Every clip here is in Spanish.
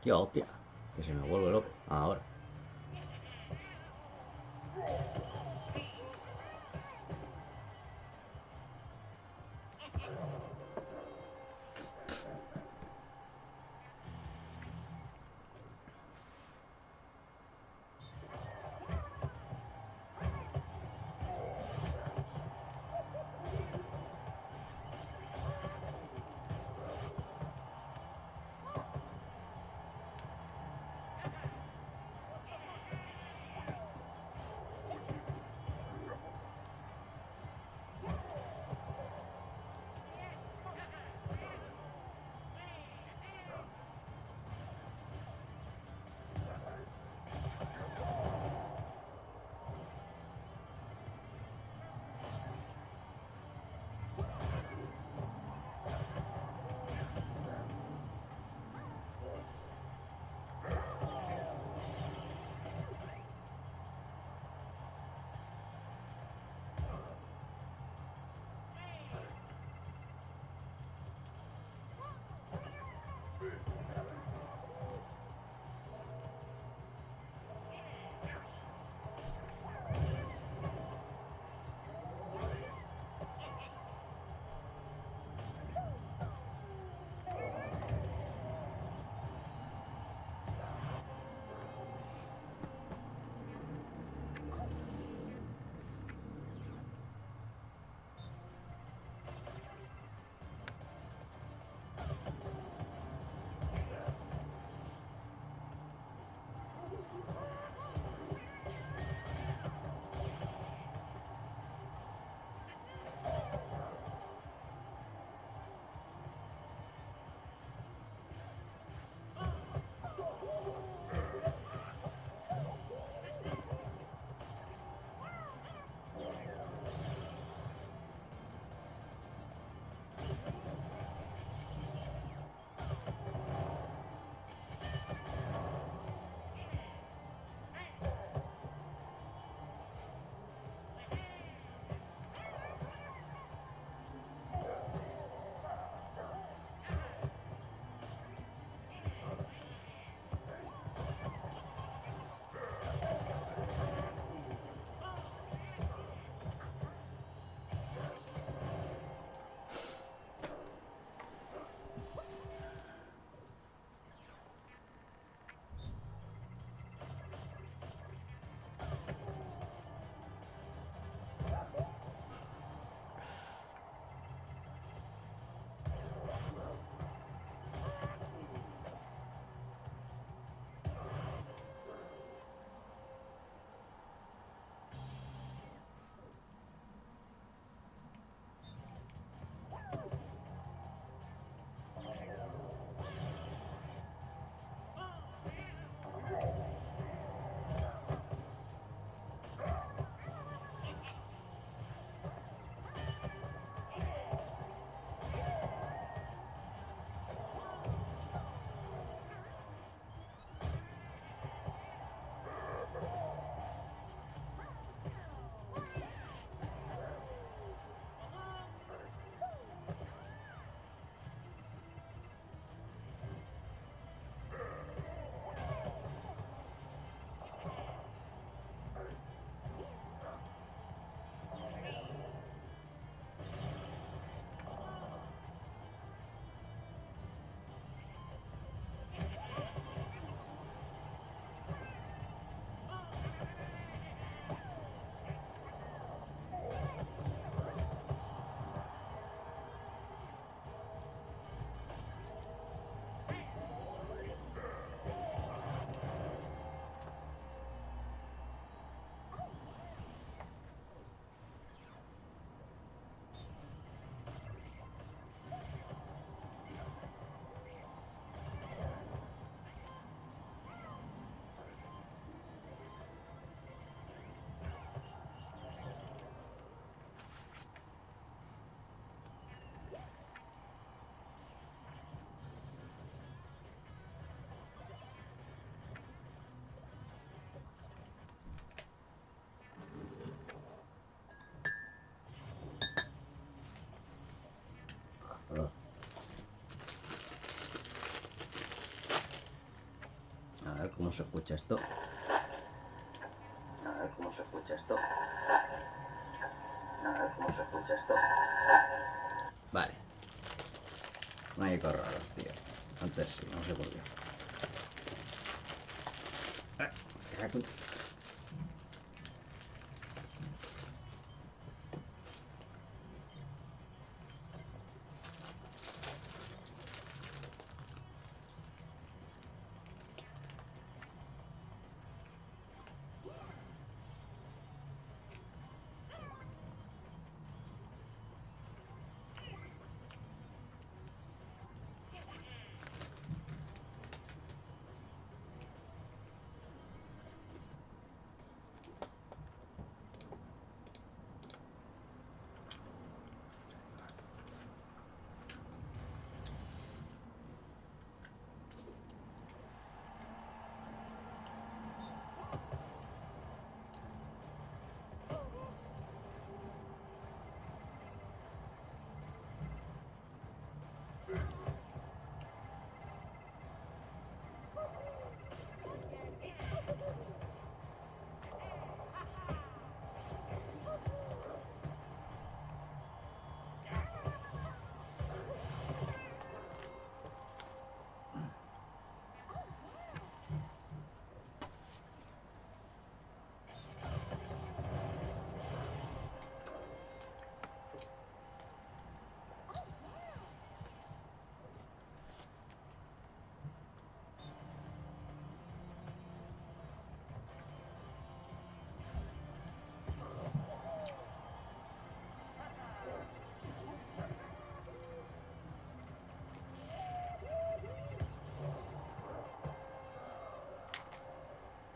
Hostia, hostia. Que se me vuelve loco. Ahora. se escucha esto. A ver cómo se escucha esto. A ver cómo se escucha esto. Vale. No hay ecos raros, tío. Antes sí, no sé por qué.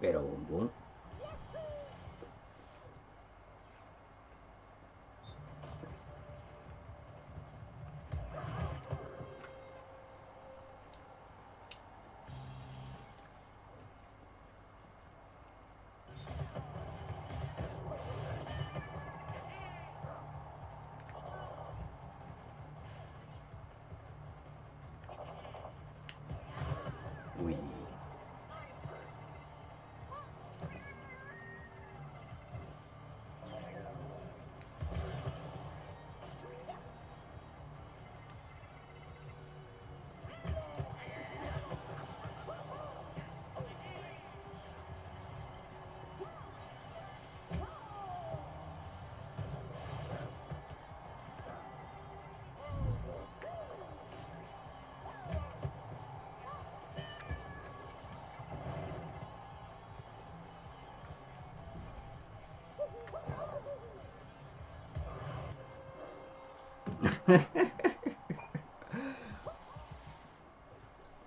Pero bum bum. Uy.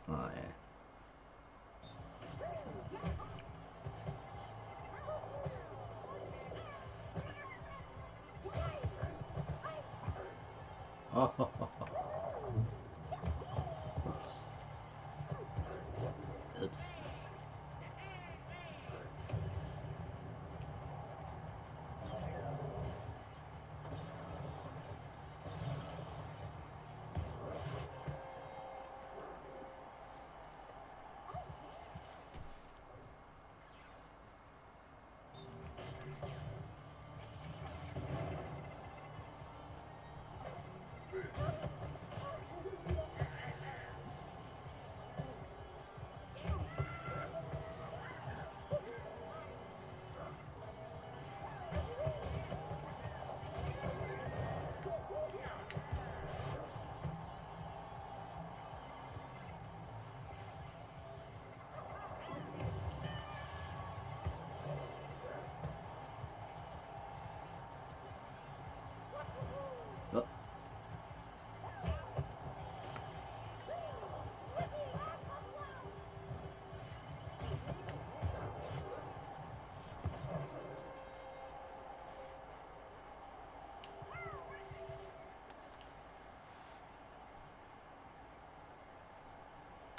Vale. Oh, oh, oh, oh. Oops. Oh.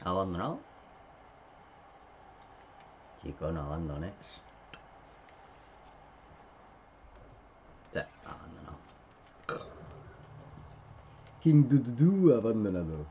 ¿Ha abandonado? Chico, no abandones. Ya, ha abandonado. Hindududu ha abandonado.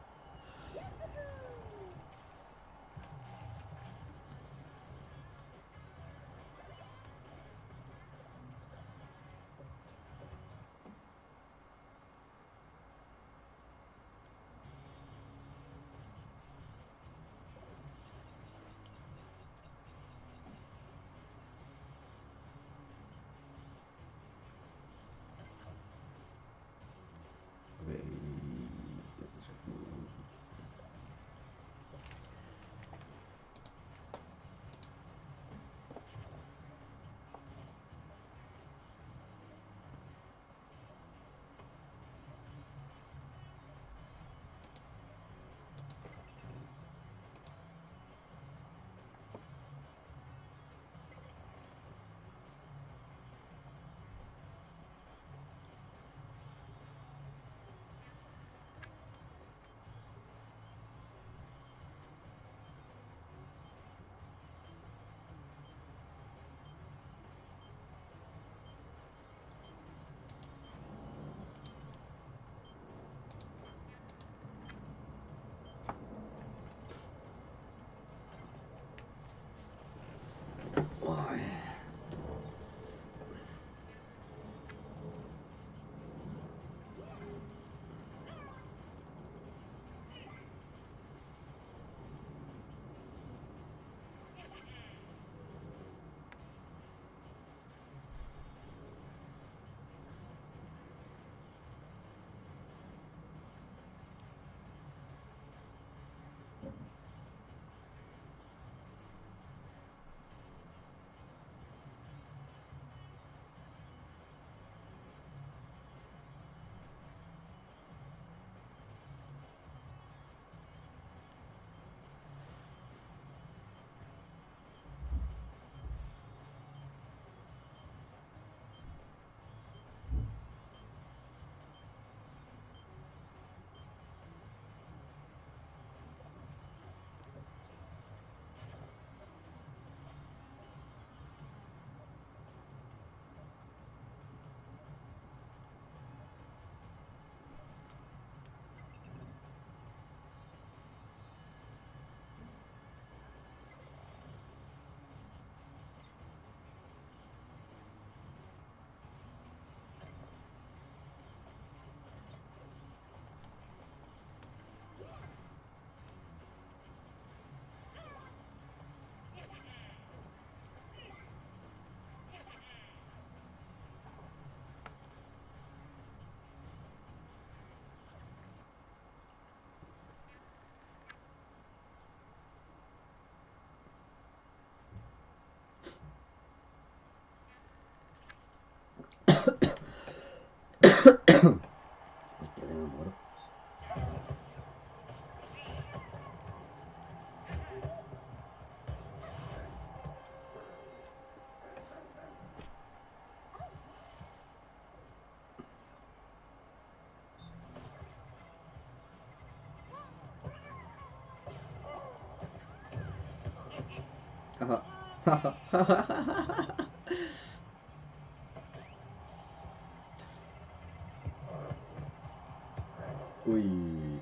Uy.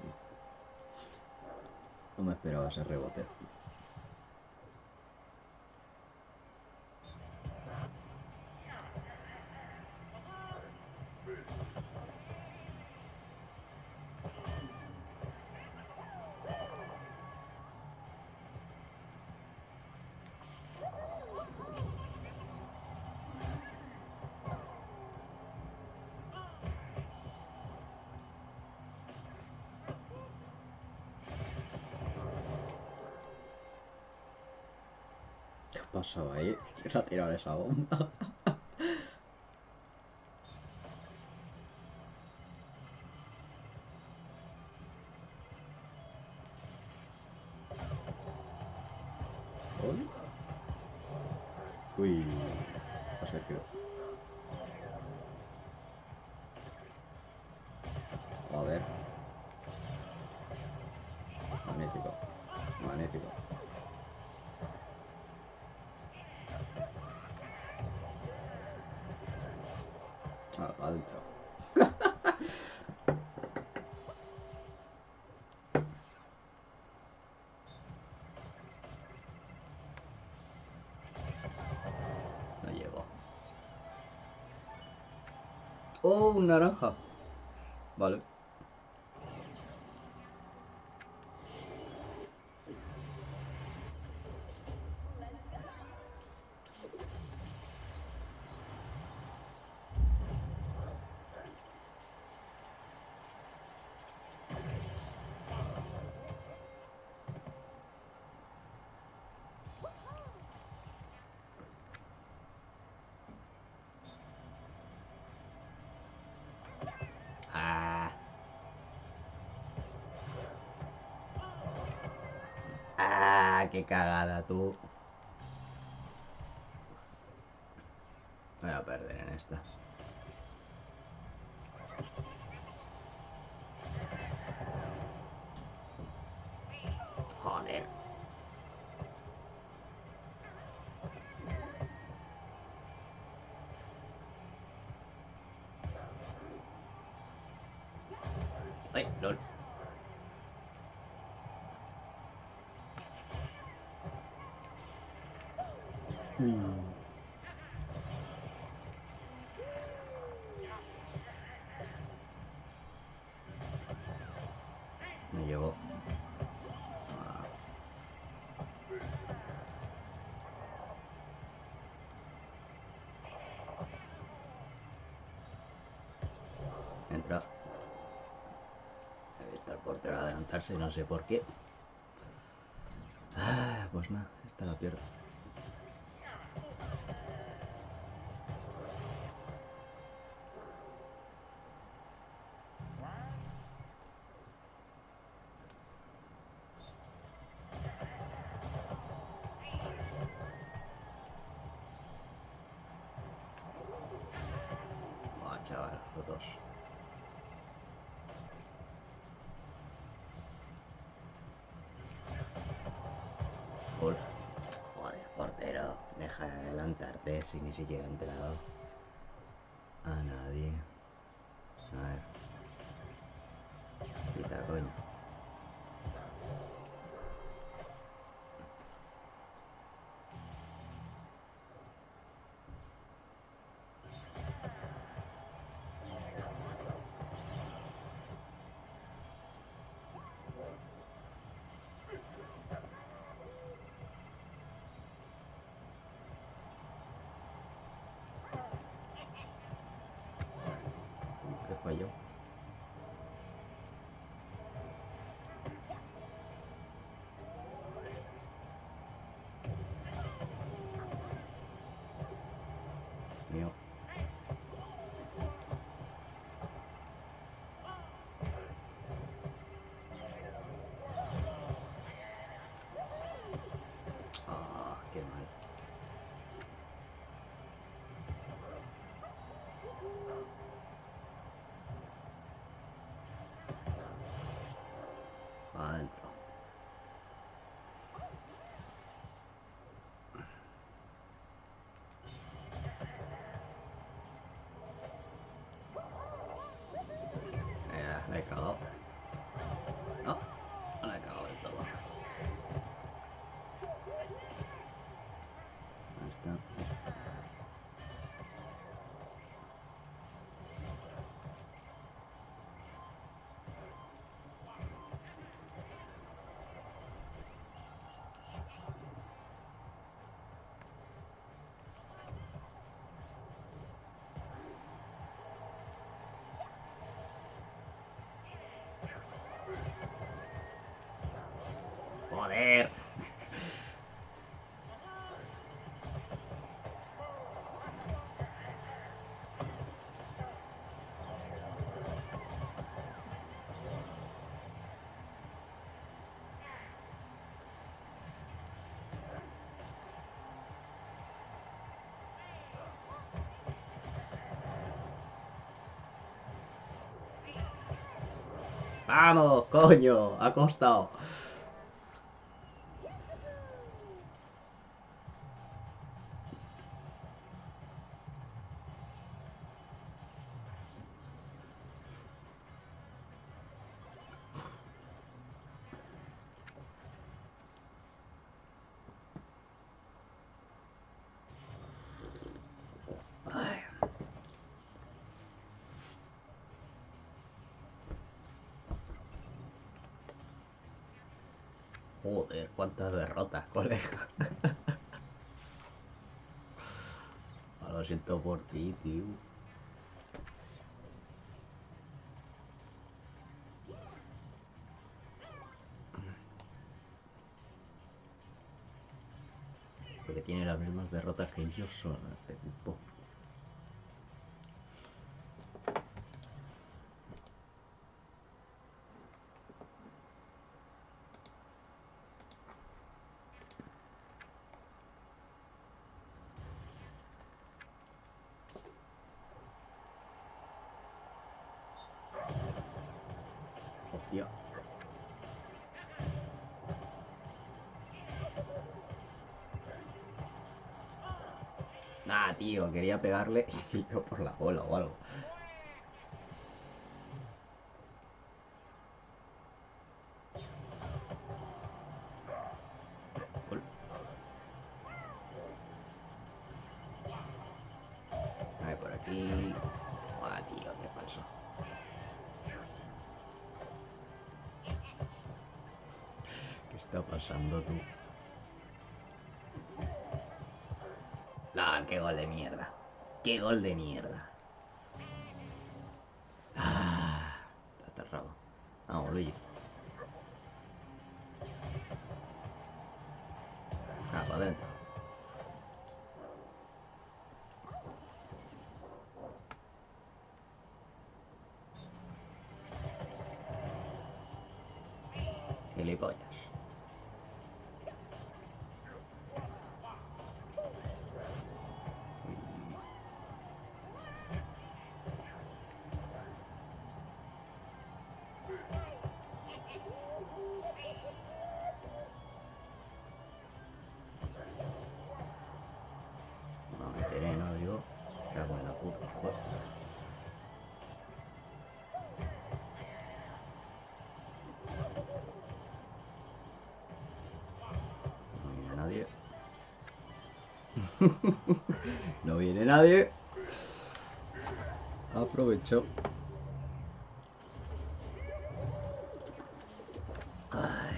No me esperaba ese rebote. ¿Qué ha pasado ahí? ¿Quién ha tirado esa bomba? Uy, a Sergio. A ver. Magnífico. Magnífico. Ah, adentro. No llego. Oh, un naranja. Vale. Ah. Ah, qué cagada tú. Voy a perder en esta. Joder. Ay, lol. No llegó. Ah, entra. He visto al portero adelantarse, no sé por qué. Ah, pues nada, esta la pierdo. Buah, chaval, los dos. Gol. Joder, portero. Deja de adelantarte si ni siquiera he entrado. A nadie. A ver. Quita, coño. ¿Qué falló? Mío. Ah, qué mal. ¡Vamos, coño! Ha costado. Ay, joder, cuántas derrotas, colega. Lo siento por ti, tío. Porque tiene las mismas derrotas que yo solo en este grupo. Hostia. Nah, tío, quería pegarle y yo por la bola o algo. Gol. A ver, por aquí. Ah, tío, qué falso. ¿Qué está pasando, tú? Ah, qué gol de mierda. Qué gol de mierda. Ah, está cerrado. Vamos, Luigi. Ah, para adentro. Gilipollas. No meteré, no digo. Cago en la puta. Joder. No viene nadie. No viene nadie. Aprovecho. Ay.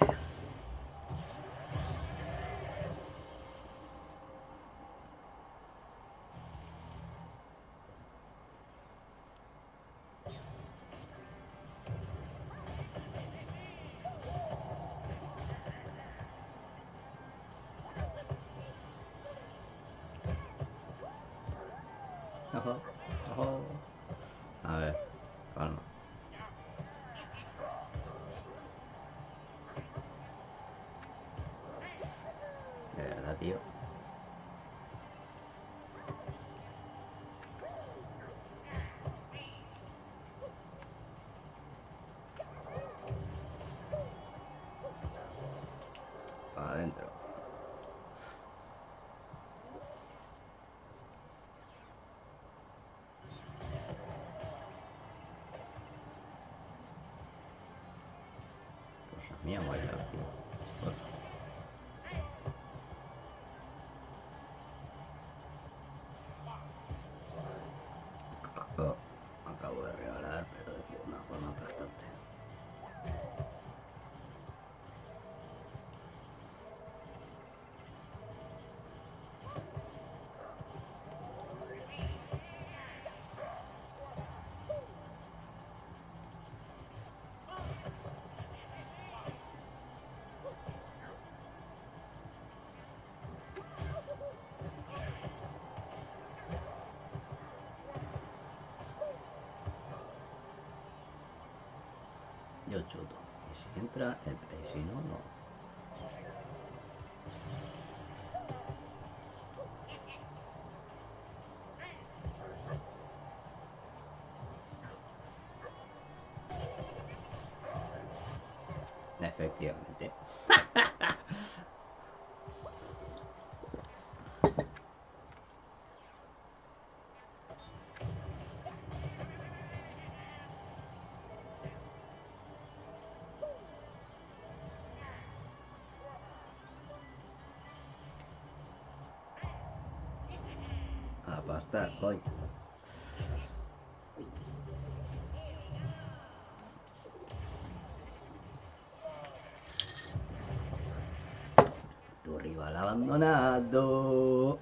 Ojo, ojo. A ver, calma. De verdad, tío. Para adentro. Cosa mía, bailar, tío. Joder. Oh, acabo de regalar, pero de una forma aplastante. Yo chuto. Y si entra, entra. Y si no, no. Efectivamente. A pastar, coño. Tu rival abandonado.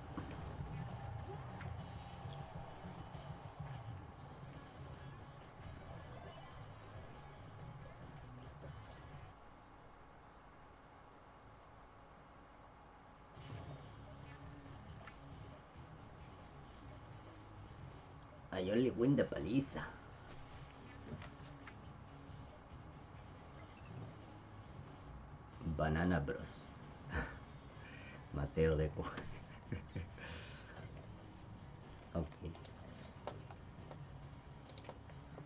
I only win the paliza. Banana Bros. Mateo de Cu. Okay.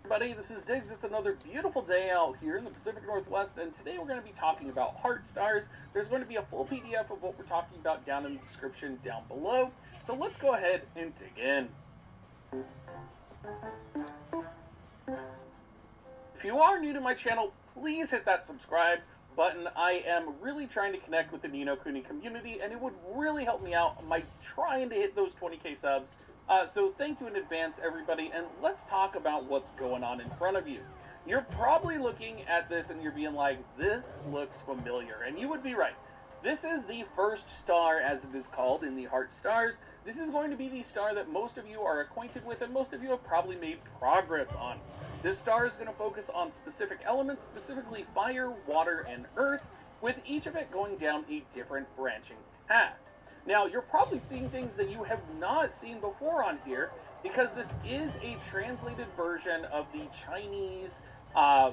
Everybody, this is Diggs. It's another beautiful day out here in the Pacific Northwest, and today we're going to be talking about heart stars. There's going to be a full PDF of what we're talking about down in the description down below. So let's go ahead and dig in. If you are new to my channel, please hit that subscribe button. I am really trying to connect with the Ni no Kuni community, and it would really help me out by trying to hit those 20k subs. So thank you in advance, everybody, and let's talk about what's going on in front of you. You're probably looking at this and you're being like, this looks familiar, and you would be right. This is the first star, as it is called, in the Heart Stars. This is going to be the star that most of you are acquainted with and most of you have probably made progress on. This star is going to focus on specific elements, specifically fire, water, and earth, with each of it going down a different branching path. Now, you're probably seeing things that you have not seen before on here, because this is a translated version of the Chinese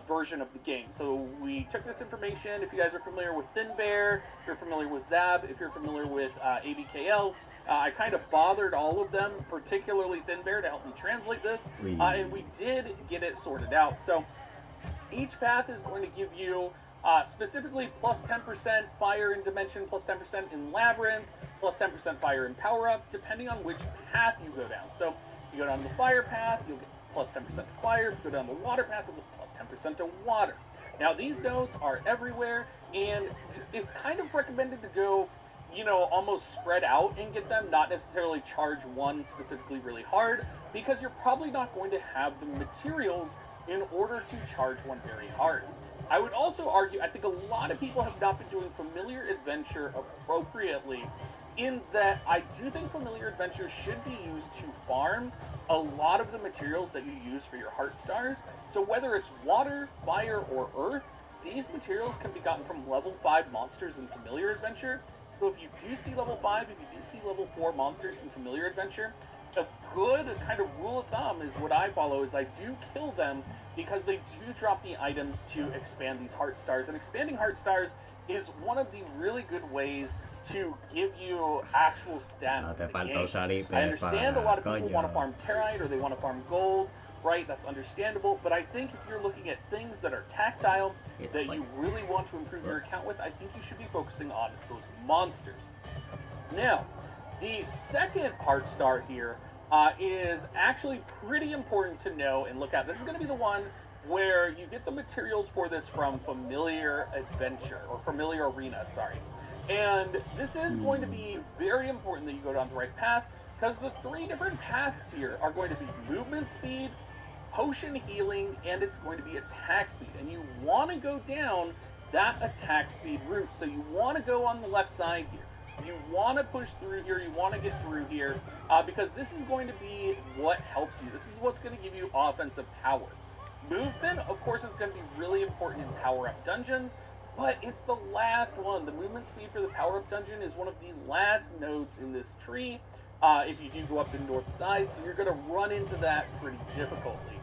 version of the game. So we took this information. If you guys are familiar with Thin Bear, if you're familiar with Zab, if you're familiar with ABKL, I kind of bothered all of them, particularly Thin Bear, to help me translate this, and we did get it sorted out. So each path is going to give you specifically plus 10% fire in Dimension, plus 10% in Labyrinth, plus 10% fire in Power Up, depending on which path you go down. So if you go down the fire path, you'll get plus 10% to fire. If you go down the water path, you'll get plus 10% to water. Now, these nodes are everywhere, and it's kind of recommended to go, you know, almost spread out and get them, not necessarily charge one specifically really hard, because you're probably not going to have the materials in order to charge one very hard. I would also argue, I think a lot of people have not been doing Familiar Adventure appropriately, in that I do think Familiar Adventure should be used to farm a lot of the materials that you use for your Heart Stars. So whether it's water, fire, or earth, these materials can be gotten from level 5 monsters in Familiar Adventure. So if you do see level 5, if you do see level 4 monsters in Familiar Adventure, a good kind of rule of thumb is what I follow is I do kill them because they do drop the items to expand these Heart Stars. And expanding Heart Stars is one of the really good ways to give you actual stats in the game. I understand a lot of people want to farm Territe or they want to farm gold, right? That's understandable. But I think if you're looking at things that are tactile, that you really want to improve your account with, I think you should be focusing on those monsters. Now, the second Heart Star here is actually pretty important to know and look at. This is going to be the one where you get the materials for this from Familiar Adventure, or Familiar Arena, sorry. And this is going to be very important that you go down the right path, because the 3 different paths here are going to be movement speed, potion healing, and it's going to be attack speed. And you want to go down that attack speed route. So you want to go on the left side here. You want to push through here, you want to get through here, because this is going to be what helps you. This is what's going to give you offensive power. Movement, of course, is going to be really important in power-up dungeons, but it's the last one. The movement speed for the power-up dungeon is one of the last nodes in this tree, if you do go up the north side, so you're going to run into that pretty difficultly.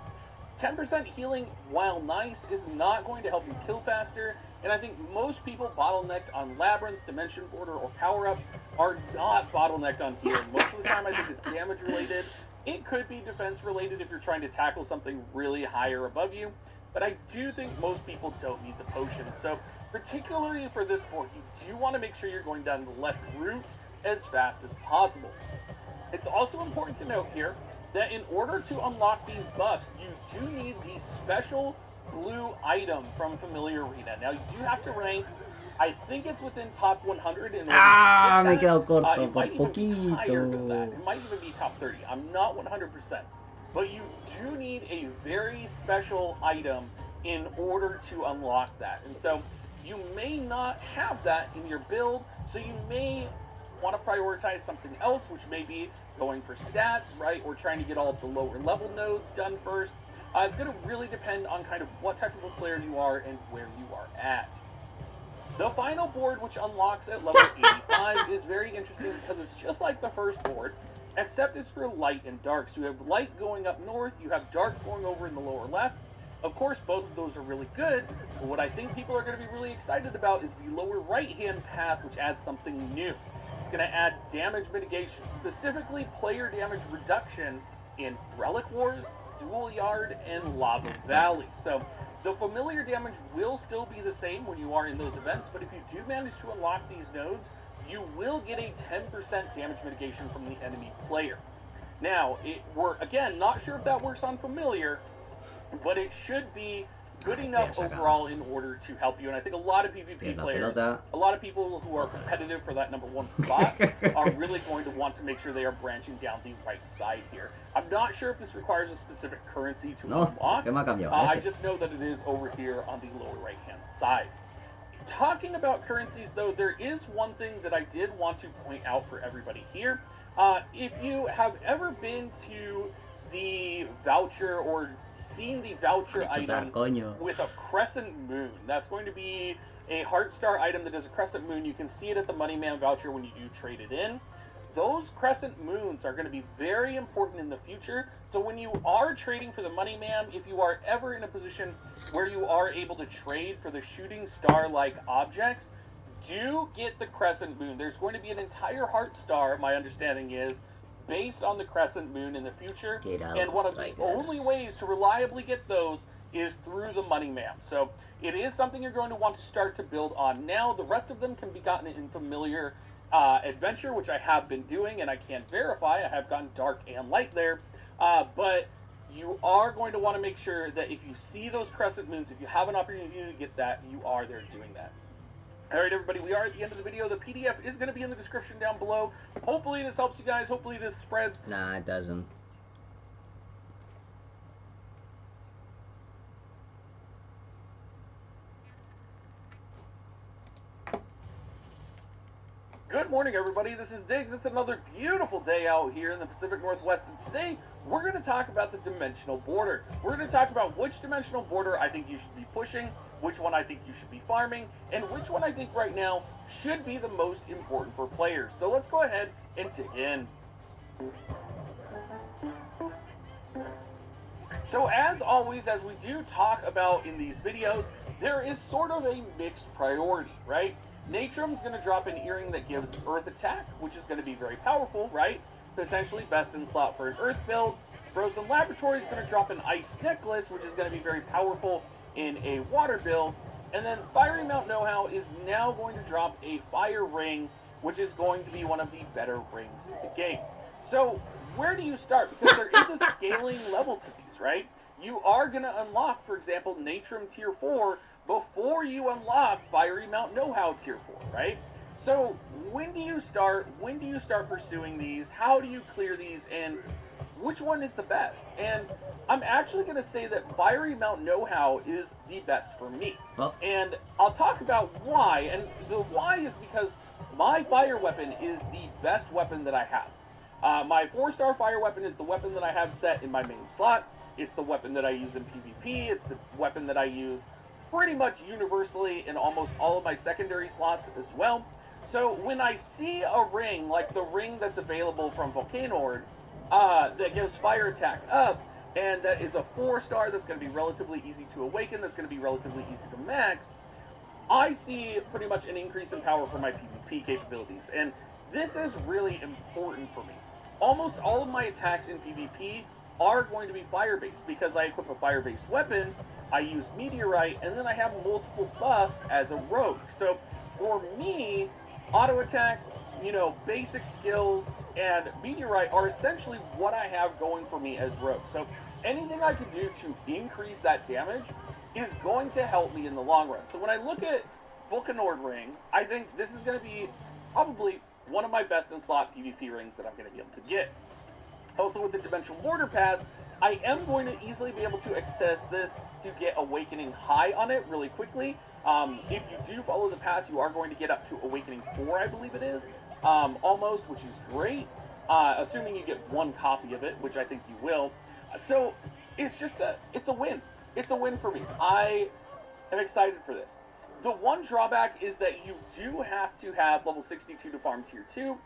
10% healing, while nice, is not going to help you kill faster, and I think most people bottlenecked on Labyrinth, Dimension Border, or Power Up are not bottlenecked on healing. Most of the time I think it's damage related. It could be defense related if you're trying to tackle something really higher above you, but I do think most people don't need the potions. So particularly for this board, you do want to make sure you're going down the left route as fast as possible. It's also important to note here that in order to unlock these buffs, you do need the special blue item from Familiar Arena. Now, you do have to rank, I think it's within top 100 in order to Ah, me he get quedado that. corto It por might even be higher than that. poquito. It might even be top 30. I'm not 100%. But you do need a very special item in order to unlock that. And so you may not have that in your build, so you may want to prioritize something else, which may be going for stats, right, or trying to get all of the lower level nodes done first. It's going to really depend on kind of what type of a player you are and where you are at. The final board, which unlocks at level 85, is very interesting because it's just like the first board, except it's for light and dark. So you have light going up north, you have dark going over in the lower left. Of course, both of those are really good, but what I think people are going to be really excited about is the lower right-hand path, which adds something new. It's going to add damage mitigation, specifically player damage reduction in Relic Wars, Dual Yard, and Lava Valley. So the familiar damage will still be the same when you are in those events, but if you do manage to unlock these nodes, you will get a 10% damage mitigation from the enemy player. Now, we're, again, not sure if that works on familiar, but it should be good enough overall in order to help you. And I think a lot of PvP players, a lot of people who are competitive for that #1 spot are really going to want to make sure they are branching down the right side here. I'm not sure if this requires a specific currency to unlock. I just know that it is over here on the lower right-hand side. Talking about currencies, though, there is one thing that I did want to point out for everybody here. If you have ever been to the voucher or seen the voucher item with a crescent moon, that's going to be a heart star item that is a crescent moon. You can see it at the Money Man voucher when you do trade it in. Those crescent moons are going to be very important in the future. So when you are trading for the Money Man, if you are ever in a position where you are able to trade for the shooting star-like objects, do get the crescent moon. There's going to be an entire heart star, my understanding is, based on the crescent moon in the future, and one of the only ways to reliably get those is through the Money Man. So it is something you're going to want to start to build on now. The rest of them can be gotten in familiar adventure, which I have been doing, and I can verify I have gotten dark and light there, but you are going to want to make sure that if you see those crescent moons, if you have an opportunity to get that, you are there doing that. Alright everybody, we are at the end of the video. The PDF is going to be in the description down below. Hopefully this helps you guys. Hopefully this spreads. Nah, it doesn't. Good morning everybody, this is Diggs. It's another beautiful day out here in the Pacific Northwest, and today we're going to talk about the dimensional border. We're going to talk about which dimensional border I think you should be pushing, which one I think you should be farming, and which one I think right now should be the most important for players. So let's go ahead and dig in. So as always, as we do talk about in these videos, there is sort of a mixed priority, right? Natrum's going to drop an earring that gives Earth attack, which is going to be very powerful, right? Potentially best in slot for an Earth build. Frozen Laboratory is going to drop an Ice Necklace, which is going to be very powerful in a Water build. And then Fiery Mount Know-How is now going to drop a Fire Ring, which is going to be one of the better rings in the game. So where do you start? Because there is a scaling level to these, right? You are going to unlock, for example, Natrum Tier 4 before you unlock Fiery Mount Know-How Tier 4, right? So when do you start? When do you start pursuing these? How do you clear these? And which one is the best? And I'm actually going to say that Fiery Mount Know-How is the best for me. And I'll talk about why. And the why is because my fire weapon is the best weapon that I have. My 4-star fire weapon is the weapon that I have set in my main slot. It's the weapon that I use in PvP. It's the weapon that I use pretty much universally in almost all of my secondary slots as well. So when I see a ring, like the ring that's available from Volcanord, that gives fire attack up, and that is a 4-star that's going to be relatively easy to awaken, that's going to be relatively easy to max, I see pretty much an increase in power for my PvP capabilities. And this is really important for me. Almost all of my attacks in PvP are going to be fire-based because I equip a fire-based weapon, I use meteorite, and then I have multiple buffs as a rogue. So for me, auto attacks, you know, basic skills, and meteorite are essentially what I have going for me as rogue. So anything I can do to increase that damage is going to help me in the long run. So when I look at Vulcanord Ring, I think this is going to be probably one of my best in slot PvP rings that I'm going to be able to get. Also with the Dimensional Border Pass, I am going to easily be able to access this to get Awakening High on it really quickly. If you do follow the pass, you are going to get up to Awakening 4, I believe it is, almost, which is great, assuming you get one copy of it, which I think you will. So it's just it's a win. It's a win for me. I am excited for this. The one drawback is that you do have to have level 62 to farm tier 2,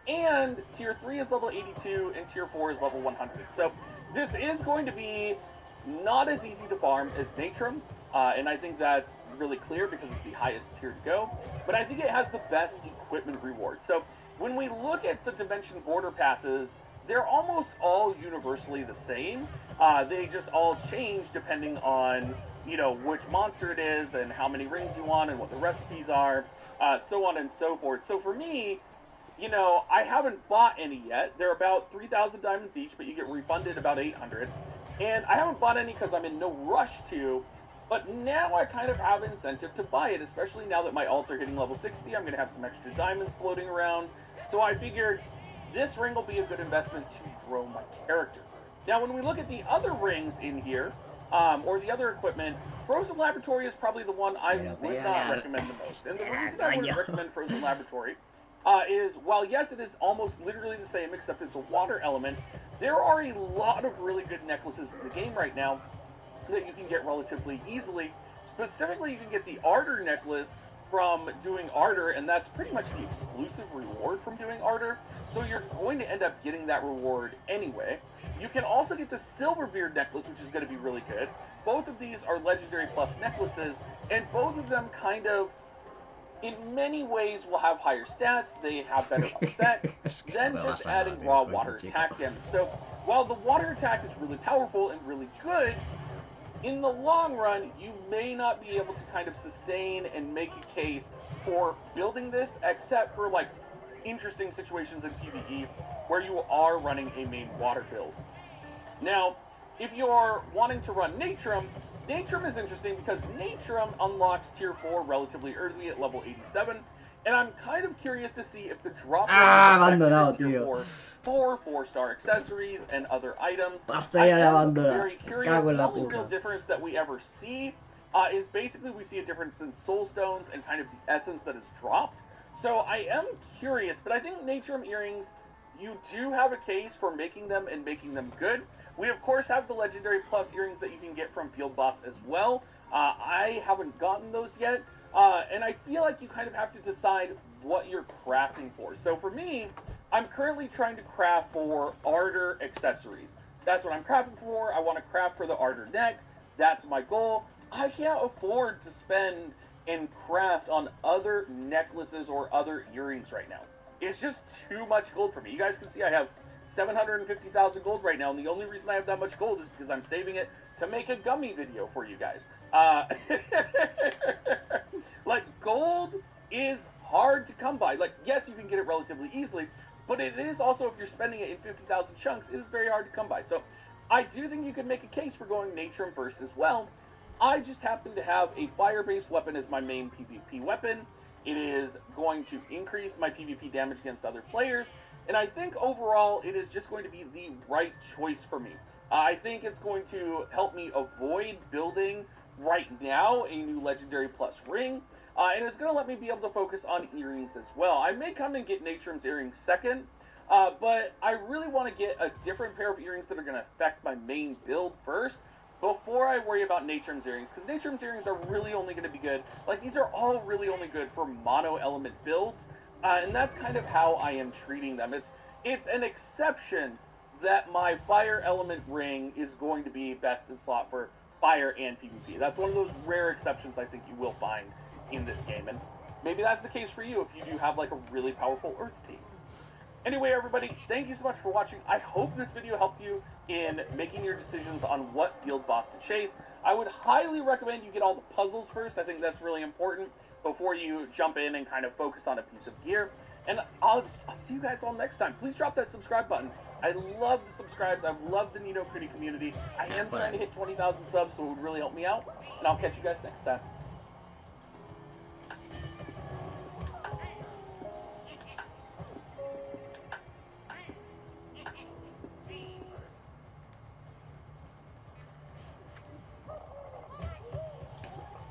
and tier 3 is level 82, and tier 4 is level 100. So this is going to be not as easy to farm as Natrum, and I think that's really clear because it's the highest tier to go, but I think it has the best equipment reward. So when we look at the Dimension Border Passes, they're almost all universally the same. They just all change depending on, you know, which monster it is and how many rings you want and what the recipes are, so on and so forth. So for me, you know, I haven't bought any yet. They're about 3,000 diamonds each, but you get refunded about 800. And I haven't bought any because I'm in no rush to, but now I kind of have incentive to buy it, especially now that my alts are hitting level 60. I'm going to have some extra diamonds floating around. So I figured this ring will be a good investment to grow my character. Now, when we look at the other rings in here, or the other equipment, Frozen Laboratory is probably the one I would not recommend the most. And the reason I wouldn't recommend Frozen Laboratory is, while yes, it is almost literally the same, except it's a water element, there are a lot of really good necklaces in the game right now that you can get relatively easily. Specifically, you can get the Ardor necklace from doing Ardor, and that's pretty much the exclusive reward from doing Ardor, so you're going to end up getting that reward anyway. You can also get the Silverbeard necklace, which is going to be really good. Both of these are Legendary Plus necklaces, and both of them kind of, in many ways, will have higher stats, they have better effects than just adding raw water attack damage. So while the water attack is really powerful and really good, in the long run, you may not be able to kind of sustain and make a case for building this, except for like interesting situations in PvE where you are running a main water build. Now, if you're wanting to run Natrum, Natrum is interesting because Natrum unlocks tier 4 relatively early at level 87, and I'm kind of curious to see if the drop rate is tier 4 for 4-star accessories and other items. I am very curious. The only real difference that we ever see is basically we see a difference in soul stones and kind of the essence that is dropped. So I am curious, but I think Natrum earrings, you do have a case for making them and making them good. We, of course, have the Legendary Plus earrings that you can get from Field Boss as well. I haven't gotten those yet, and I feel like you kind of have to decide what you're crafting for. So for me, I'm currently trying to craft for Ardor accessories. That's what I'm crafting for. I want to craft for the Ardor neck. That's my goal. I can't afford to spend and craft on other necklaces or other earrings right now. It's just too much gold for me. You guys can see I have 750,000 gold right now, and the only reason I have that much gold is because I'm saving it to make a gummy video for you guys. Like, gold is hard to come by. Like, yes, you can get it relatively easily, but it is also, if you're spending it in 50,000 chunks, it is very hard to come by. So I do think you can make a case for going Natrum first as well. I just happen to have a fire-based weapon as my main PvP weapon. It is going to increase my PvP damage against other players, and I think overall it is just going to be the right choice for me. I think it's going to help me avoid building right now a new Legendary Plus ring, and it's going to let me be able to focus on earrings as well. I may come and get Natrum's earrings second, but I really want to get a different pair of earrings that are going to affect my main build first, before I worry about Natrum's earrings, because Natrum's earrings are really only going to be good, like these are all really only good for mono element builds, and that's kind of how I am treating them. It's an exception that my fire element ring is going to be best in slot for fire and PvP. That's one of those rare exceptions I think you will find in this game, and maybe that's the case for you if you do have like a really powerful earth team. Anyway, everybody, thank you so much for watching. I hope this video helped you in making your decisions on what field boss to chase. I would highly recommend you get all the puzzles first. I think that's really important before you jump in and kind of focus on a piece of gear. And I'll see you guys all next time. Please drop that subscribe button. I love the subscribes. I love the Ni no Kuni community. I am trying to hit 20,000 subs, so it would really help me out. And I'll catch you guys next time.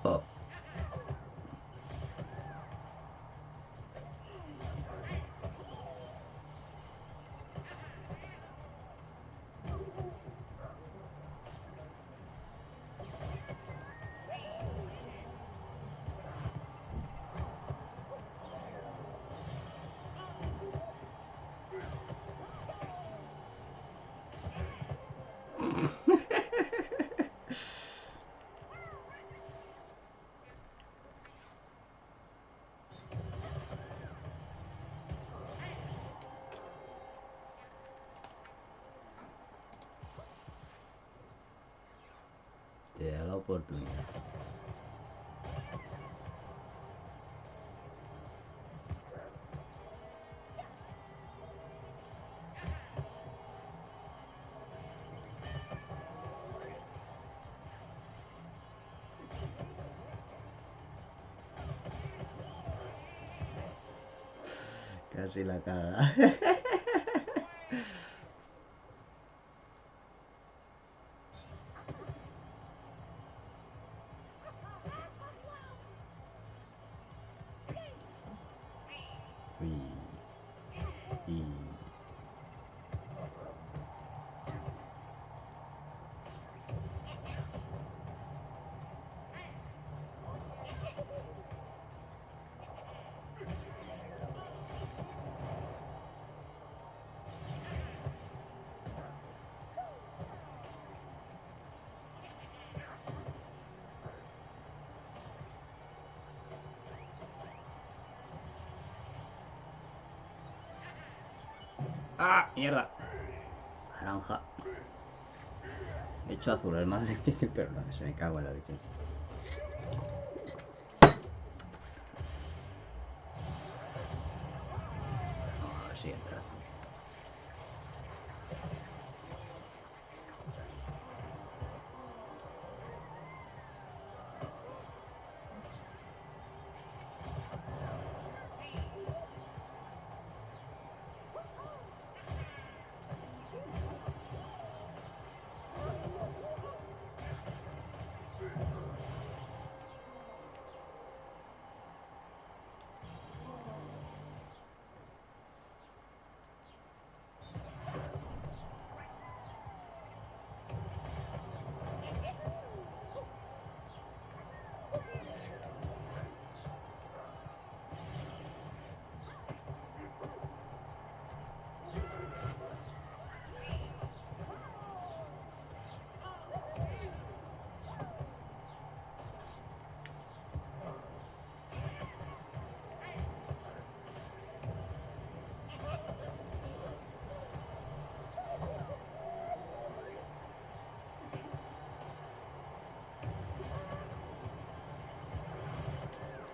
Oh. Te da la oportunidad. Casi la caga. Y... ¡Ah! ¡Mierda! Naranja. He hecho azul, es más difícil, pero no, se me cago en la leche. No, siempre azul.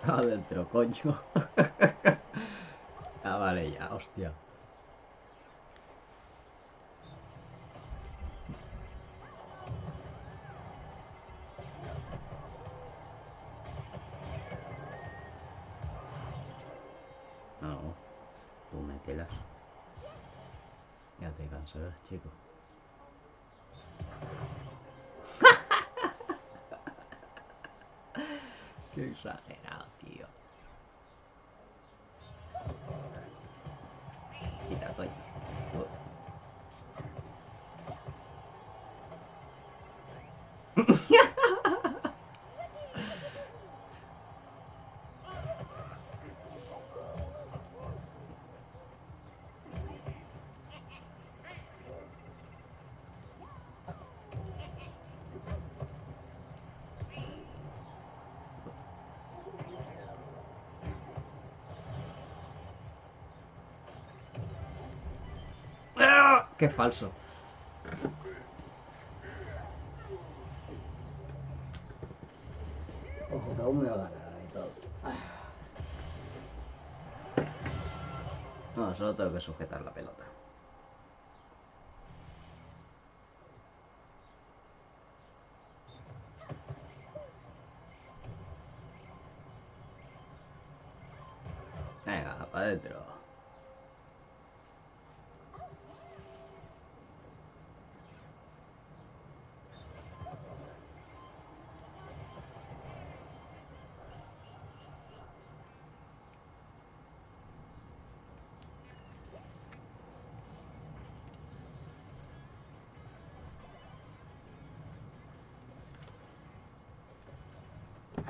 Adentro, coño. Ah, vale, ya, hostia. No, tú mételas. Ya te cansarás, chico. Qué exagerado, tío. Quita, coño. Qué falso. Ojo, que aún me va a ganar y todo. No, solo tengo que sujetar la pelota. Venga, para adentro.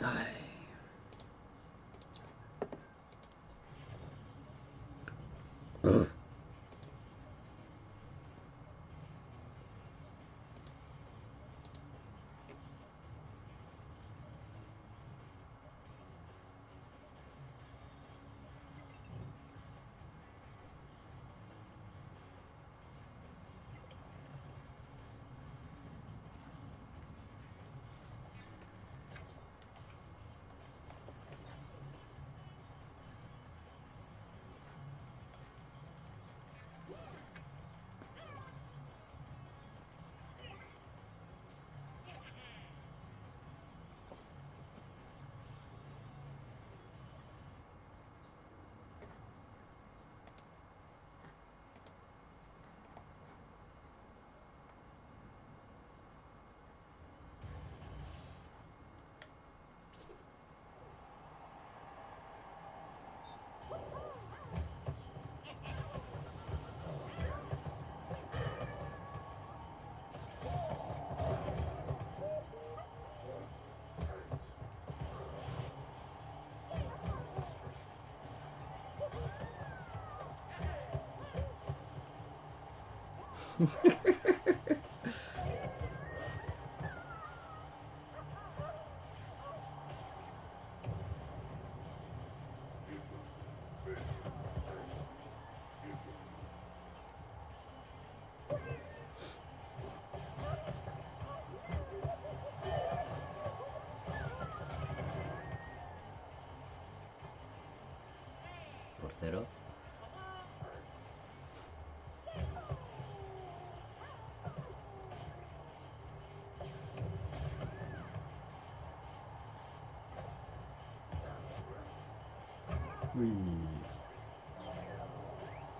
Ay. Portero. Uy.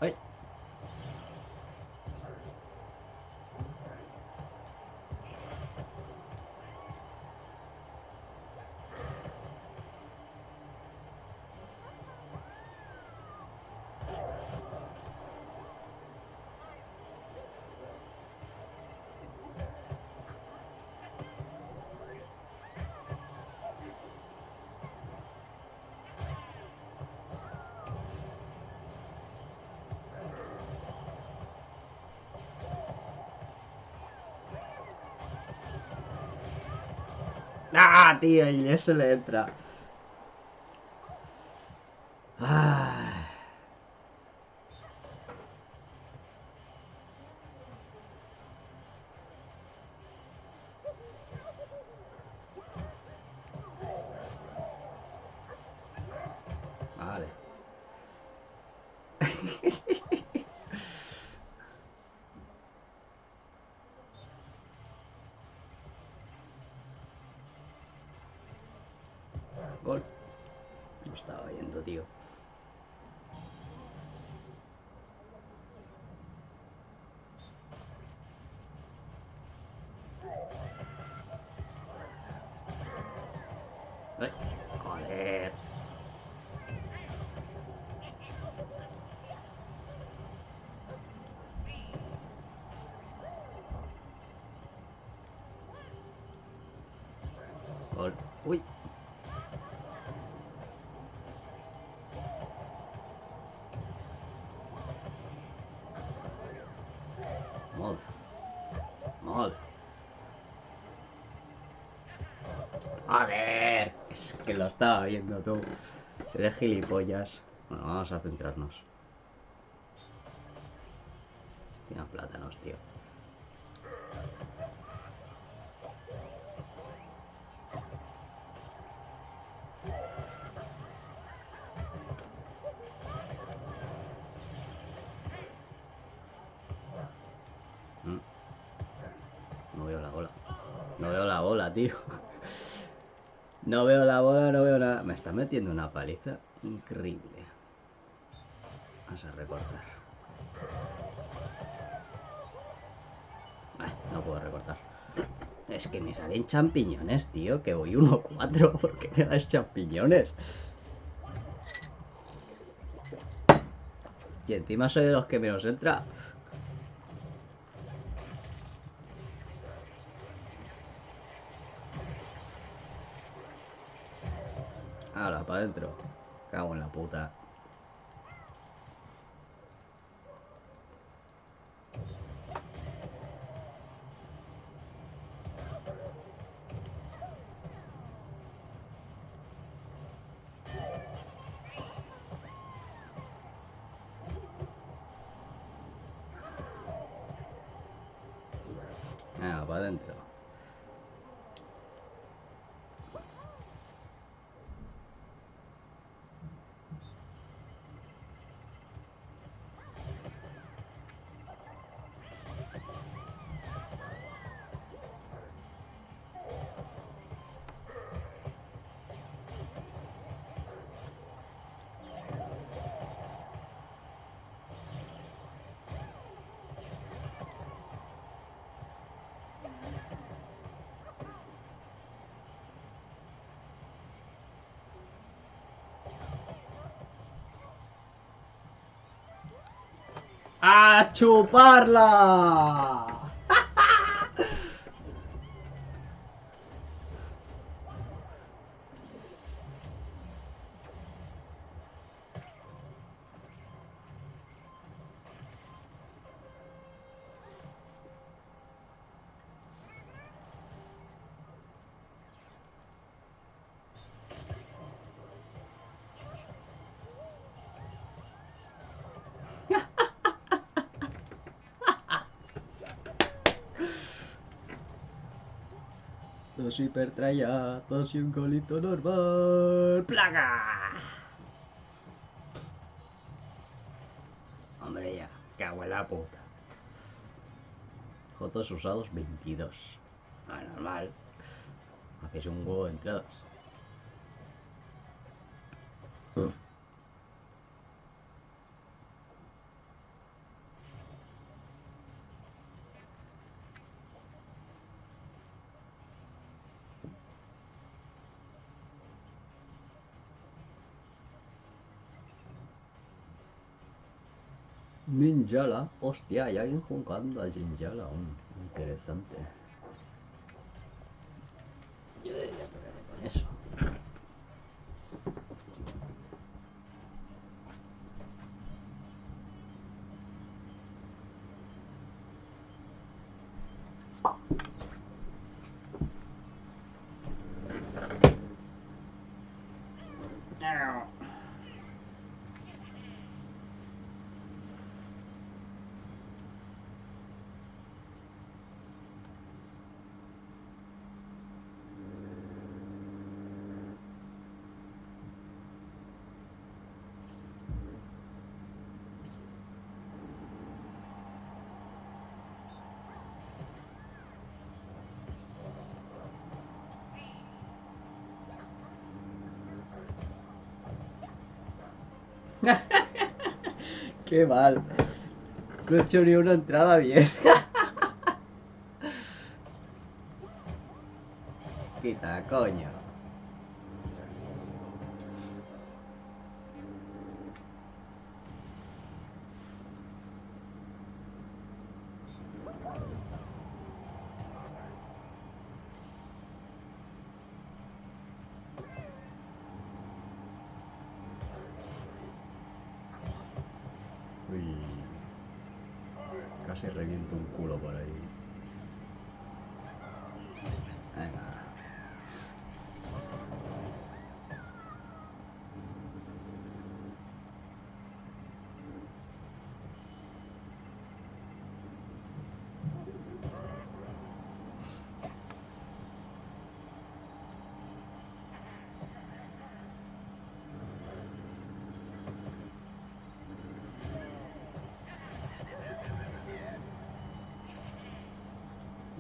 Ay. ¡Ah, tío! Y eso le entra. Ah. Vale. Gol. No estaba viendo, tío. Ay, joder. Gol. Uy. Mod. Mod. Joder. Es que lo estaba viendo tú. Se de gilipollas. Bueno, vamos a centrarnos. Tiene plátanos, tío. No veo la bola. No veo la bola, tío. No veo la bola, no veo nada. Me está metiendo una paliza increíble. Vamos a recortar. No puedo recortar. Es que me salen champiñones, tío. Que voy 1-4. ¿Por qué me das champiñones? Y encima soy de los que menos entra. Ahora, para adentro. Cago en la puta. Para adentro. ¡A chuparla! Dos hipertrayazos y un golito normal. ¡Plaga! Hombre, ya. Cago en la puta. Jotos usados 22. Ah, normal. Hacéis un huevo de entradas. Ninjala. Hostia, hay alguien jugando a Ninjala aún. Interesante. Yo debería ponerme con eso. Qué mal. No he hecho ni una entrada bien. Quita, coño. Uy. Casi reviento un culo por ahí. Venga.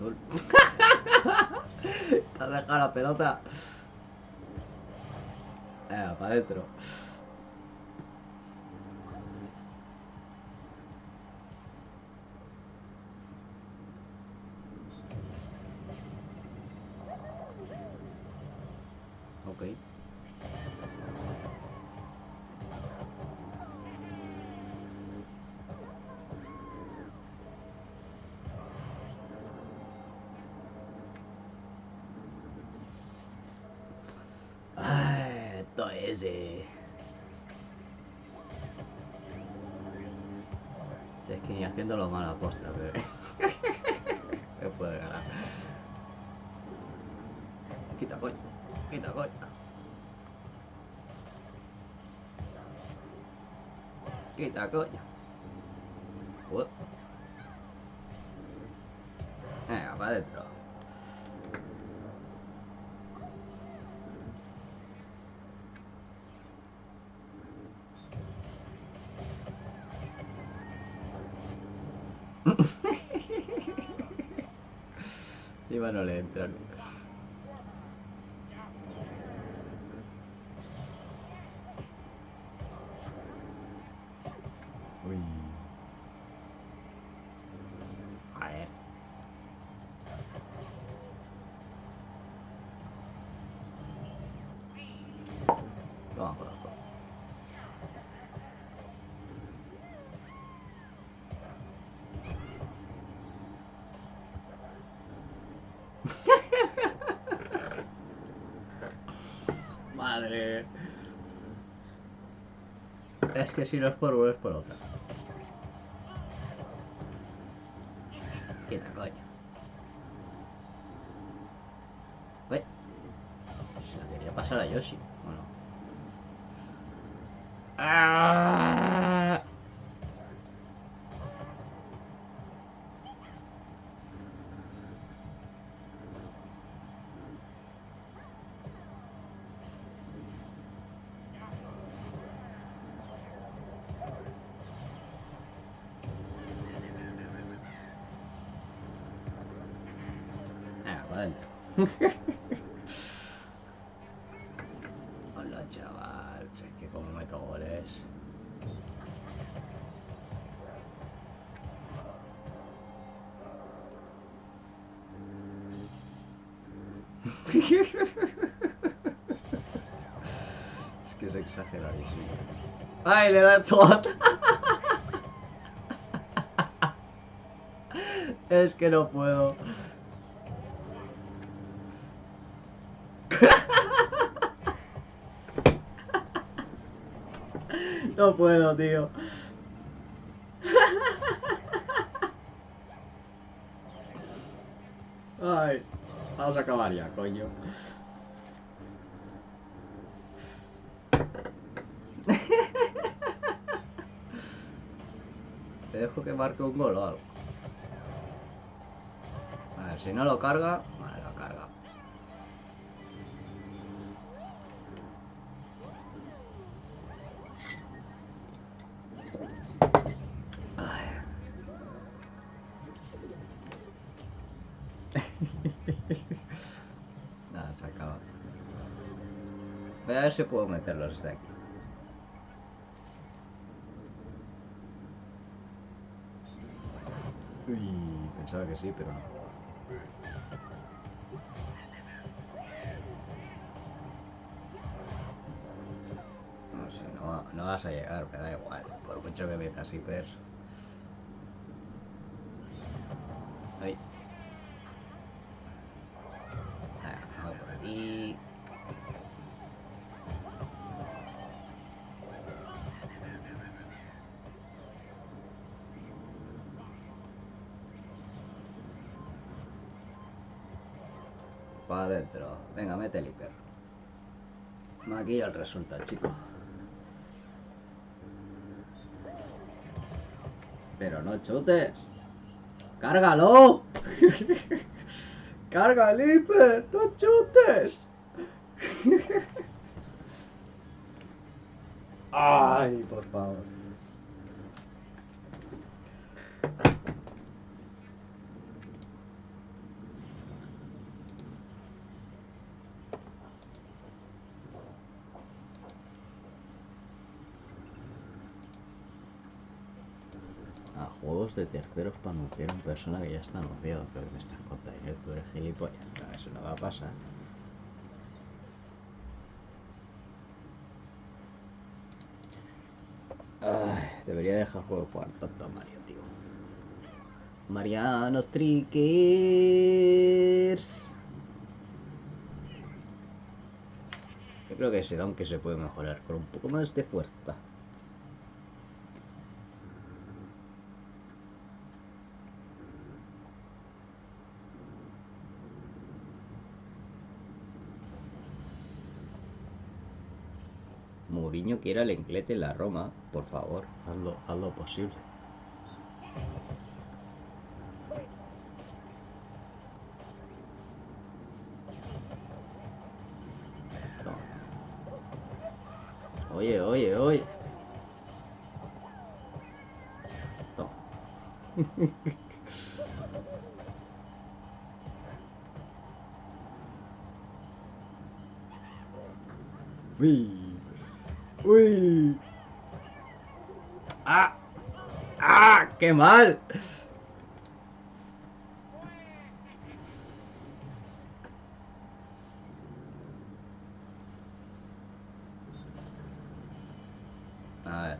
cabrón. Te has dejado la pelota. Venga, para adentro. Ok. Ay, esto es... Si es que ni haciéndolo mal aposta, pero... me puede ganar. Quita, coño. Quita, coño. Quita, coño. Venga, para adentro. Encima no le entran. Uy. Joder. Toma, corazón. Madre. Es que si no es por uno es por otra. Quita, coño. Uy. Se la quería pasar a Yoshi. ¿O no? ¡Ah! Ah, para adentro. Hola, chaval. Es que como meto goles. Es que es exageradísimo. ¡Ay, le da el tomate! Es que no puedo. No puedo, tío. Ay, vamos a acabar ya, coño. Te dejo que marque un gol o algo. A ver, si no lo carga, vale, lo carga. Ay. Nada, se acaba. Voy a ver si puedo meterlos de aquí. Uy, pensaba que sí, pero no. No sé, no vas a llegar, me da igual. Por mucho que metas hiper. Ahí. Vamos por aquí. Para adentro. Venga, mete el hiper. Aquí el resultado, chico. Pero no chutes. ¡Cárgalo! ¡Carga el hiper! ¡No chutes! ¡Ay, por favor! votos de terceros para anunciar a una persona que ya está anunciado. Pero que me estás contando, tú eres gilipollas. No, eso no va a pasar. Ay, debería dejar juego de jugar tanto a Mario, tío. Marianos Trickers. Yo creo que ese donkey se puede mejorar con un poco más de fuerza. Mourinho quiere al Inglete en la Roma, por favor, hazlo posible. Toma. Oye, oye, oye. Toma. Uy. Uy. ¡Ah! ¡Ah! ¡Qué mal! A ver.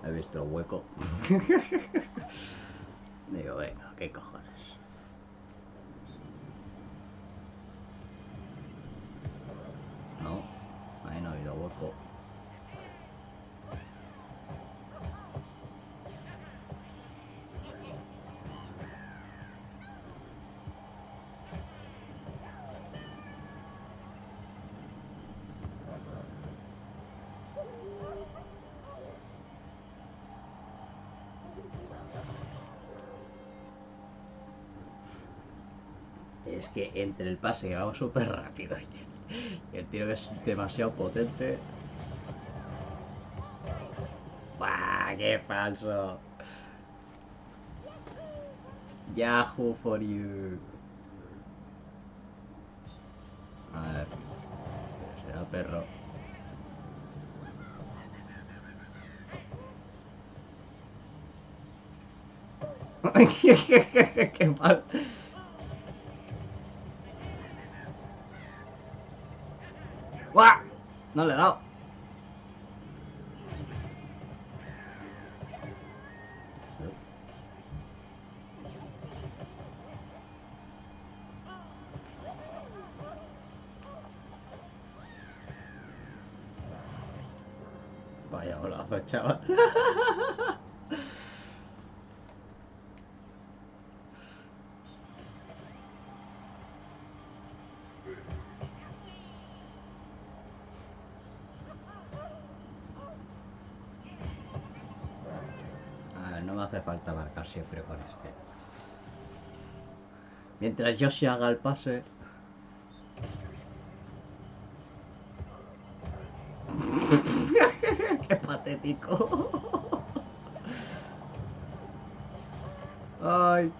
He visto el hueco. Digo, venga, ¿qué cojones? No, ahí no ha habido hueco. Es que entre el pase que vamos súper rápido y el tiro que es demasiado potente. ¡Buah! ¡Qué falso! Yahoo for you. A ver. Será perro. ¡Qué mal! ¡Guau! No le he dado. Ups. Vaya golazo, chaval. A ver, no me hace falta marcar siempre con este. Mientras Yoshi haga el pase. ¡Qué patético! ¡Ay!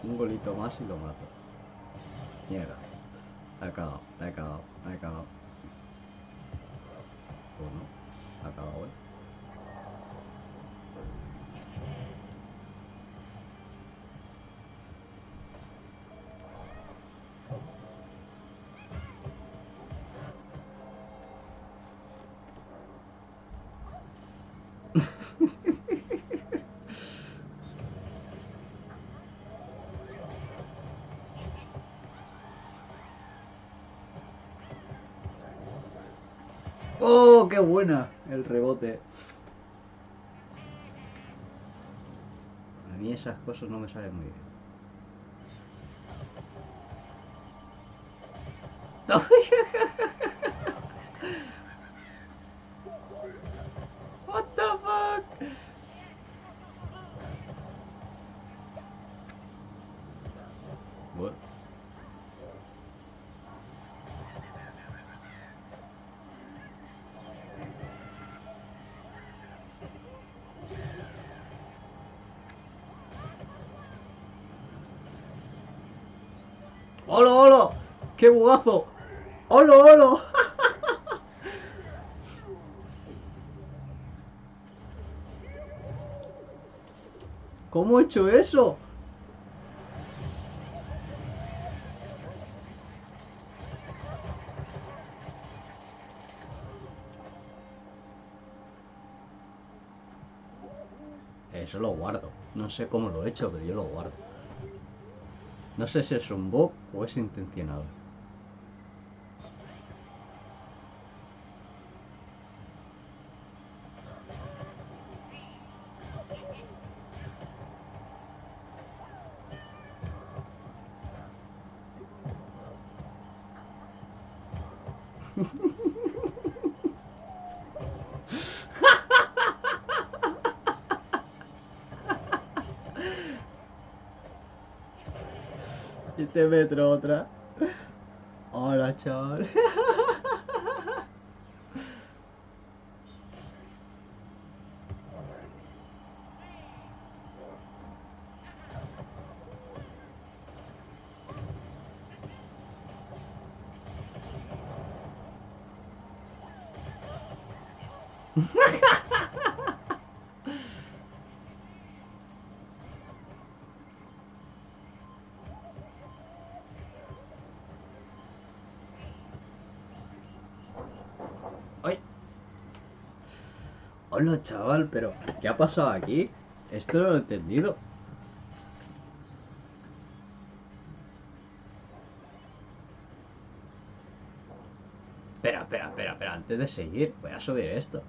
Un golito más y lo mato. Mierda. La he cagado, la he cagado, la he cagado. Uno. La he cagado, ¡Oh, qué buena! El rebote. A mí esas cosas no me salen muy bien. What the fuck? What? ¡Holo, holo! ¡Qué bugazo! ¡Holo, holo! ¿Cómo he hecho eso? Eso lo guardo. No sé cómo lo he hecho, pero yo lo guardo. No sé si es un bug o es intencionado. Y te meto otra. Hola, chaval. ¡Ay! Hola, chaval, pero ¿qué ha pasado aquí? Esto no lo he entendido. Espera, espera, espera, espera. Antes de seguir, voy a subir esto.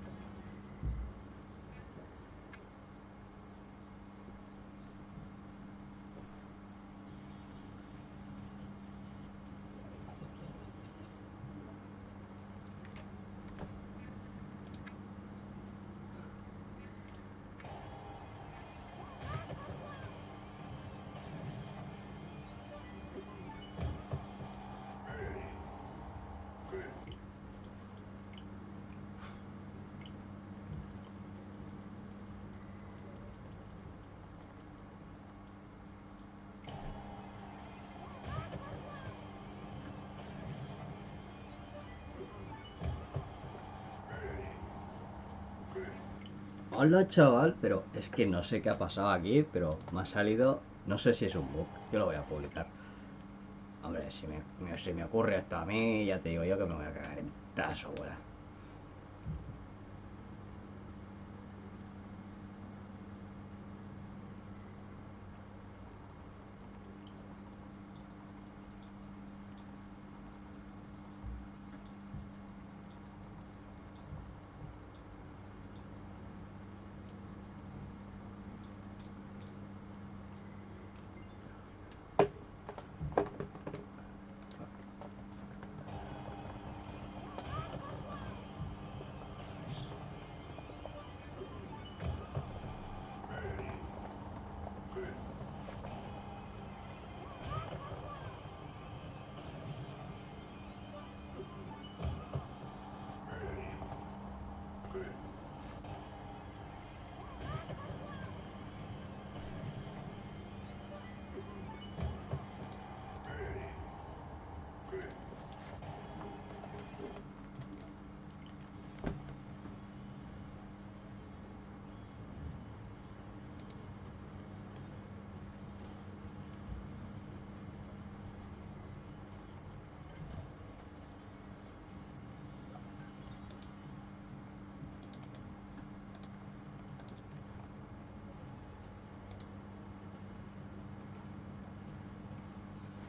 Hola, chaval, pero es que no sé qué ha pasado aquí, pero me ha salido... No sé si es un bug. Yo lo voy a publicar. Hombre, si me ocurre esto a mí, ya te digo yo que me voy a cagar en tazo, abuela.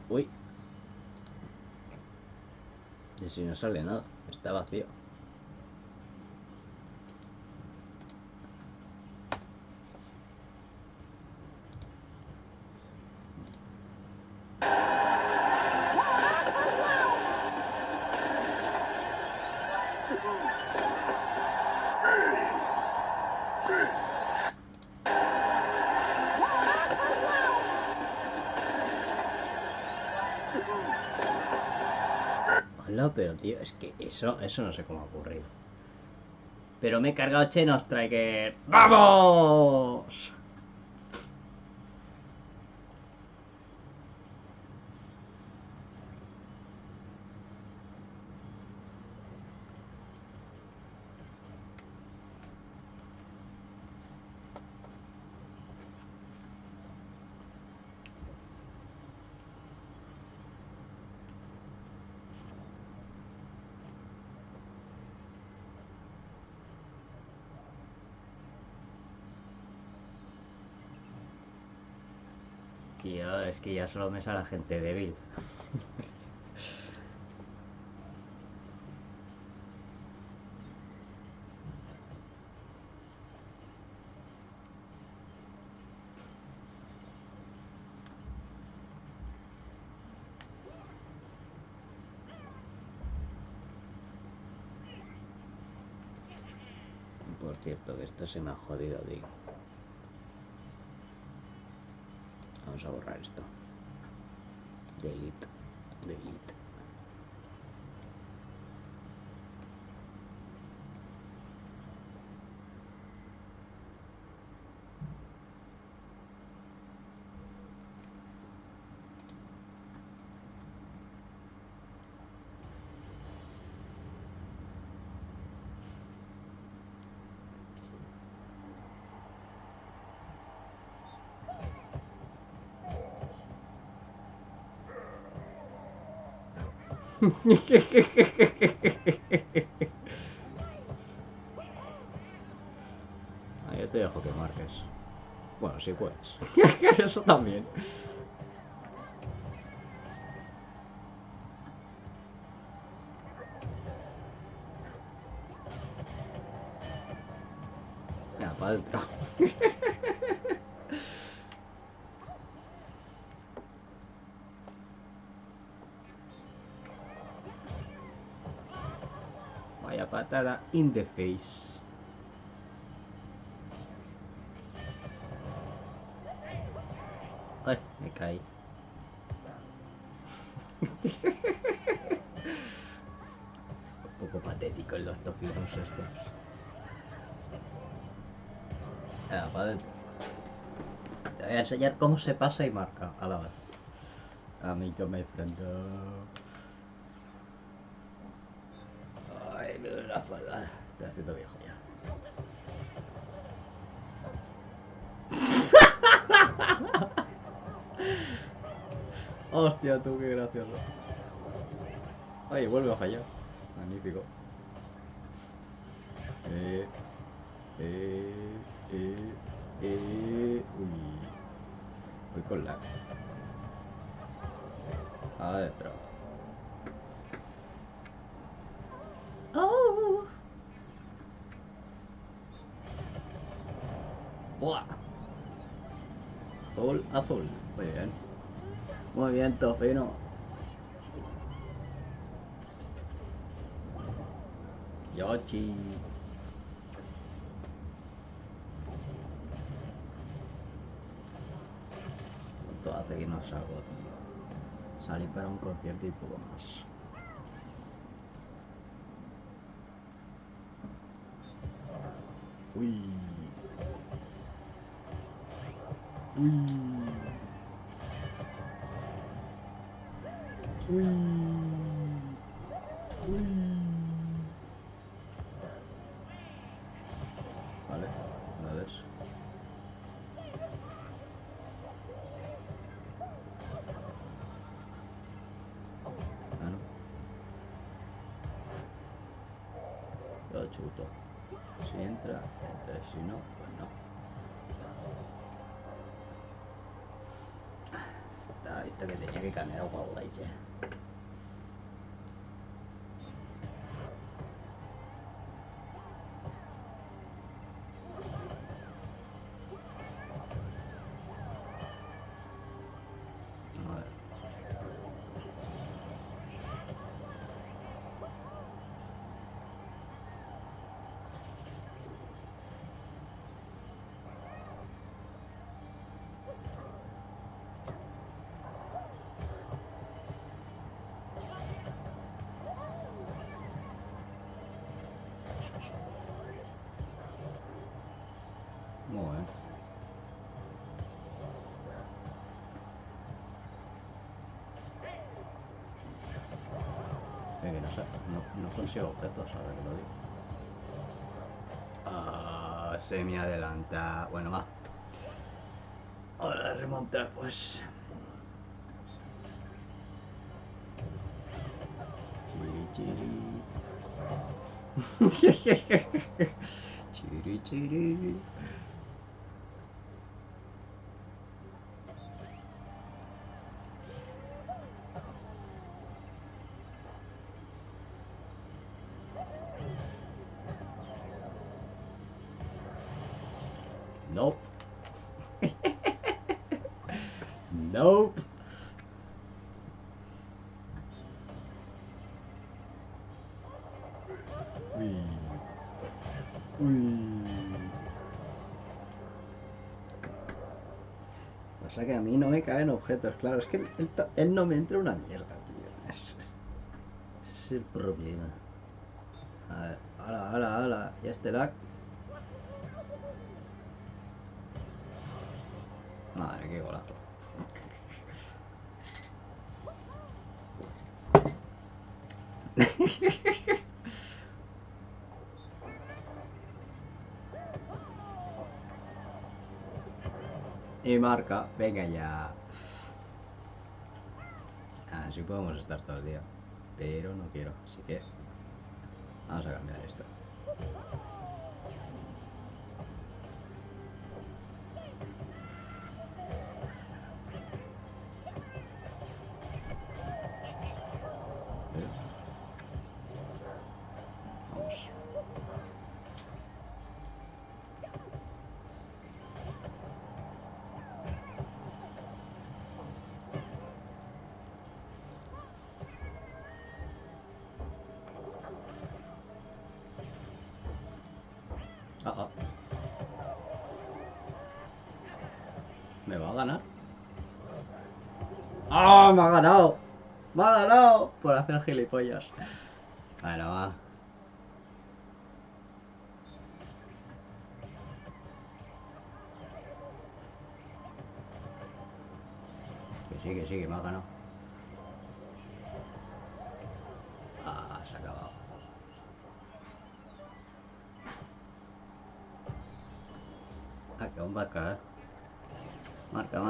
Uy. Y si no sale nada, está vacío. Hola, pero tío, es que eso no sé cómo ha ocurrido. Pero me he cargado Cheno Striker. ¡Vamos! Tío, es que ya solo me sale gente débil. Por cierto, que esto se me ha jodido, tío. Vamos a borrar esto. Delete. Delete. Ah, yo te dejo que marques. Bueno, sí puedes. Eso también. Ya, para adentro. Vaya patada in the face. Ay, me caí. Un poco patético en los tofinos estos. Ya, para adentro. Te voy a enseñar cómo se pasa y marca a la vez. Amigo, my friend. Ay, me duele la espalda. Estoy haciendo viejo ya. Hostia, tú, qué gracioso. Ay, vuelve a fallar. Magnífico. Uy. Voy con lag. Adentro. Oh. Buah. Azul, azul. Muy bien. Muy bien, Tofino. Yoshi. ¿Cuánto hace que no salgo, tío? Salí para un concierto y poco más. Uy. Uy. Uy. Uy. Vale, una vez. Ah, no. Yo chuto. Si entra, entra. Si no, pues no. Estaba visto que tenía que cambiar a Guaudaiche. A ver. Muy bien. Que no sé, no consigo objetos, a ver, lo digo. Ah, se me adelanta. Bueno, va. Ahora remontar, pues. Chiri, chiri. Chiri, chiri. Nope. Nope. Uy. Uy. Pasa que a mí no me caen objetos, claro, es que él no me entra una mierda, tío. Ese es el problema. A ver, ala. Y este lag. Madre, qué golazo. Y marca, venga ya. Así podemos estar todo el día. Pero no quiero, así que vamos a cambiar esto. Vamos. Ah. ¿Me va a ganar? ¡Ah! ¡Me ha ganado! ¡Me ha ganado! Por hacer gilipollas. Bueno, va. Que sí, que me ha ganado. Ah, se ha acabado. Ah, que aún marca, ¿eh? Marca.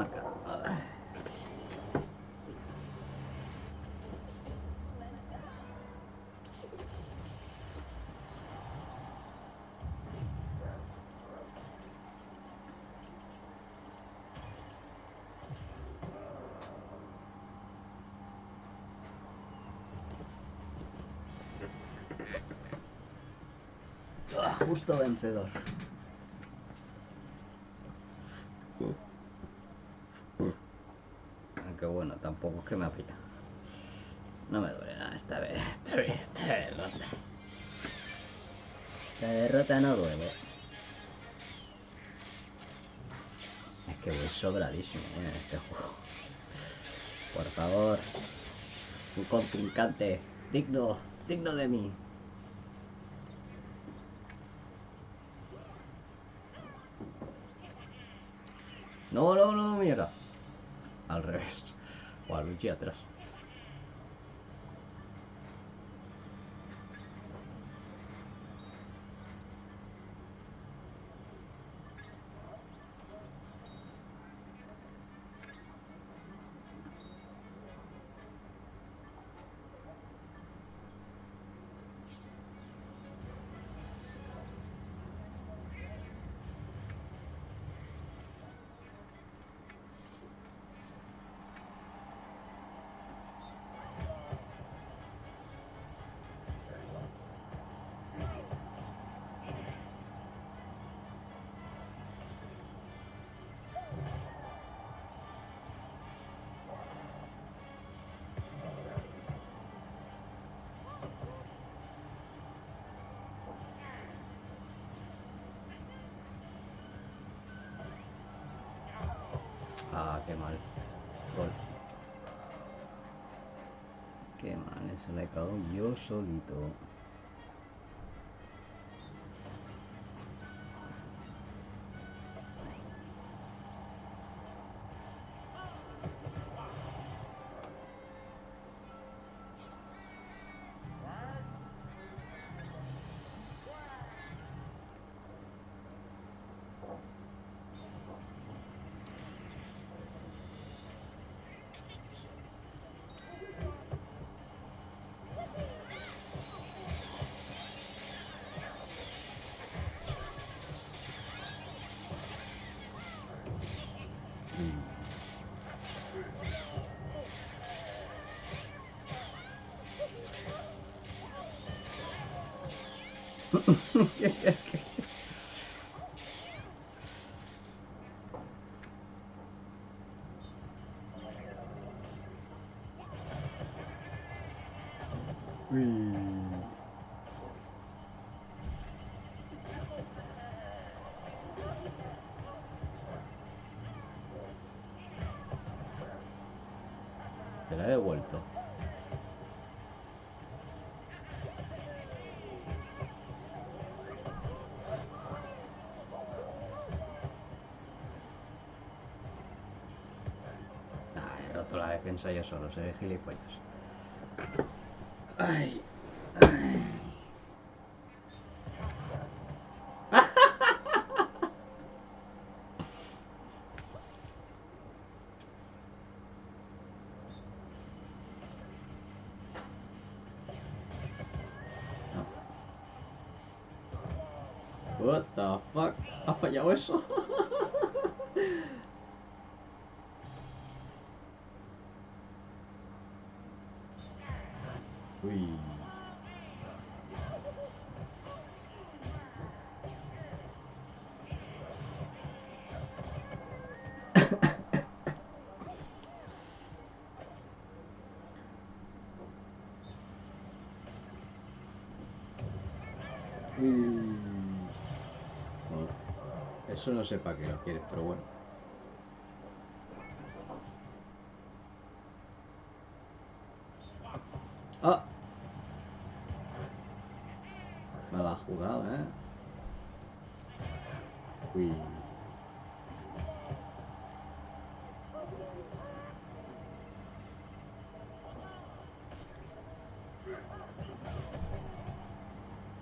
Justo vencedor. Aunque bueno, tampoco es que me ha pillado. No me duele nada esta vez. Esta derrota. La derrota no duele. Es que voy sobradísimo en este juego. Por favor. Un contrincante digno de mí. No, mierda. Al revés. O a Luigi atrás. Ah, qué mal. Gol. Qué mal, se le he cagado yo solito. Es que... Uy. Te la he devuelto. He roto la defensa yo solo, seré gilipollas. Ay, ay. What the fuck? ¿Ha fallado eso? Uy. Bueno, eso no sé para qué lo quieres, pero bueno. ¡Ah! Me la ha jugado, ¿eh? Uy.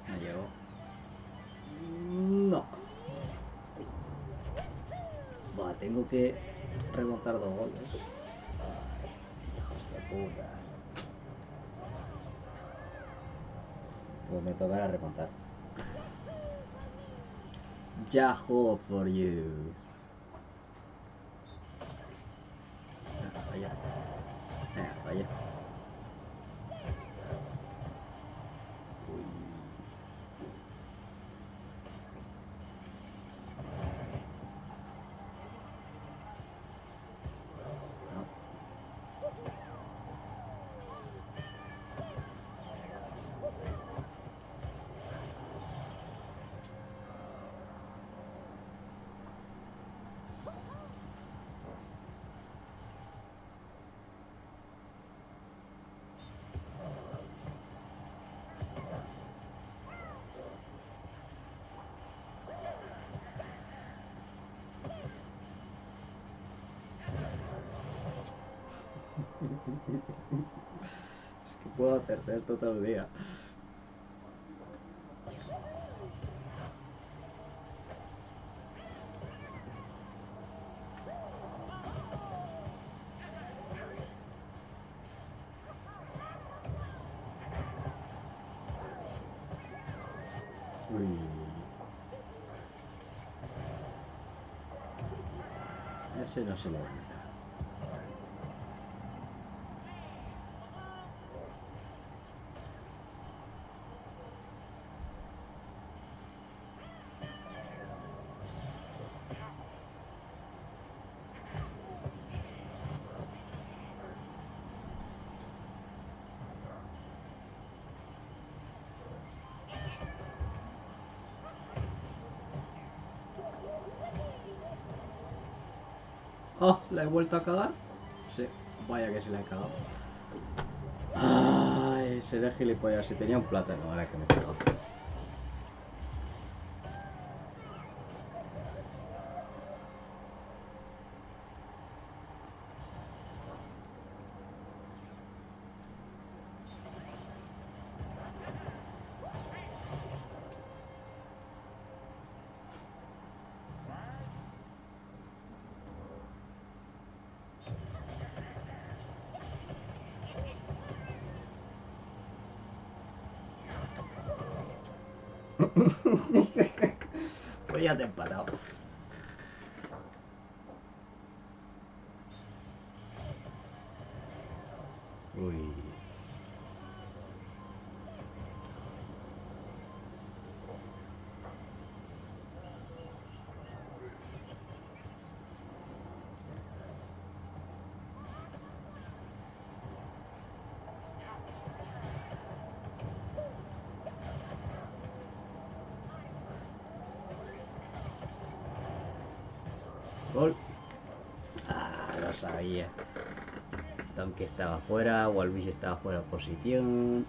Me llegó. No. Buah, tengo que remontar 2 goles. Ay, hijos de puta. Pues me tocará remontar. Yahoo for you. Vaya. Vaya. Uy. No. Es que puedo hacerte esto todo el día. Uy. Ese no se lo quita. Oh, ¿la he vuelto a cagar? Sí, vaya que se la he cagado. Ay, seré gilipollas. Si tenía un plátano, ahora que me cago. Pues ya te he parado. Uy. sabía. Tanque estaba fuera, Walvis estaba fuera de posición.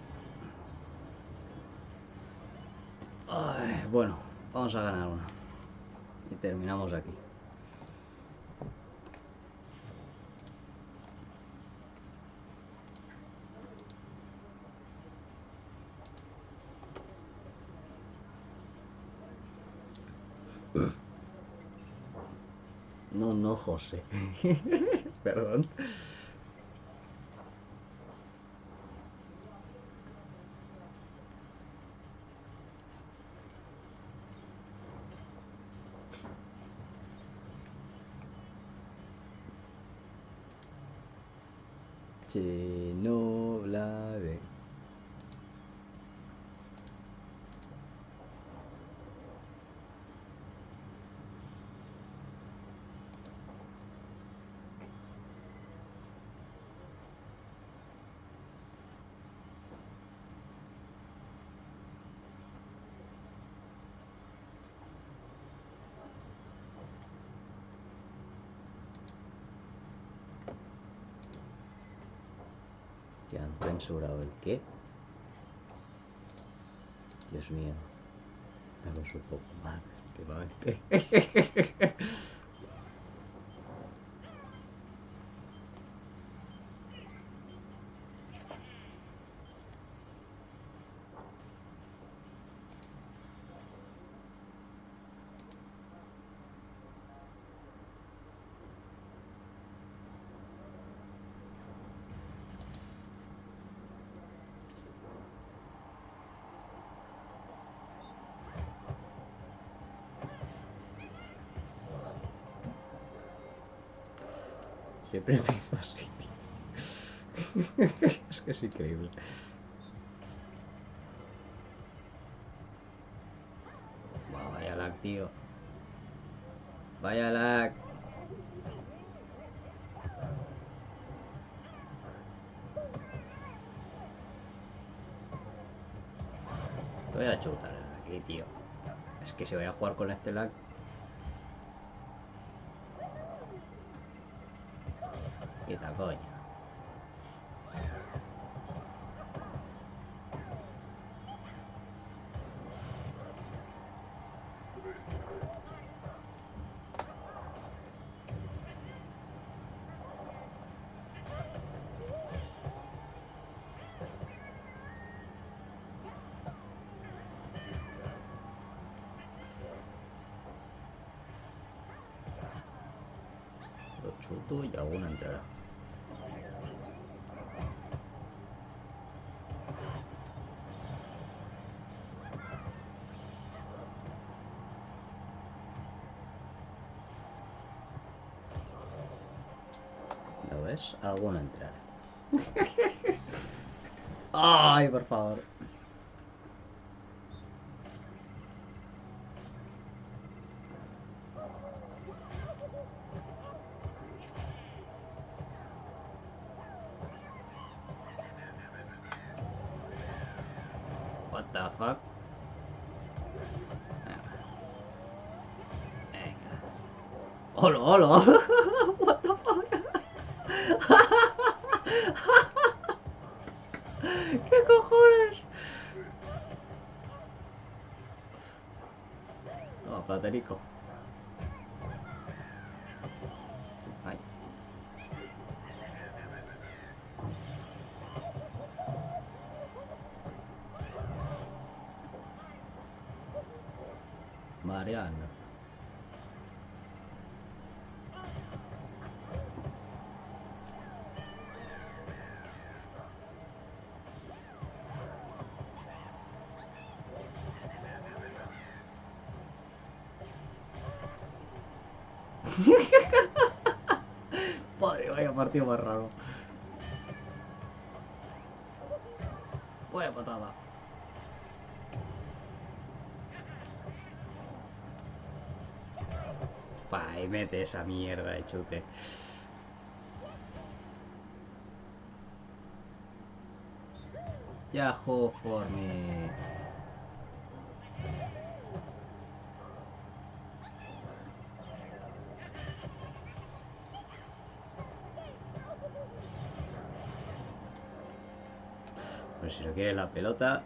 Ay, bueno, vamos a ganar una. Y terminamos aquí. No, no, José. Perdón. Si no la ve. Que han censurado el qué. Dios mío. No lo supo mal, últimamente. Siempre empiezo así. Es que es increíble. Wow, vaya lag, tío. Vaya lag. Voy a chutar aquí, tío. Es que si voy a jugar con este lag. Quita, coño. Lo chuto y alguna entrará. ¿Lo ves? Alguna entrará. Ay, por favor. What the fuck? Venga. ¡Hola, hola! What the fuck? ¿Qué cojones? Toma, platerico. Ay. Mareando. Madre, vaya partido más raro. Vaya patada. Pa, y mete esa mierda de chute. Yahoo for me. Pues si no quiere la pelota.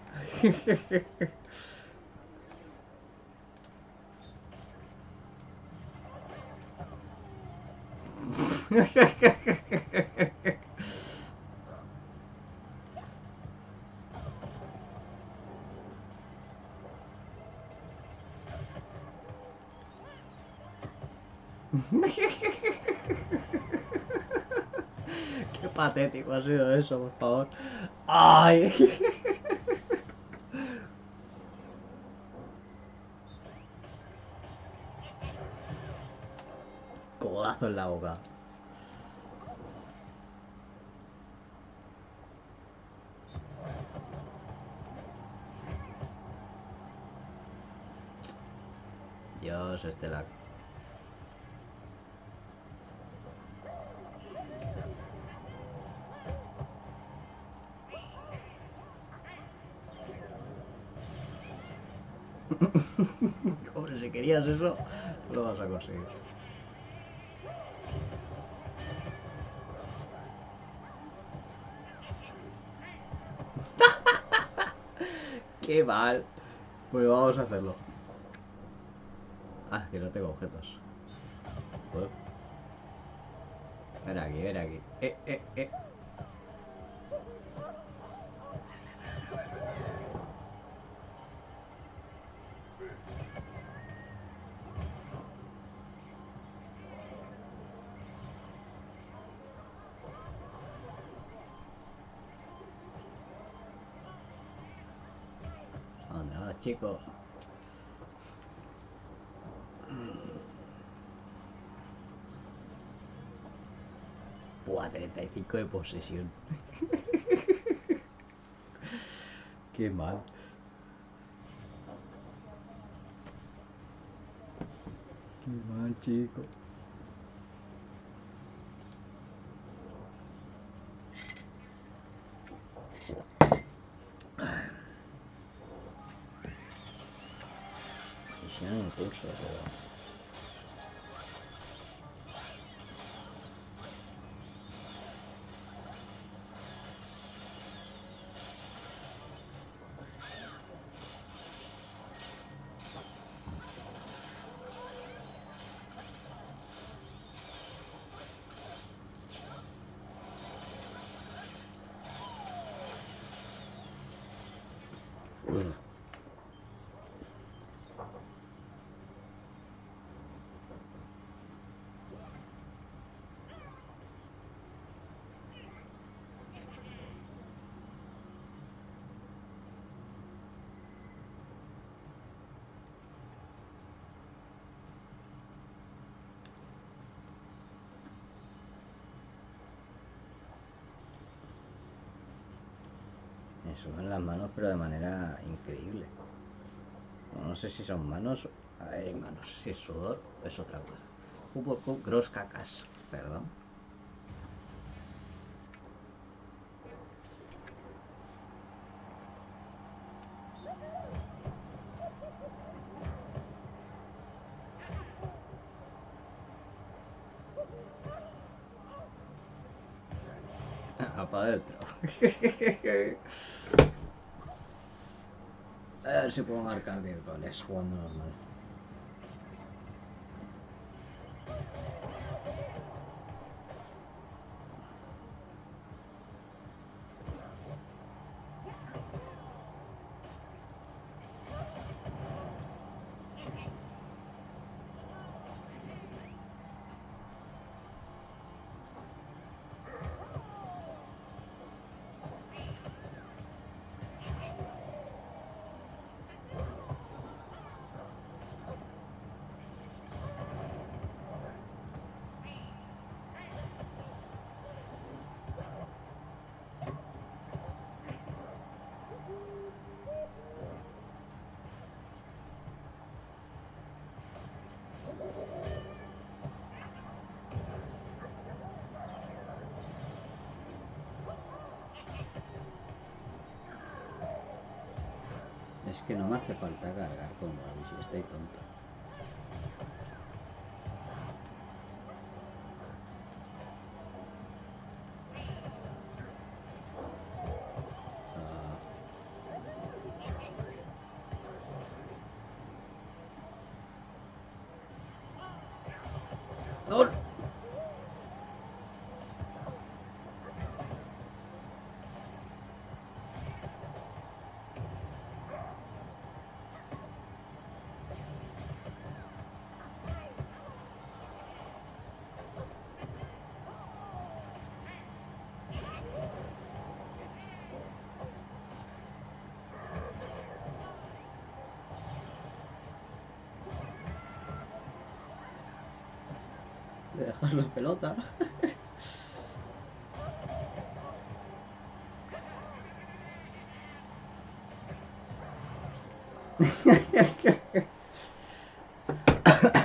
Qué patético ha sido eso, por favor. ¡Ay! Codazo en la boca. Dios, este lag. Hombre, si querías eso, lo vas a conseguir. Qué mal. Pues vamos a hacerlo. Ah, que no tengo objetos. Pues... ven aquí, ven aquí. ¿A dónde vas, chico? Buah, 35 de posesión. Qué mal. Qué mal, chico. Hicieron un curso, pero... Me suben las manos, pero de manera increíble. No sé si son manos. Hay manos. Si es sudor, es otra cosa. Gross cacas. Perdón. Para adentro. A ver si puedo marcar 10 goles jugando normal. Es que no me hace falta cargar con Ravi si estoy tonto. ¡No! De dejar la pelota.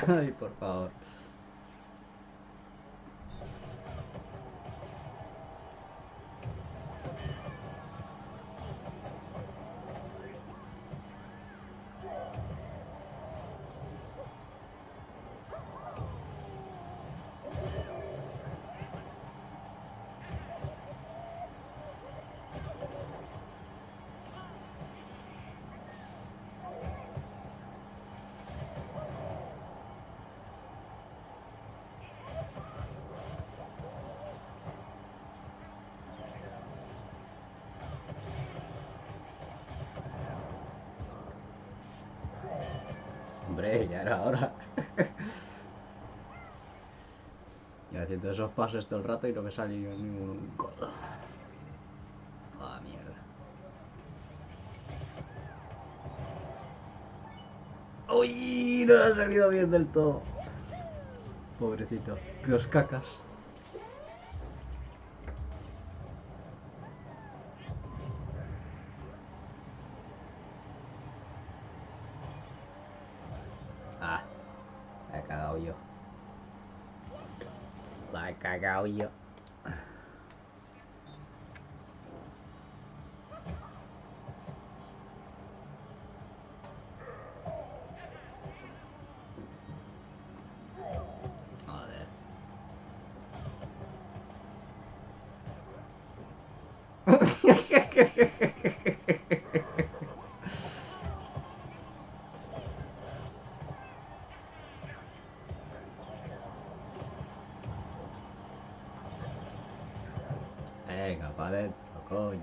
Ay, por favor. Hombre, ya era hora. Y haciendo esos pases todo el rato y no me salió ningún gol. Ah, mierda. ¡Uy! No le ha salido bien del todo. Pobrecito. Los cacas. Ah, la he cagado yo. La he cagado yo. Joder. Venga, pa' dentro, coño.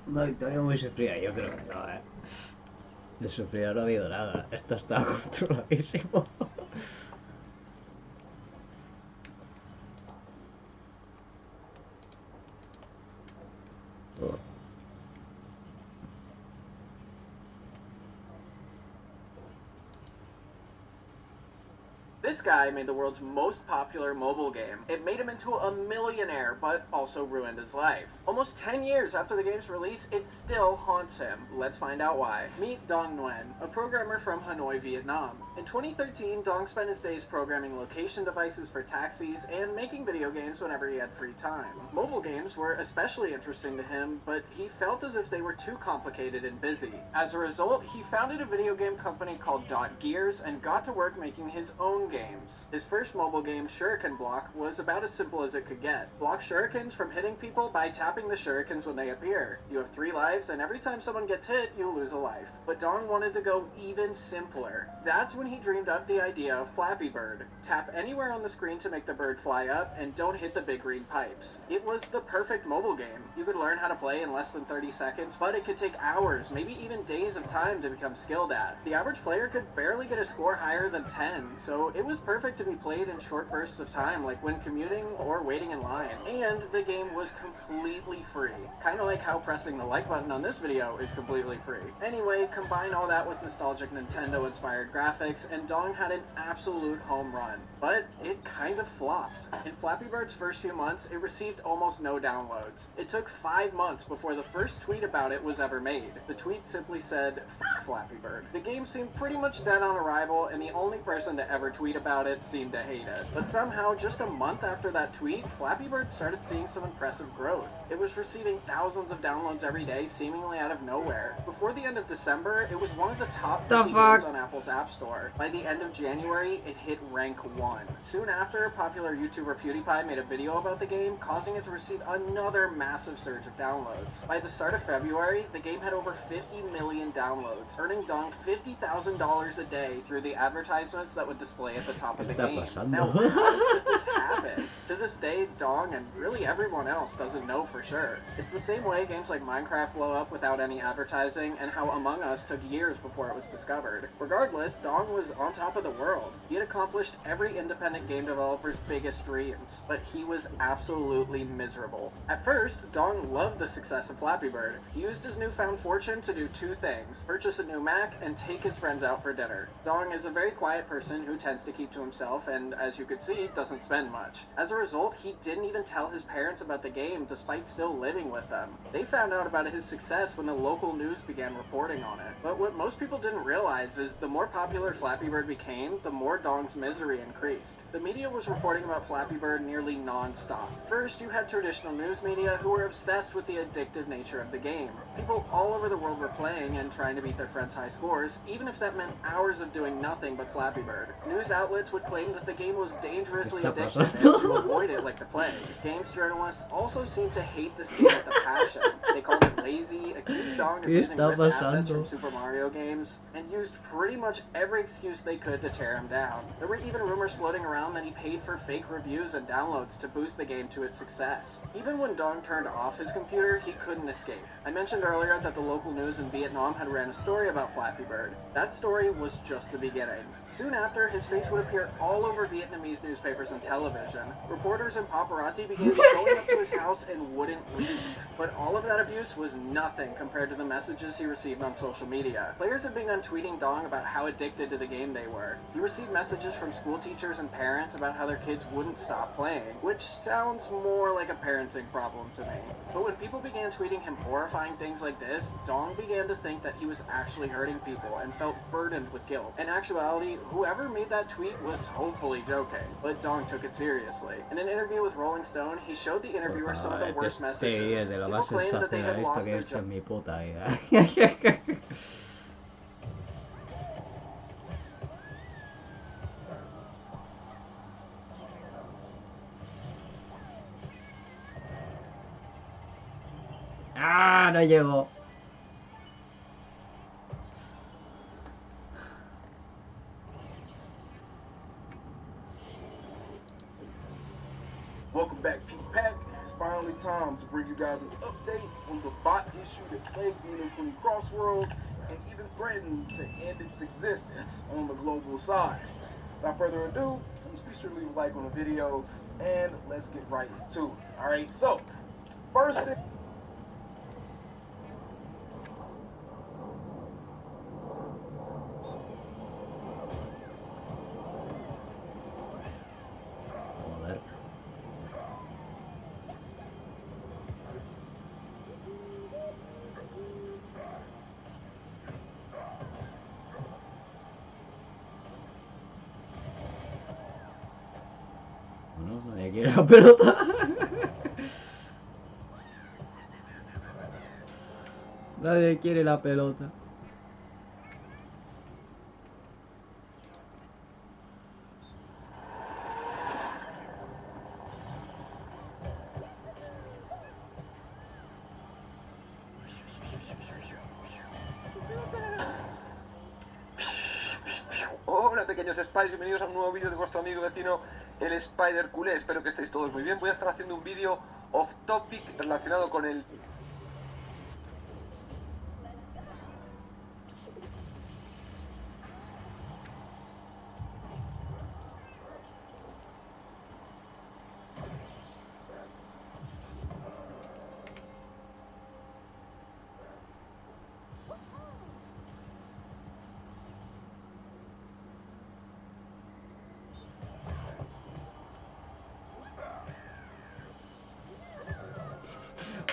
Una victoria muy sufrida, yo creo que no, de sufrida no ha habido nada. Esto está controladísimo. This guy made the world's most popular mobile game. It made him into a millionaire, but also ruined his life. Almost 10 years after the game's release, it still haunts him. Let's find out why. Meet Dong Nguyen, a programmer from Hanoi, Vietnam. In 2013, Dong spent his days programming location devices for taxis and making video games whenever he had free time. Mobile games were especially interesting to him, but he felt as if they were too complicated and busy. As a result, he founded a video game company called Dot Gears and got to work making his own games. His first mobile game, Shuriken Block, was about as simple as it could get. Block shurikens from hitting people by tapping the shurikens when they appear. You have 3 lives, and every time someone gets hit, you lose a life. But Dong wanted to go even simpler. That's when he dreamed up the idea of Flappy Bird. Tap anywhere on the screen to make the bird fly up, and don't hit the big green pipes. It was the perfect mobile game. You could learn how to play in less than 30 seconds, but it could take hours, maybe even days of time to become skilled at. The average player could barely get a score higher than 10, so it It was perfect to be played in short bursts of time, like when commuting or waiting in line, and the game was completely free. Kind of like how pressing the like button on this video is completely free. Anyway, combine all that with nostalgic Nintendo-inspired graphics, and Dong had an absolute home run. But it kind of flopped. In Flappy Bird's first few months, it received almost no downloads. It took 5 months before the first tweet about it was ever made. The tweet simply said, "F Flappy Bird." The game seemed pretty much dead on arrival, and the only person to ever tweet about it seemed to hate it. But somehow, just a month after that tweet, Flappy Bird started seeing some impressive growth. It was receiving thousands of downloads every day, seemingly out of nowhere. Before the end of December, it was one of the top 50 games on Apple's App Store. By the end of January, it hit rank 1. Soon after, popular YouTuber PewDiePie made a video about the game, causing it to receive another massive surge of downloads. By the start of February, the game had over 50 million downloads, earning Dong $50,000 a day through the advertisements that would display at the top of the game. Now, how did this happen? To this day, Dong, and really everyone else, doesn't know for sure. It's the same way games like Minecraft blow up without any advertising, and how Among Us took years before it was discovered. Regardless, Dong was on top of the world. He had accomplished every independent game developer's biggest dreams, but he was absolutely miserable. At first, Dong loved the success of Flappy Bird. He used his newfound fortune to do 2 things: purchase a new Mac and take his friends out for dinner. Dong is a very quiet person who tends to keep to himself and, as you could see, doesn't spend much. As a result, he didn't even tell his parents about the game despite still living with them. They found out about his success when the local news began reporting on it. But what most people didn't realize is the more popular Flappy Bird became, the more Dong's misery increased. The media was reporting about Flappy Bird nearly non-stop. First, you had traditional news media who were obsessed with the addictive nature of the game. People all over the world were playing and trying to beat their friends' high scores, even if that meant hours of doing nothing but Flappy Bird. News outlets would claim that the game was dangerously addictive and to avoid it like the plague. Games journalists also seemed to hate this game with a passion. They called it lazy, accused Dong of using ripped assets from Super Mario games, and used pretty much every excuse they could to tear him down. There were even rumors floating around that he paid for fake reviews and downloads to boost the game to its success. Even when Dong turned off his computer, he couldn't escape. I mentioned earlier that the local news in Vietnam had ran a story about Flappy Bird. That story was just the beginning. Soon after, his face would appear all over Vietnamese newspapers and television. Reporters and paparazzi began showing up to his house and wouldn't leave. But all of that abuse was nothing compared to the messages he received on social media. Players had begun tweeting Dong about how addicted to the game they were. He received messages from school teachers and parents about how their kids wouldn't stop playing, which sounds more like a parenting problem to me. But when people began tweeting him horrifying things like this, Dong began to think that he was actually hurting people and felt burdened with guilt. In actuality, whoever made that tweet was hopefully joking, but Dong took it seriously. In an interview with Rolling Stone, he showed the interviewer some of the worst messages. People claimed that they had lost their job. ¡Ah! No llego. Welcome back, Pete Pack. It's finally time to bring you guys an update on the bot issue that plagued the Ni-no-Kuni Crossworlds and even threatened to end its existence on the global side. Without further ado, please be sure to leave a like on the video and let's get right into it. Alright, so first thing. Nadie quiere la pelota. Nadie quiere la pelota. Hola pequeños Spiders, bienvenidos a un nuevo vídeo de vuestro amigo vecino el Spider Culé. Espero que estéis todos muy bien. Voy a estar haciendo un vídeo off topic relacionado con el...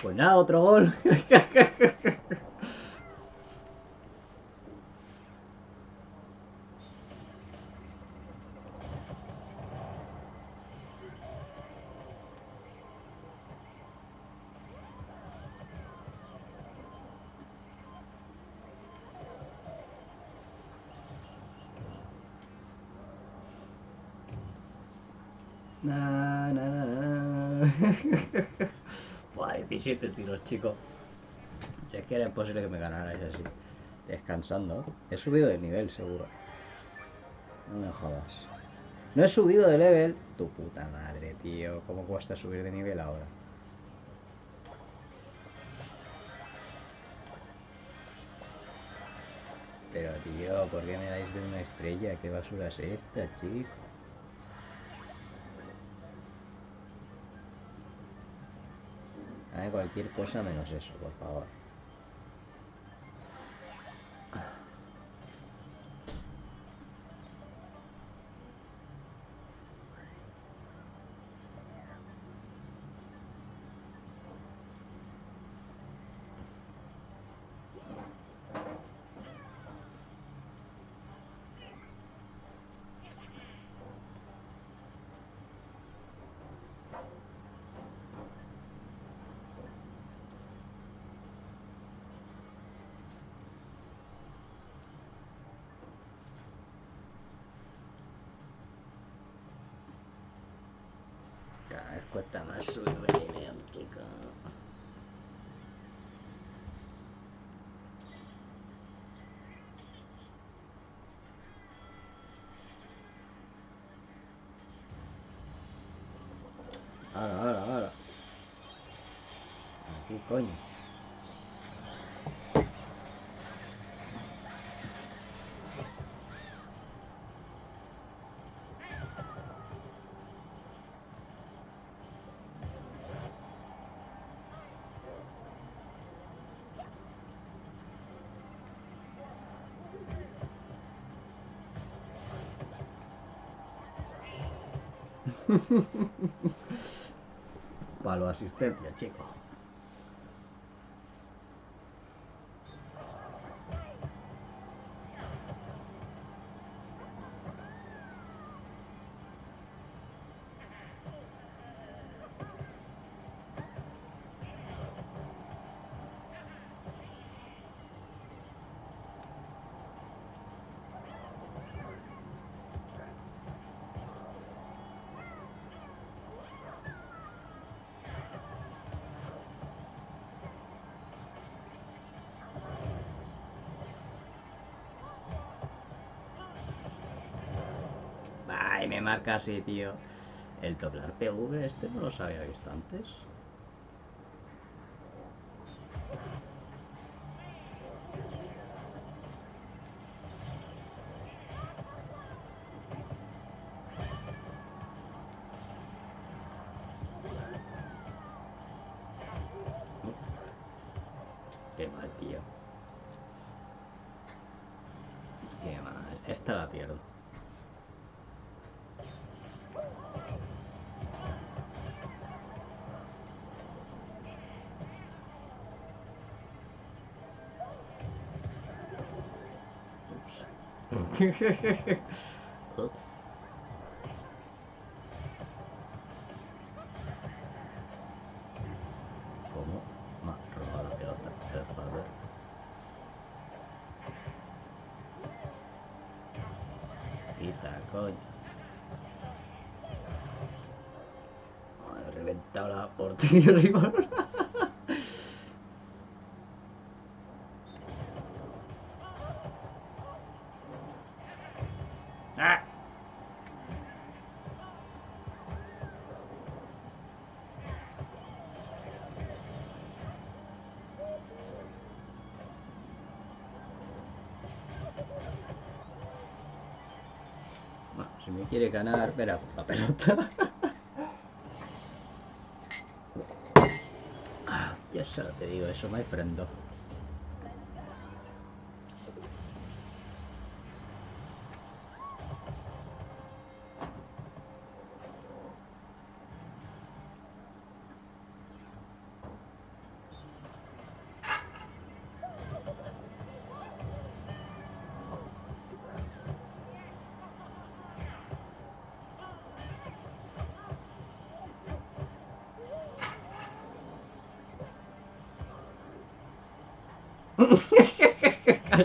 Pues nada, otro gol. Na, na, na, na. Buah, 17 tiros, chicos. Si es que era imposible que me ganarais así. Descansando. He subido de nivel, seguro. No me jodas. No he subido de level. Tu puta madre, tío. ¿Cómo cuesta subir de nivel ahora? Pero, tío, ¿por qué me dais de una estrella? ¿Qué basura es esta, chico? Dame cualquier cosa menos eso, por favor. Cada vez cuesta más subir de nivel, chico. Ahora, ahora, ahora. Aquí, coño. Palo asistencia, chico. Ay, me marca así, tío. El doblar PV este no los había visto antes. Qué mal, tío. Qué mal. Esta la pierdo. Ups. ¿Cómo? Me ha robado la pelota. Joder. Quita, coño. He reventado la portería rival. ¡Ah! Bueno, si me quiere ganar, verá por la pelota. Ya solo te digo eso, me prendo.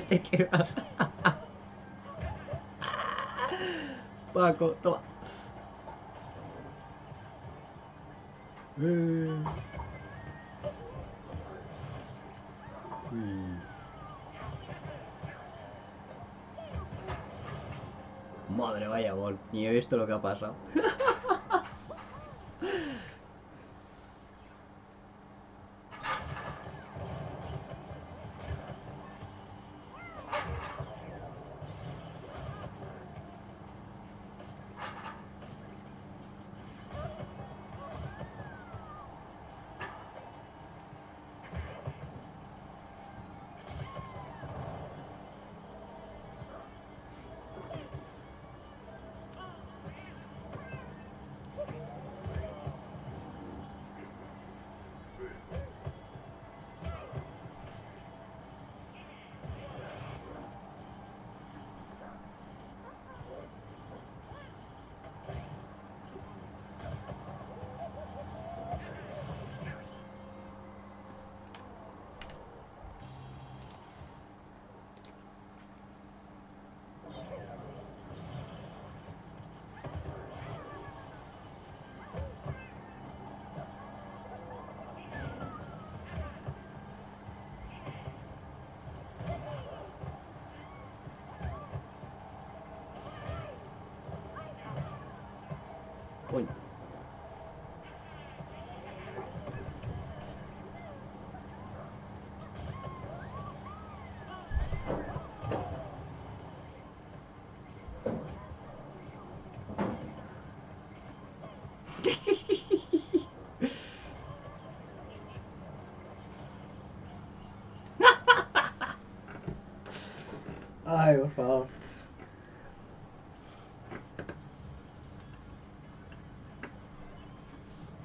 Te quedas. Paco, toma. Uy. Madre, vaya gol. Ni he visto lo que ha pasado. Uy. Ay, por favor.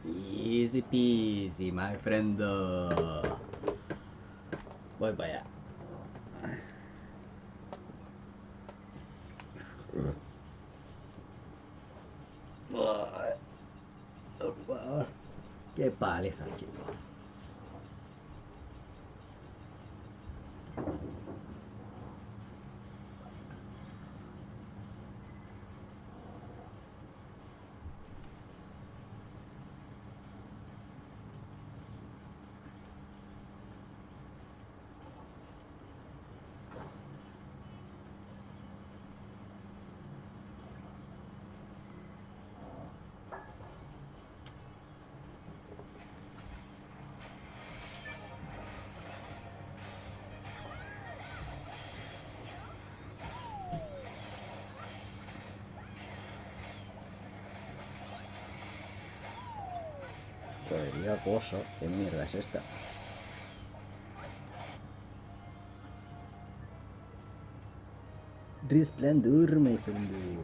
Easy peasy, my friend. Voy para allá. Ay, por favor. Qué paliza, chico. Podría pozo. ¿Qué mierda es esta? Resplandor, my friend.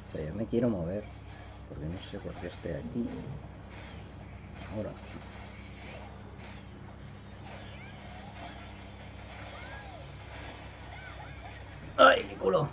O sea, yo me quiero mover. Porque no sé por qué estoy aquí. Ahora. ¡Ay, mi culo!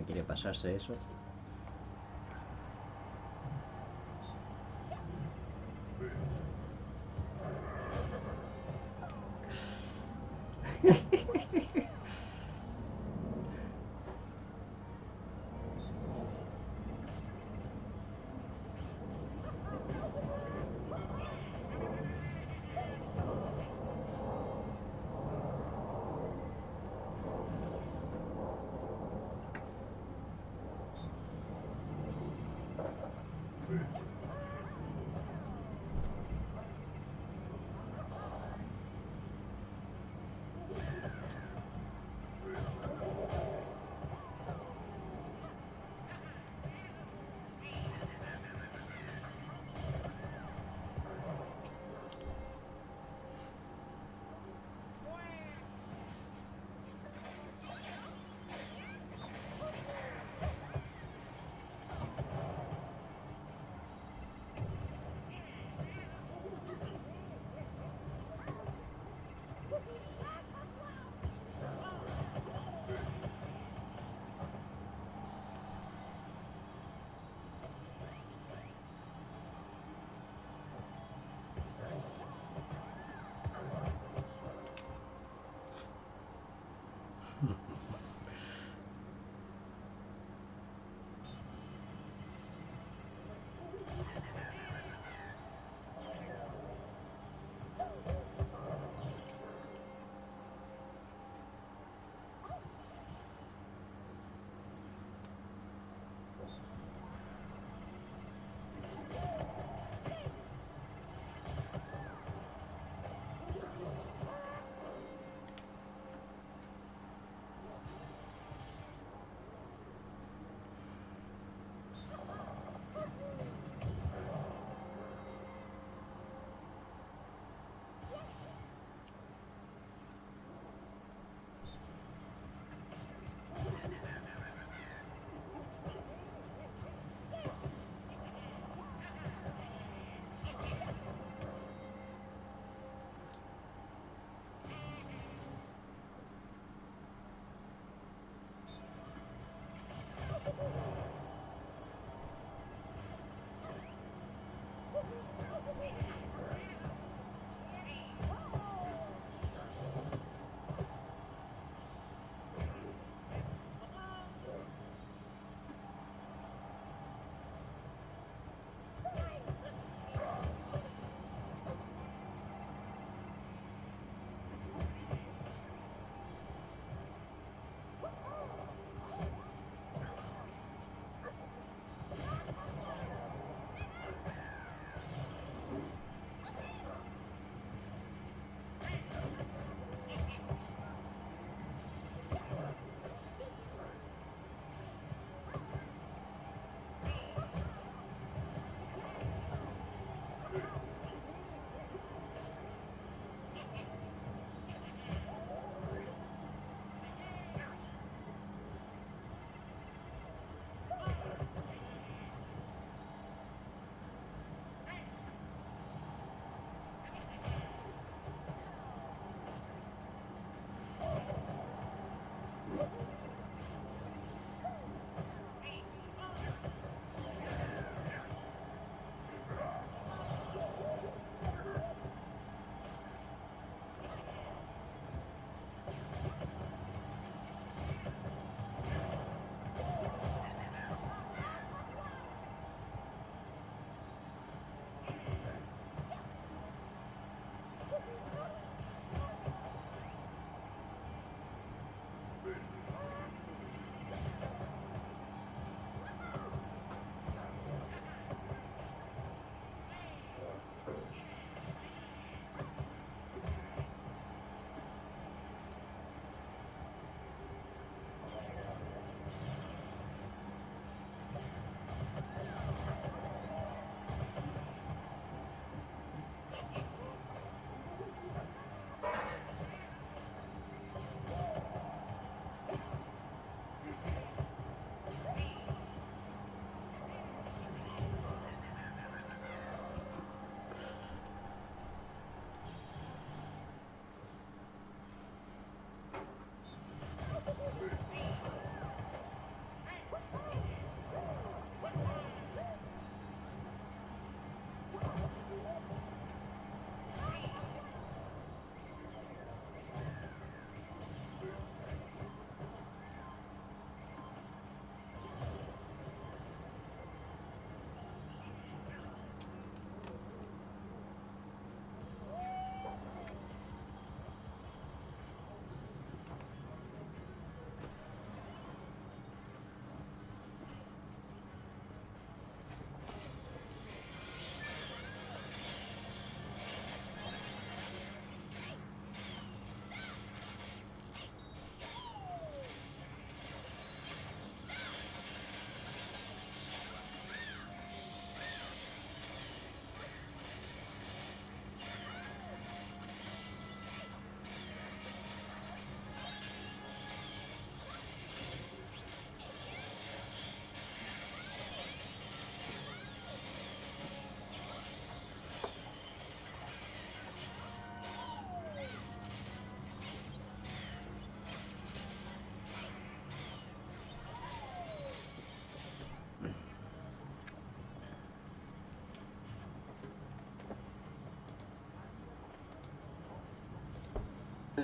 quiere pasarse eso.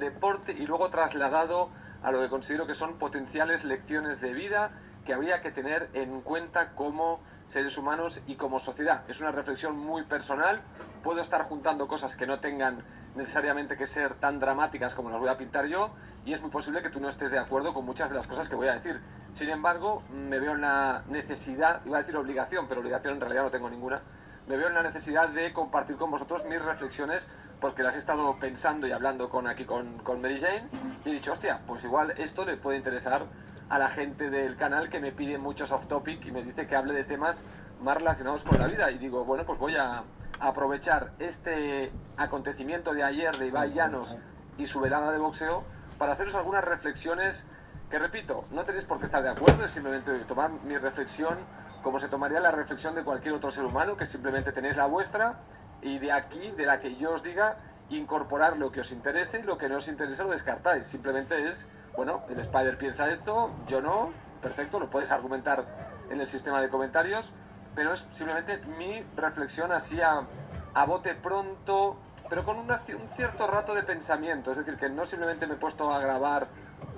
del deporte y luego trasladado a lo que considero que son potenciales lecciones de vida que habría que tener en cuenta como seres humanos y como sociedad. Es una reflexión muy personal, puedo estar juntando cosas que no tengan necesariamente que ser tan dramáticas como las voy a pintar yo, y es muy posible que tú no estés de acuerdo con muchas de las cosas que voy a decir. Sin embargo, me veo en la necesidad, iba a decir obligación, pero obligación en realidad no tengo ninguna, me veo en la necesidad de compartir con vosotros mis reflexiones, porque las he estado pensando y hablando con Mary Jane, y he dicho, hostia, pues igual esto le puede interesar a la gente del canal que me pide muchos off topic y me dice que hable de temas más relacionados con la vida, y digo, bueno, pues voy a aprovechar este acontecimiento de ayer de Ibai Llanos y su velada de boxeo para haceros algunas reflexiones que, repito, no tenéis por qué estar de acuerdo, es simplemente tomar mi reflexión como se tomaría la reflexión de cualquier otro ser humano, que simplemente tenéis la vuestra, y de aquí, de la que yo os diga, incorporar lo que os interese y lo que no os interese lo descartáis. Simplemente es, bueno, el Spider piensa esto, yo no, perfecto, lo puedes argumentar en el sistema de comentarios, pero es simplemente mi reflexión así a bote pronto, pero con un cierto rato de pensamiento. Es decir, que no simplemente me he puesto a grabar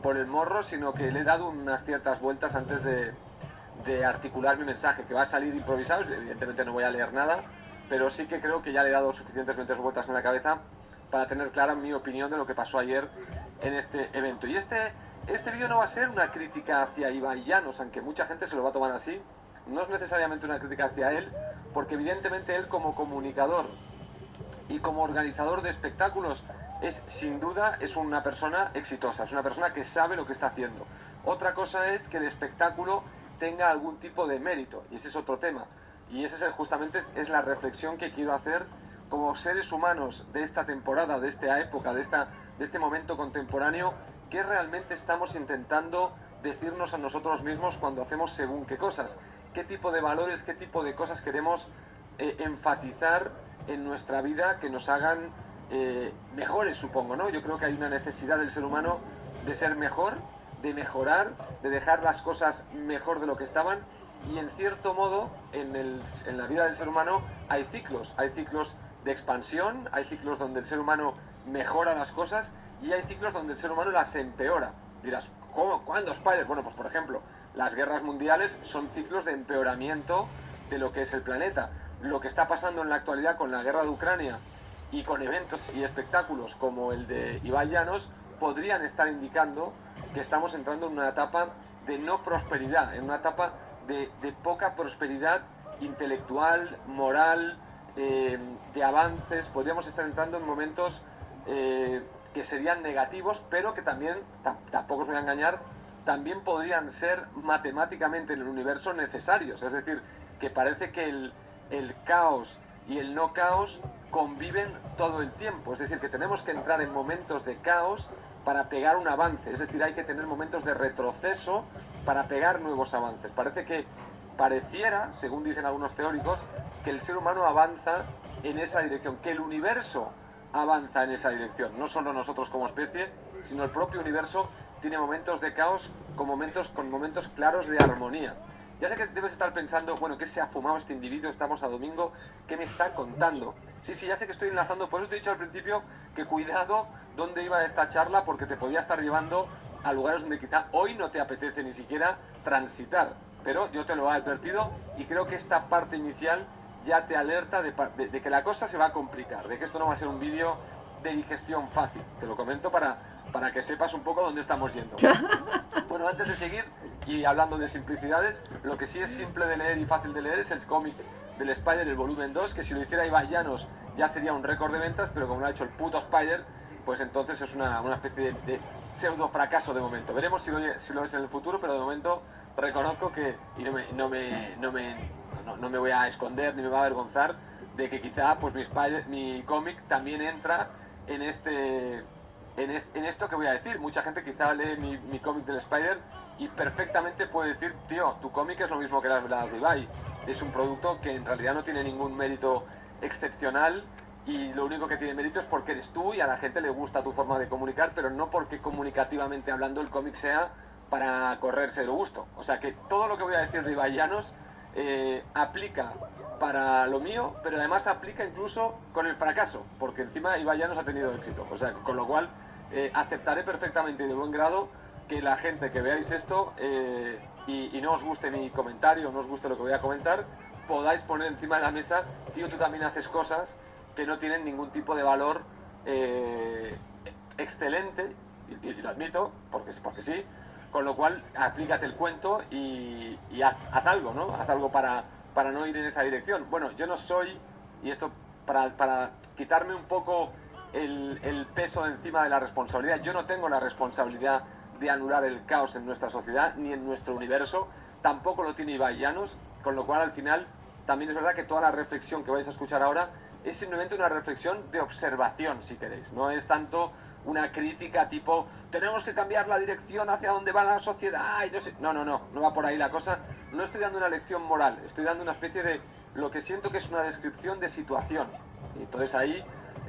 por el morro, sino que le he dado unas ciertas vueltas antes de articular mi mensaje, que va a salir improvisado. Evidentemente no voy a leer nada, pero sí que creo que ya le he dado suficientes vueltas en la cabeza para tener clara mi opinión de lo que pasó ayer en este evento. Y este vídeo no va a ser una crítica hacia Ibai Llanos, aunque mucha gente se lo va a tomar así. No es necesariamente una crítica hacia él, porque evidentemente él como comunicador y como organizador de espectáculos sin duda es una persona exitosa, es una persona que sabe lo que está haciendo. Otra cosa es que el espectáculo tenga algún tipo de mérito, y ese es otro tema. Y ese es justamente es la reflexión que quiero hacer como seres humanos de esta temporada, de esta época, de este momento contemporáneo, que realmente estamos intentando decirnos a nosotros mismos cuando hacemos según qué cosas, qué tipo de valores, qué tipo de cosas queremos enfatizar en nuestra vida que nos hagan mejores, supongo, ¿no? Yo creo que hay una necesidad del ser humano de ser mejor, de mejorar, de dejar las cosas mejor de lo que estaban, y en cierto modo en la vida del ser humano hay ciclos de expansión, hay ciclos donde el ser humano mejora las cosas y hay ciclos donde el ser humano las empeora. Dirás, ¿cómo? ¿Cuándo, Spider? Bueno, pues por ejemplo, las guerras mundiales son ciclos de empeoramiento de lo que es el planeta. Lo que está pasando en la actualidad con la guerra de Ucrania y con eventos y espectáculos como el de Ibai Llanos podrían estar indicando que estamos entrando en una etapa de no prosperidad, en una etapa de poca prosperidad intelectual, moral, de avances. Podríamos estar entrando en momentos que serían negativos, pero que también, tampoco os voy a engañar, también podrían ser matemáticamente en el universo necesarios. Es decir, que parece que el caos y el no caos conviven todo el tiempo. Es decir, que tenemos que entrar en momentos de caos para pegar un avance. Es decir, hay que tener momentos de retroceso para pegar nuevos avances. Pareciera, según dicen algunos teóricos, que el ser humano avanza en esa dirección, que el universo avanza en esa dirección. No solo nosotros como especie, sino el propio universo tiene momentos de caos con momentos claros de armonía. Ya sé que debes estar pensando, bueno, ¿qué se ha fumado este individuo? Estamos a domingo, ¿qué me está contando? Sí, ya sé que estoy enlazando, por eso te he dicho al principio que cuidado dónde iba esta charla, porque te podía estar llevando a lugares donde quizá hoy no te apetece ni siquiera transitar. Pero yo te lo he advertido y creo que esta parte inicial ya te alerta de que la cosa se va a complicar, de que esto no va a ser un vídeo de digestión fácil. Te lo comento para que sepas un poco dónde estamos yendo. Bueno, antes de seguir y hablando de simplicidades, lo que sí es simple de leer y fácil de leer es el cómic del Spider, el volumen 2, que si lo hiciera Ibai Llanos ya sería un récord de ventas, pero como lo ha hecho el puto Spider, pues entonces es una especie de pseudo fracaso de momento. Veremos si lo es en el futuro, pero de momento reconozco que, y no me voy a esconder ni me va a avergonzar de que quizá pues mi cómic también entra en esto que voy a decir. Mucha gente quizá lee mi cómic del Spider y perfectamente puede decir, tío, tu cómic es lo mismo que las veladas de Ibai. Es un producto que en realidad no tiene ningún mérito excepcional, y lo único que tiene mérito es porque eres tú y a la gente le gusta tu forma de comunicar, pero no porque comunicativamente hablando el cómic sea para correrse el gusto. O sea que todo lo que voy a decir de Ibai Llanos aplica para lo mío, pero además aplica incluso con el fracaso, porque encima Ibai Llanos ha tenido éxito. O sea, con lo cual aceptaré perfectamente y de buen grado que la gente que veáis esto y no os guste mi comentario, no os guste lo que voy a comentar, podáis poner encima de la mesa, tío, tú también haces cosas que no tienen ningún tipo de valor excelente, y lo admito, porque sí, con lo cual aplícate el cuento y haz algo, ¿no? Haz algo para no ir en esa dirección. Bueno, yo no soy, y esto para quitarme un poco el peso encima de la responsabilidad, yo no tengo la responsabilidad de anular el caos en nuestra sociedad ni en nuestro universo, tampoco lo tiene Ibai Llanos, con lo cual al final también es verdad que toda la reflexión que vais a escuchar ahora es simplemente una reflexión de observación, si queréis, no es tanto una crítica tipo tenemos que cambiar la dirección hacia donde va la sociedad y no sé, no va por ahí la cosa, no estoy dando una lección moral, estoy dando una especie de lo que siento que es una descripción de situación, y entonces ahí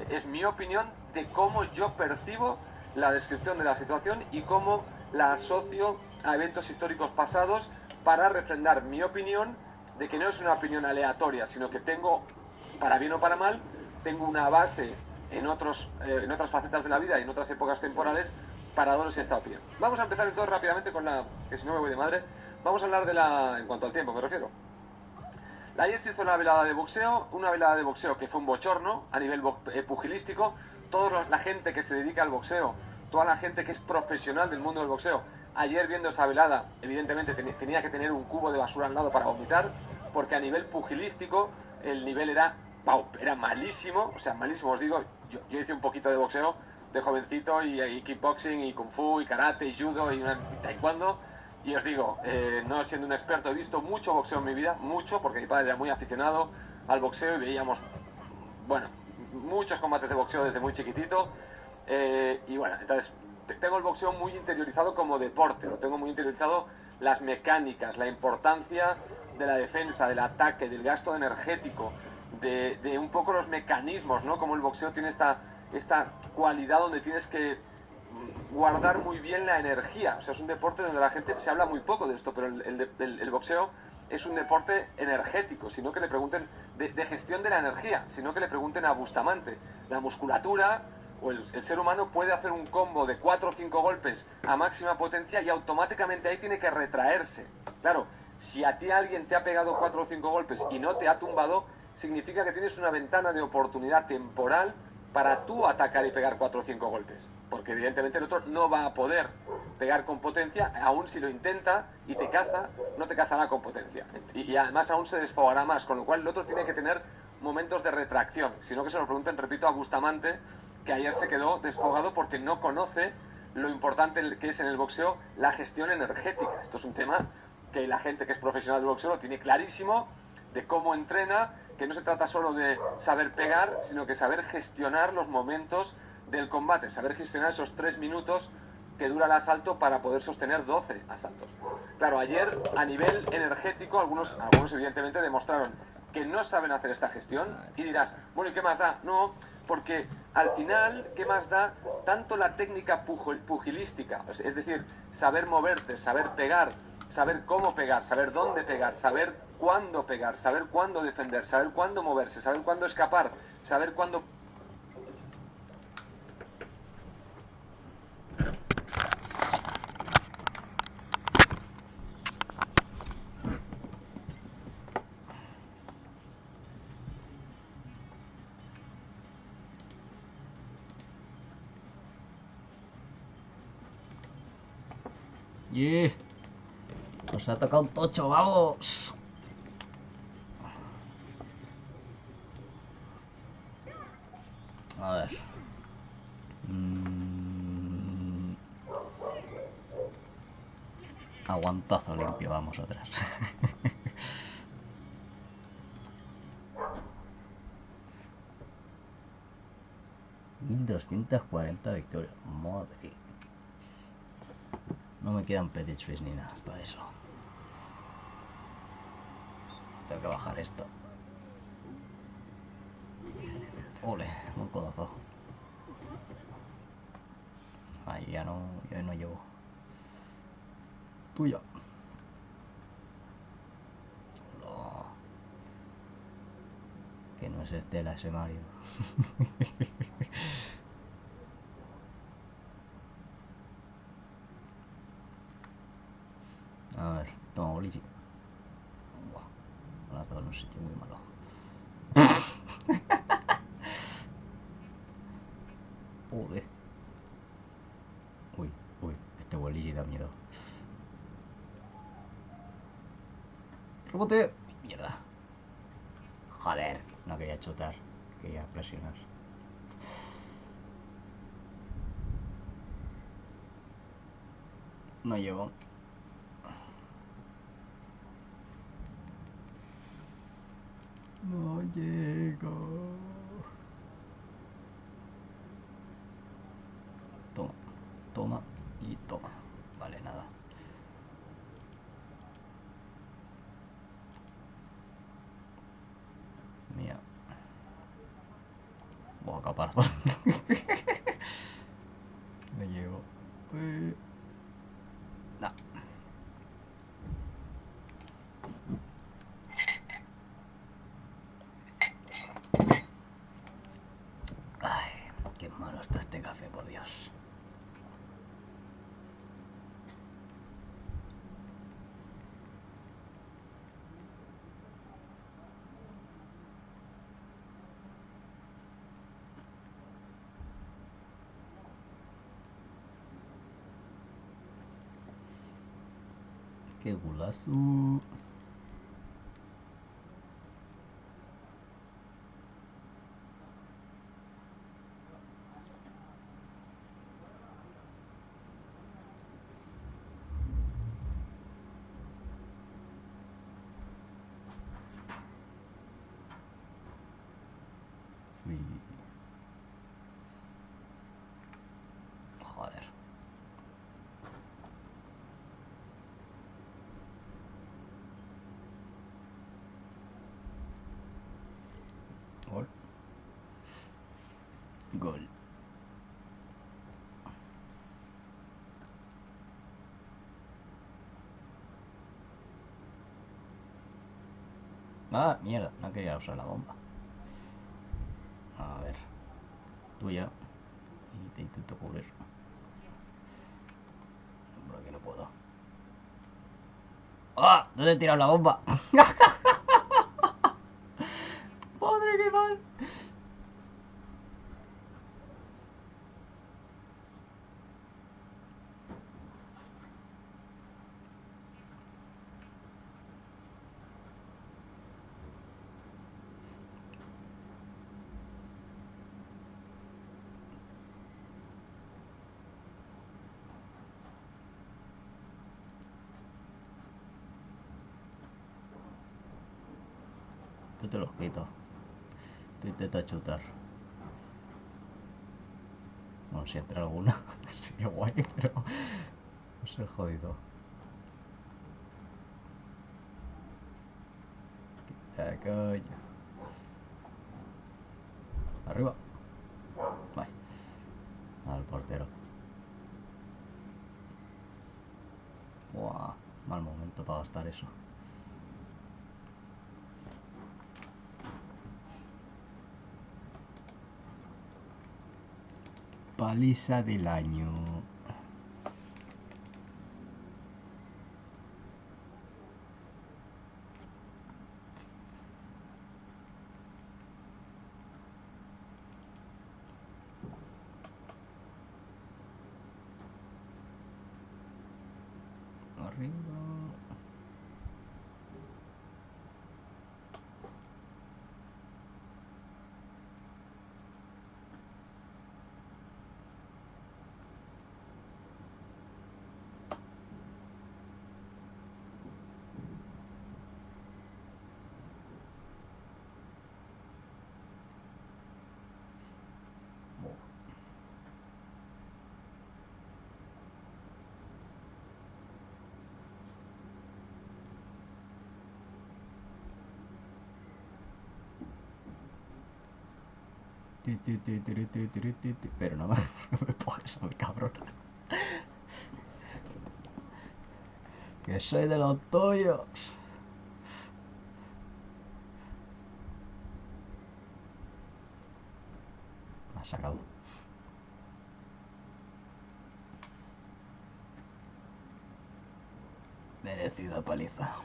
es mi opinión de cómo yo percibo la descripción de la situación y cómo la asocio a eventos históricos pasados para refrendar mi opinión de que no es una opinión aleatoria, sino que tengo, para bien o para mal, tengo una base en otras facetas de la vida y en otras épocas temporales para daros esta opinión. Vamos a empezar entonces rápidamente con que si no me voy de madre, vamos a hablar en cuanto al tiempo me refiero. Ayer se hizo la velada de boxeo, una velada de boxeo que fue un bochorno a nivel pugilístico. Toda la gente que se dedica al boxeo, toda la gente que es profesional del mundo del boxeo, ayer viendo esa velada, evidentemente tenía que tener un cubo de basura al lado para vomitar, porque a nivel pugilístico el nivel era malísimo, o sea, malísimo, os digo, yo hice un poquito de boxeo de jovencito y kickboxing y kung fu y karate y judo y taekwondo. Y os digo, no siendo un experto, he visto mucho boxeo en mi vida, mucho, porque mi padre era muy aficionado al boxeo y veíamos, bueno, muchos combates de boxeo desde muy chiquitito. Y bueno, entonces tengo el boxeo muy interiorizado como deporte, lo tengo muy interiorizado las mecánicas, la importancia de la defensa, del ataque, del gasto energético, de un poco los mecanismos, ¿no? Como el boxeo tiene esta cualidad donde tienes que guardar muy bien la energía. O sea, es un deporte donde la gente se habla muy poco de esto, pero el boxeo es un deporte energético, sino que le pregunten de gestión de la energía, sino que le pregunten a Bustamante. La musculatura o el ser humano puede hacer un combo de 4 o 5 golpes a máxima potencia y automáticamente ahí tiene que retraerse. Claro, si a ti alguien te ha pegado 4 o 5 golpes y no te ha tumbado, significa que tienes una ventana de oportunidad temporal para tú atacar y pegar 4 o 5 golpes. Porque evidentemente el otro no va a poder pegar con potencia, aún si lo intenta y te caza, no te cazará con potencia. Y además aún se desfogará más, con lo cual el otro tiene que tener momentos de retracción. Sino que se lo pregunten, repito, a Bustamante, que ayer se quedó desfogado porque no conoce lo importante que es en el boxeo la gestión energética. Esto es un tema que la gente que es profesional del boxeo lo tiene clarísimo, de cómo entrena, que no se trata solo de saber pegar, sino que saber gestionar los momentos del combate, saber gestionar esos 3 minutos que dura el asalto para poder sostener 12 asaltos. Claro, ayer a nivel energético algunos evidentemente demostraron que no saben hacer esta gestión y dirás, bueno, ¿y qué más da? No, porque al final, ¿qué más da? Tanto la técnica pugilística, es decir, saber moverte, saber pegar, saber cómo pegar, saber dónde pegar, saber cuándo defender, saber cuándo moverse, saber cuándo escapar, saber cuándo... Yeah. Nos ha tocado un tocho, vamos. A ver. Aguantazo limpio, vamos atrás. 1240 victorias. Madre. No me quedan petit fish ni nada para eso. Tengo que bajar esto. Ole, un codazo. Ahí ya no llevo. Tuya. No. Que no es Estela ese Mario. un sitio muy malo. Joder. Uy, uy, este bolillo da miedo. ¡Rebote! Mierda. Joder, no quería chutar, quería presionar. No llego. No llego. Toma, toma y toma. Vale, nada. Mía. Voy a caparzo. No llego. No. Ay, qué malo está este café, por Dios. Qué gulazo. Uy. Joder. Gol. Gol. Ah, mierda, no quería usar la bomba. A ver. Tuya. Y te intento cubrir. Por aquí no puedo. ¡Ah! ¿Dónde he tirado la bomba? ¡Madre, qué mal! Yo te los quito. Tú intenta chutar. Bueno, si entra alguna, sería guay, pero no sé, jodido. Quita coño. Arriba. Vale. Al portero. Buah, mal momento para gastar eso. Paliza del año. Arriba. Pero no, no me pongas a mi cabrón. Que soy de los tuyos. Me ha sacado. Merecida paliza.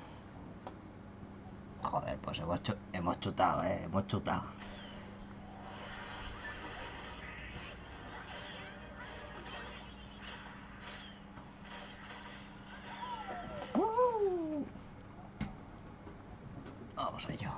Joder, pues hemos chutado, hemos chutado. Vamos a ello.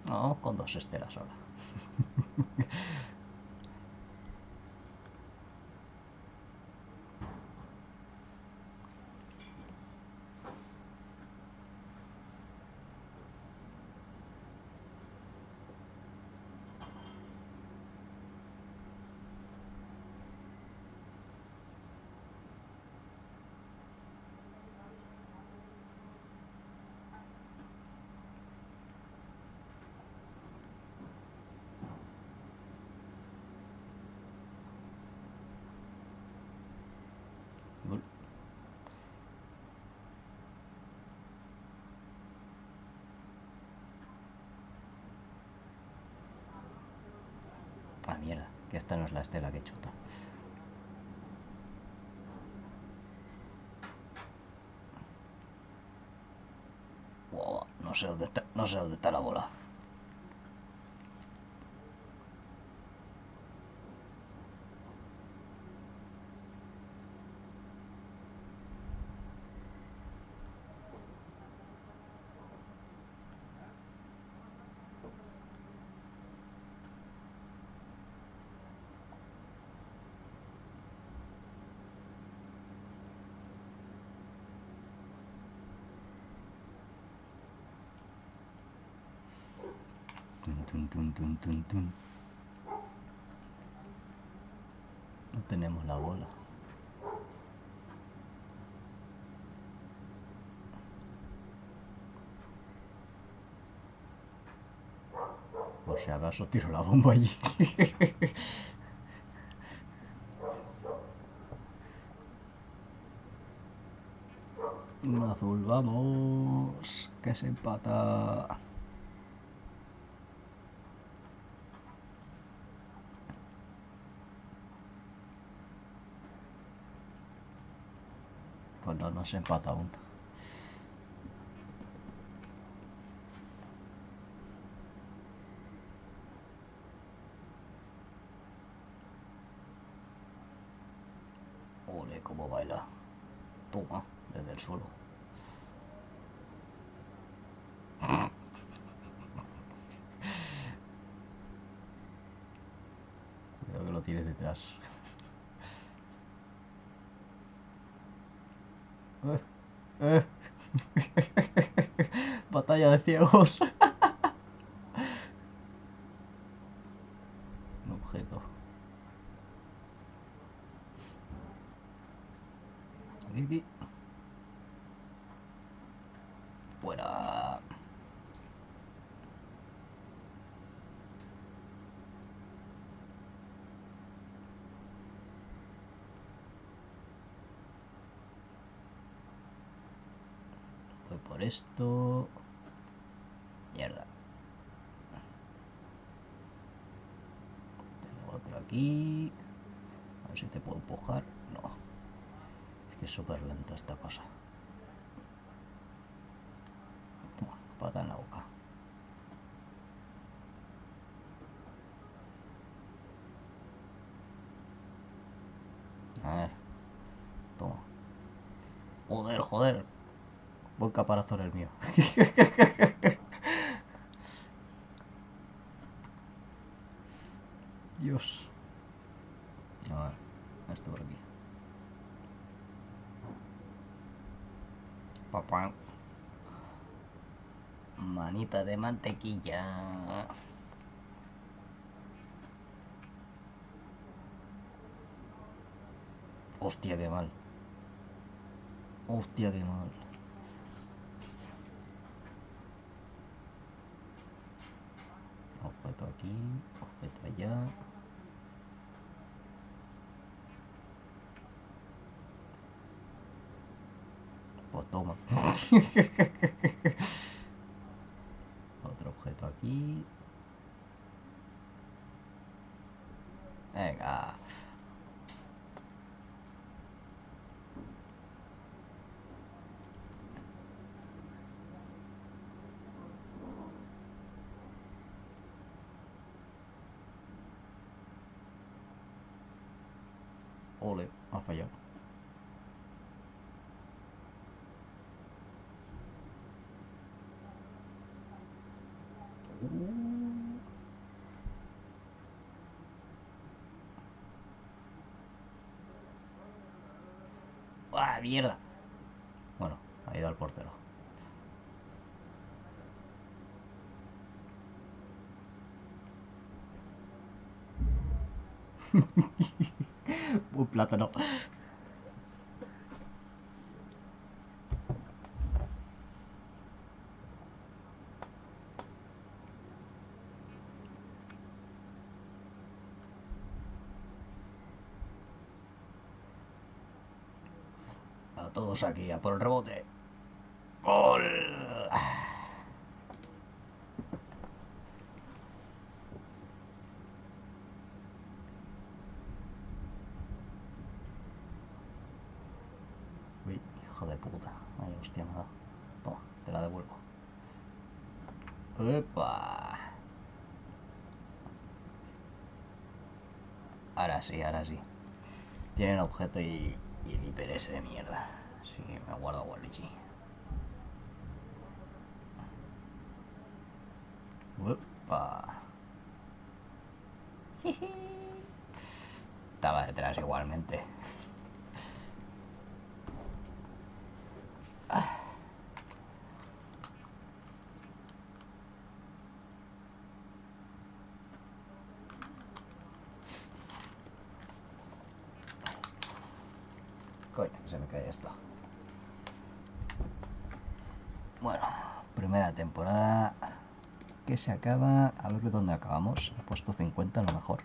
No, con 2 esteras ahora. Ah, mierda, que esta no es la estela que chuta. Wow, no sé dónde está la bola. Tun, tun, tun, tun, tun. No tenemos la bola. Por si acaso tiro la bomba allí. Un azul, vamos. Que se empata. Pues no se empata aún. Ole, cómo baila. Toma, desde el suelo. Cuidado que lo tires detrás. Eh. Batalla de ciegos. Un objeto. Aquí. Fuera. Voy por esto. Mierda. Tengo otro aquí. A ver si te puedo empujar. No. Es que es súper lenta esta cosa. Toma, pata en la boca. A ver. Toma. Joder, joder. Buen caparazón el mío. Dios. A ver. Esto por aquí. Papá. Manita de mantequilla. Hostia, qué mal. Hostia, qué mal. Objeto aquí, objeto allá. Pues toma. Otro objeto aquí. Venga. Ole, ha fallado. ¡Ah, mierda! Bueno, ha ido al portero. Un plátano. A todos aquí, a por el rebote. ¡Gol! Uy, hijo de puta. Ay, hostia, me ha dado. Toma, te la devuelvo. ¡Epa! Ahora sí, ahora sí. Tienen objeto y el hiper ese de mierda. Sí, me guardo Waluigi. ¡Epa! Estaba detrás igualmente. Coño, se me cae esto. Bueno, primera temporada que se acaba. A ver dónde acabamos. He puesto 50 a lo mejor.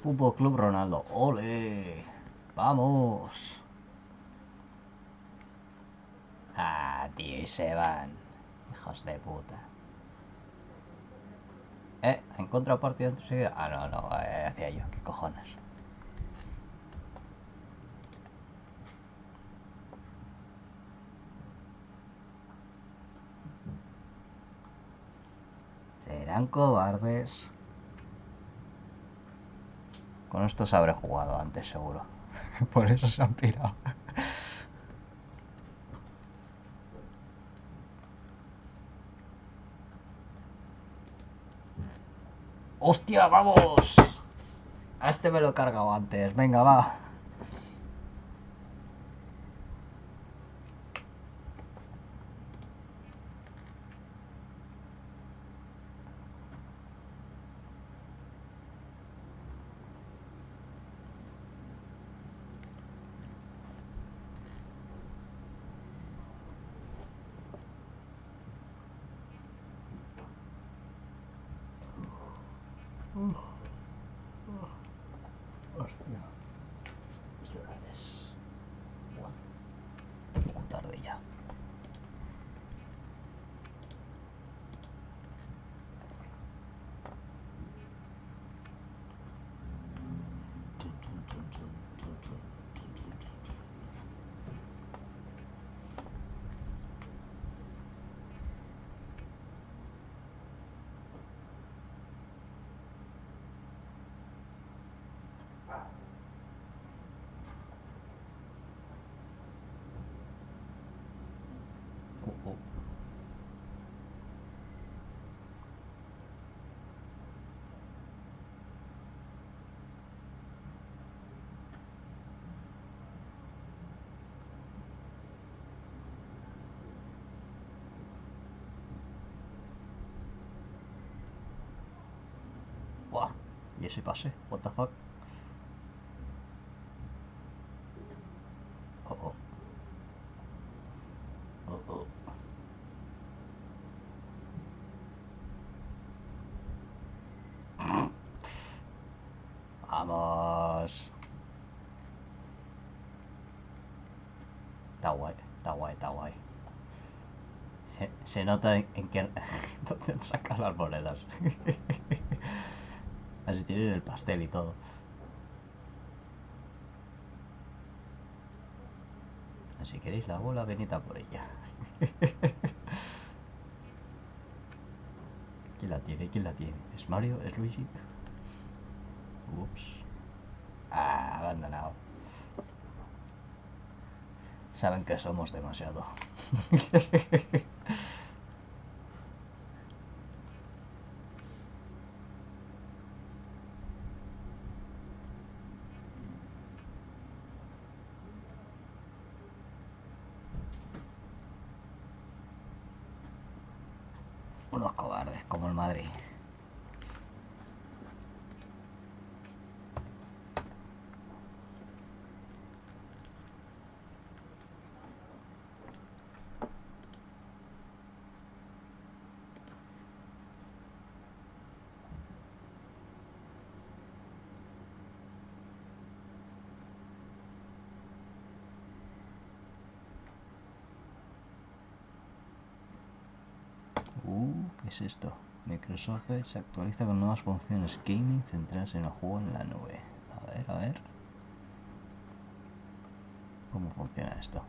Fútbol Club Ronaldo. ¡Ole! ¡Vamos! Ah, tío, y se van. Hijos de puta. ¿En contrapartida entre seguida? Ah, no, no, hacia yo. ¿Qué cojones? Serán cobardes. Con esto se habré jugado antes, seguro. Por eso se han pirado. ¡Hostia, vamos! A este me lo he cargado antes. Venga, va. Hostia. ¿Qué hora es? Bueno, muy tarde ya. ¿Y ese pase? What the fuck? Oh, oh. Oh, oh. Vamos. Está guay, está guay, está guay. Se nota en que dónde sacan las monedas. Así tienen el pastel y todo. Si queréis la bola, venid a por ella. ¿Quién la tiene? ¿Quién la tiene? ¿Es Mario? ¿Es Luigi? Ups. Ah, abandonado. Saben que somos demasiado. Unos cobardes como el Madrid. ¿Qué es esto? Microsoft Edge se actualiza con nuevas funciones gaming centradas en el juego en la nube. A ver. ¿Cómo funciona esto?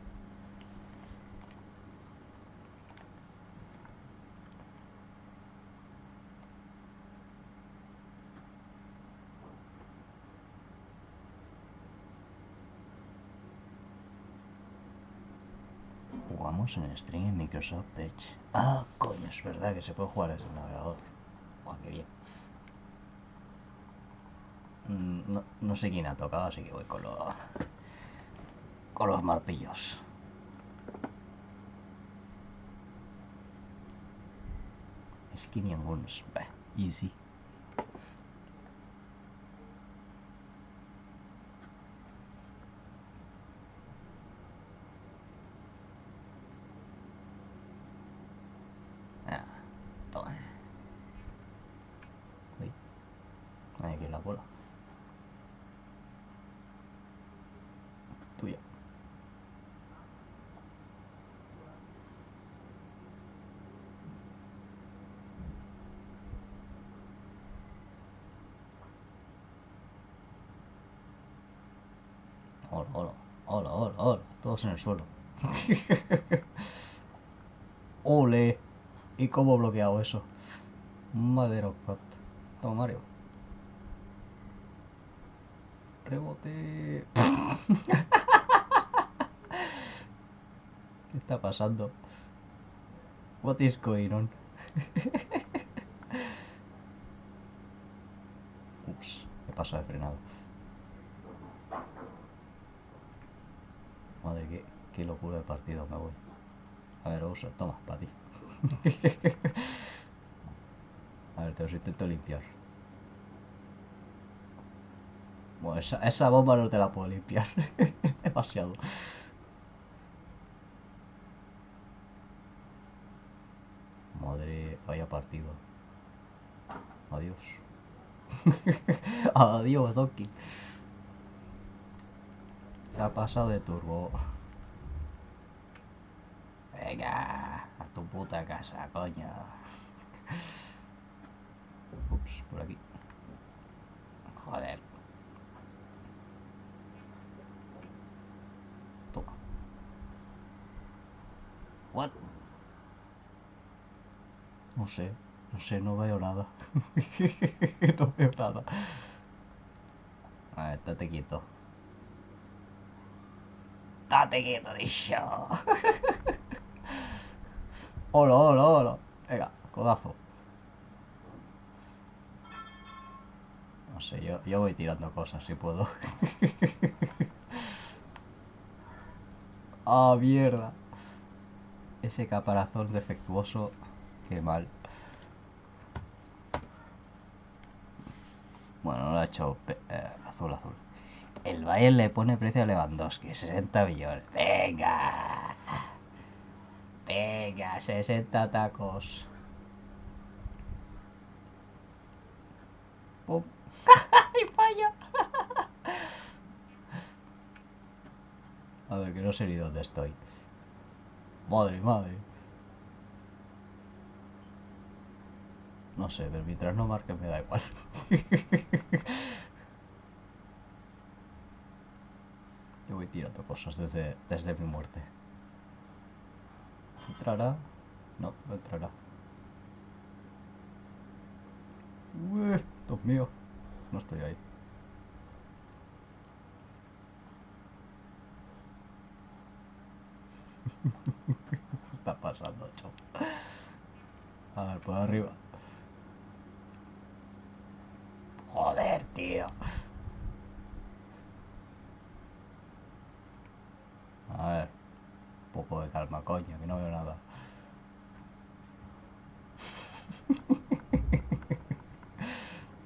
Jugamos en stream en Microsoft Edge. Ah, coño, es verdad que se puede jugar desde el navegador. Buah, qué bien. No sé quién ha tocado, así que voy con los martillos. Skinny and Guns. Easy. Toma. Uy. Hay aquí la bola. Tuya. Hola. Todos en el suelo. ¡Ole! ¿Y cómo he bloqueado eso? Madero cut. Toma, Mario. Rebote. ¿Qué está pasando? What is going on? Ups, he pasado de frenado. Madre, qué locura de partido, me voy. A ver, Osa, toma, para ti. A ver, te los intento limpiar. Bueno, esa bomba no te la puedo limpiar. Demasiado. Madre, vaya partido. Adiós. Adiós, Donkey. Se ha pasado de turbo. Venga, a tu puta casa, coño. Ups, por aquí. Joder. Toma. What? No sé, no veo nada. No veo nada. A ver, estate quieto. Estate quieto, dicho. Hola. Venga, codazo. No sé, yo voy tirando cosas si puedo. Ah, mierda. Ese caparazón defectuoso. Qué mal. Bueno, hecho azul, azul. El Bayern le pone precio a Lewandowski, 60 millones. Venga. Venga, 60 tacos. ¡Pum! ¡Ay, falla! A ver, que no sé ni dónde estoy. Madre, madre. No sé, pero mientras no marque me da igual. Yo voy tirando cosas desde mi muerte. ¿Entrará? No, no entrará. Dios mío. No estoy ahí. ¿Qué está pasando, chavo? A ver, por arriba. Joder, tío. A ver. Un poco de calma, coño, que no veo nada.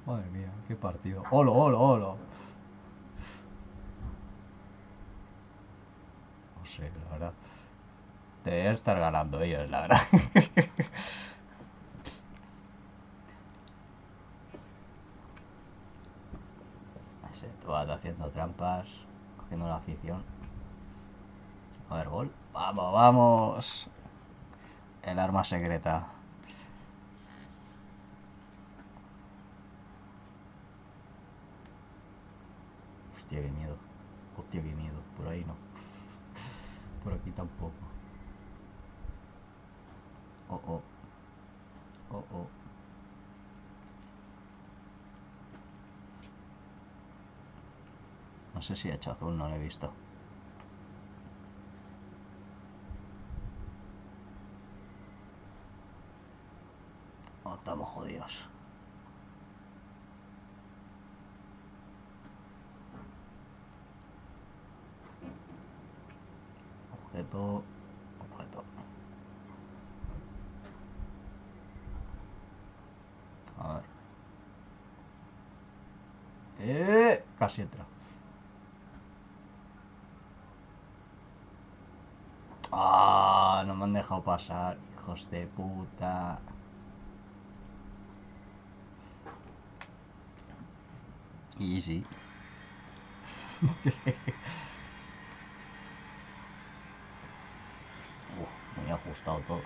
Madre mía, qué partido. ¡Holo, holo, holo! No sé, la verdad. Deberían estar ganando ellos, la verdad. Ese Toad haciendo trampas, cogiendo la afición. A ver, gol. ¡Vamos, vamos! El arma secreta. Hostia, qué miedo. Hostia, qué miedo. Por ahí no. Por aquí tampoco. Oh, oh. Oh, oh. No sé si ha hecho azul, no lo he visto. Oh, estamos jodidos. Objeto. Objeto. A ver. Casi entra. Ah, no me han dejado pasar, hijos de puta. Y sí. Muy ajustado todo.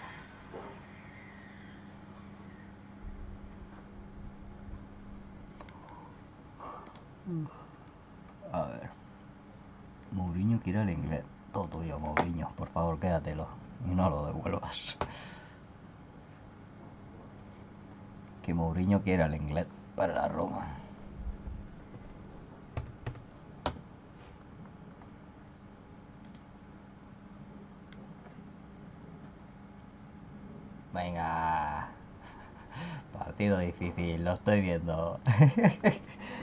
A ver. Mourinho quiere el inglés. Todo tuyo, Mourinho. Por favor, quédatelo. Y no lo devuelvas. Que Mourinho quiere el inglés para la Roma. Venga. Partido difícil, lo estoy viendo.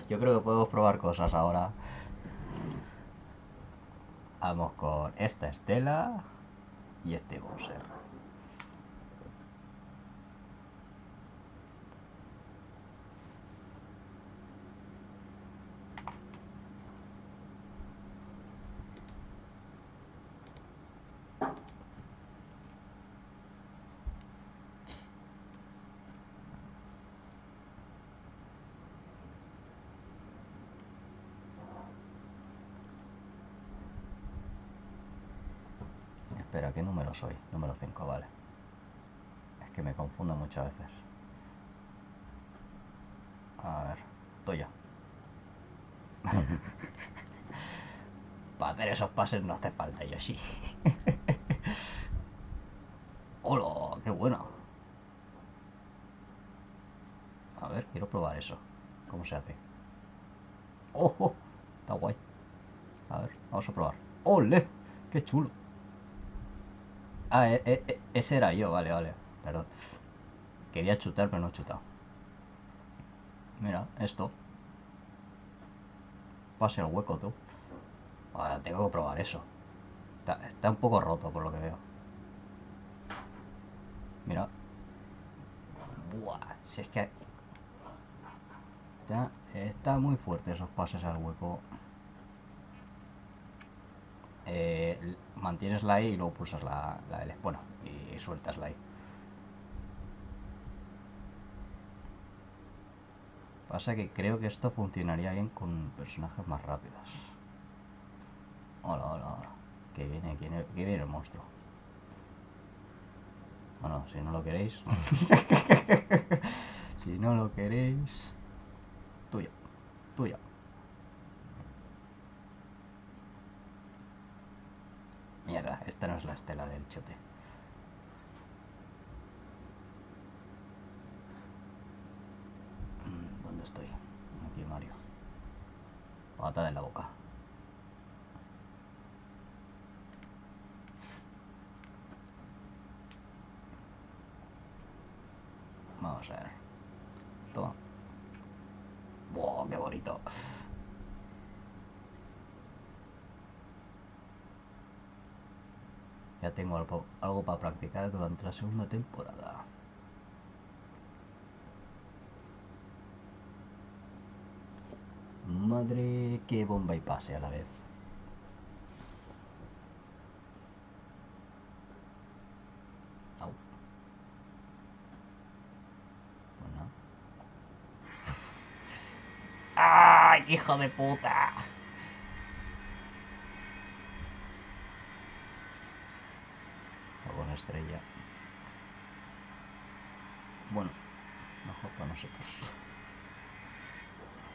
Yo creo que podemos probar cosas ahora. Vamos con esta Estela y este Bowser. Espera, ¿qué número soy? Número 5, vale. Es que me confundo muchas veces. A ver, tuya. Para hacer esos pases no hace falta, Yoshi. ¡Hola! ¡Qué bueno! A ver, quiero probar eso. ¿Cómo se hace? ¡Oh! Oh, está guay. A ver, vamos a probar. ¡Ole! ¡Qué chulo! Ah, ese era yo, vale, vale. Perdón. Quería chutar, pero no he chutado. Mira, esto. Pase el hueco, tú. Ahora tengo que probar eso. Está un poco roto, por lo que veo. Mira. Buah, si es que... Está muy fuerte esos pases al hueco. Mantienes la I y luego pulsas la L. Bueno, y sueltas la I. Pasa que creo que esto funcionaría bien con personajes más rápidos. Hola, hola, hola. Que viene el monstruo. Bueno, si no lo queréis. Si no lo queréis. Tuyo. Tuyo. Mierda, esta no es la estela del chote. ¿Dónde estoy? Aquí, Mario. Patada en la boca. Vamos a ver. Toma. ¡Wow! ¡Qué bonito! Ya tengo algo para practicar durante la segunda temporada. Madre, qué bomba y pase a la vez. Au. Bueno. ¡Ay, qué hijo de puta! Alguna estrella. Bueno, mejor para nosotros.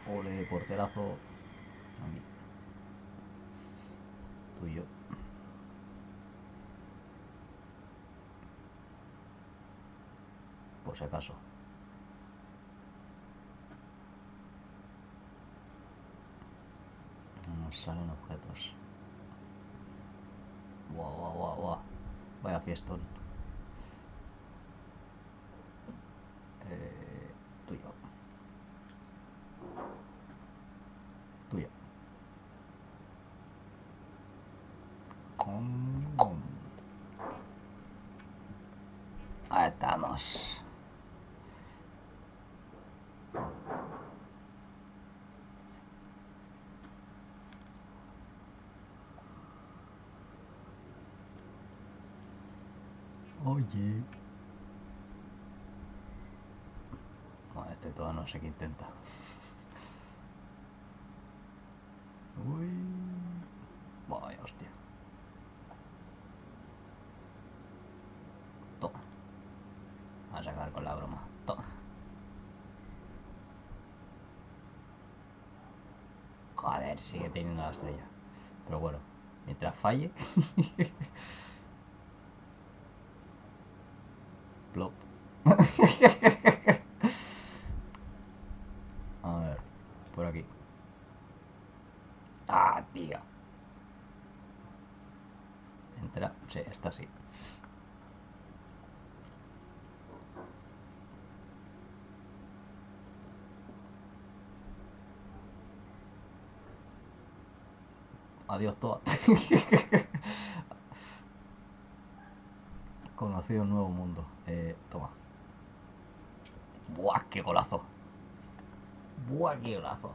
Ole, porterazo. Aquí. Tú y yo. Por si acaso. Nos salen objetos. Guau, guau, guau, guau. Vaya fiestón. Tuyo. Tuyo. Ahí estamos. Oye. Bueno, este todo no sé qué intenta. Uy. Vaya hostia. Toma. A sacar con la broma. Toma. Joder, sigue teniendo la estrella. Pero bueno, mientras falle. Plop. A ver, por aquí. Ah, tío. Entra. Sí, está así. Adiós, toa. Conocido un nuevo mundo. Toma. Buah, qué golazo. Buah, qué golazo.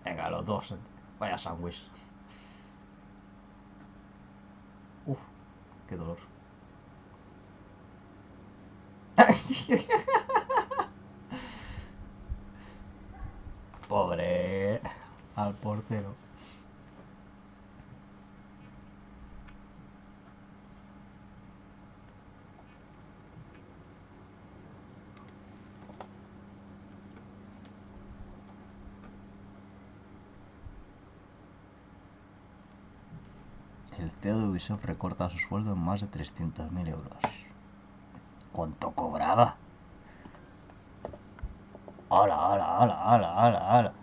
Venga, los dos. Vaya sándwich. Uf, qué dolor. Pobre al portero. El CEO de Ubisoft recorta su sueldo en más de 300.000 euros. ¿Cuánto cobraba? ¡Hala, hala, hala, hala, hala, hala!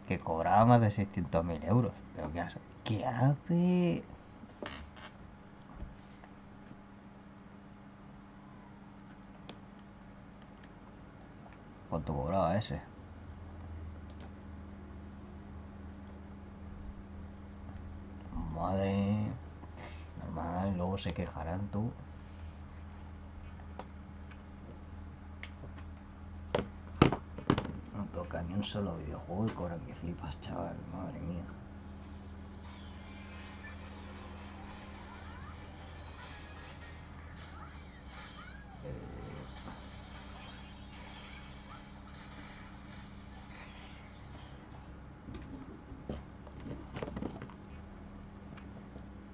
Que cobraba más de 600.000 euros. ¿Pero qué hace? ¿Qué hace? ¿Cuánto cobraba ese? Madre... Normal, luego se quejarán tú. ni un solo videojuego que corran que flipas, chaval. Madre mía.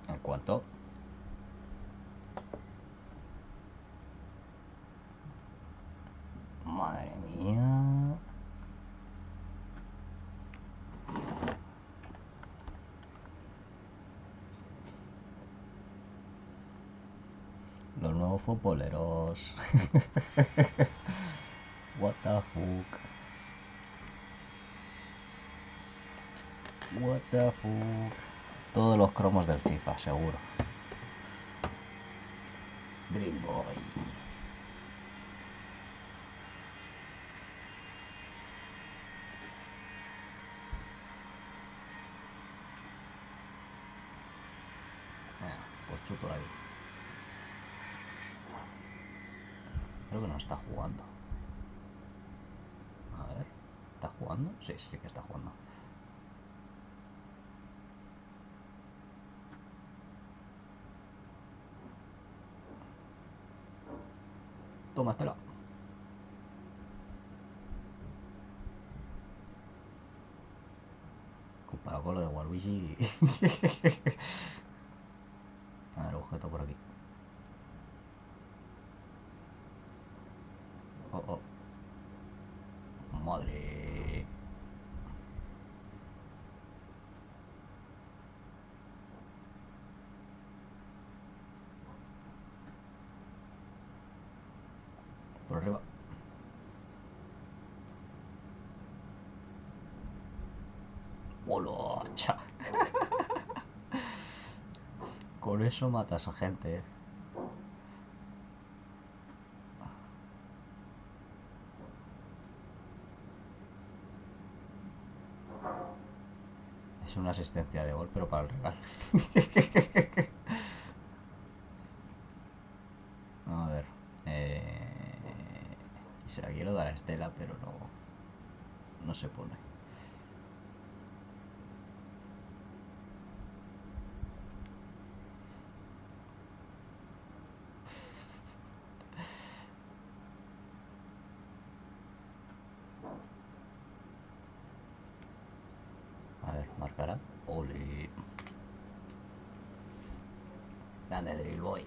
¿En cuánto? Madre mía. Los nuevos futboleros. What the fuck. What the fuck. Todos los cromos del FIFA, seguro. Dream Boy. Pues chuto de ahí. Creo que no está jugando. A ver, ¿está jugando? Sí, sí que está jugando. Tómatela. Comparado con lo de Waluigi. A ver, objeto por aquí. Oh, oh. Madre. Por arriba. ¡Hola! Cha. Con eso matas a gente, Es una asistencia de gol, pero para el rival. A ver. Se la quiero dar a Estela, pero no se pone. A ver, marcará. Ole. Grande Drill Boy.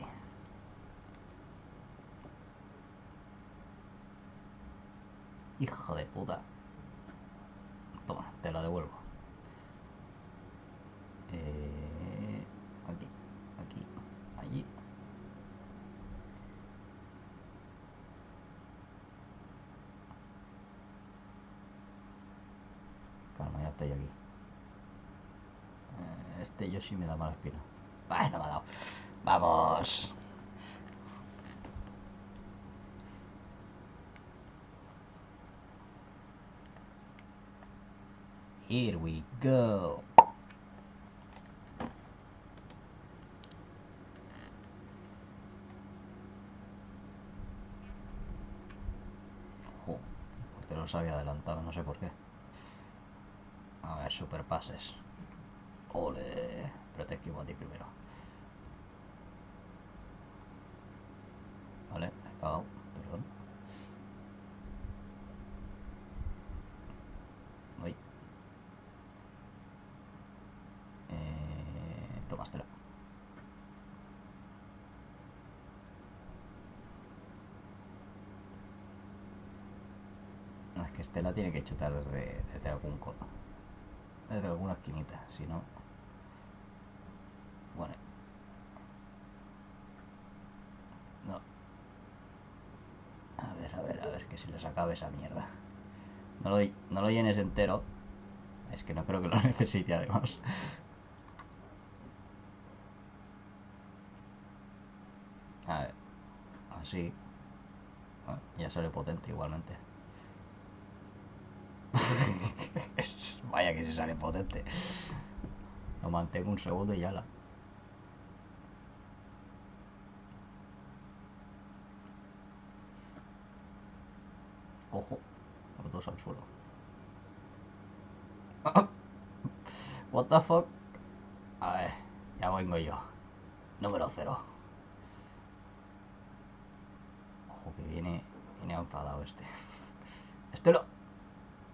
Hijo de puta. Toma, te la devuelvo. Aquí, aquí, allí. Calma, ya estoy aquí. Este yo sí me da mala espina. Vale, no me ha dado. ¡Vamos! Here we go. Jo, te los había adelantado, no sé por qué. A ver, super pases. Ole. Pero te esquivo a ti primero. Vale, he cagado, perdón. Voy. Tomástela. No, es que Estela tiene que chutar desde algún codo. Desde alguna esquinita, si no. Bueno. No. A ver, que se les acabe esa mierda. No lo llenes entero. Es que no creo que lo necesite además. A ver. Así. Ah, ya sale potente igualmente. Vaya que se sale potente. Lo mantengo un segundo y ya la. Ojo, los dos al suelo. What the fuck? A ver, ya vengo yo. Número 0. Ojo que viene enfadado este. Este lo...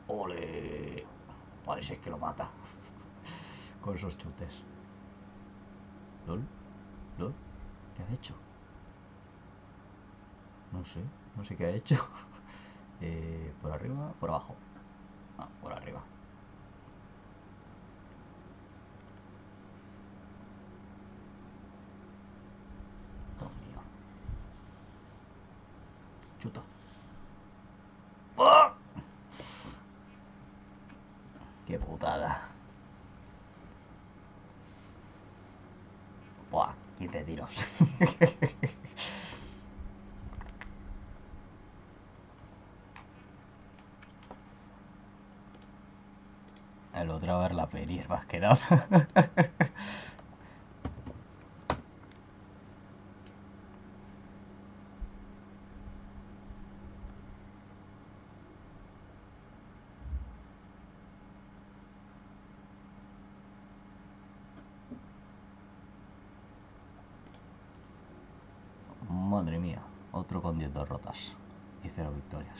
¡Ole! Vale, si es que lo mata. Con esos chutes. ¿Lol? ¿Lol? ¿Qué ha hecho? No sé qué ha hecho. ¿Por arriba? ¿Por abajo? Ah, por arriba. Dios mío. Chuta. ¡Oh! ¡Qué putada! Buah, 15 tiros. El otro a ver la peli, más que nada. Madre mía, otro con 10 derrotas y 0 victorias.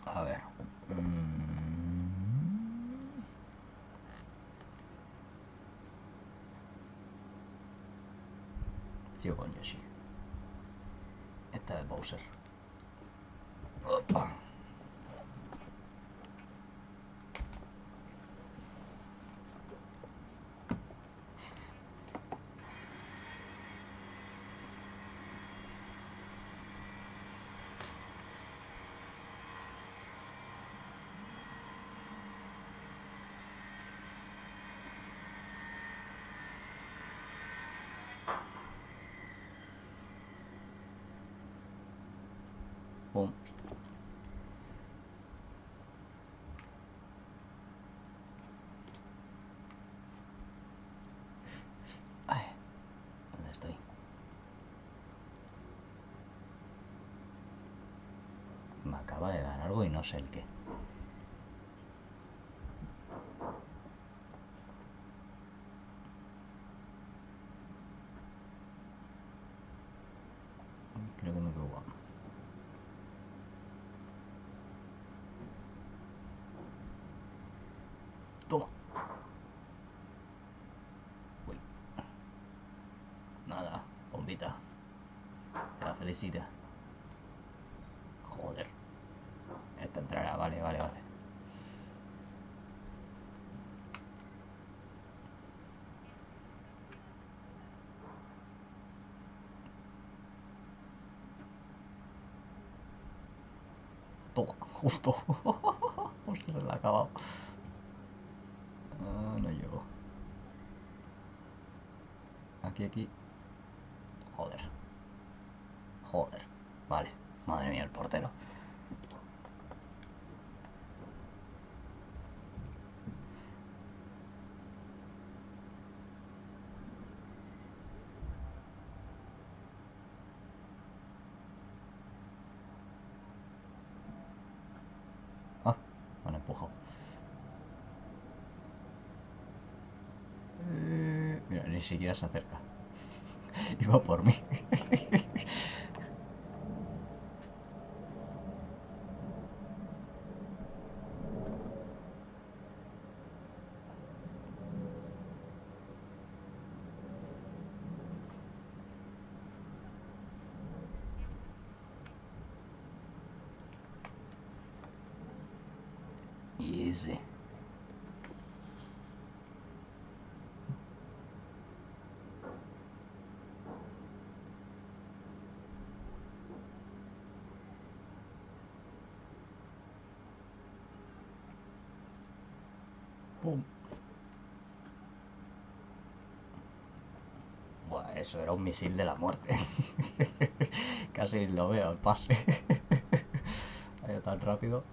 A ver. Sigo con Yoshi. Esta es Bowser. Opa. Pum. Ay, ¿dónde estoy? Me acaba de dar algo y no sé el qué. Creo que me equivoco. Toma. Uy. Nada, bombita. Te la felicita. Joder. Esta entrará, vale, vale, vale. Toma, justo. Hostia, se la ha acabado. Ah, no llego. Aquí. Joder. Joder. Vale. Madre mía, el portero. Ah, me han empujado. Mira, ni siquiera se acerca. Iba por mí. Y ese. Pum. Buah, eso era un misil de la muerte. Casi lo veo al pase. Ha ido tan rápido.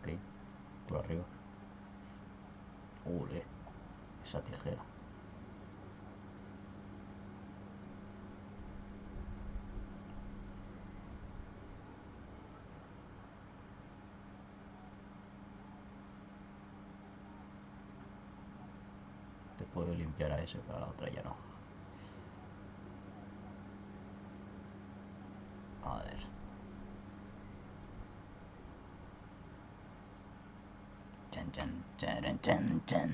Ok, por arriba. Ule, esa tijera. Te puedo limpiar a ese, pero a la otra ya no. A ver. Chan, chan, chan, chan, chan.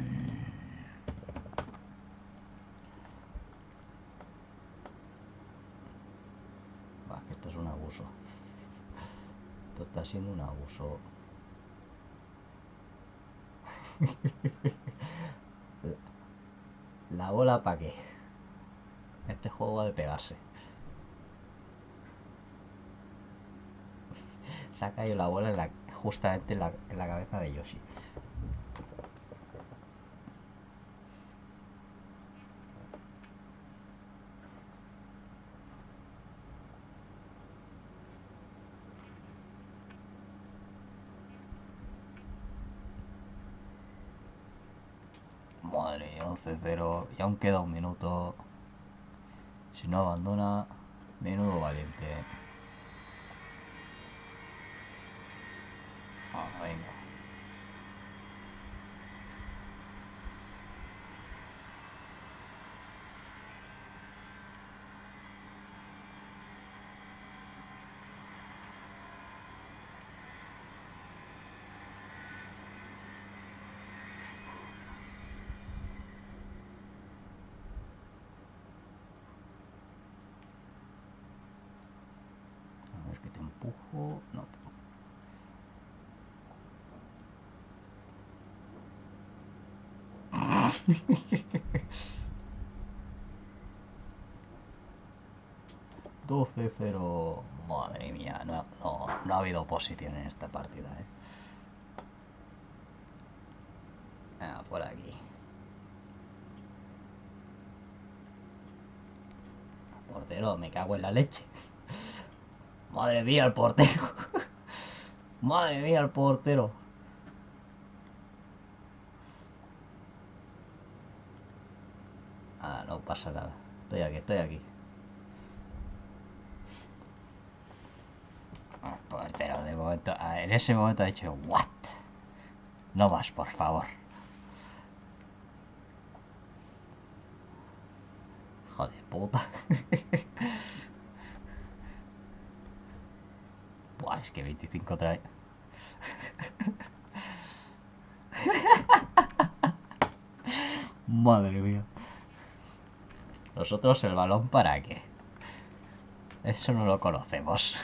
Va, que esto es un abuso. Esto está siendo un abuso. La bola para qué. Este juego ha de pegarse. Se ha caído la bola justamente en la cabeza de Yoshi. Madre, 11-0. Y aún queda un minuto. Si no abandona, menudo valiente. Ah, venga. A ver que te empujo. No. 12-0. Madre mía, no ha habido oposición en esta partida, por aquí. Portero, me cago en la leche. Madre mía, el portero. Madre mía, el portero. Ah, no pasa nada. Estoy aquí, estoy aquí. El portero de momento, en ese momento ha dicho, ¿what? No más, por favor. Joder, puta. Buah, es que 25 trae. Madre mía. Nosotros el balón para qué. Eso no lo conocemos.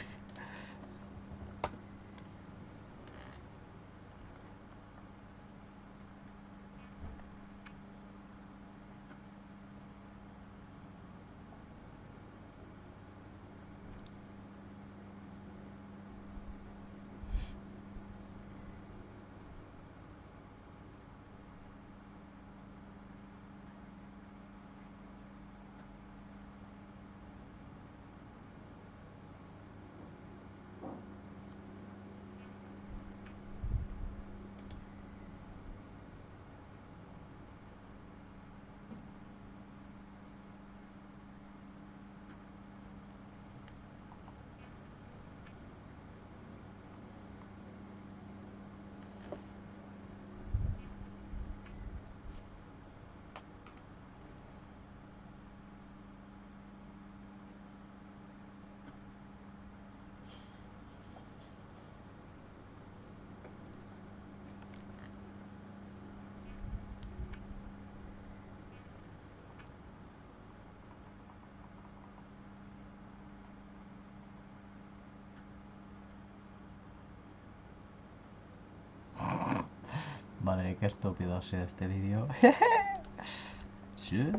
Madre, qué estúpido ha sido este vídeo. Sí.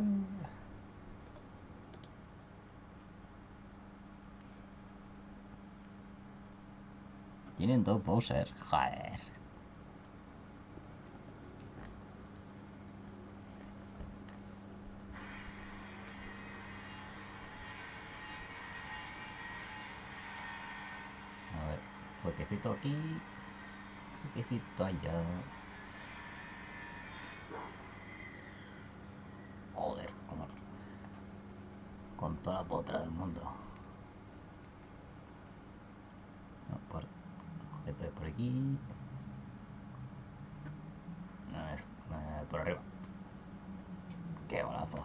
Tienen dos Bowser. Joder. A ver, fuertecito aquí. Toquecito allá. Joder, como con toda la potra del mundo. No, objeto de por aquí. A ver, por arriba. Qué golazo.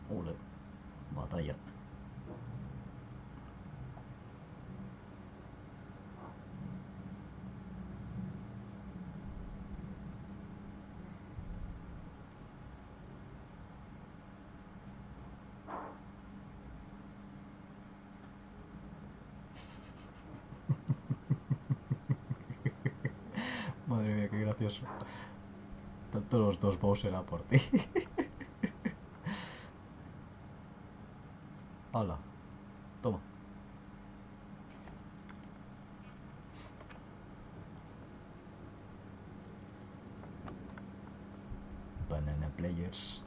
Ule, batalla. Madre mía, qué gracioso. Tanto los dos Bowser a por ti. Hala, toma. Banana Players.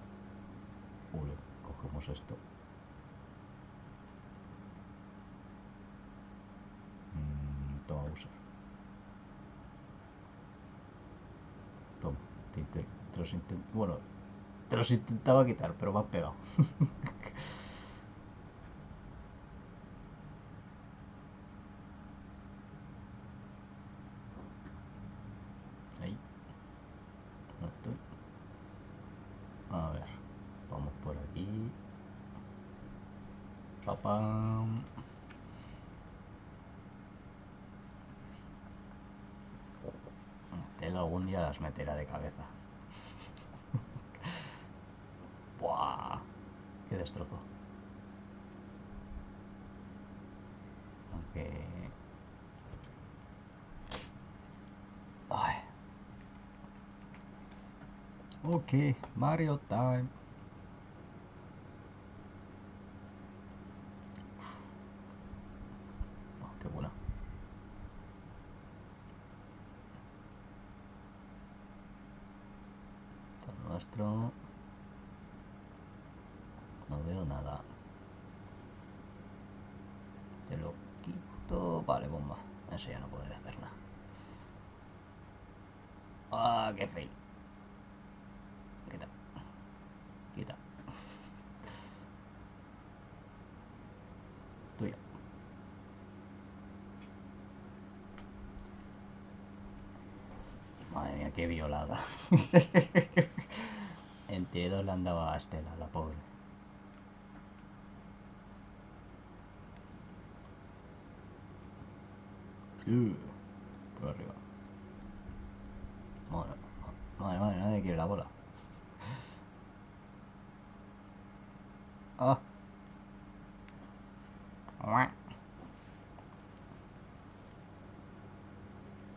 Ule, cogemos esto. Toma, Bowser. Toma, bueno, te los intentaba quitar, pero me han pegado. Ahí. No estoy. A ver, vamos por aquí. Papam. Él algún día las meterá de cabeza. ¡Buah! ¡Qué destrozo! Aunque... Ay. Ok, Mario time. Oh, qué buena. Esto es nuestro. No veo nada. Te lo quito. Vale, bomba. Eso ya no puede hacer nada. Ah, qué fail. Quita. Quita. Tuya. Madre mía, qué violada. Entre dos le andaba a Estela, la pobre. Por arriba. Madre, nadie quiere la bola. Ah.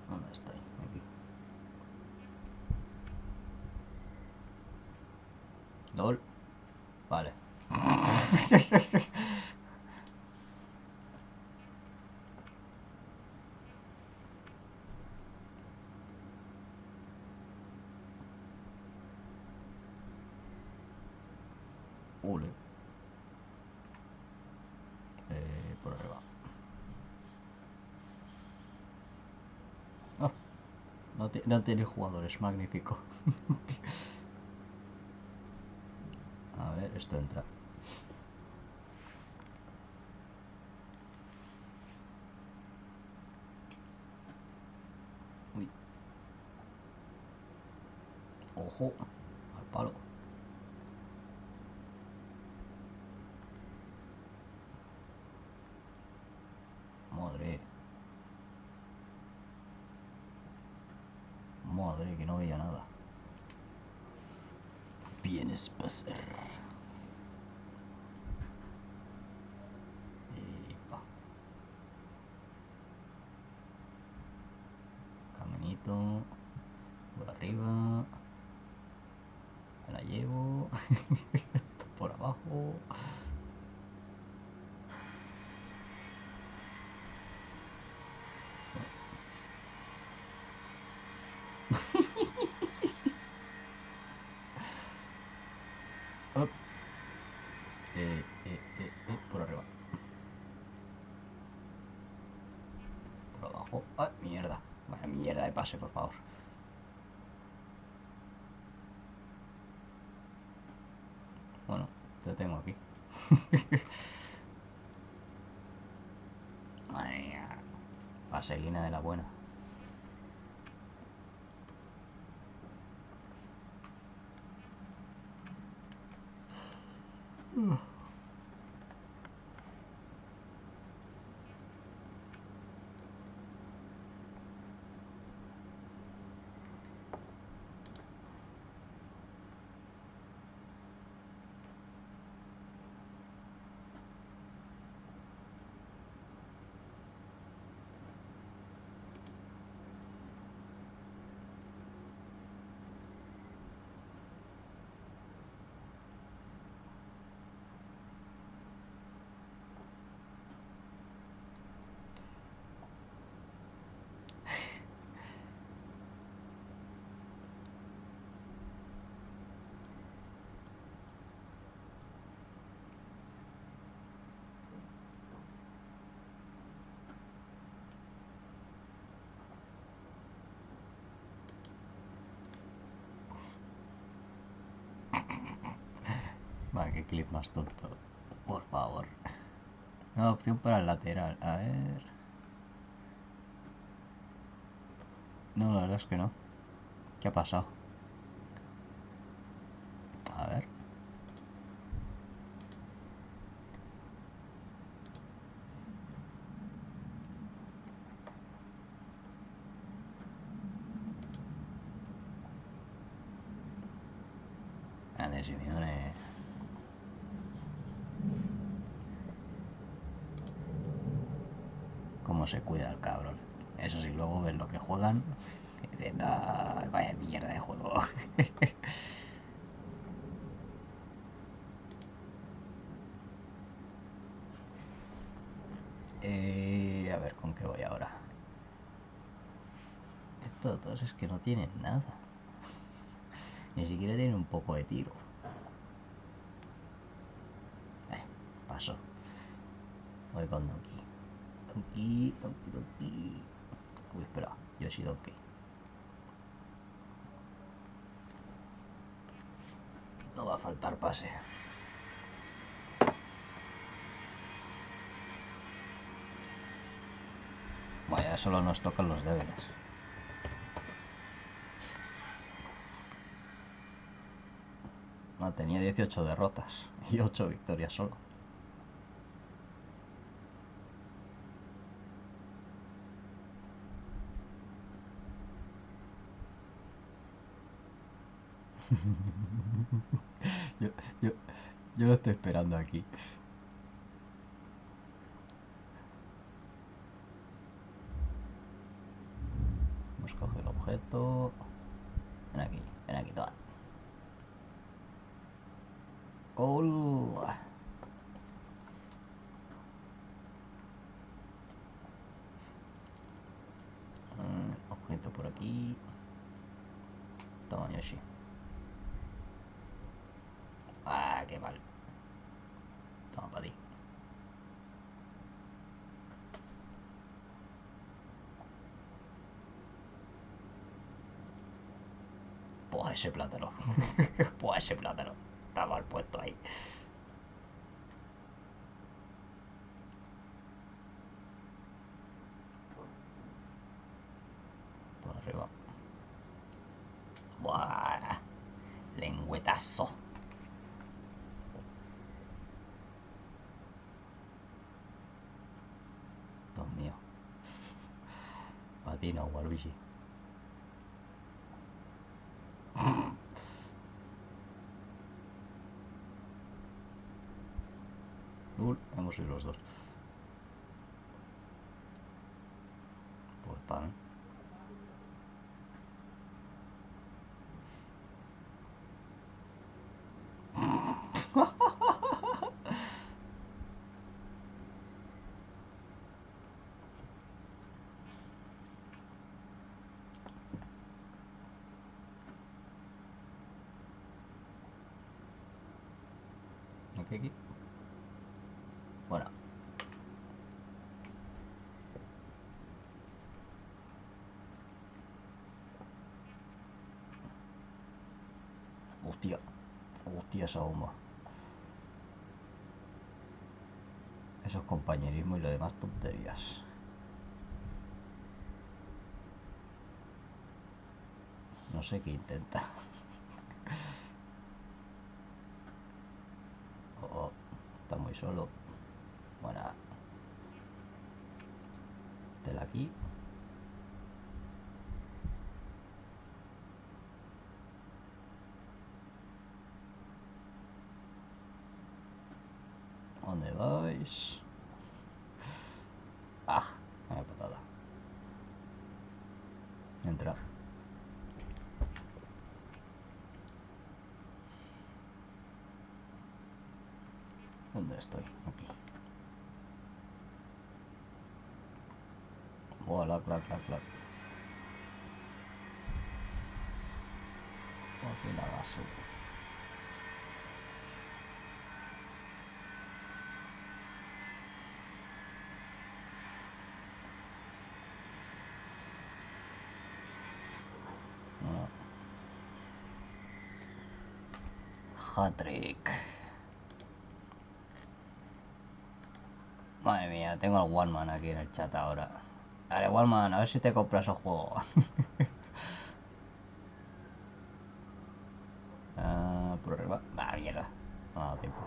¿Dónde estoy? Aquí. LOL. Vale. Ule. Por arriba. Oh, no tiene jugadores, magnífico. A ver, esto entra. Uy. Ojo, al palo. Madre. Madre, que no veía nada. Vienes a pasar. Caminito. Por arriba. Me la llevo. Por abajo. Up. Por arriba. Por abajo. ¡Ah, mierda! Vaya mierda de pase, por favor. Bueno, te tengo aquí. Madre mía. Vaselina de la buena. Vale, qué clip más tonto. Por favor. Una opción para el lateral. A ver. No, la verdad es que no. ¿Qué ha pasado? A ver. Grande Simeone. Cómo se cuida el cabrón. Eso sí, luego ves lo que juegan y dicen, ah, vaya mierda de juego. A ver con qué voy ahora. Estos dos es que no tienen nada. Ni siquiera tienen un poco de tiro. Paso. Voy con Donkey. Donkey. Uy, espera. Yoshi Donkey. No va a faltar pase. Vaya, solo nos tocan los deberes. No, tenía 18 derrotas y 8 victorias solo. yo, yo, yo lo estoy esperando aquí. Vamos a coger el objeto. Ven aquí, toma. ¡Gol! Objeto por aquí. Toma, Yoshi. Ah, qué mal. Toma para ti. Pues ese plátano. Pues ese plátano. Está mal puesto ahí. Por arriba. Buah. Lengüetazo. Dios mío. Patino, Waluigi. Hemos ido los dos. Pues pan. Aquí. Bueno. Hostia. Hostia, esa bomba. Eso es compañerismo y lo demás tonterías. No sé qué intenta. Oh, está muy solo. Bueno. Tela aquí. ¿Dónde vais? Ah, una patada. Entra. ¿Dónde estoy? Aquí. Hola, clac, clac, clac. Aquí la basura. Bueno. Hat-trick. Madre mía, tengo al One-Man aquí en el chat ahora. Vale, One-Man, a ver si te compras el juego. Por arriba. Ah, mierda. No ha dado tiempo.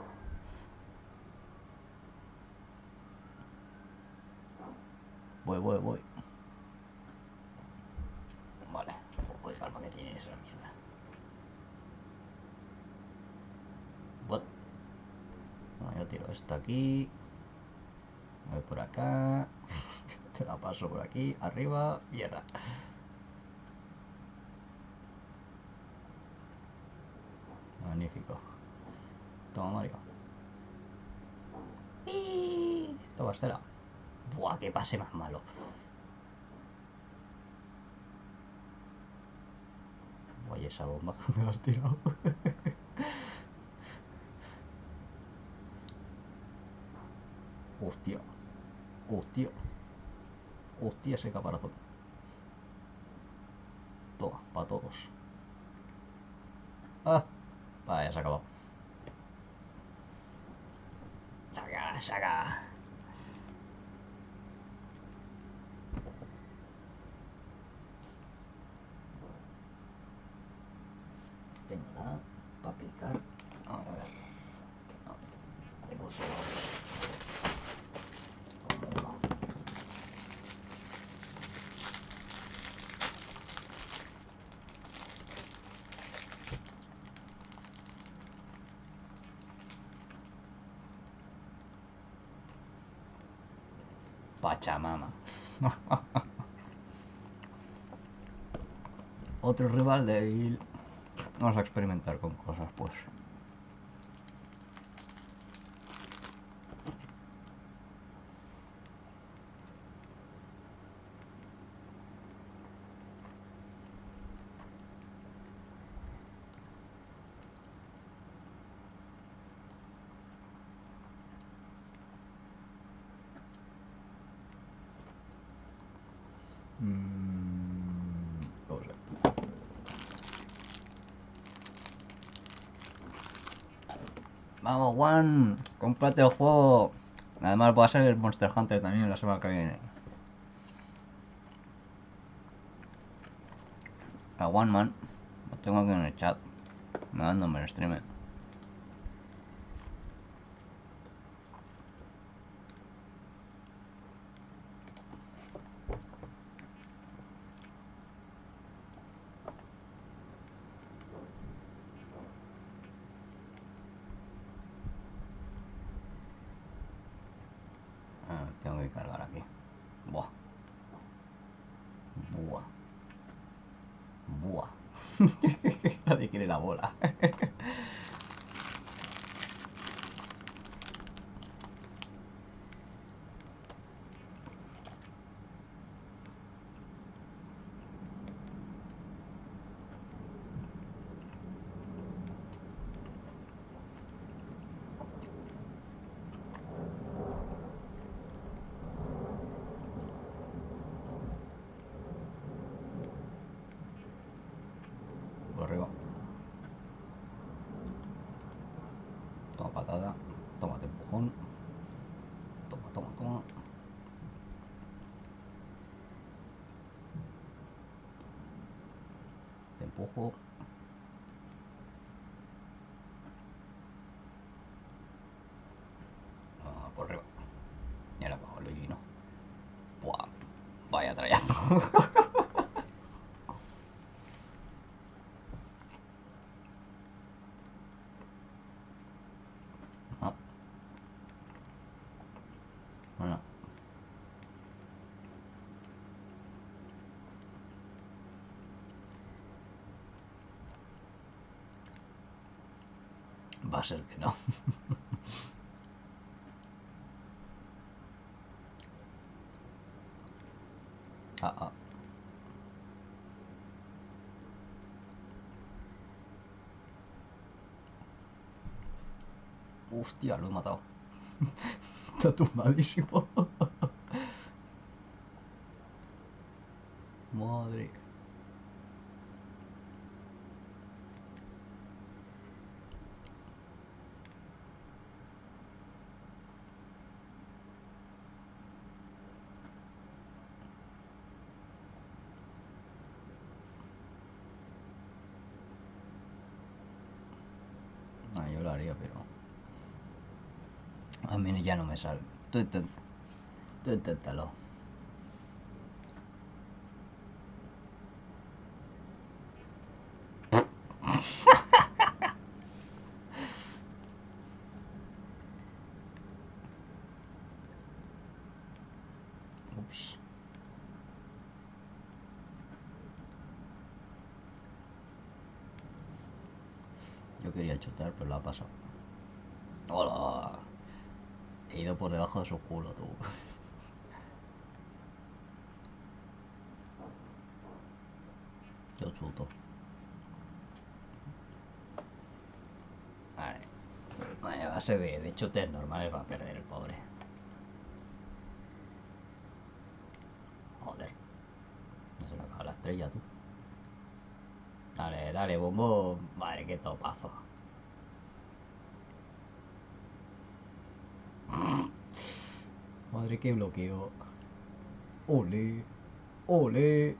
Voy. Vale. Uy, calma que tiene esa mierda. What? Bueno, yo tiro esto aquí. Voy por acá. Te la paso por aquí. Arriba. Mierda. Magnífico. Toma, Mario. Toma, Estela. Buah, qué pase más malo. Oye, esa bomba. Me la has tirado. Hostia. Hostia. Hostia, ese caparazón. Toma, para todos. Ah. Vale, ya se ha acabado. Saca. Tengo nada para picar. A ver. No. Tengo solo. Pachamama. Otro rival débil. Vamos a experimentar con cosas, pues. No sé. Vamos, Juan, cómprate el juego. Además va a ser el Monster Hunter también la semana que viene. A One Man, lo tengo aquí en el chat. Me dan nombre en stream. Tengo que cargar aquí. Buah. Nadie quiere la bola. Toma patada. Tómate empujón. Toma, toma, toma. Te empujo. Ah, por arriba. Y ahora abajo, Luigi, no. Buah. Vaya trayazo. Ah. Bueno. Va a ser que no. Ah, ah. Hostia, lo he matado. Está tumbadísimo. Madre. Ah, yo lo haría, pero a mí ya no me sale. Tú inténtalo. Ups. Yo quería chutar, pero lo ha pasado. ¡Hola! He ido por debajo de su culo, tú. Yo chuto. Vale. Vale, a base de chutes normales va a perder el pobre. Joder. No se me acaba la estrella, tú. Dale, dale, bombo. Madre, qué topazo. Madre, qué bloqueo. Ole. Ole.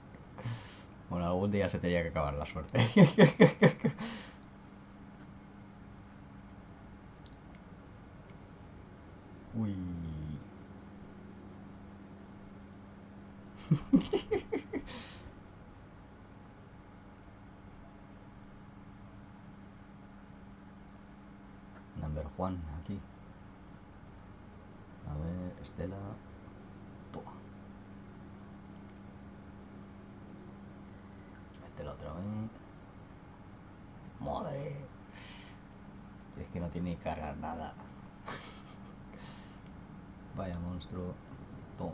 Bueno, algún día se tenía que acabar la suerte. Uy. Number Juan, aquí. A ver, Estela. Toma. Estela otra vez. Madre. Es que no tiene que cargar nada. Vaya monstruo. Toma.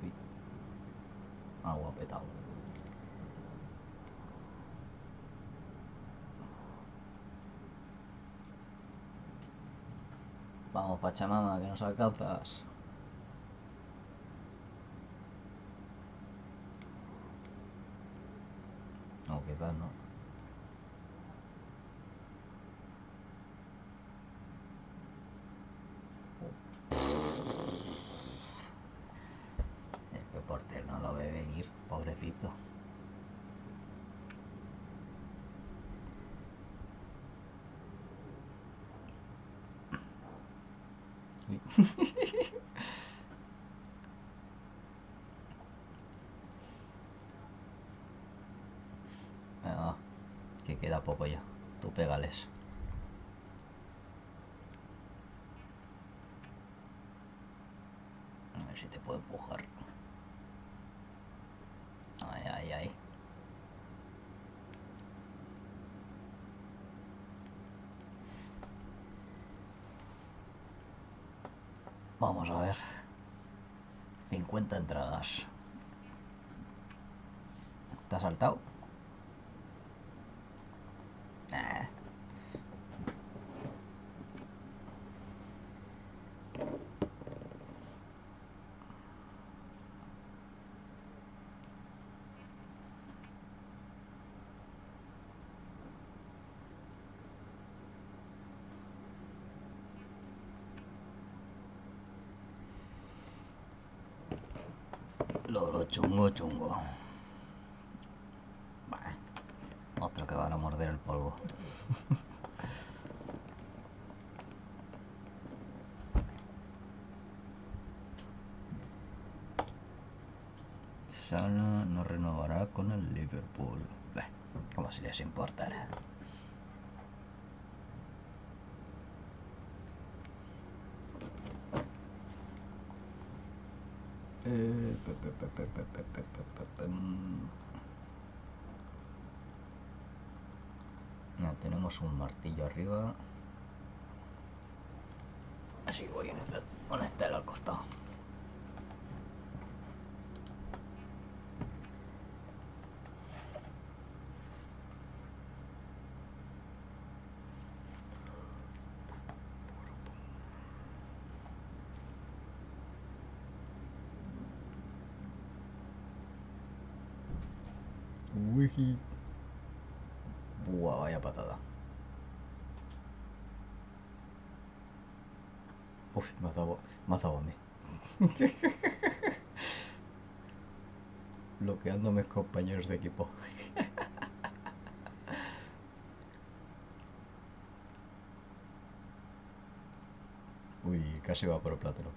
Uy. Agua petado. Vamos, Pachamama, que nos alcanzas. No, qué tal, ¿no? El portero no lo ve venir, pobrecito. Uy. Venga, que queda poco ya. Tú pégales. A ver si te puedo empujar. Ay, ay, ay. Vamos a ver. 50 entradas. ¿Te has saltado? Nah. Lo chungo, chungo. Bah, otro que van a morder el polvo. Sala no renovará con el Liverpool. Bah, como si les importara. Ya tenemos un martillo arriba. Así que voy a conectarlo al costado. Uy. Buah, vaya patada. Uf, me ha dado a mí. Bloqueando a mis compañeros de equipo. Uy, casi va por el plátano.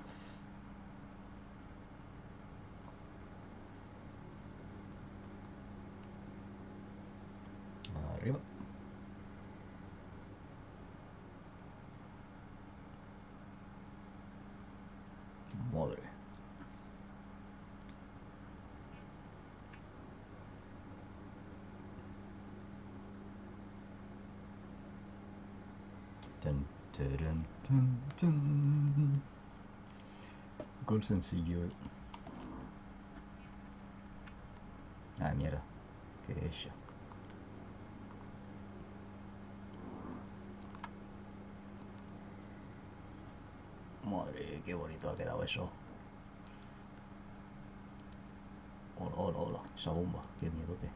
Arriba. Madre. Tan, taran, tan, tan. Gol sencillo. Ah, mierda. ¿Qué he hecho? Madre, qué bonito ha quedado eso. Hola, hola, hola. Esa bomba. Qué miedote.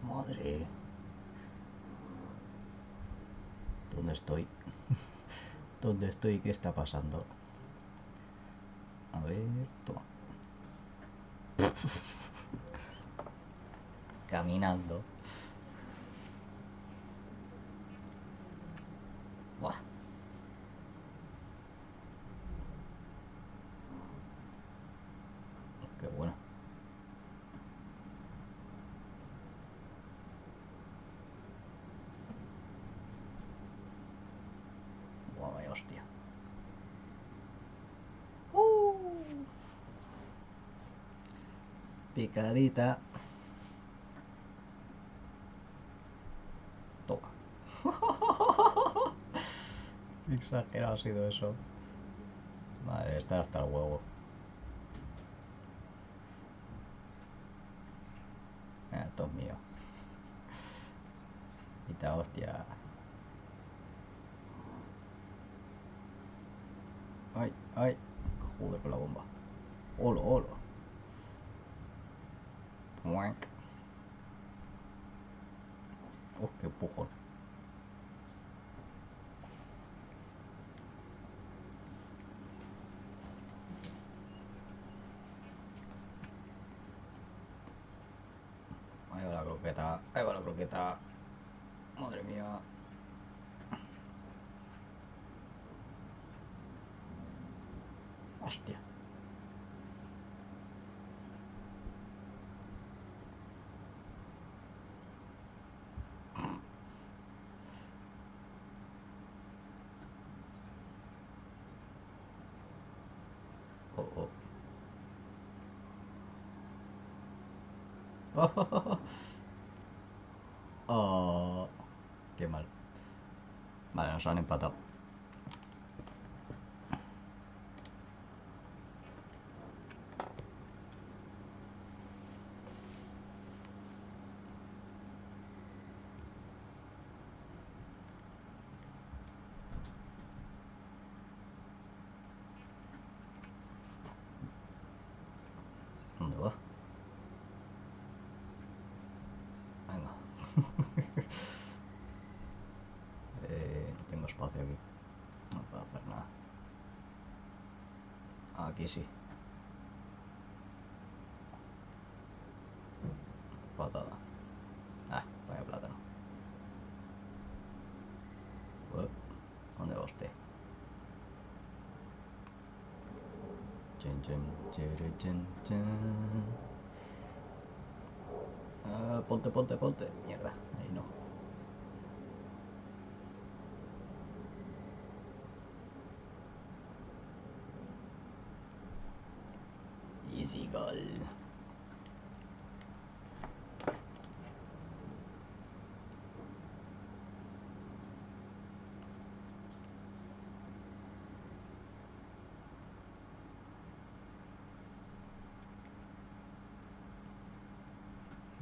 Madre. ¿Dónde estoy? ¿Dónde estoy? ¿Qué está pasando? A ver, toma. Caminando. Buah. Qué bueno. Buah, vaya hostia. Picadita. Toma. Exagerado ha sido eso. Vale, estar hasta el huevo. Esto es mío. Quita, hostia. Ay, ay. Joder con la bomba. Olo, olo. Muac. Qué empujón. Ahí va la croqueta. Ahí va la croqueta. Madre mía. Hostia. Oh, oh. Oh, qué mal. Vale, nos han empatado. ¿Dónde va? Venga. No tengo espacio aquí. aquí sí. Patada. Ah, vaya plátano. ¿Dónde va usted? Chen, chen, chere, chen, chen. Ah, ponte, ponte, ponte. Mierda, ahí no. Easy goal.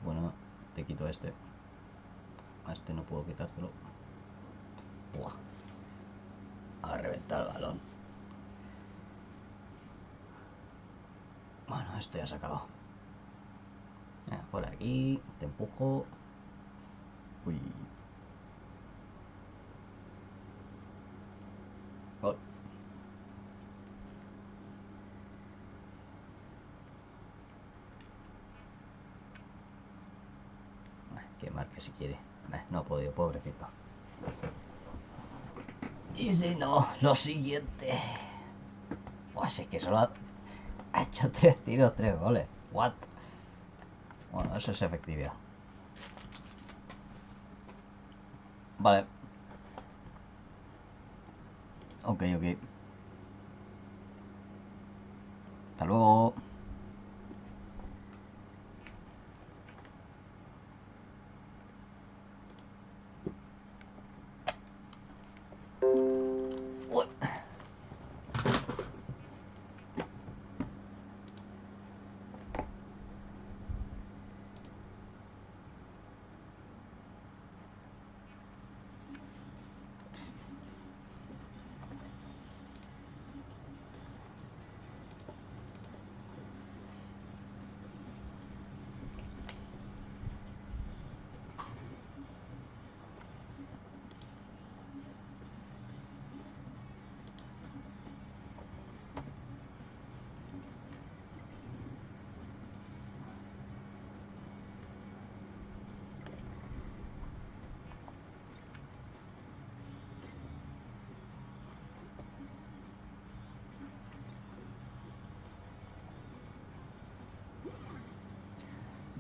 Bueno, te quito a este. A este no puedo quitártelo. Buah. A reventar el balón. Bueno, esto ya se ha acabado. Por aquí, te empujo. Uy. Gol. Que marque si quiere. No ha podido, pobrecito. Y si no, lo siguiente. Pues es que solo ha hecho 3 tiros, 3 goles. What? Bueno, eso es efectividad. Vale. Ok. Hasta luego.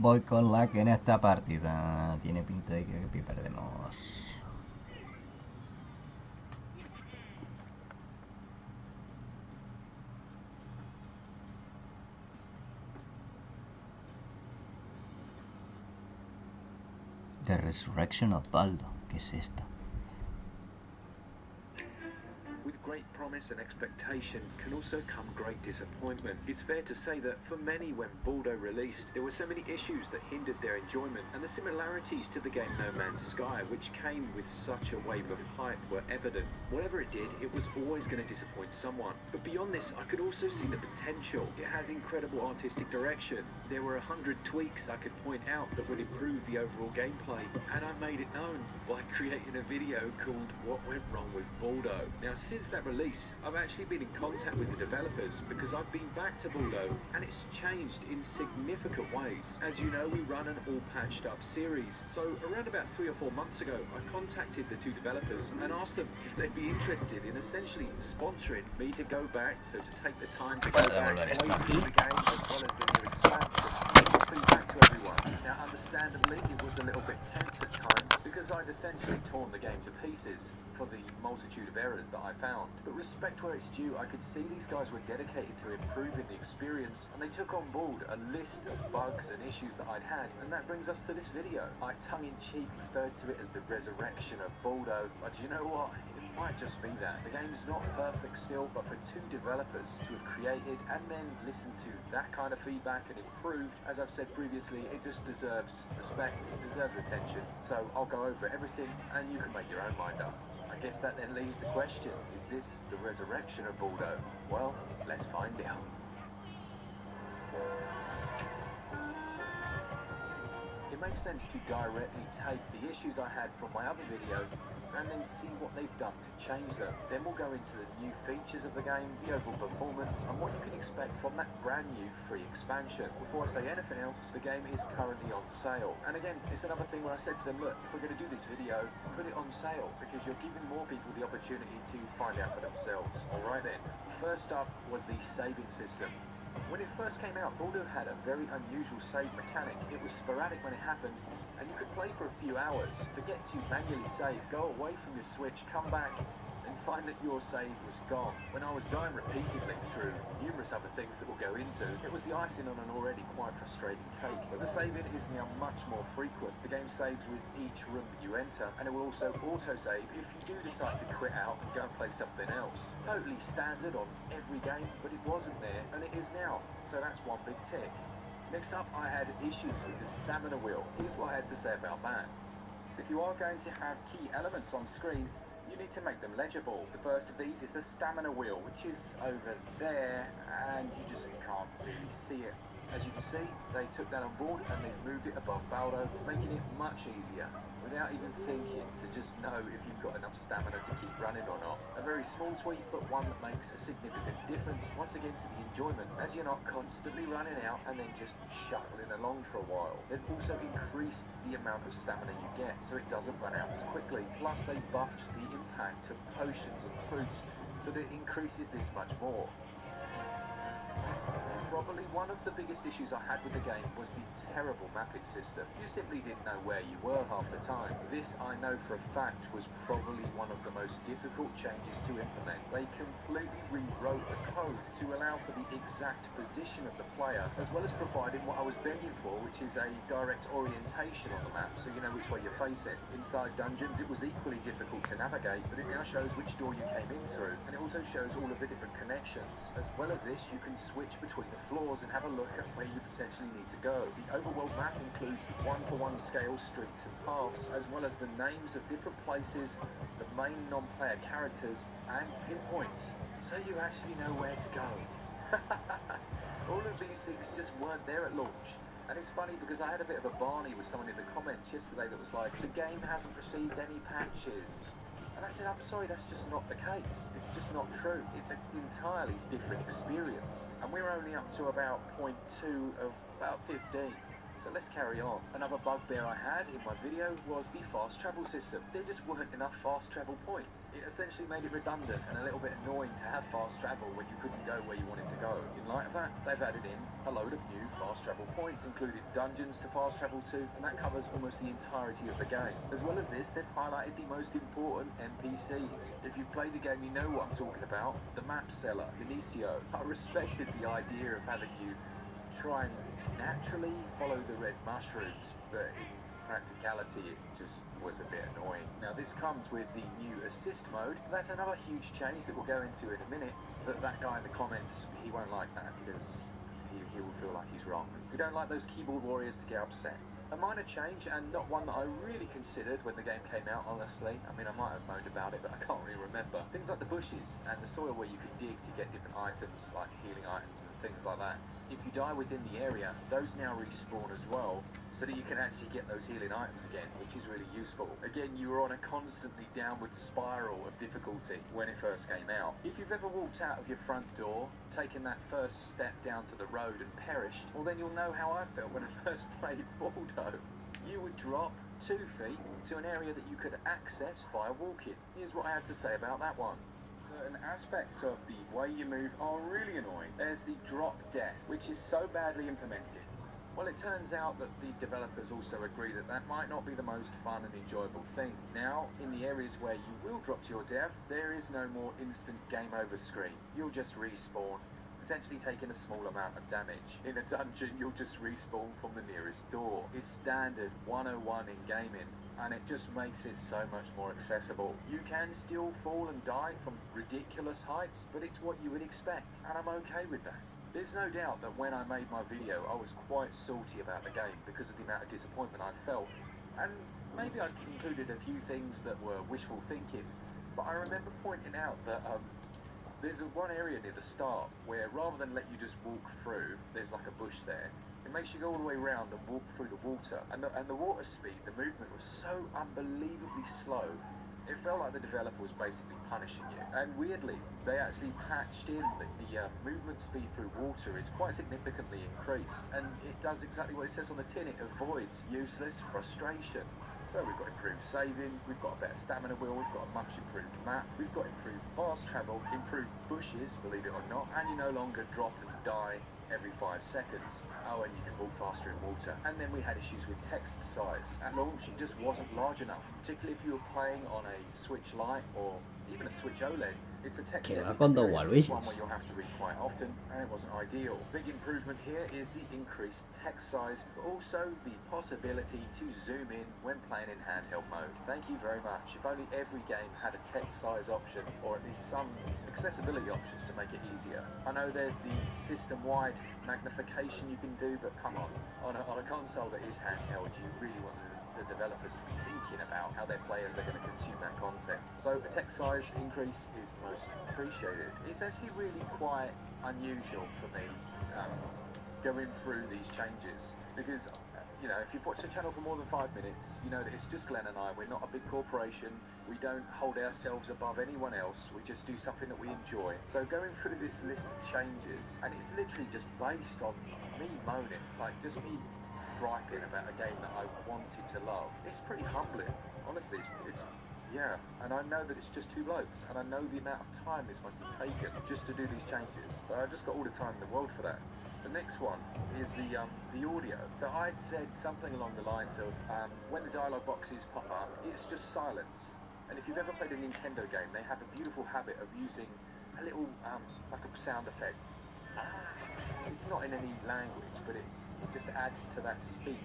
Voy con la que en esta partida tiene pinta de que perdemos. The Resurrection of Baldo. ¿Qué es esta? With great promise and expectation can also come great disappointment. It's fair to say that for many when Baldo released, there were so many issues that hindered their enjoyment, and the similarities to the game No Man's Sky, which came with such a wave of hype, were evident. Whatever it did, it was always going to disappoint someone. But beyond this, I could also see the potential. It has incredible artistic direction. There were 100 tweaks I could point out that would improve the overall gameplay, and I made it known by creating a video called What Went Wrong with Baldo. Now, since that release, I've actually been in contact with the developers because I've been back to Baldo and it's changed in significant ways. As you know, we run an all patched up series. So around about 3 or 4 months ago, I contacted the 2 developers and asked them if they'd be interested in essentially sponsoring me to go back, so to take the time to go back away through the game as well as the new expansion. Feedback to everyone. Now, understandably, it was a little bit tense at times because I'd essentially torn the game to pieces for the multitude of errors that I found. But respect where it's due, I could see these guys were dedicated to improving the experience, and they took on board a list of bugs and issues that I'd had, and that brings us to this video. I tongue-in-cheek referred to it as the resurrection of Baldo, but you know what? It might just be that. The game's not perfect still, but for 2 developers to have created and then listened to that kind of feedback and improved, as I've said previously, it just deserves respect, it deserves attention. So I'll go over everything and you can make your own mind up. I guess that then leaves the question, is this the resurrection of Baldo? Well, let's find out. In it makes sense to directly take the issues I had from my other video and then see what they've done to change them. Then we'll go into the new features of the game, the overall performance, and what you can expect from that brand new free expansion. Before I say anything else, the game is currently on sale. And again, it's another thing where I said to them, look, if we're going to do this video, put it on sale, because you're giving more people the opportunity to find out for themselves. Alright then, first up was the saving system. When it first came out, Baldo had a very unusual save mechanic. It was sporadic when it happened, and you could play for a few hours, forget to manually save, go away from your Switch, come back, and find that your save was gone. When I was dying repeatedly through numerous other things that we'll go into, it was the icing on an already quite frustrating cake. But the saving is now much more frequent. The game saves with each room that you enter, and it will also auto-save if you do decide to quit out and go and play something else. Totally standard on every game, but it wasn't there, and it is now. So that's one big tick. Next up, I had issues with the stamina wheel. Here's what I had to say about that. If you are going to have key elements on screen, you need to make them legible. The first of these is the stamina wheel, which is over there, and you just can't really see it. As you can see, they took that on board and they've moved it above Baldo, making it much easier, without even thinking, to just know if you've got enough stamina to keep running or not. A very small tweak, but one that makes a significant difference, once again, to the enjoyment, as you're not constantly running out and then just shuffling along for a while. They've also increased the amount of stamina you get, so it doesn't run out as quickly. Plus, they buffed the impact of potions and fruits, so that it increases this much more. Probably one of the biggest issues I had with the game was the terrible mapping system. You simply didn't know where you were half the time. This, I know for a fact, was probably one of the most difficult changes to implement. They completely rewrote the code to allow for the exact position of the player, as well as providing what I was begging for, which is a direct orientation on the map, so you know which way you're facing. Inside dungeons, it was equally difficult to navigate, but it now shows which door you came in through, and it also shows all of the different connections. As well as this, you can switch between the floors and have a look at where you potentially need to go. The overworld map includes one-for-one scale streets and paths, as well as the names of different places, the main non-player characters, and pinpoints, so you actually know where to go. All of these things just weren't there at launch. And it's funny because I had a bit of a Barney with someone in the comments yesterday that was like, the game hasn't received any patches. And I said, I'm sorry, that's just not the case. It's just not true. It's an entirely different experience. And we're only up to about 0.2 of about 15. So let's carry on. Another bugbear I had in my video was the fast travel system. There just weren't enough fast travel points. It essentially made it redundant and a little bit annoying to have fast travel when you couldn't go where you wanted to go. In light of that, they've added in a load of new fast travel points, including dungeons to fast travel to, and that covers almost the entirety of the game. As well as this, they've highlighted the most important NPCs. If you've played the game, you know what I'm talking about. The map seller, Benicio. I respected the idea of having you try and naturally follow the red mushrooms, but in practicality it just was a bit annoying. Now this comes with the new assist mode. That's another huge change that we'll go into in a minute, but that guy in the comments, he won't like that because he will feel like he's wrong. We don't like those keyboard warriors to get upset. A minor change, and not one that I really considered when the game came out, honestly. I mean, I might have moaned about it, but I can't really remember. Things like the bushes and the soil where you could dig to get different items, like healing items and things like that. If you die within the area, those now respawn as well, so that you can actually get those healing items again, which is really useful. Again, you were on a constantly downward spiral of difficulty when it first came out. If you've ever walked out of your front door, taken that first step down to the road and perished, well then you'll know how I felt when I first played Baldo. You would drop 2 feet to an area that you could access via walking. Here's what I had to say about that one. Certain aspects of the way you move are really annoying. There's the drop death, which is so badly implemented. Well, it turns out that the developers also agree that that might not be the most fun and enjoyable thing. Now, in the areas where you will drop to your death, there is no more instant game over screen. You'll just respawn, potentially taking a small amount of damage. In a dungeon, you'll just respawn from the nearest door. It's standard 101 in gaming, and it just makes it so much more accessible. You can still fall and die from ridiculous heights, but it's what you would expect, and I'm okay with that. There's no doubt that when I made my video, I was quite salty about the game because of the amount of disappointment I felt, and maybe I included a few things that were wishful thinking, but I remember pointing out that there's one area near the start where rather than let you just walk through, there's like a bush there. It makes you go all the way around and walk through the water. And the water speed, the movement was so unbelievably slow. It felt like the developer was basically punishing you. And weirdly, they actually patched in the movement speed through water is quite significantly increased. And it does exactly what it says on the tin. It avoids useless frustration. So we've got improved saving, we've got a better stamina wheel, we've got a much improved map, we've got improved fast travel, improved bushes, believe it or not, and you no longer drop and die every 5 seconds. Oh, and you can walk faster in water. And then we had issues with text size. At launch, it just wasn't large enough, particularly if you were playing on a Switch Lite or even a Switch OLED. It's a text Que va heavy con dos experience, Waluigi. one where you'll have to read quite often, and it wasn't ideal. Big improvement here is the increased text size, but also the possibility to zoom in when playing in handheld mode. Thank you very much. If only every game had a text size option, or at least some accessibility options to make it easier. I know there's the system-wide magnification you can do, but come on a console that is handheld, you really want the developers to be thinking about how their players are going to consume that content. So a text size increase is most appreciated. It's actually really quite unusual for me going through these changes because you know, if you've watched the channel for more than 5 minutes, you know that it's just Glenn and I. We're not a big corporation. We don't hold ourselves above anyone else. We just do something that we enjoy. So going through this list of changes, and it's literally just based on me moaning, like just me griping about a game that I wanted to love. It's pretty humbling, honestly. It's yeah, and I know that it's just 2 blokes, and I know the amount of time this must have taken just to do these changes. So I've just got all the time in the world for that. The next one is the audio. So I'd said something along the lines of when the dialogue boxes pop up, it's just silence. And if you've ever played a Nintendo game, they have a beautiful habit of using a little like a sound effect. It's not in any language, but it just adds to that speech.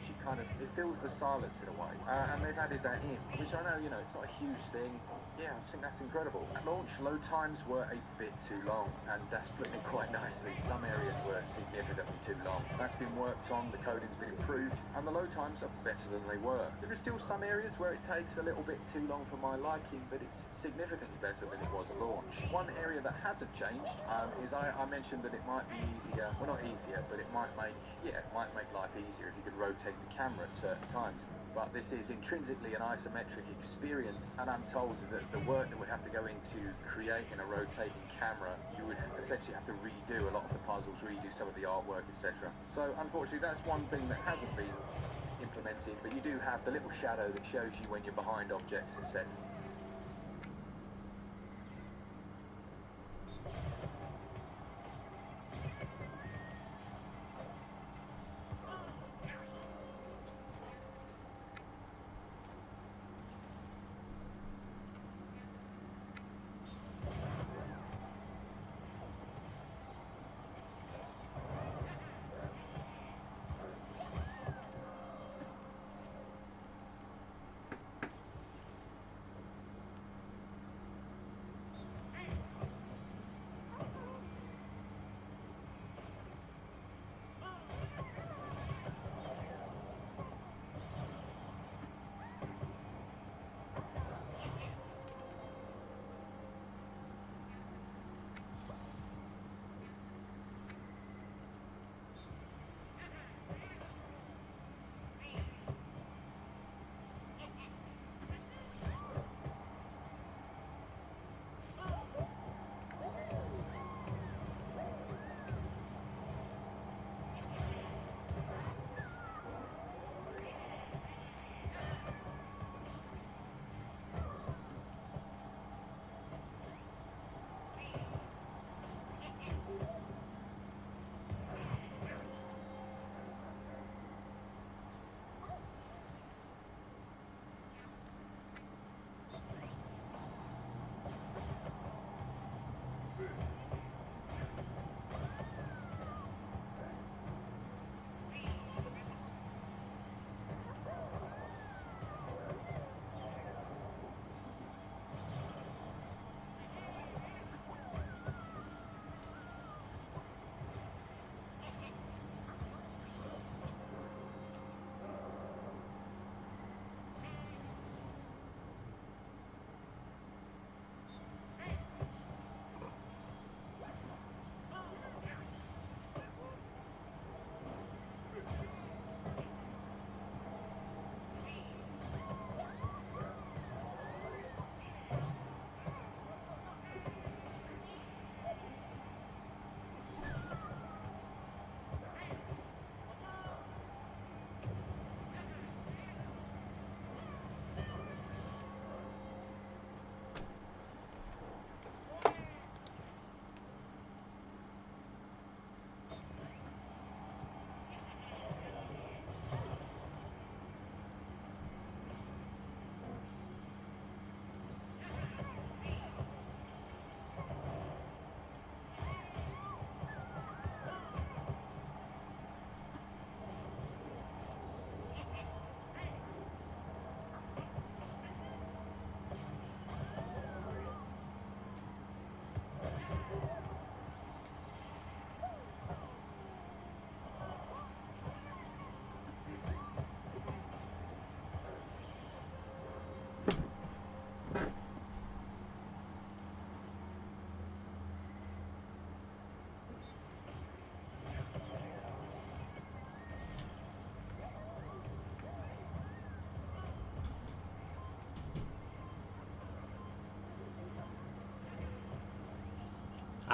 It fills the silence in a way. And they've added that in, which I know, you know, it's not a huge thing. Yeah, I think that's incredible. At launch, load times were a bit too long, and that's putting it quite nicely. Some areas were significantly too long. That's been worked on, the coding's been improved, and the load times are better than they were. There are still some areas where it takes a little bit too long for my liking, but it's significantly better than it was at launch. One area that hasn't changed is I mentioned that it might be easier, well not easier, but it might make life easier if you could rotate the camera at certain times. But this is intrinsically an isometric experience, and I'm told that the work that would have to go into creating a rotating camera, you would essentially have to redo a lot of the puzzles, redo some of the artwork, etc. So unfortunately that's one thing that hasn't been implemented, but you do have the little shadow that shows you when you're behind objects, etc.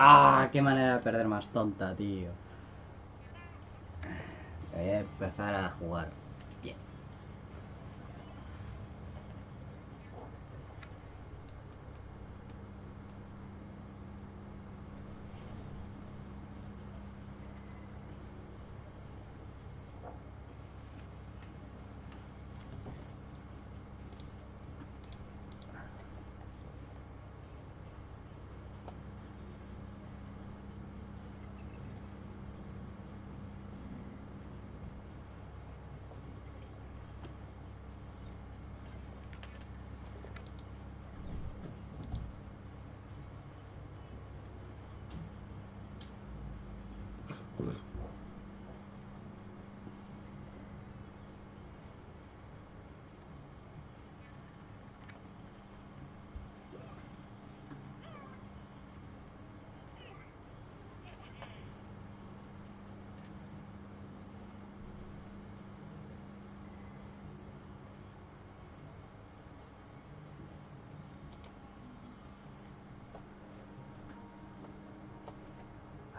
¡Ah! ¡Qué manera de perder más tonta, tío! Voy a empezar a jugar bien.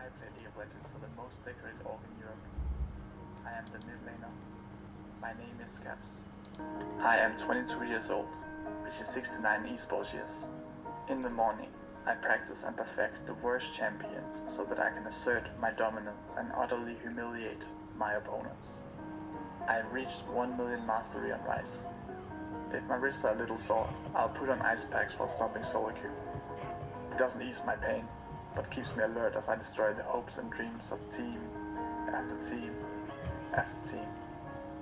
I play League of Legends for the most decorated org in Europe. I am the mid laner. My name is Caps. I am 22 years old, which is 69 esports years. In the morning, I practice and perfect the worst champions so that I can assert my dominance and utterly humiliate my opponents. I reached 1 million mastery on Rise. If my wrists are a little sore, I'll put on ice packs while stomping solo queue. It doesn't ease my pain, but keeps me alert as I destroy the hopes and dreams of team after team after team.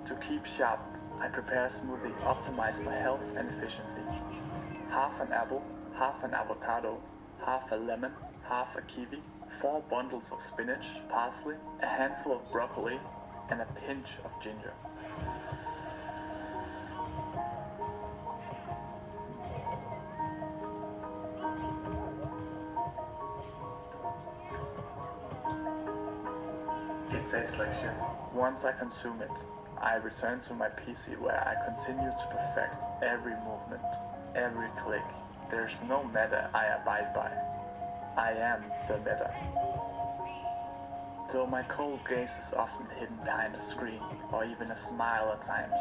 To keep sharp, I prepare a smoothie optimized for health and efficiency. Half an apple, half an avocado, half a lemon, half a kiwi, 4 bundles of spinach, parsley, a handful of broccoli, and a pinch of ginger. It tastes like shit. Once I consume it, I return to my PC where I continue to perfect every movement, every click. There's no meta I abide by. I am the meta. Though my cold gaze is often hidden behind a screen, or even a smile at times,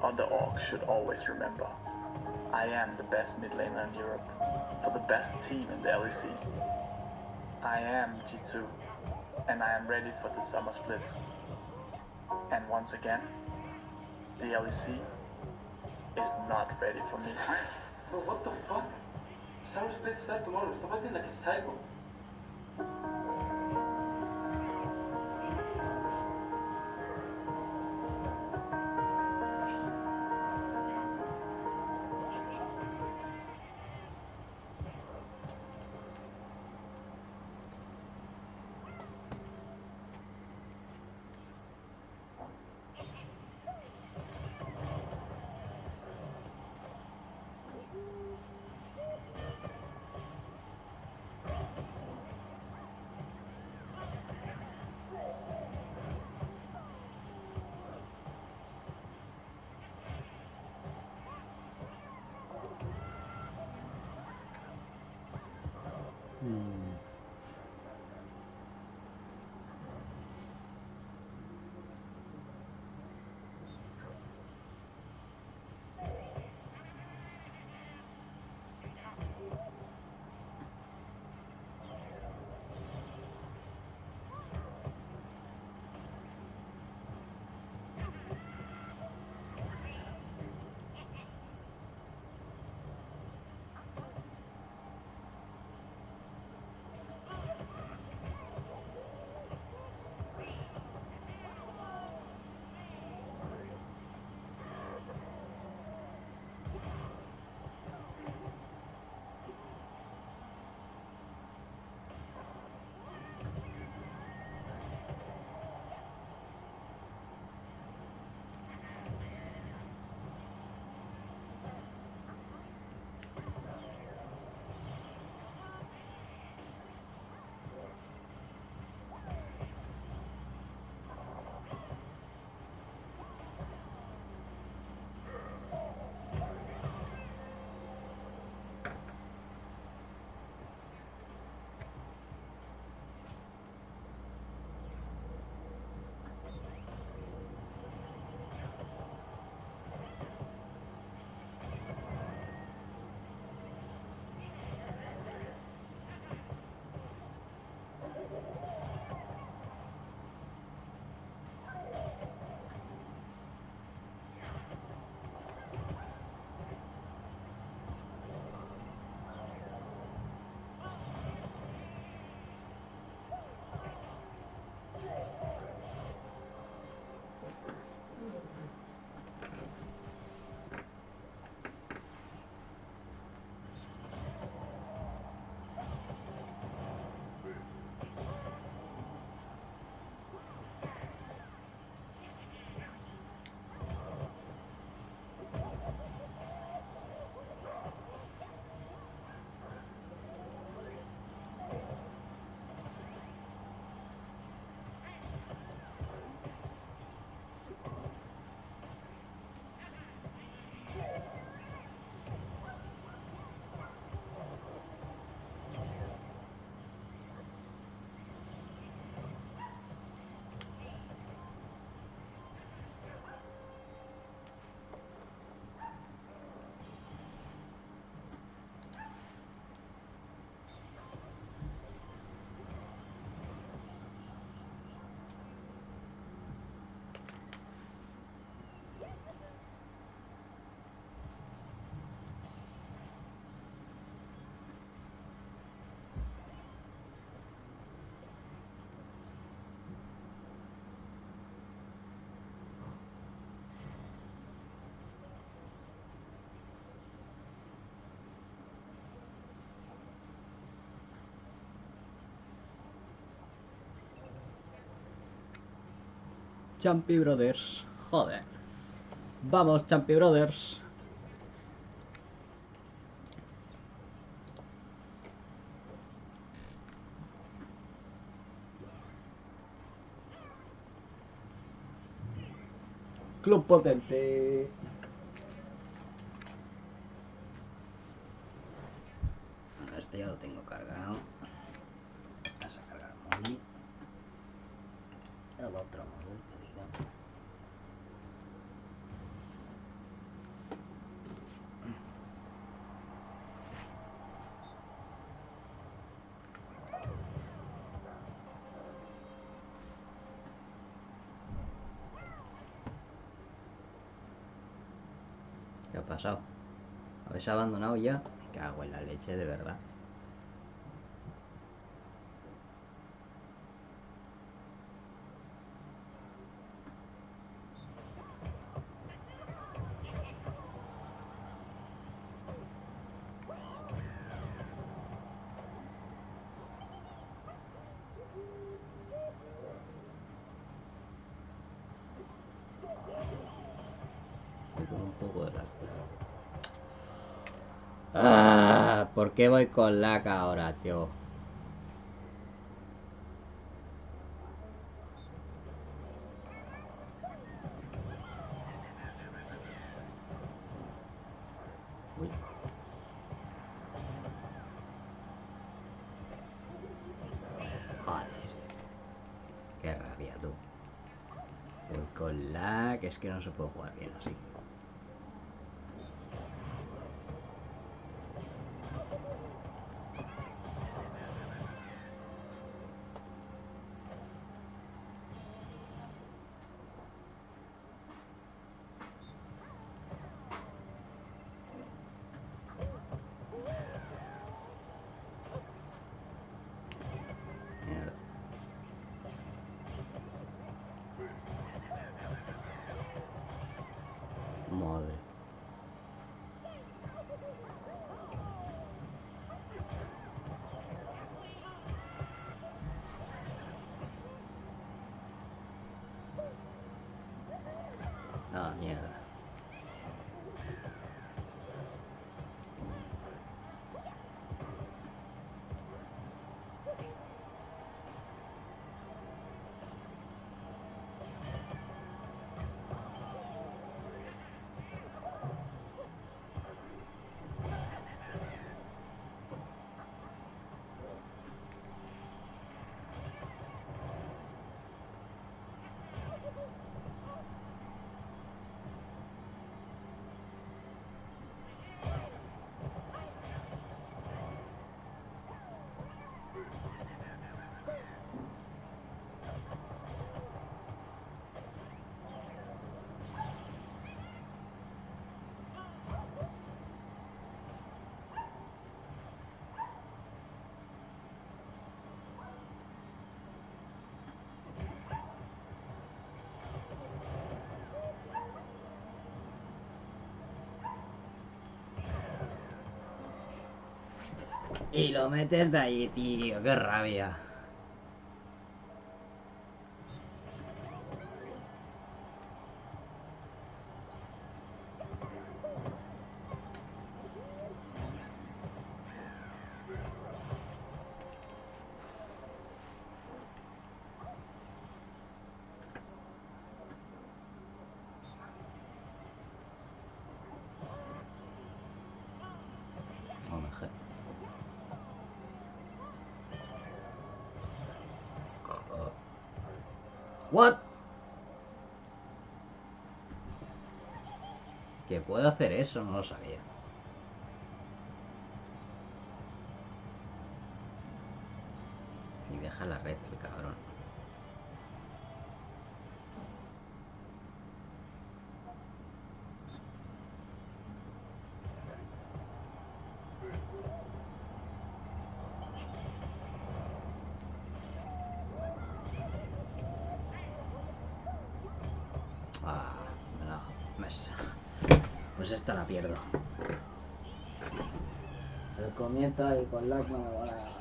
other orcs should always remember. I am the best mid laner in Europe, for the best team in the LEC. I am G2, and I am ready for the summer split. And once again, the LEC is not ready for me. Bro, what the fuck? Summer split start tomorrow. Stop acting like a psycho. Champi Brothers. Joder. Vamos, Champi Brothers. Club potente. Bueno, este ya lo tengo cargado. Vamos a cargar el móvil. El otro móvil, que diga. ¿Qué ha pasado? ¿Habéis abandonado ya? Me cago en la leche, de verdad. Voy con un poco de lag. Ah, ¿por qué voy con lag ahora, tío? Uy. Joder. Qué rabia, tú. Voy con lag, es que no se puede jugar bien así. Mierda. Madre. Ah, mierda. Y lo metes de ahí, tío. Qué rabia. OMG. What? ¿Que puedo hacer eso? No lo sabía. Y deja la red, el cabrón. Ah, pues esta la pierdo. El comienzo ahí con lag no me va a...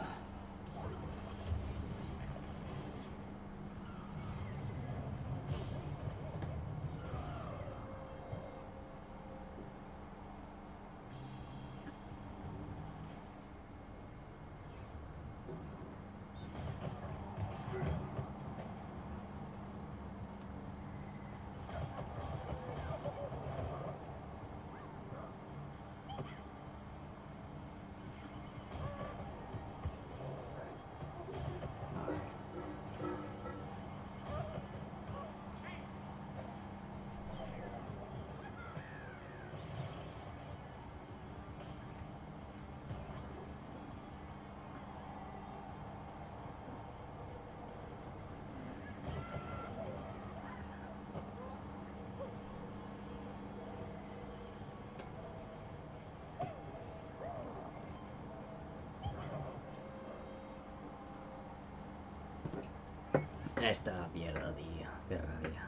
Esta la pierdo, tío. Qué rabia.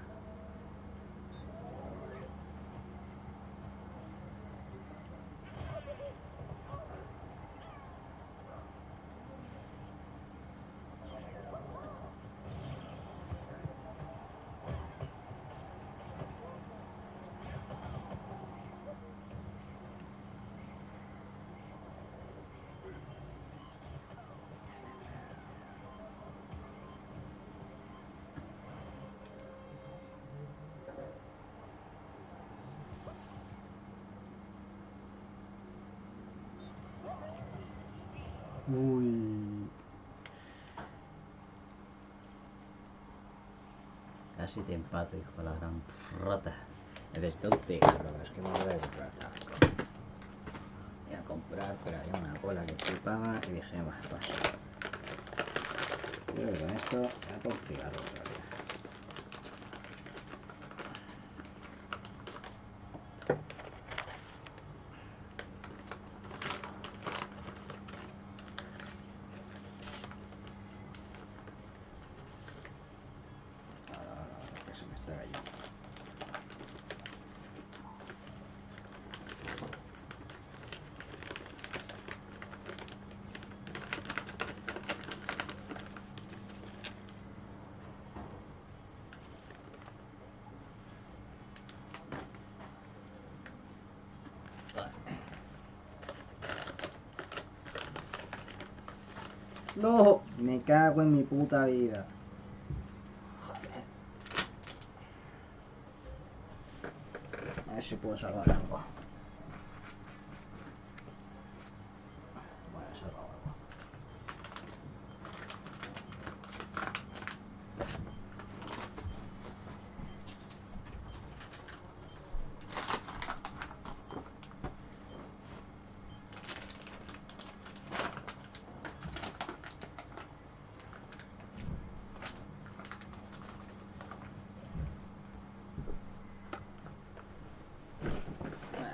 Uy. Casi te empato, hijo de la gran rata. Necesito un cigarro, es que me voy a comprar tabaco. Voy a comprar, pero había una cola que flipaba y dije, más paso. Creo que con esto voy a por un cigarro todavía. Que se me está cayendo. No, me cago en mi puta vida. Joder. A ver si puedo salvar algo. Bueno, he salvado algo.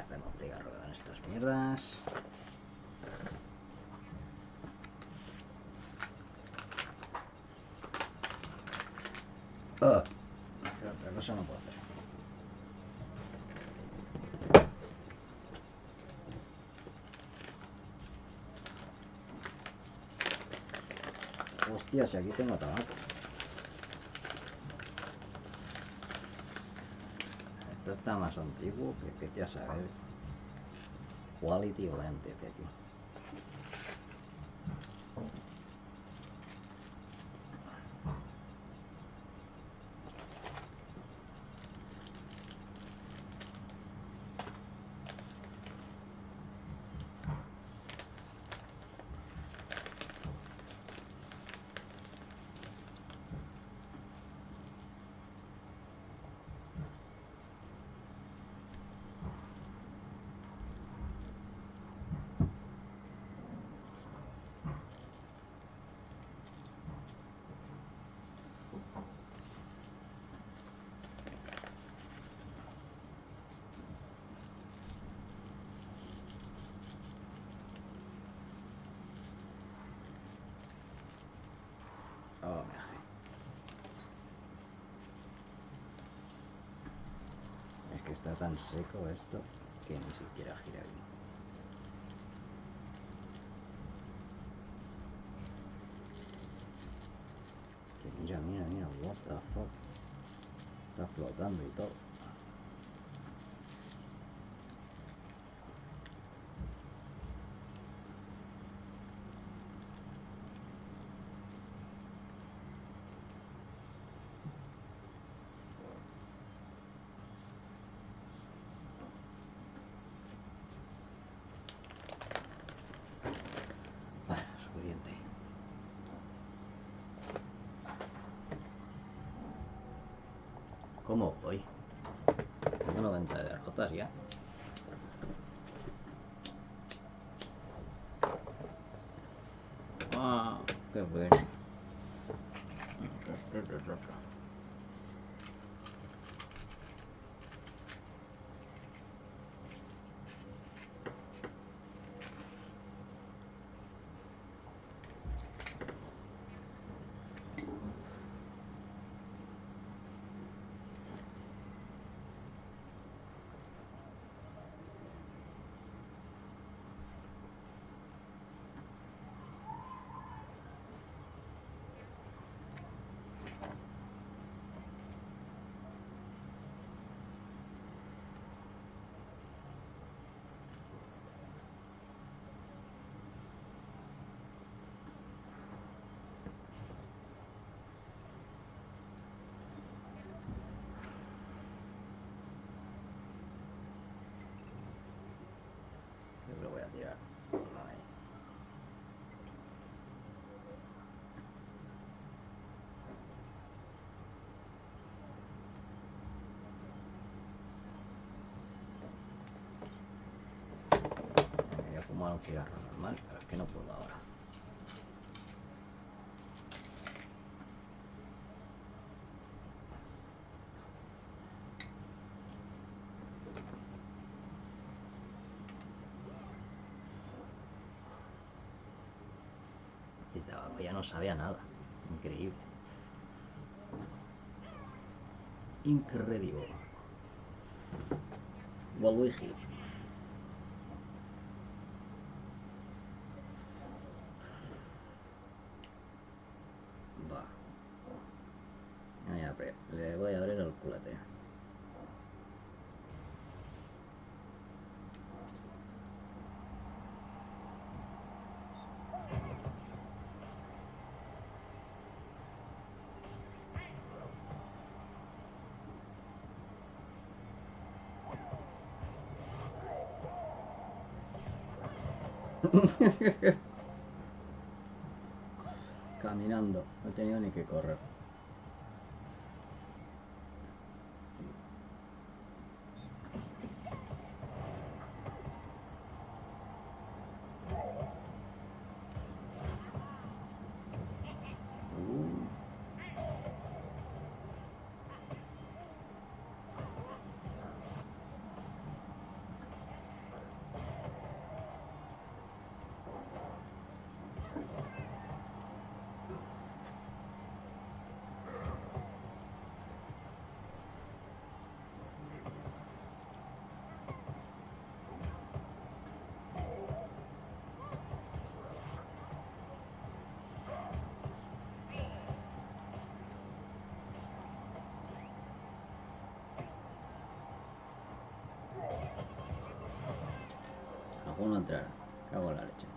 Hacemos un cigarro con estas mierdas. Que otra cosa no puedo hacer. Hostia, si aquí tengo tabaco. Esto está más antiguo que ya sabes. Quality lente de aquí. Oh, me dejé. Es que está tan seco esto que ni siquiera gira bien. Que mira, mira, mira, what the fuck. Está flotando y todo. Bueno, suficiente. ¿Cómo voy? Tengo 90 derrotas ya. Ah, qué bueno. que lo voy a tirar. Ahí. Quería fumar un cigarro normal, pero es que no puedo ahora. El tabaco ya no sabía nada. Increíble. Increíble. Waluigi. Va. Le voy a abrir el culete. Caminando, no he tenido ni que correr. Alguno entrará. Cago en la leche.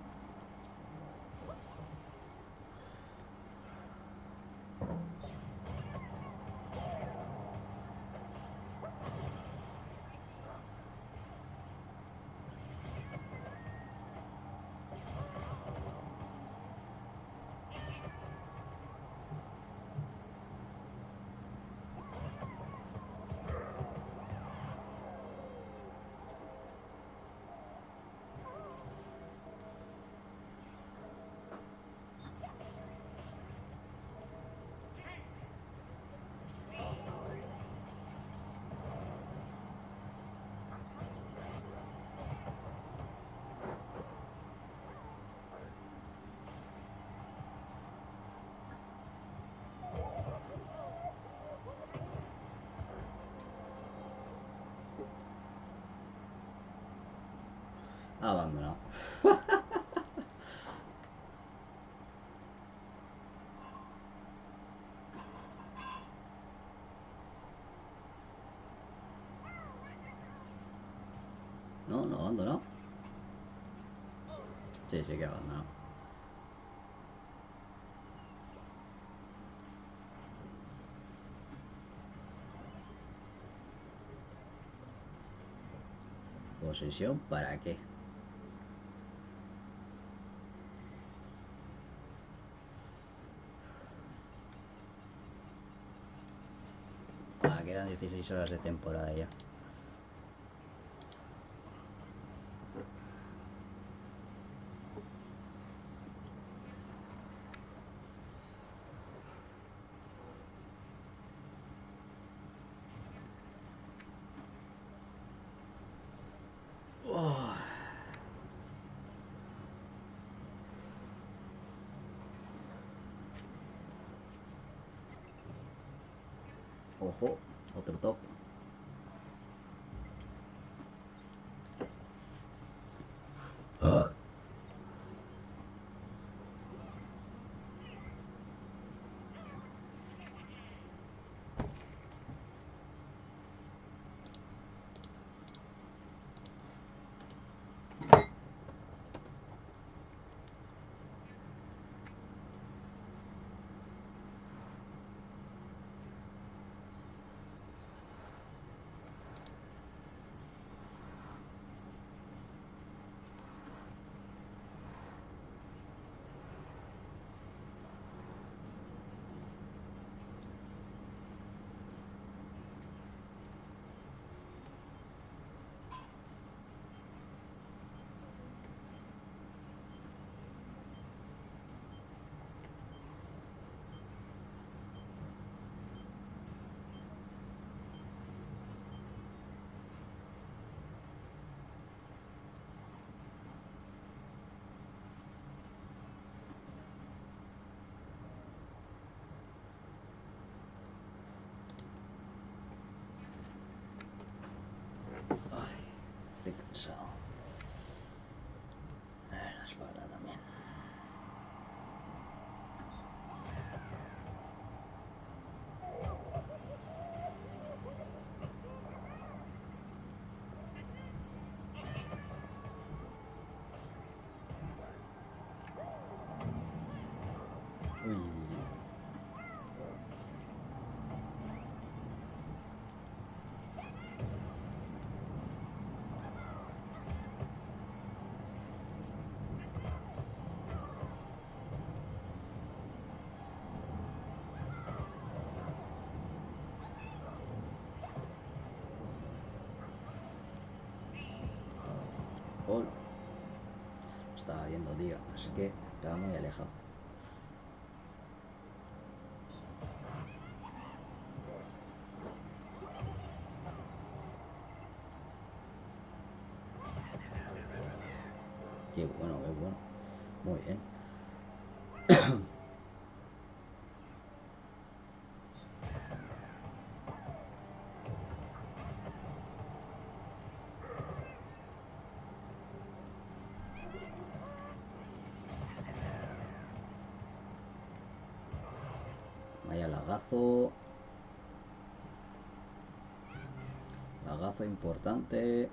Abandonado. No, no abandonado. Sí, sí que abandonado. ¿Posesión para qué? Ah, quedan 16 horas de temporada ya. Ojo, otro top. Gol. Estaba viendo, tío. Es que estaba muy alejado. Qué bueno, qué bueno. Muy bien. Vaya lagazo. Lagazo importante.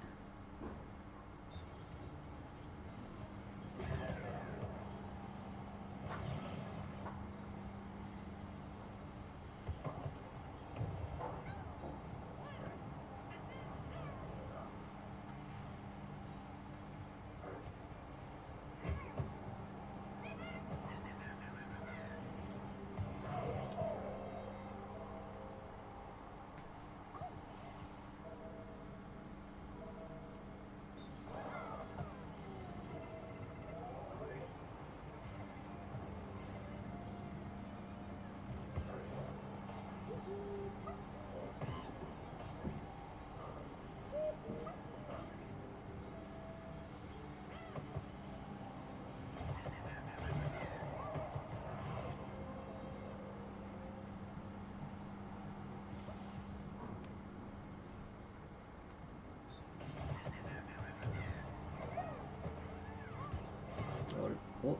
Gol. Oh.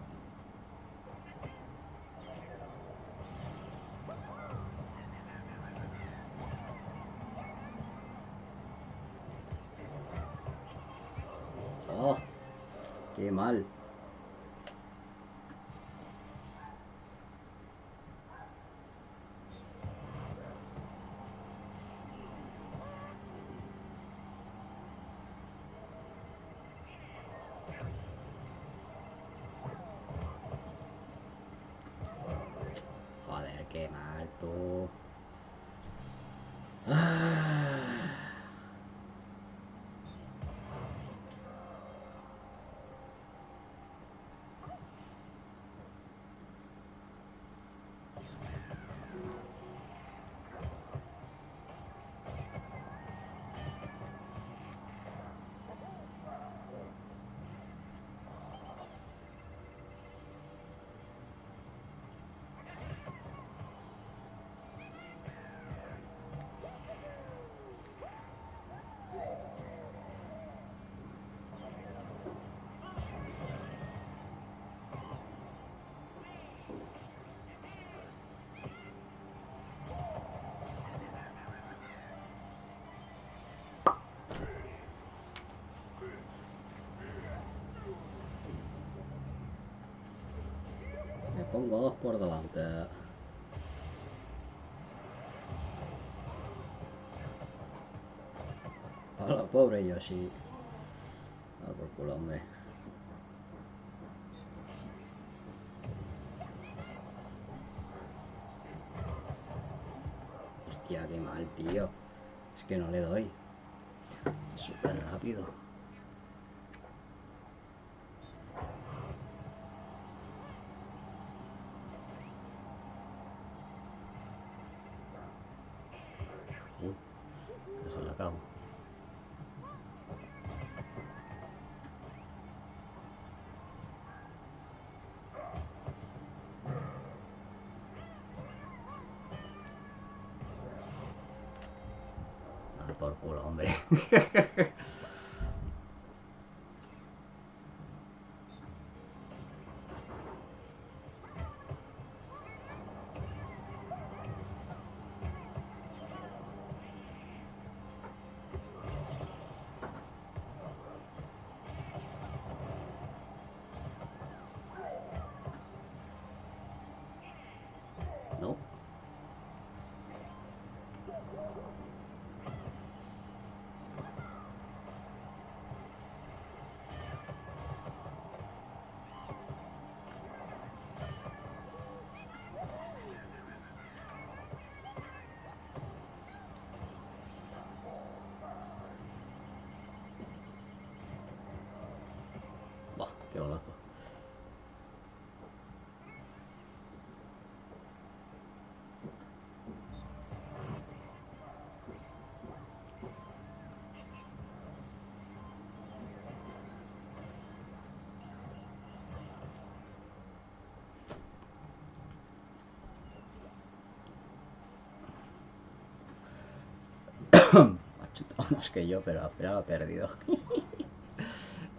Oh, qué mal. Joder, qué mal, tú. Ah. Me pongo dos por delante. Hola, pobre Yoshi. Al por culo, hombre. Hostia, qué mal, tío. Es que no le doy. Súper rápido. Uy, casi la cago. Al por culo, hombre. ¿No? Qué golazo. Ha chutado más que yo, pero al final ha perdido.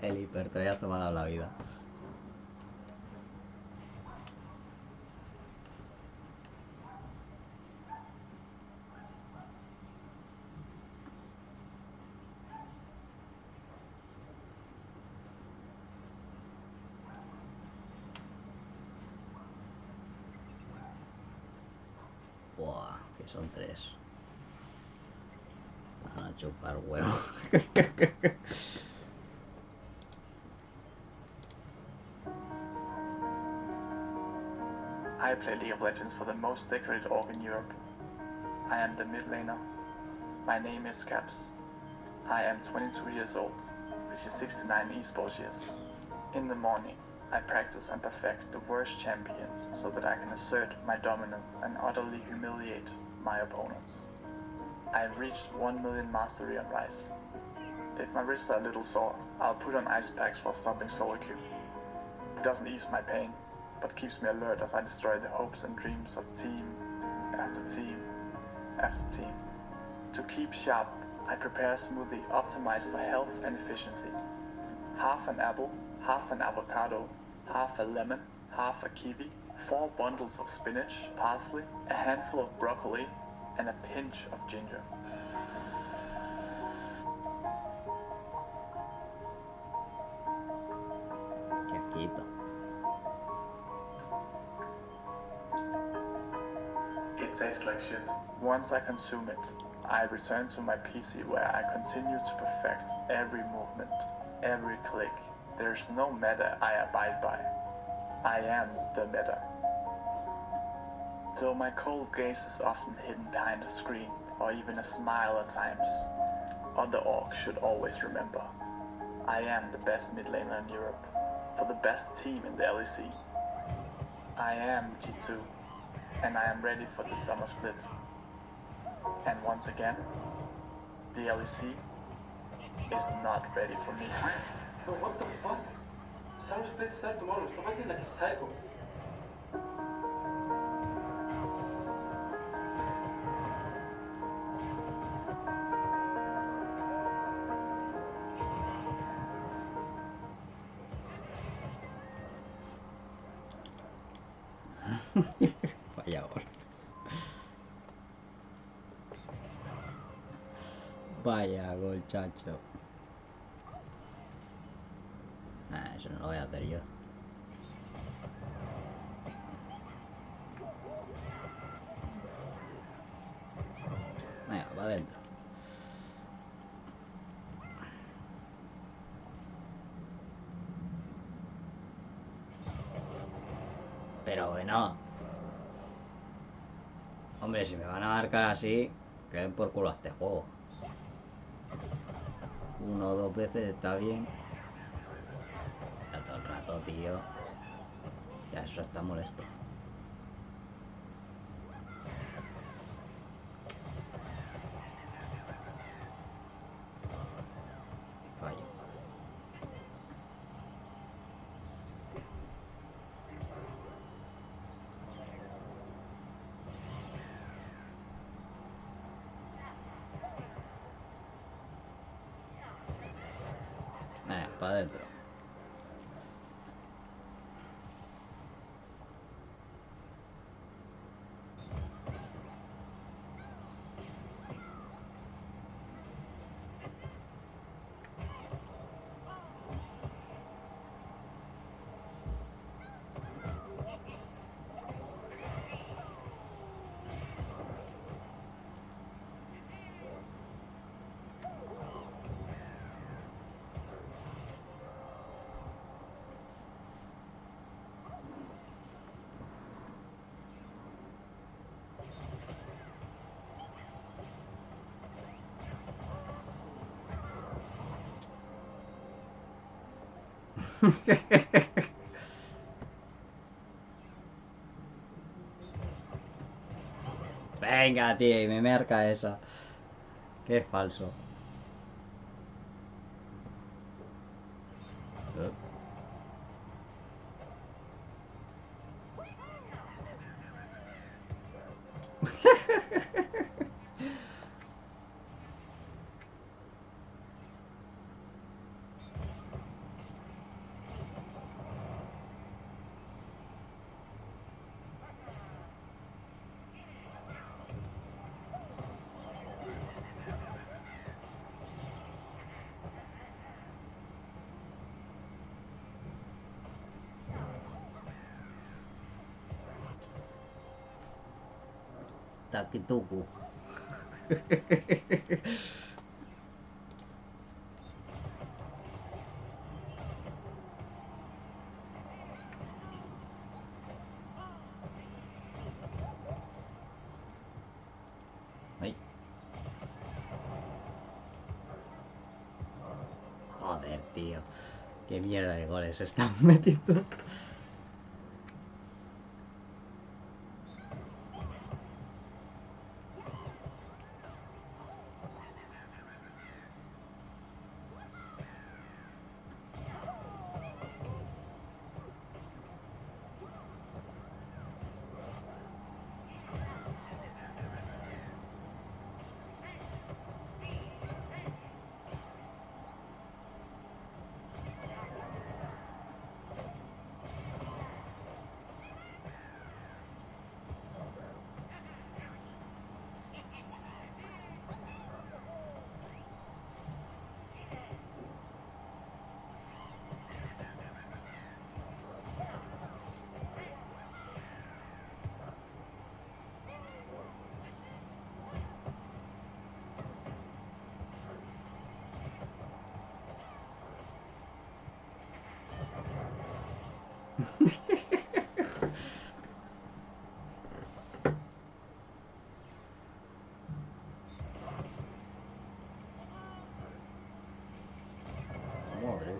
El hipertroyazo me ha dado la vida. Buah, que son 3. Van a chupar huevo. I play League of Legends for the most decorated org in Europe. I am the mid laner. My name is Caps. I am 22 years old, which is 69 esports years. In the morning, I practice and perfect the worst champions so that I can assert my dominance and utterly humiliate my opponents. I reached 1 million mastery on Rise. If my wrists are a little sore, I'll put on ice packs while stomping solo queue. It doesn't ease my pain, but keeps me alert as I destroy the hopes and dreams of team after team after team. To keep sharp, I prepare a smoothie optimized for health and efficiency. Half an apple, half an avocado, half a lemon, half a kiwi, 4 bundles of spinach, parsley, a handful of broccoli, and a pinch of ginger. Qué asquito. It tastes like shit. Once I consume it, I return to my PC where I continue to perfect every movement, every click. There's no meta I abide by. I am the meta. Though my cold gaze is often hidden behind a screen or even a smile at times, other orcs should always remember. I am the best mid laner in Europe, for the best team in the LEC. I am G2, and I am ready for the summer split. And once again, the LEC is not ready for me. Bro, what the fuck? Summer split start tomorrow. Stop acting like a psycho. Vaya gol. Vaya gol, chacho. Nah, eso no lo voy a hacer yo. Venga, va adentro. Pero bueno. Hombre, si me van a marcar así, que den por culo a este juego. 1 o 2 veces está bien. Ya todo el rato, tío. Ya eso está molesto. Fallo. Para adentro. Venga, tío, y me marca esa. Qué falso. Takituku. Ay. Joder, tío. Qué mierda de goles se están metiendo. Madre.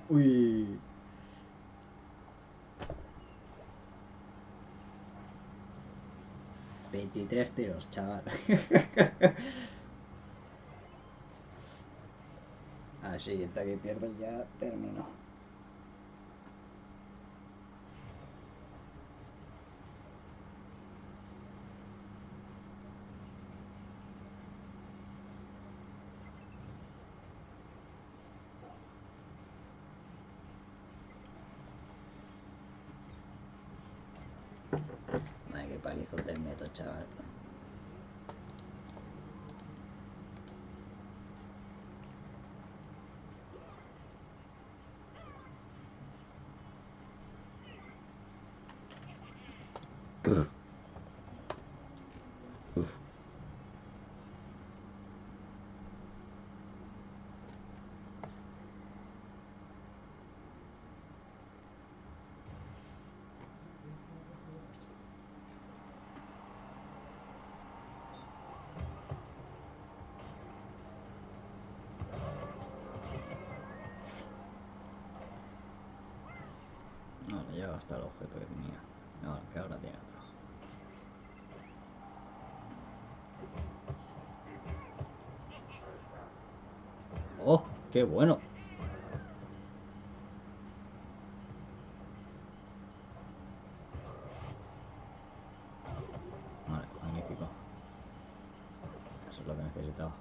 Uy. ...23 tiros, chaval. Así, hasta que pierdo ya termino. Ay, qué palizo te meto, chaval. No, le lleva hasta el objeto que tenía. No, que ahora tiene otro. ¡Oh! ¡Qué bueno! es lo que necesitaba.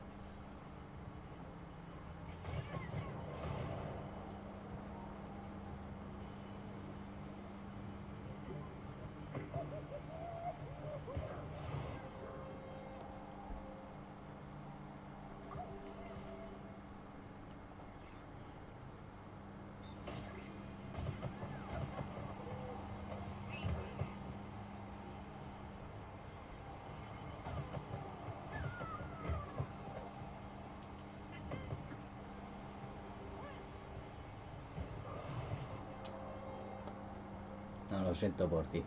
No, lo siento por ti.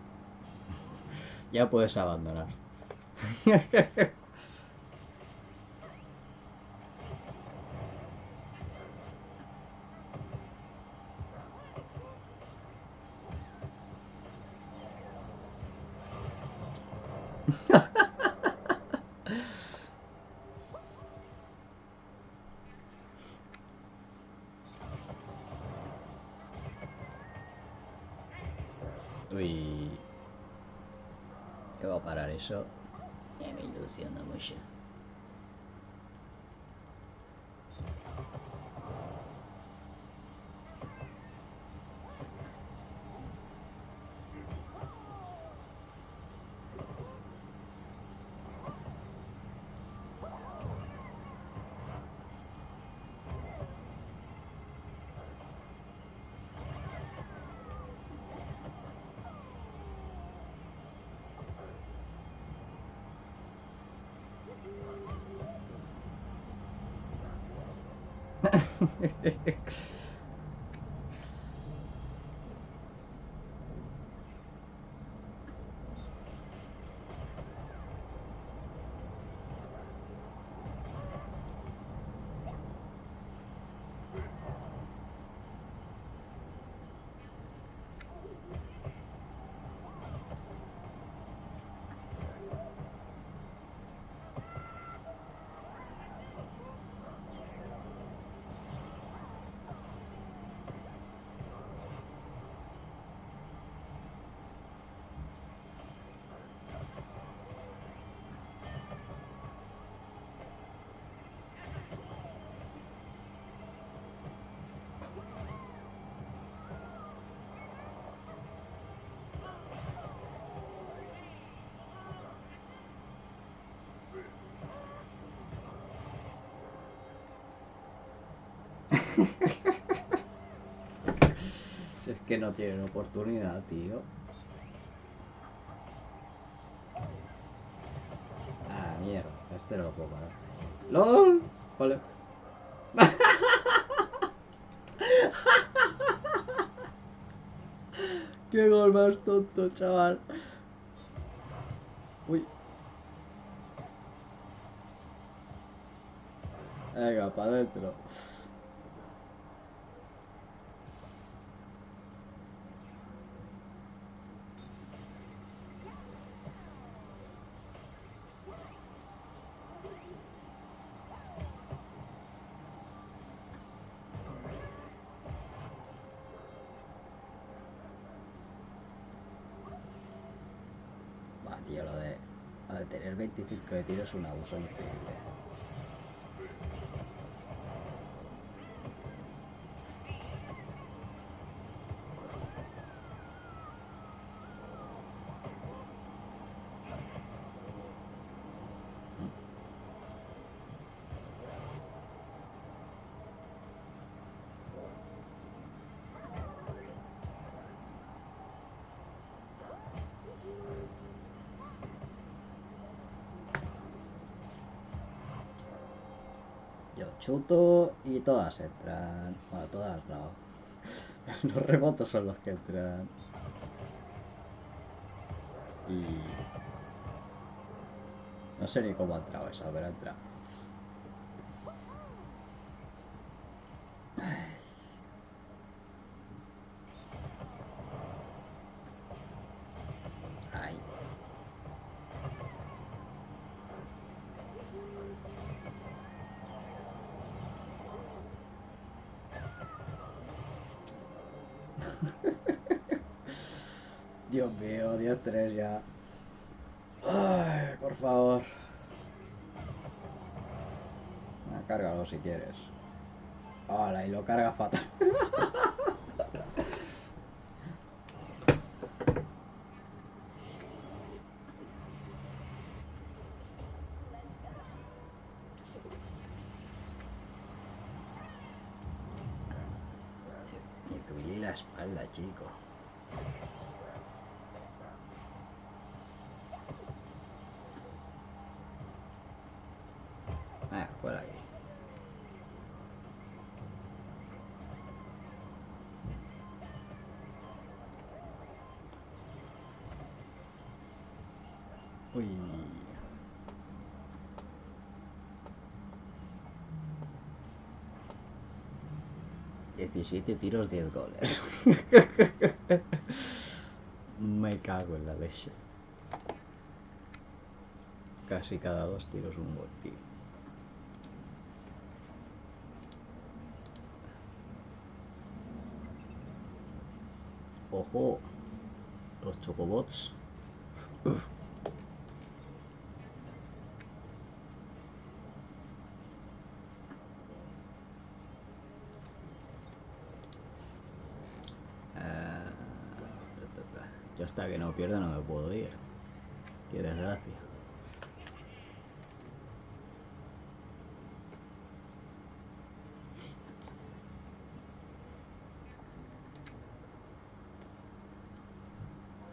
Ya puedes abandonar. Uy. ¿Qué va a parar eso? Me ilusiona mucho. Si es que no tienen oportunidad, tío. Ah, mierda. Este no lo puedo parar. ¡LOL! Vale. ¡Qué gol más tonto, chaval! Uy. Venga, para adentro. Buah, tío, lo de tener 25 de tiro es un abuso increíble. Yo chuto y todas entran. Bueno, todas no. Los rebotes son los que entran. Y... no sé ni cómo ha entrado esa, pero ha entrado. Ay. Dios mío, 10-3 ya. Ay, por favor. Cárgalo si quieres. Hola, y lo carga fatal. Me duele la espalda, chico. Por aquí. Uy. 17 tiros, 10 goles. Me cago en la leche. Casi cada 2 tiros un gol, tío. Ojo, los chocobots. Yo hasta que no pierda no me puedo ir. Qué desgracia.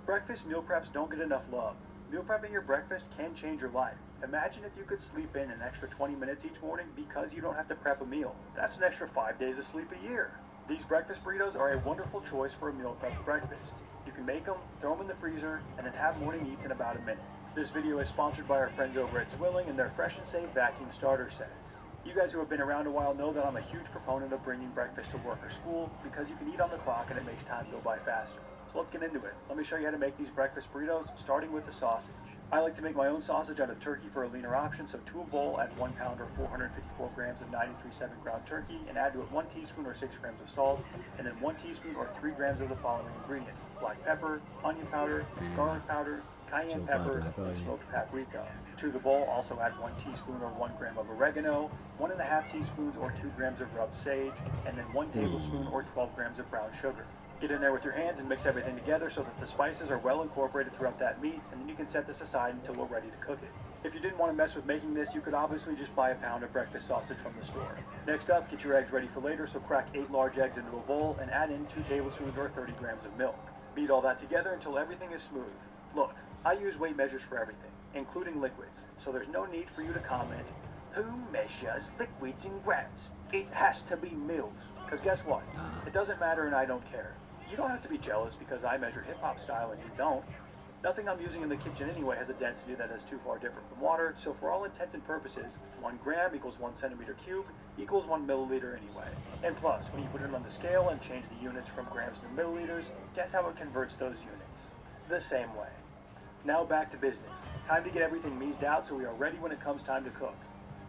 Breakfast meal preps don't get enough love. Meal prepping your breakfast can change your life. Imagine if you could sleep in an extra 20 minutes each morning because you don't have to prep a meal. That's an extra 5 days of sleep a year. These breakfast burritos are a wonderful choice for a meal prep breakfast. You can make them, throw them in the freezer, and then have morning eats in about a minute. This video is sponsored by our friends over at Swilling and their Fresh and Safe vacuum starter sets. You guys who have been around a while know that I'm a huge proponent of bringing breakfast to work or school because you can eat on the clock and it makes time go by faster. So let's get into it. Let me show you how to make these breakfast burritos, starting with the sausage. I like to make my own sausage out of turkey for a leaner option, so to a bowl, add 1 pound or 454 grams of 93.7 ground turkey, and add to it 1 teaspoon or 6 grams of salt, and then 1 teaspoon or 3 grams of the following ingredients: black pepper, onion powder, garlic powder, cayenne pepper, and smoked paprika. To the bowl, also add 1 teaspoon or 1 gram of oregano, 1.5 teaspoons or 2 grams of rubbed sage, and then 1 tablespoon or 12 grams of brown sugar. Get in there with your hands and mix everything together so that the spices are well incorporated throughout that meat, and then you can set this aside until we're ready to cook it. If you didn't want to mess with making this, you could obviously just buy a pound of breakfast sausage from the store. Next up, get your eggs ready for later, so crack 8 large eggs into a bowl and add in 2 tablespoons or 30 grams of milk. Beat all that together until everything is smooth. Look, I use weight measures for everything, including liquids, so there's no need for you to comment, "Who measures liquids in grams? It has to be mils." Because guess what? It doesn't matter and I don't care. You don't have to be jealous because I measure hip-hop style and you don't. Nothing I'm using in the kitchen anyway has a density that is too far different from water, so for all intents and purposes, 1 gram equals 1 centimeter cubed equals 1 milliliter anyway. And plus, when you put it on the scale and change the units from grams to milliliters, guess how it converts those units? The same way. Now back to business. Time to get everything meased out so we are ready when it comes time to cook.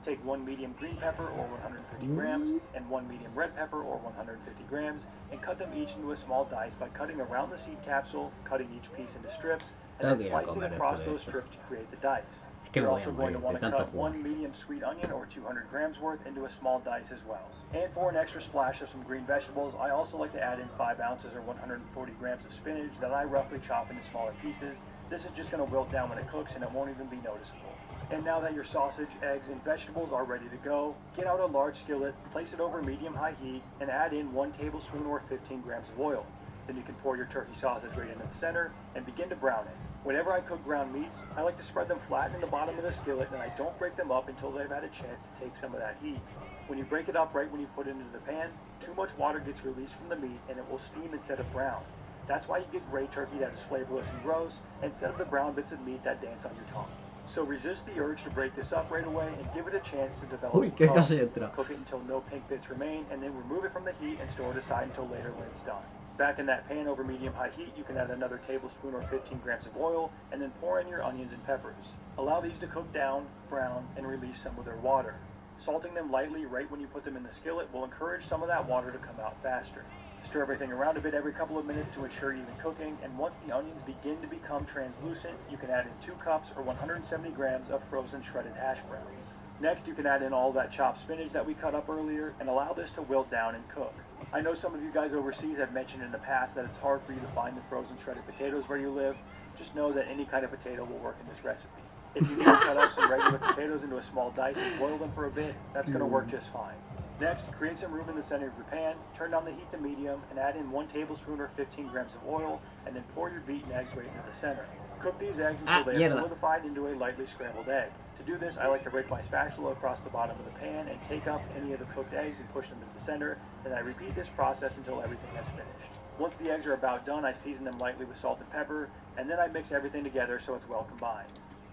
Take 1 medium green pepper or 150 grams and 1 medium red pepper or 150 grams and cut them each into a small dice by cutting around the seed capsule, cutting each piece into strips, and then slicing across those strips to create the dice. You're also going to want to cut 1 medium sweet onion or 200 grams worth into a small dice as well. And for an extra splash of some green vegetables, I also like to add in 5 ounces or 140 grams of spinach that I roughly chop into smaller pieces. This is just going to wilt down when it cooks and it won't even be noticeable. And now that your sausage, eggs, and vegetables are ready to go, get out a large skillet, place it over medium-high heat, and add in 1 tablespoon or 15 grams of oil. Then you can pour your turkey sausage right into the center and begin to brown it. Whenever I cook ground meats, I like to spread them flat in the bottom of the skillet and I don't break them up until they've had a chance to take some of that heat. When you break it up right when you put it into the pan, too much water gets released from the meat and it will steam instead of brown. That's why you get gray turkey that is flavorless and gross instead of the brown bits of meat that dance on your tongue. So resist the urge to break this up right away and give it a chance to develop some color. Cook it until no pink bits remain and then remove it from the heat and store it aside until later when it's done. Back in that pan over medium-high heat, you can add another tablespoon or 15 grams of oil and then pour in your onions and peppers. Allow these to cook down, brown, and release some of their water. Salting them lightly right when you put them in the skillet will encourage some of that water to come out faster. Stir everything around a bit every couple of minutes to ensure even cooking, and once the onions begin to become translucent, you can add in 2 cups or 170 grams of frozen shredded hash browns. Next, you can add in all that chopped spinach that we cut up earlier and allow this to wilt down and cook. I know some of you guys overseas have mentioned in the past that it's hard for you to find the frozen shredded potatoes where you live. Just know that any kind of potato will work in this recipe. If you need to cut up some regular potatoes into a small dice and boil them for a bit, that's going to work just fine. Next, create some room in the center of your pan, turn down the heat to medium, and add in 1 tablespoon or 15 grams of oil, and then pour your beaten eggs right into the center. Cook these eggs until they have solidified into a lightly scrambled egg. To do this, I like to rake my spatula across the bottom of the pan and take up any of the cooked eggs and push them into the center, and I repeat this process until everything has finished. Once the eggs are about done, I season them lightly with salt and pepper, and then I mix everything together so it's well combined.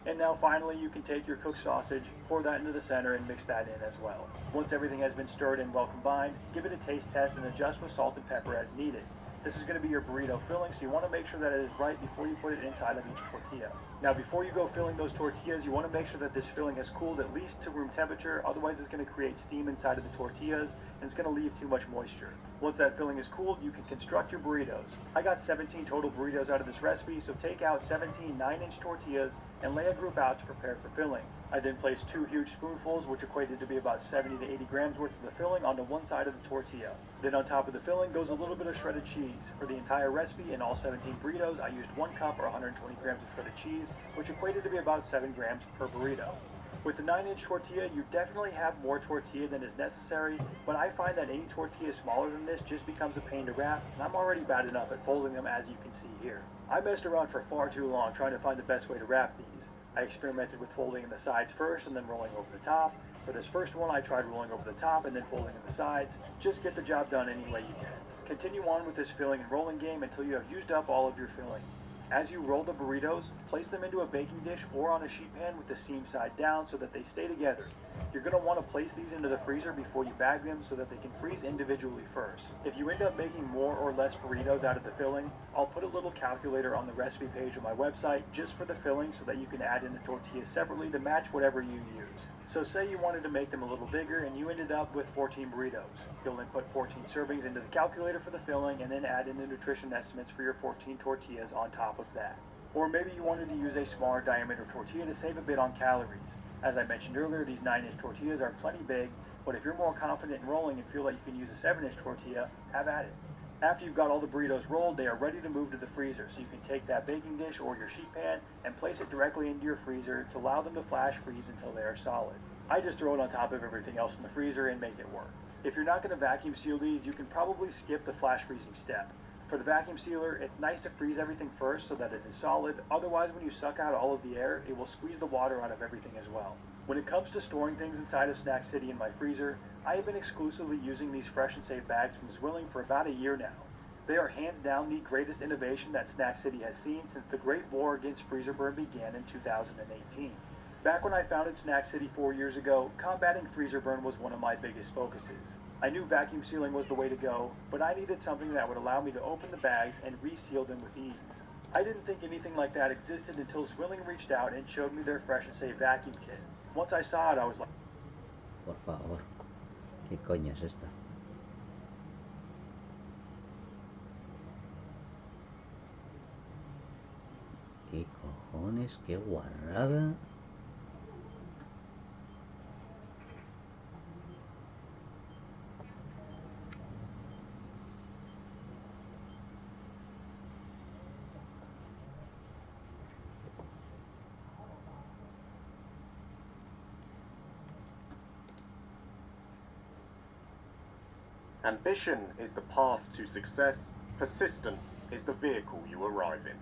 And now finally, you can take your cooked sausage, pour that into the center, and mix that in as well. Once everything has been stirred and well combined, give it a taste test and adjust with salt and pepper as needed. This is going to be your burrito filling, so you want to make sure that it is right before you put it inside of each tortilla. Now, before you go filling those tortillas, you want to make sure that this filling has cooled at least to room temperature, otherwise it's going to create steam inside of the tortillas, and it's going to leave too much moisture. Once that filling is cooled, you can construct your burritos. I got 17 total burritos out of this recipe, so take out 17 9-inch tortillas and lay a group out to prepare for filling. I then placed 2 huge spoonfuls, which equated to be about 70 to 80 grams worth of the filling, onto one side of the tortilla. Then on top of the filling goes a little bit of shredded cheese. For the entire recipe and all 17 burritos, I used 1 cup or 120 grams of shredded cheese, which equated to be about 7 grams per burrito. With the 9-inch tortilla, you definitely have more tortilla than is necessary, but I find that any tortilla smaller than this just becomes a pain to wrap, and I'm already bad enough at folding them, as you can see here. I messed around for far too long trying to find the best way to wrap these. I experimented with folding in the sides first and then rolling over the top. For this first one, I tried rolling over the top and then folding in the sides. Just get the job done any way you can. Continue on with this filling and rolling game until you have used up all of your filling. As you roll the burritos, place them into a baking dish or on a sheet pan with the seam side down so that they stay together. You're going to want to place these into the freezer before you bag them so that they can freeze individually first. If you end up making more or less burritos out of the filling, I'll put a little calculator on the recipe page of my website just for the filling so that you can add in the tortillas separately to match whatever you used. So say you wanted to make them a little bigger and you ended up with 14 burritos. You'll then put 14 servings into the calculator for the filling and then add in the nutrition estimates for your 14 tortillas on top of that. Or maybe you wanted to use a smaller diameter tortilla to save a bit on calories. As I mentioned earlier, these 9-inch tortillas are plenty big, but if you're more confident in rolling and feel like you can use a 7-inch tortilla, have at it. After you've got all the burritos rolled, they are ready to move to the freezer, so you can take that baking dish or your sheet pan and place it directly into your freezer to allow them to flash freeze until they are solid. I just throw it on top of everything else in the freezer and make it work. If you're not going to vacuum seal these, you can probably skip the flash freezing step. For the vacuum sealer, it's nice to freeze everything first so that it is solid, otherwise when you suck out all of the air, it will squeeze the water out of everything as well. When it comes to storing things inside of Snack City in my freezer, I have been exclusively using these Fresh and Safe bags from Zwilling for about a year now. They are hands down the greatest innovation that Snack City has seen since the Great War Against Freezer Burn began in 2018. Back when I founded Snack City 4 years ago, combating freezer burn was one of my biggest focuses. I knew vacuum sealing was the way to go, but I needed something that would allow me to open the bags and reseal them with ease. I didn't think anything like that existed until Zwilling reached out and showed me their Fresh and Safe vacuum kit. Once I saw it, I was like, Por favor, ¿qué coño es esto? ¿Qué cojones? ¿Qué guarrada? Ambition is the path to success, persistence is the vehicle you arrive in.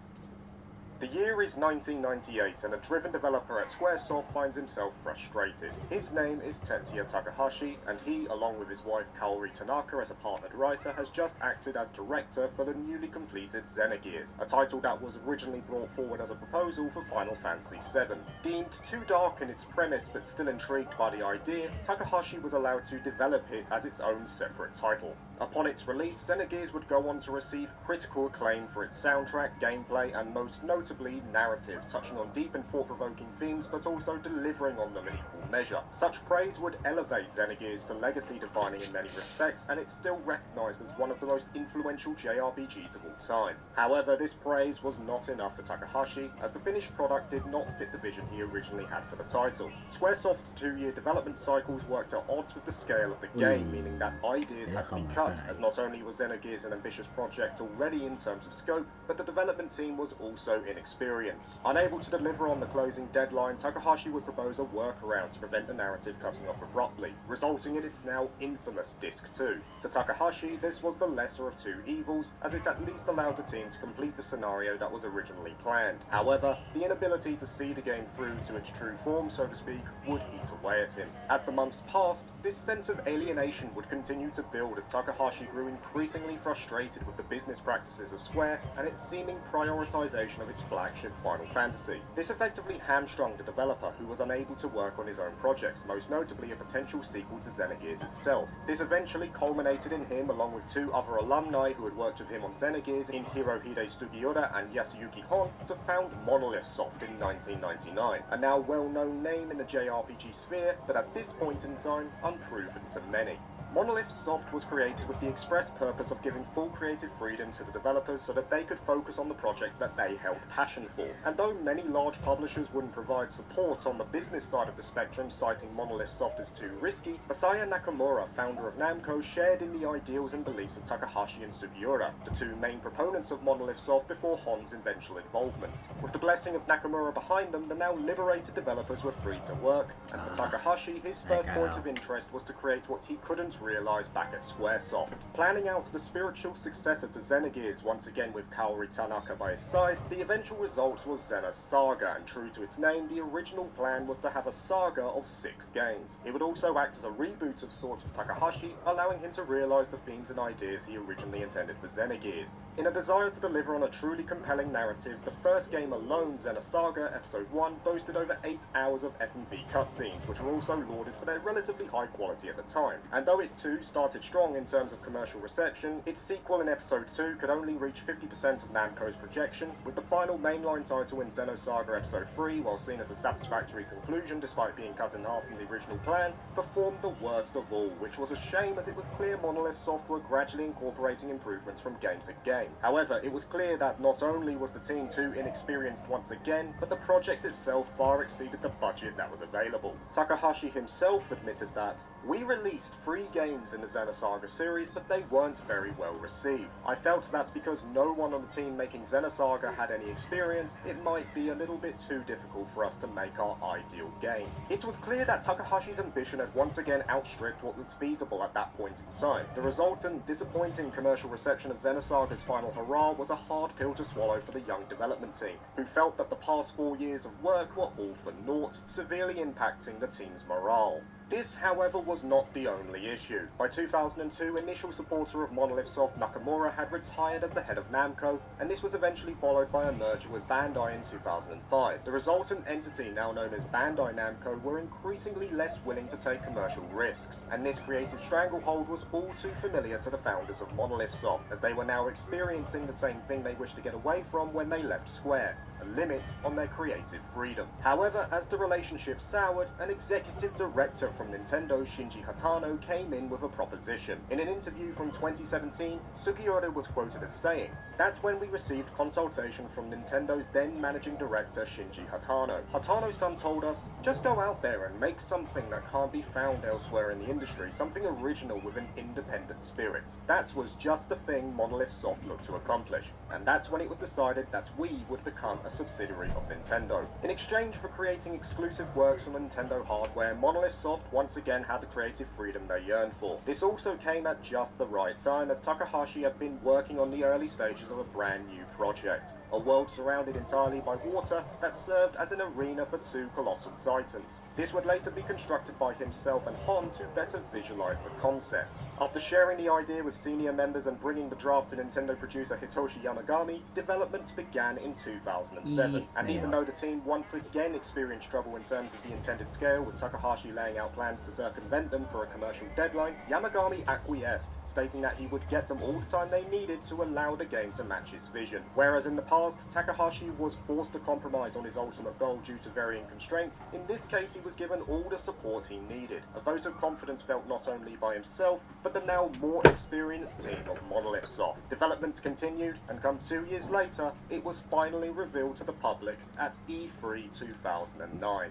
The year is 1998 and a driven developer at Squaresoft finds himself frustrated. His name is Tetsuya Takahashi and he, along with his wife Kaori Tanaka as a partnered writer, has just acted as director for the newly completed Xenogears, a title that was originally brought forward as a proposal for Final Fantasy VII. Deemed too dark in its premise but still intrigued by the idea, Takahashi was allowed to develop it as its own separate title. Upon its release, Xenogears would go on to receive critical acclaim for its soundtrack, gameplay, and most notably narrative, touching on deep and thought-provoking themes but also delivering on them in equal measure. Such praise would elevate Xenogears to legacy-defining in many respects, and it's still recognized as one of the most influential JRPGs of all time. However, this praise was not enough for Takahashi, as the finished product did not fit the vision he originally had for the title. Squaresoft's 2-year development cycles worked at odds with the scale of the game, meaning that ideas had to be cut, as not only was Xenogears an ambitious project already in terms of scope, but the development team was also inexperienced. Unable to deliver on the closing deadline, Takahashi would propose a workaround to prevent the narrative cutting off abruptly, resulting in its now infamous Disc 2. To Takahashi, this was the lesser of two evils, as it at least allowed the team to complete the scenario that was originally planned. However, the inability to see the game through to its true form, so to speak, would eat away at him. As the months passed, this sense of alienation would continue to build as Takahashi grew increasingly frustrated with the business practices of Square and its seeming prioritization of its flagship Final Fantasy. This effectively hamstrung the developer, who was unable to work on his own projects, most notably a potential sequel to Xenogears itself. This eventually culminated in him, along with two other alumni who had worked with him on Xenogears in Hirohide Sugiura and Yasuyuki Hon, to found Monolith Soft in 1999, a now well-known name in the JRPG sphere, but at this point in time, unproven to many. Monolith Soft was created with the express purpose of giving full creative freedom to the developers so that they could focus on the project that they held passion for. And though many large publishers wouldn't provide support on the business side of the spectrum, citing Monolith Soft as too risky, Masaya Nakamura, founder of Namco, shared in the ideals and beliefs of Takahashi and Sugiura, the two main proponents of Monolith Soft before Hon's eventual involvement. With the blessing of Nakamura behind them, the now liberated developers were free to work, and for Takahashi, his first point of interest was to create what he couldn't realised back at Squaresoft. Planning out the spiritual successor to Xenogears, once again with Kaori Tanaka by his side, the eventual result was Xenosaga, and true to its name, the original plan was to have a saga of 6 games. It would also act as a reboot of sorts for Takahashi, allowing him to realise the themes and ideas he originally intended for Xenogears. In a desire to deliver on a truly compelling narrative, the first game alone, Xenosaga Episode 1, boasted over 8 hours of FMV cutscenes, which were also lauded for their relatively high quality at the time. And though it too started strong in terms of commercial reception, its sequel in Episode 2 could only reach 50% of Namco's projection, with the final mainline title in Xenosaga Episode 3, while seen as a satisfactory conclusion despite being cut in half from the original plan, performed the worst of all, which was a shame as it was clear Monolith Soft were gradually incorporating improvements from game to game. However, it was clear that not only was the team too inexperienced once again, but the project itself far exceeded the budget that was available. Takahashi himself admitted that, "We released 3 games in the Xenosaga series, but they weren't very well received. I felt that because no one on the team making Xenosaga had any experience, it might be a little bit too difficult for us to make our ideal game." It was clear that Takahashi's ambition had once again outstripped what was feasible at that point in time. The resultant disappointing commercial reception of Xenosaga's final hurrah was a hard pill to swallow for the young development team, who felt that the past 4 years of work were all for naught, severely impacting the team's morale. This, however, was not the only issue. By 2002, initial supporter of Monolith Soft Nakamura had retired as the head of Namco, and this was eventually followed by a merger with Bandai in 2005. The resultant entity, now known as Bandai Namco, were increasingly less willing to take commercial risks, and this creative stranglehold was all too familiar to the founders of Monolith Soft, as they were now experiencing the same thing they wished to get away from when they left Square: a limit on their creative freedom. However, as the relationship soured, an executive director from Nintendo, Shinji Hatano, came in with a proposition. In an interview from 2017, Sugiura was quoted as saying, "That's when we received consultation from Nintendo's then managing director, Shinji Hatano. Hatano-san told us, just go out there and make something that can't be found elsewhere in the industry, something original with an independent spirit." That was just the thing Monolith Soft looked to accomplish, and that's when it was decided that we would become a subsidiary of Nintendo. In exchange for creating exclusive works on Nintendo hardware, Monolith Soft once again had the creative freedom they yearned for. This also came at just the right time, as Takahashi had been working on the early stages of a brand new project, a world surrounded entirely by water that served as an arena for 2 colossal titans. This would later be constructed by himself and Hon to better visualize the concept. After sharing the idea with senior members and bringing the draft to Nintendo producer Hitoshi Yanagami, development began in 2007, and even though the team once again experienced trouble in terms of the intended scale, with Takahashi laying out out plans to circumvent them for a commercial deadline, Yamagami acquiesced, stating that he would get them all the time they needed to allow the game to match his vision. Whereas in the past, Takahashi was forced to compromise on his ultimate goal due to varying constraints, in this case he was given all the support he needed. A vote of confidence felt not only by himself, but the now more experienced team of Monolith Soft. Developments continued, and come 2 years later, it was finally revealed to the public at E3 2009.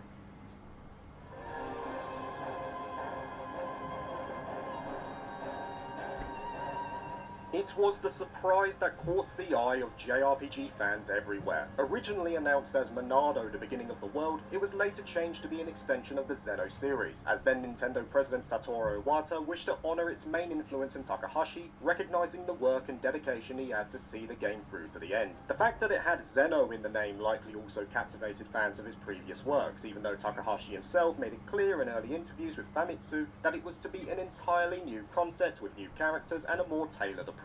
It was the surprise that caught the eye of JRPG fans everywhere. Originally announced as Monado, the beginning of the world, it was later changed to be an extension of the Xeno series, as then Nintendo President Satoru Iwata wished to honor its main influence in Takahashi, recognizing the work and dedication he had to see the game through to the end. The fact that it had Xeno in the name likely also captivated fans of his previous works, even though Takahashi himself made it clear in early interviews with Famitsu that it was to be an entirely new concept with new characters and a more tailored approach.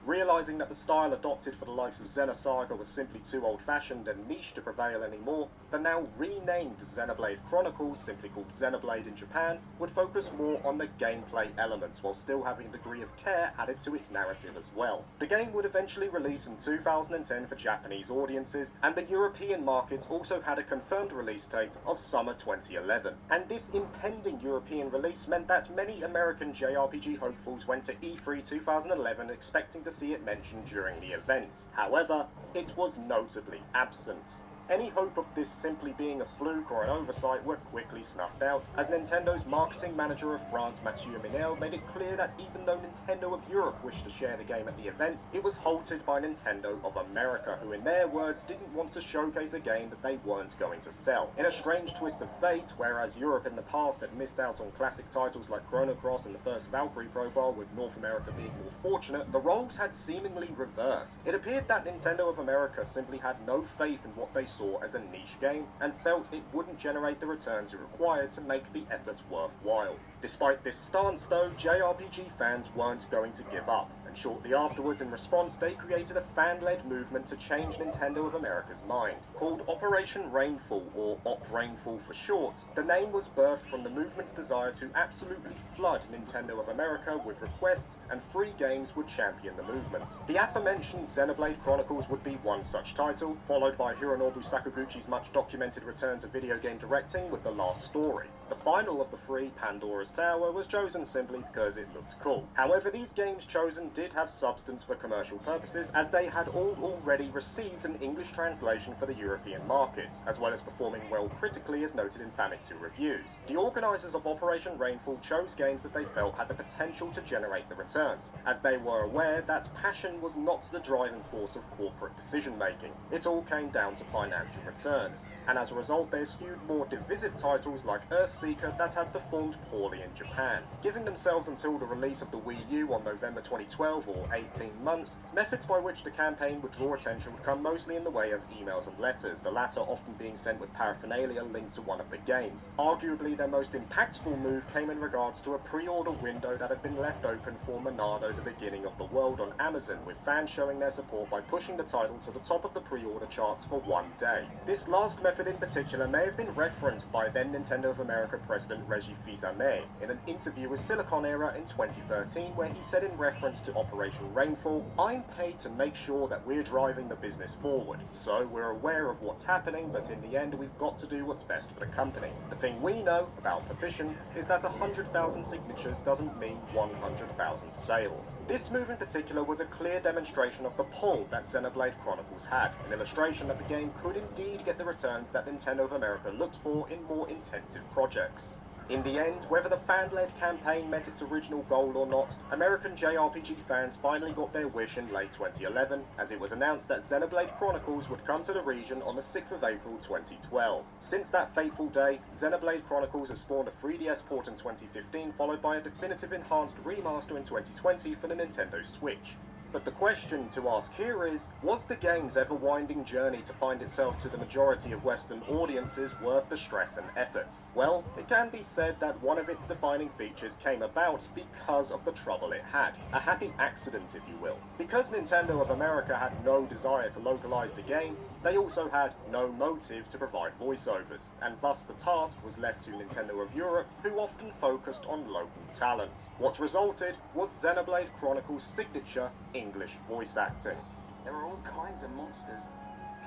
Realizing that the style adopted for the likes of Xenosaga was simply too old-fashioned and niche to prevail anymore, the now renamed Xenoblade Chronicles, simply called Xenoblade in Japan, would focus more on the gameplay elements while still having a degree of care added to its narrative as well. The game would eventually release in 2010 for Japanese audiences, and the European markets also had a confirmed release date of summer 2011. And this impending European release meant that many American JRPG hopefuls went to E3 2011 expecting to see it mentioned during the event. However, it was notably absent. Any hope of this simply being a fluke or an oversight were quickly snuffed out, as Nintendo's marketing manager of France, Mathieu Minel, made it clear that even though Nintendo of Europe wished to share the game at the event, it was halted by Nintendo of America, who in their words didn't want to showcase a game that they weren't going to sell. In a strange twist of fate, whereas Europe in the past had missed out on classic titles like Chrono Cross and the first Valkyrie profile, with North America being more fortunate, the roles had seemingly reversed. It appeared that Nintendo of America simply had no faith in what they saw as a niche game, and felt it wouldn't generate the returns it required to make the effort worthwhile. Despite this stance though, JRPG fans weren't going to give up, and shortly afterwards in response they created a fan-led movement to change Nintendo of America's mind. Called Operation Rainfall, or Op Rainfall for short, the name was birthed from the movement's desire to absolutely flood Nintendo of America with requests, and free games would champion the movement. The aforementioned Xenoblade Chronicles would be one such title, followed by Hironobu Sakaguchi's much-documented return to video game directing with The Last Story. The final of the three, Pandora's Tower, was chosen simply because it looked cool. However, these games chosen did have substance for commercial purposes, as they had all already received an English translation for the European markets, as well as performing well critically as noted in Famitsu reviews. The organisers of Operation Rainfall chose games that they felt had the potential to generate the returns, as they were aware that passion was not the driving force of corporate decision-making. It all came down to financial returns, and as a result they skewed more divisive titles like Earthseeker that had performed poorly in Japan. Giving themselves until the release of the Wii U on November 2012, or 18 months, methods by which the campaign would draw attention would come mostly in the way of emails and letters, the latter often being sent with paraphernalia linked to one of the games. Arguably their most impactful move came in regards to a pre-order window that had been left open for Monado, the beginning of the world, on Amazon, with fans showing their support by pushing the title to the top of the pre-order charts for one day. This last method in particular may have been referenced by then Nintendo of America President Reggie Fils-Aimé in an interview with Silicon Era in 2013, where he said in reference to Operation Rainfall, "I'm paid to make sure that we're driving the business forward, so we're aware of what's happening, but in the end we've got to do what's best for the company. The thing we know about petitions is that 100,000 signatures doesn't mean 100,000 sales." This move in particular was a clear demonstration of the pull that Xenoblade Chronicles had, an illustration that the game could indeed get the returns that Nintendo of America looked for in more intensive projects. In the end, whether the fan-led campaign met its original goal or not, American JRPG fans finally got their wish in late 2011, as it was announced that Xenoblade Chronicles would come to the region on the 6th of April 2012. Since that fateful day, Xenoblade Chronicles has spawned a 3DS port in 2015, followed by a definitive enhanced remaster in 2020 for the Nintendo Switch. But the question to ask here is, was the game's ever-winding journey to find itself to the majority of Western audiences worth the stress and effort? Well, it can be said that one of its defining features came about because of the trouble it had. A happy accident, if you will. Because Nintendo of America had no desire to localize the game, they also had no motive to provide voiceovers, and thus the task was left to Nintendo of Europe, who often focused on local talent. What resulted was Xenoblade Chronicles' signature English voice acting. There are all kinds of monsters.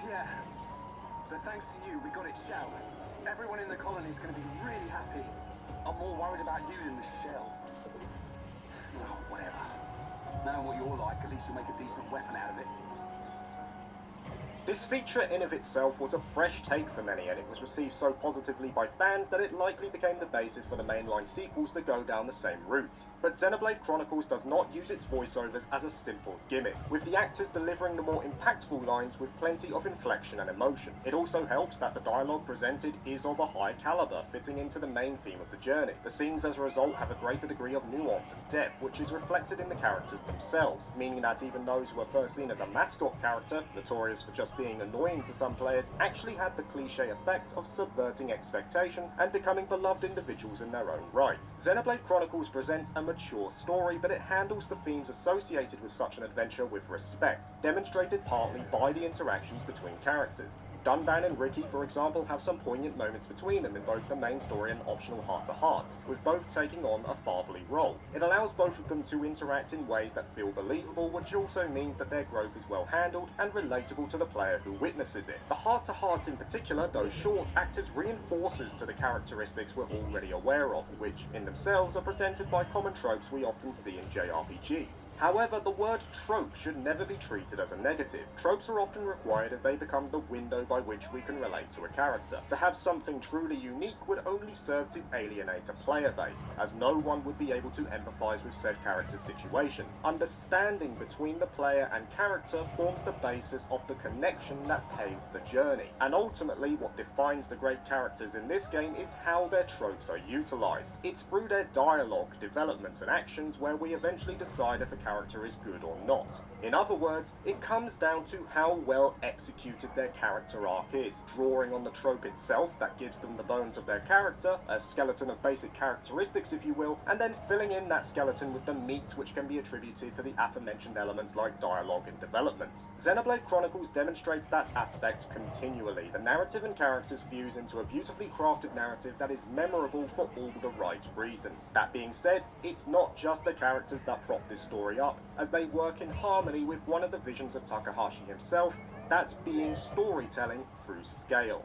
Yeah. But thanks to you, we got it shell. Everyone in the colony is going to be really happy. I'm more worried about you than the shell. Oh, whatever. Knowing what you're like, at least you'll make a decent weapon out of it. This feature in of itself was a fresh take for many, and it was received so positively by fans that it likely became the basis for the mainline sequels that go down the same route. But Xenoblade Chronicles does not use its voiceovers as a simple gimmick, with the actors delivering the more impactful lines with plenty of inflection and emotion. It also helps that the dialogue presented is of a high caliber, fitting into the main theme of the journey. The scenes as a result have a greater degree of nuance and depth, which is reflected in the characters themselves, meaning that even those who were first seen as a mascot character, notorious for just being annoying to some players, actually had the cliche effect of subverting expectation and becoming beloved individuals in their own right. Xenoblade Chronicles presents a mature story, but it handles the themes associated with such an adventure with respect, demonstrated partly by the interactions between characters. Dunban and Ricky, for example, have some poignant moments between them in both the main story and optional heart-to-hearts, with both taking on a fatherly role. It allows both of them to interact in ways that feel believable, which also means that their growth is well handled and relatable to the player who witnesses it. The heart-to-hearts in particular, though short, act as reinforcers to the characteristics we're already aware of, which in themselves are presented by common tropes we often see in JRPGs. However, the word trope should never be treated as a negative. Tropes are often required as they become the window by which we can relate to a character. To have something truly unique would only serve to alienate a player base, as no one would be able to empathise with said character's situation. Understanding between the player and character forms the basis of the connection that paves the journey. And ultimately, what defines the great characters in this game is how their tropes are utilised. It's through their dialogue, development and actions where we eventually decide if a character is good or not. In other words, it comes down to how well executed their character arc is, drawing on the trope itself that gives them the bones of their character, a skeleton of basic characteristics if you will, and then filling in that skeleton with the meat which can be attributed to the aforementioned elements like dialogue and development. Xenoblade Chronicles demonstrates that aspect continually. The narrative and characters fuse into a beautifully crafted narrative that is memorable for all the right reasons. That being said, it's not just the characters that prop this story up, as they work in harmony with one of the visions of Takahashi himself, that being storytelling through scale.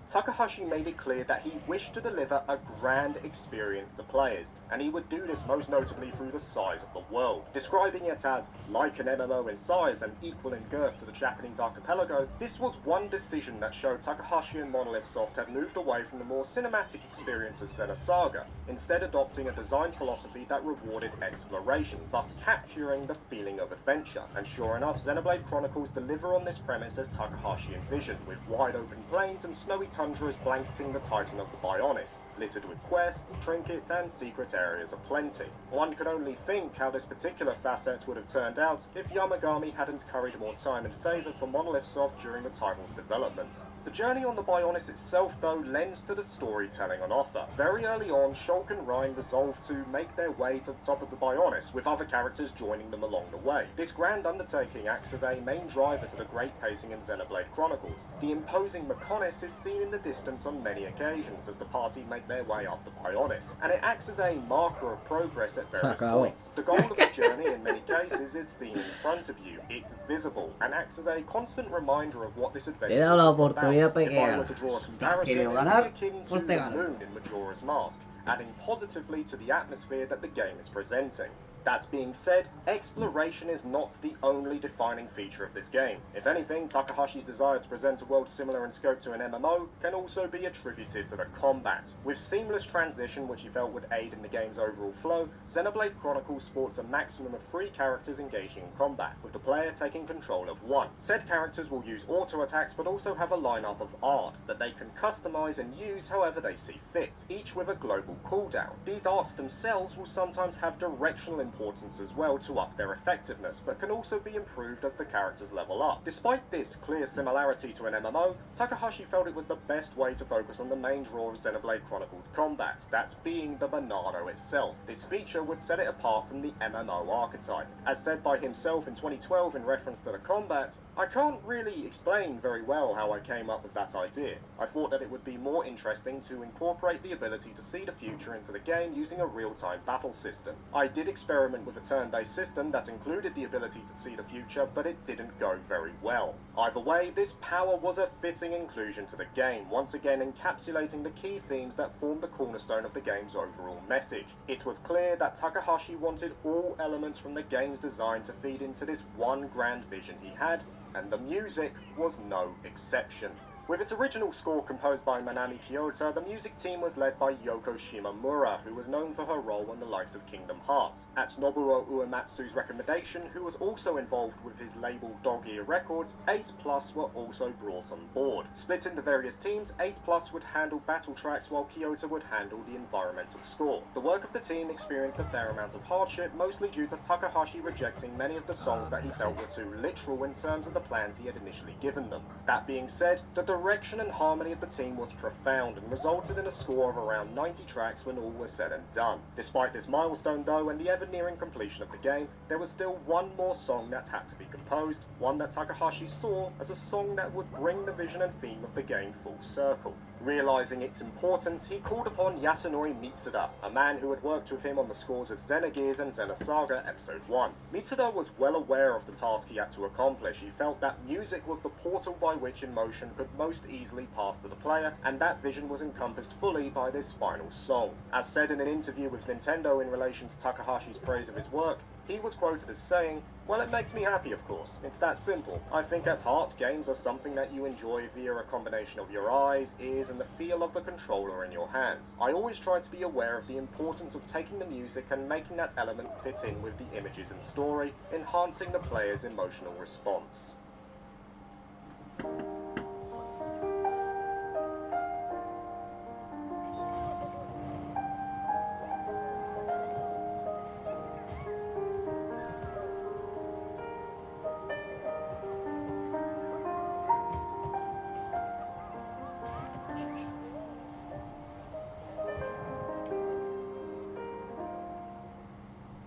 Takahashi made it clear that he wished to deliver a grand experience to players, and he would do this most notably through the size of the world. Describing it as like an MMO in size and equal in girth to the Japanese archipelago, this was one decision that showed Takahashi and Monolith Soft had moved away from the more cinematic experience of Xenosaga, instead adopting a design philosophy that rewarded exploration, thus capturing the feeling of adventure. And sure enough, Xenoblade Chronicles deliver on this premise as Takahashi envisioned, with wide open plains and snowy tundras blanketing the Titan of the Bionis, littered with quests, trinkets, and secret areas aplenty. One can only think how this particular facet would have turned out if Yamagami hadn't curried more time and favour for Monolith Soft during the title's development. The journey on the Bionis itself, though, lends to the storytelling on offer. Very early on, Shulk and Ryan resolve to make their way to the top of the Bionis, with other characters joining them along the way. This grand undertaking acts as a main driver to the great pacing in Xenoblade Chronicles. The imposing Mechonis is seen in the distance on many occasions as the party make their way up the Bionis, and it acts as a marker of progress at various points. The goal of the journey in many cases is seen in front of you, it's visible, and acts as a constant reminder of what this adventure is about. If I were to draw a comparison, it would be akin to the moon in Majora's Mask, adding positively to the atmosphere that the game is presenting. That being said, exploration is not the only defining feature of this game. If anything, Takahashi's desire to present a world similar in scope to an MMO can also be attributed to the combat. With seamless transition, which he felt would aid in the game's overall flow, Xenoblade Chronicles sports a maximum of 3 characters engaging in combat, with the player taking control of 1. Said characters will use auto attacks, but also have a lineup of arts that they can customize and use however they see fit, each with a global cooldown. These arts themselves will sometimes have directional importance as well to up their effectiveness, but can also be improved as the characters level up. Despite this clear similarity to an MMO, Takahashi felt it was the best way to focus on the main draw of Xenoblade Chronicles combat, that being the Monado itself. This feature would set it apart from the MMO archetype. As said by himself in 2012 in reference to the combat, "I can't really explain very well how I came up with that idea. I thought that it would be more interesting to incorporate the ability to see the future into the game using a real-time battle system. I did experiment with a turn-based system that included the ability to see the future, but it didn't go very well. Either way, this power was a fitting inclusion to the game, once again encapsulating the key themes that formed the cornerstone of the game's overall message. It was clear that Takahashi wanted all elements from the game's design to feed into this one grand vision he had, and the music was no exception. With its original score composed by Manami Kiyota, the music team was led by Yoko Shimomura, who was known for her role on the likes of Kingdom Hearts. At Nobuo Uematsu's recommendation, who was also involved with his label Dog Ear Records, Ace Plus were also brought on board. Split into various teams, Ace Plus would handle battle tracks while Kiyota would handle the environmental score. The work of the team experienced a fair amount of hardship, mostly due to Takahashi rejecting many of the songs that he felt were too literal in terms of the plans he had initially given them. That being said, the direction and harmony of the team was profound and resulted in a score of around 90 tracks when all was said and done. Despite this milestone though, and the ever nearing completion of the game, there was still one more song that had to be composed, one that Takahashi saw as a song that would bring the vision and theme of the game full circle. Realizing its importance, he called upon Yasunori Mitsuda, a man who had worked with him on the scores of Xenogears and Xenosaga Episode 1. Mitsuda was well aware of the task he had to accomplish. He felt that music was the portal by which emotion could most easily pass to the player, and that vision was encompassed fully by this final song. As said in an interview with Nintendo in relation to Takahashi's praise of his work, he was quoted as saying, "Well, it makes me happy, of course. It's that simple. I think at heart, games are something that you enjoy via a combination of your eyes, ears, and the feel of the controller in your hands. I always try to be aware of the importance of taking the music and making that element fit in with the images and story, enhancing the player's emotional response."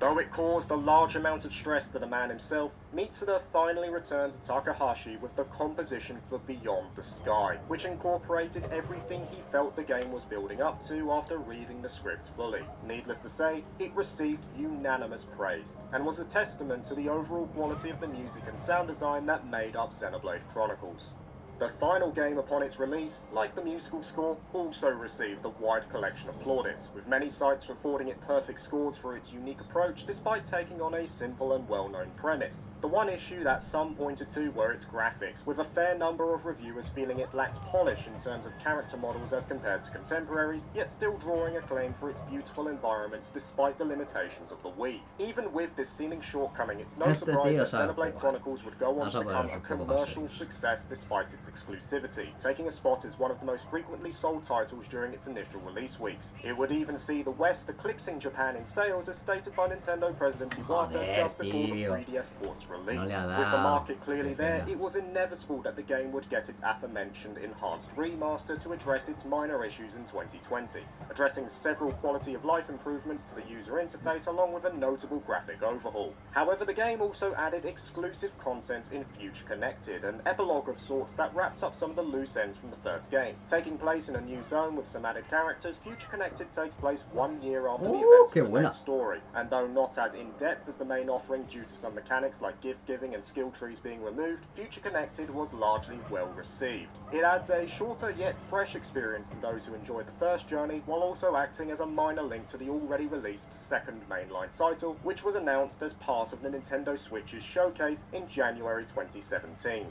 Though it caused a large amount of stress to the man himself, Mitsuda finally returned to Takahashi with the composition for Beyond the Sky, which incorporated everything he felt the game was building up to after reading the script fully. Needless to say, it received unanimous praise, and was a testament to the overall quality of the music and sound design that made up Xenoblade Chronicles. The final game upon its release, like the musical score, also received a wide collection of plaudits, with many sites affording it perfect scores for its unique approach despite taking on a simple and well-known premise. The one issue that some pointed to were its graphics, with a fair number of reviewers feeling it lacked polish in terms of character models as compared to contemporaries, yet still drawing acclaim for its beautiful environments despite the limitations of the Wii. Even with this seeming shortcoming, it's no surprise that Xenoblade Chronicles would go on to become a commercial success despite its exclusivity, taking a spot as one of the most frequently sold titles during its initial release weeks. It would even see the West eclipsing Japan in sales, as stated by Nintendo President Iwata just before the 3DS port's release. With the market clearly there, it was inevitable that the game would get its aforementioned enhanced remaster to address its minor issues in 2020, addressing several quality of life improvements to the user interface along with a notable graphic overhaul. However, the game also added exclusive content in Future Connected, an epilogue of sorts that wrapped up some of the loose ends from the first game. Taking place in a new zone with some added characters, Future Connected takes place 1 year after the events of the main story, and though not as in-depth as the main offering due to some mechanics like gift giving and skill trees being removed, Future Connected was largely well received. It adds a shorter yet fresh experience to those who enjoyed the first journey, while also acting as a minor link to the already released second mainline title, which was announced as part of the Nintendo Switch's showcase in January 2017.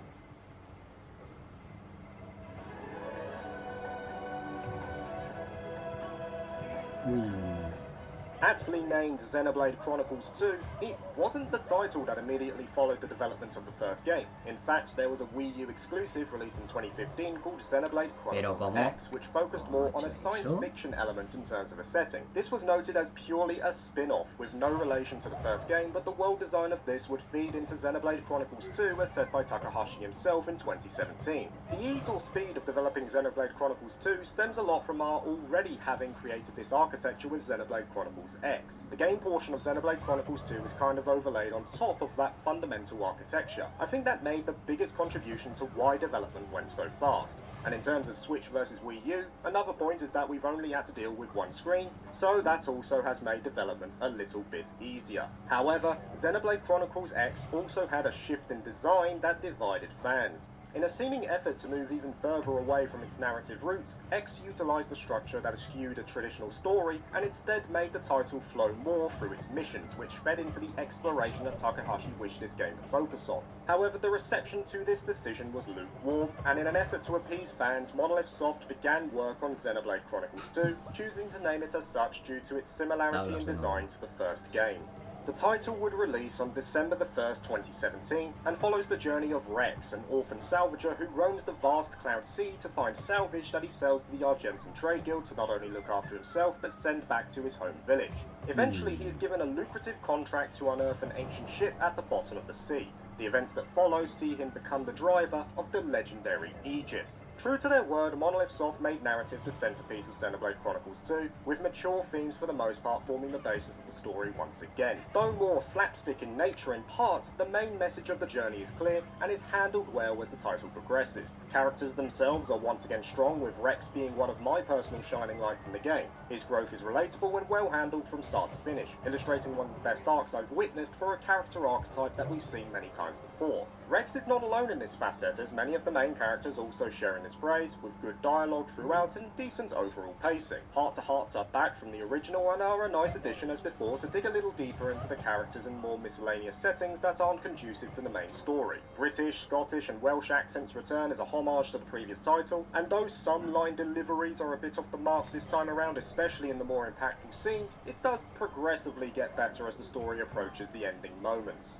Aptly named Xenoblade Chronicles 2, it wasn't the title that immediately followed the development of the first game. In fact, there was a Wii U exclusive released in 2015 called Xenoblade Chronicles X, which focused more on a science fiction element in terms of a setting. This was noted as purely a spin-off, with no relation to the first game, but the world design of this would feed into Xenoblade Chronicles 2 as said by Takahashi himself in 2017. The ease or speed of developing Xenoblade Chronicles 2 stems a lot from our already having created this architecture with Xenoblade Chronicles X. The game portion of Xenoblade Chronicles 2 is kind of overlaid on top of that fundamental architecture. I think that made the biggest contribution to why development went so fast. And in terms of Switch versus Wii U, another point is that we've only had to deal with one screen, so that also has made development a little bit easier. However, Xenoblade Chronicles X also had a shift in design that divided fans. In a seeming effort to move even further away from its narrative roots, X utilised a structure that eschewed a traditional story and instead made the title flow more through its missions, which fed into the exploration that Takahashi wished this game to focus on. However, the reception to this decision was lukewarm, and in an effort to appease fans, Monolith Soft began work on Xenoblade Chronicles 2, choosing to name it as such due to its similarity in design to the first game. The title would release on December the 1st, 2017, and follows the journey of Rex, an orphan salvager who roams the vast Cloud Sea to find salvage that he sells to the Argentan Trade Guild to not only look after himself, but send back to his home village. Eventually, he is given a lucrative contract to unearth an ancient ship at the bottom of the sea. The events that follow see him become the driver of the legendary Aegis. True to their word, Monolith Soft made narrative the centerpiece of Xenoblade Chronicles 2, with mature themes for the most part forming the basis of the story once again. Though more slapstick in nature in parts, the main message of the journey is clear and is handled well as the title progresses. Characters themselves are once again strong, with Rex being one of my personal shining lights in the game. His growth is relatable and well handled from start to finish, illustrating one of the best arcs I've witnessed for a character archetype that we've seen many times before. Rex is not alone in this facet, as many of the main characters also share in this praise, with good dialogue throughout and decent overall pacing. Heart-to-Hearts are back from the original and are a nice addition as before to dig a little deeper into the characters in more miscellaneous settings that aren't conducive to the main story. British, Scottish and Welsh accents return as a homage to the previous title, and though some line deliveries are a bit off the mark this time around, especially in the more impactful scenes, it does progressively get better as the story approaches the ending moments.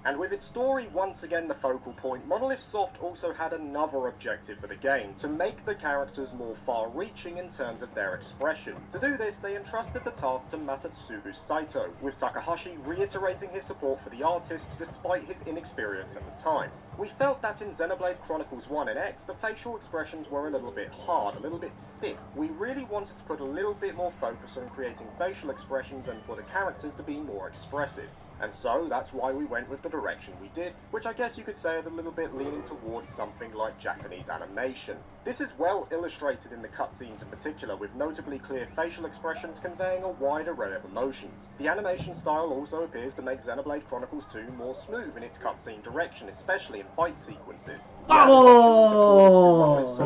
And with its story once again the focal point, Monolith Soft also had another objective for the game, to make the characters more far-reaching in terms of their expression. To do this, they entrusted the task to Masatsugu Saito, with Takahashi reiterating his support for the artist despite his inexperience at the time. We felt that in Xenoblade Chronicles 1 and X, the facial expressions were a little bit hard, a little bit stiff. We really wanted to put a little bit more focus on creating facial expressions and for the characters to be more expressive. And so, that's why we went with the direction we did, which I guess you could say is a little bit leaning towards something like Japanese animation. This is well illustrated in the cutscenes in particular, with notably clear facial expressions conveying a wide array of emotions. The animation style also appears to make Xenoblade Chronicles 2 more smooth in its cutscene direction, especially in fight sequences. ¡Vamos!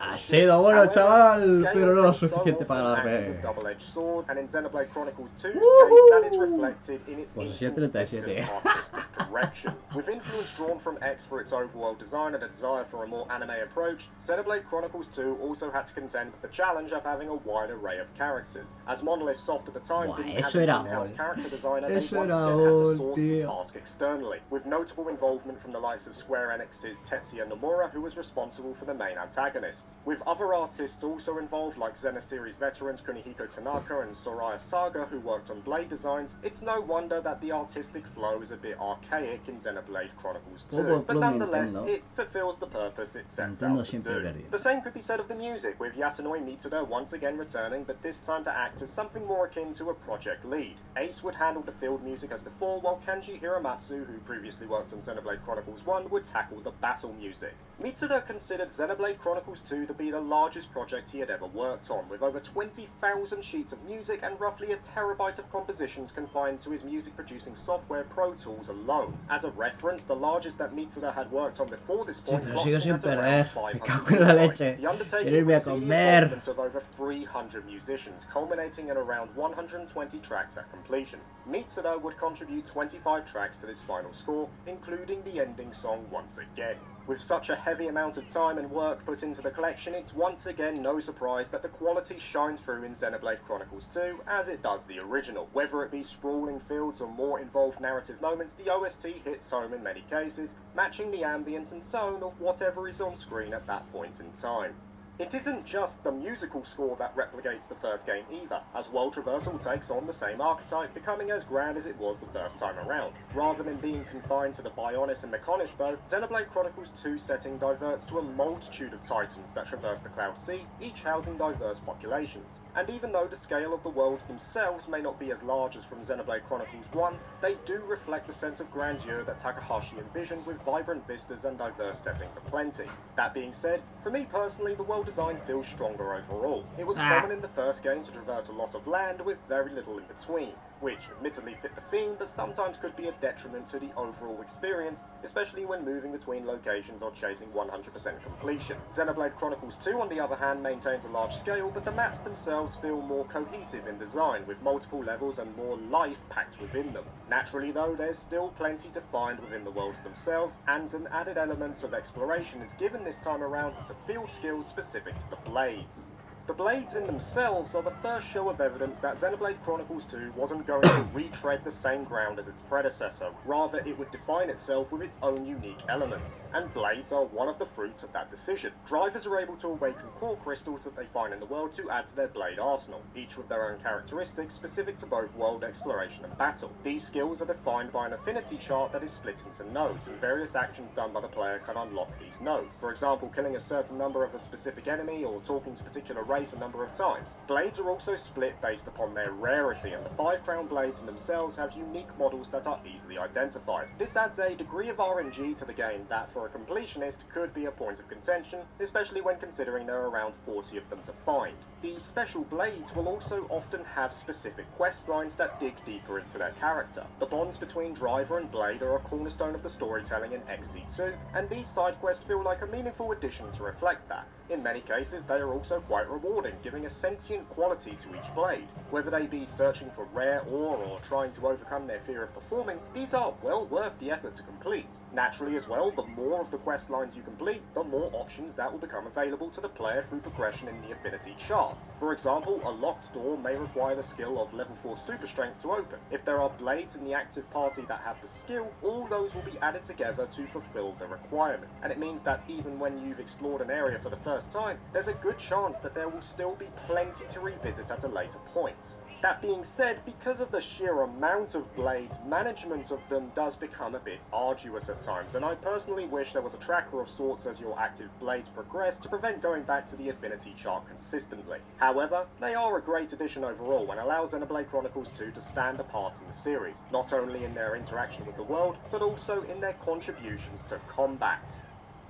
Ha sido bueno, chaval, pero no lo suficiente para ganarme. And in Xenoblade Chronicles 2's case, that is reflected in its inconsistent artistic direction. With influence drawn from X for its overall design and a desire for a more anime approach, Xenoblade Chronicles 2 also had to contend with the challenge of having a wide array of characters. As Monolith Soft at the time didn't have an in-house character designer, they once again had to source the task externally, with notable involvement from the likes of Square Enix's Tetsuya Nomura, who was responsible for the main antagonists. With other artists also involved, like Xena series veterans Kunihiko Tanaka and Soraya Saga, who worked on Blade designs, it's no wonder that the artistic flow is a bit archaic in Xenoblade Chronicles 2, but nonetheless, it fulfills the purpose it sets out to do. The same could be said of the music, with Yasunori Mitsuda once again returning, but this time to act as something more akin to a project lead. Ace would handle the field music as before, while Kenji Hiramatsu, who previously worked on Xenoblade Chronicles 1, would tackle the battle music. Mitsuda considered Xenoblade Chronicles 2 to be the largest project he had ever worked on, with over 20,000 sheets of music and roughly a terabyte of compositions confined to his music-producing software Pro Tools alone. As a reference, the largest that Mitsuda had worked on before this point clocked in at around 500 megabytes. The undertaking would see the involvement of over 300 musicians, culminating in around 120 tracks at completion. Mitsuda would contribute 25 tracks to this final score, including the ending song once again. With such a heavy amount of time and work put into the collection, it's once again no surprise that the quality shines through in Xenoblade Chronicles 2 as it does the original. Whether it be sprawling fields or more involved narrative moments, the OST hits home in many cases, matching the ambience and tone of whatever is on screen at that point in time. It isn't just the musical score that replicates the first game either, as world traversal takes on the same archetype, becoming as grand as it was the first time around. Rather than being confined to the Bionis and Mechonis though, Xenoblade Chronicles 2 setting diverts to a multitude of titans that traverse the Cloud Sea, each housing diverse populations. And even though the scale of the worlds themselves may not be as large as from Xenoblade Chronicles 1, they do reflect the sense of grandeur that Takahashi envisioned with vibrant vistas and diverse settings aplenty. That being said, for me personally, the world design feels stronger overall. It was common in the first game to traverse a lot of land with very little in between, which admittedly fit the theme, but sometimes could be a detriment to the overall experience, especially when moving between locations or chasing 100% completion. Xenoblade Chronicles 2, on the other hand, maintains a large scale, but the maps themselves feel more cohesive in design, with multiple levels and more life packed within them. Naturally though, there's still plenty to find within the worlds themselves, and an added element of exploration is given this time around with the field skills specific to the blades. The blades in themselves are the first show of evidence that Xenoblade Chronicles 2 wasn't going to retread the same ground as its predecessor, rather it would define itself with its own unique elements, and blades are one of the fruits of that decision. Drivers are able to awaken core crystals that they find in the world to add to their blade arsenal, each with their own characteristics specific to both world exploration and battle. These skills are defined by an affinity chart that is split into nodes, and various actions done by the player can unlock these nodes. For example, killing a certain number of a specific enemy or talking to particular race a number of times. Blades are also split based upon their rarity, and the 5 crown blades themselves have unique models that are easily identified. This adds a degree of RNG to the game that for a completionist could be a point of contention, especially when considering there are around 40 of them to find. These special blades will also often have specific quest lines that dig deeper into their character. The bonds between driver and blade are a cornerstone of the storytelling in XC2, and these side quests feel like a meaningful addition to reflect that. In many cases, they are also quite rewarding, giving a sentient quality to each blade. Whether they be searching for rare ore or trying to overcome their fear of performing, these are well worth the effort to complete. Naturally as well, the more of the quest lines you complete, the more options that will become available to the player through progression in the affinity chart. For example, a locked door may require the skill of level 4 super strength to open. If there are blades in the active party that have the skill, all those will be added together to fulfill the requirement. And it means that even when you've explored an area for the first time, there's a good chance that there will still be plenty to revisit at a later point. That being said, because of the sheer amount of blades, management of them does become a bit arduous at times, and I personally wish there was a tracker of sorts as your active blades progress to prevent going back to the affinity chart consistently. However, they are a great addition overall and allow Xenoblade Chronicles 2 to stand apart in the series, not only in their interaction with the world, but also in their contributions to combat.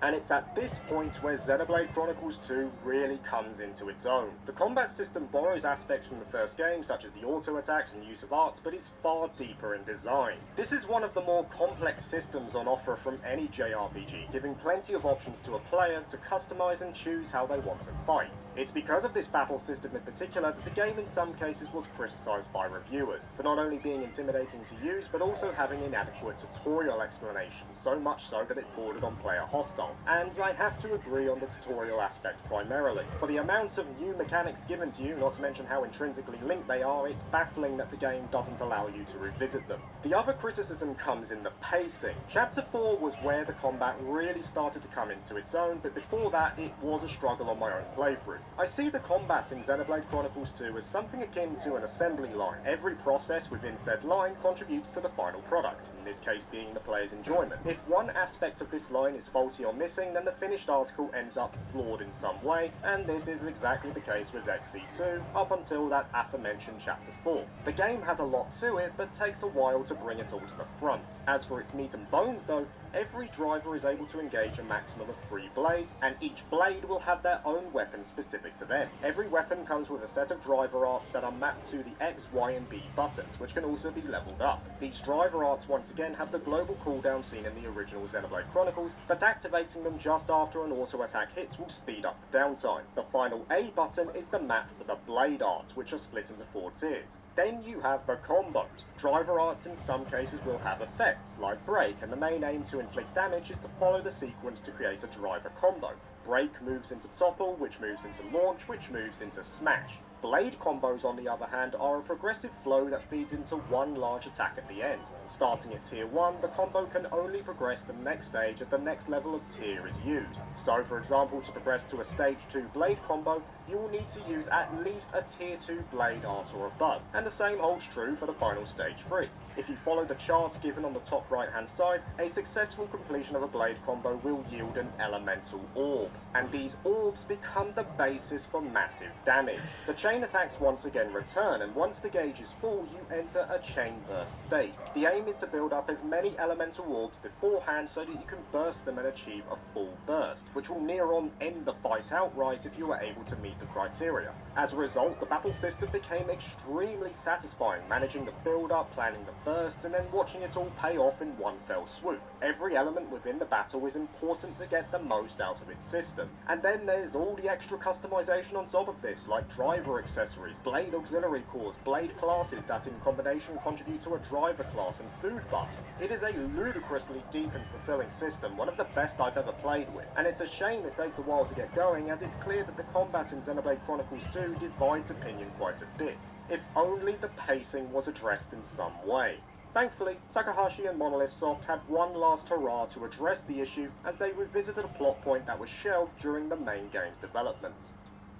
And it's at this point where Xenoblade Chronicles 2 really comes into its own. The combat system borrows aspects from the first game, such as the auto-attacks and use of arts, but is far deeper in design. This is one of the more complex systems on offer from any JRPG, giving plenty of options to a player to customize and choose how they want to fight. It's because of this battle system in particular that the game in some cases was criticized by reviewers, for not only being intimidating to use, but also having inadequate tutorial explanations, so much so that it bordered on player hostile. And I have to agree on the tutorial aspect primarily. For the amount of new mechanics given to you, not to mention how intrinsically linked they are, it's baffling that the game doesn't allow you to revisit them. The other criticism comes in the pacing. Chapter 4 was where the combat really started to come into its own, but before that it was a struggle on my own playthrough. I see the combat in Xenoblade Chronicles 2 as something akin to an assembly line. Every process within said line contributes to the final product, in this case being the player's enjoyment. If one aspect of this line is faulty or missing, then the finished article ends up flawed in some way, and this is exactly the case with XC2, up until that aforementioned Chapter 4. The game has a lot to it, but takes a while to bring it all to the front. As for its meat and bones though, every driver is able to engage a maximum of 3 blades, and each blade will have their own weapon specific to them. Every weapon comes with a set of driver arts that are mapped to the X, Y, and B buttons, which can also be leveled up. These driver arts once again have the global cooldown seen in the original Xenoblade Chronicles, but activating them just after an auto attack hits will speed up the downtime. The final A button is the map for the blade arts, which are split into 4 tiers. Then you have the combos. Driver arts in some cases will have effects, like break, and the main aim to to inflict damage is to follow the sequence to create a driver combo. Break moves into topple, which moves into launch, which moves into smash. Blade combos, on the other hand, are a progressive flow that feeds into one large attack at the end. Starting at tier 1, the combo can only progress to the next stage if the next level of tier is used. So, for example, to progress to a stage 2 blade combo, you will need to use at least a tier 2 blade art or above, and the same holds true for the final stage 3. If you follow the charts given on the top right hand side, a successful completion of a blade combo will yield an elemental orb, and these orbs become the basis for massive damage. The chain attacks once again return, and once the gauge is full, you enter a chain burst state. The aim is to build up as many elemental orbs beforehand so that you can burst them and achieve a full burst, which will near on end the fight outright if you are able to meet the criteria. As a result, the battle system became extremely satisfying, managing the build up, planning the bursts, and then watching it all pay off in one fell swoop. Every element within the battle is important to get the most out of its system. And then there's all the extra customization on top of this, like driver accessories, blade auxiliary cores, blade classes that in combination contribute to a driver class, and food buffs. It is a ludicrously deep and fulfilling system, one of the best I've ever played with, and it's a shame it takes a while to get going, as it's clear that the combat in Xenoblade Chronicles 2 divides opinion quite a bit. If only the pacing was addressed in some way. Thankfully, Takahashi and Monolith Soft had one last hurrah to address the issue as they revisited a plot point that was shelved during the main game's development.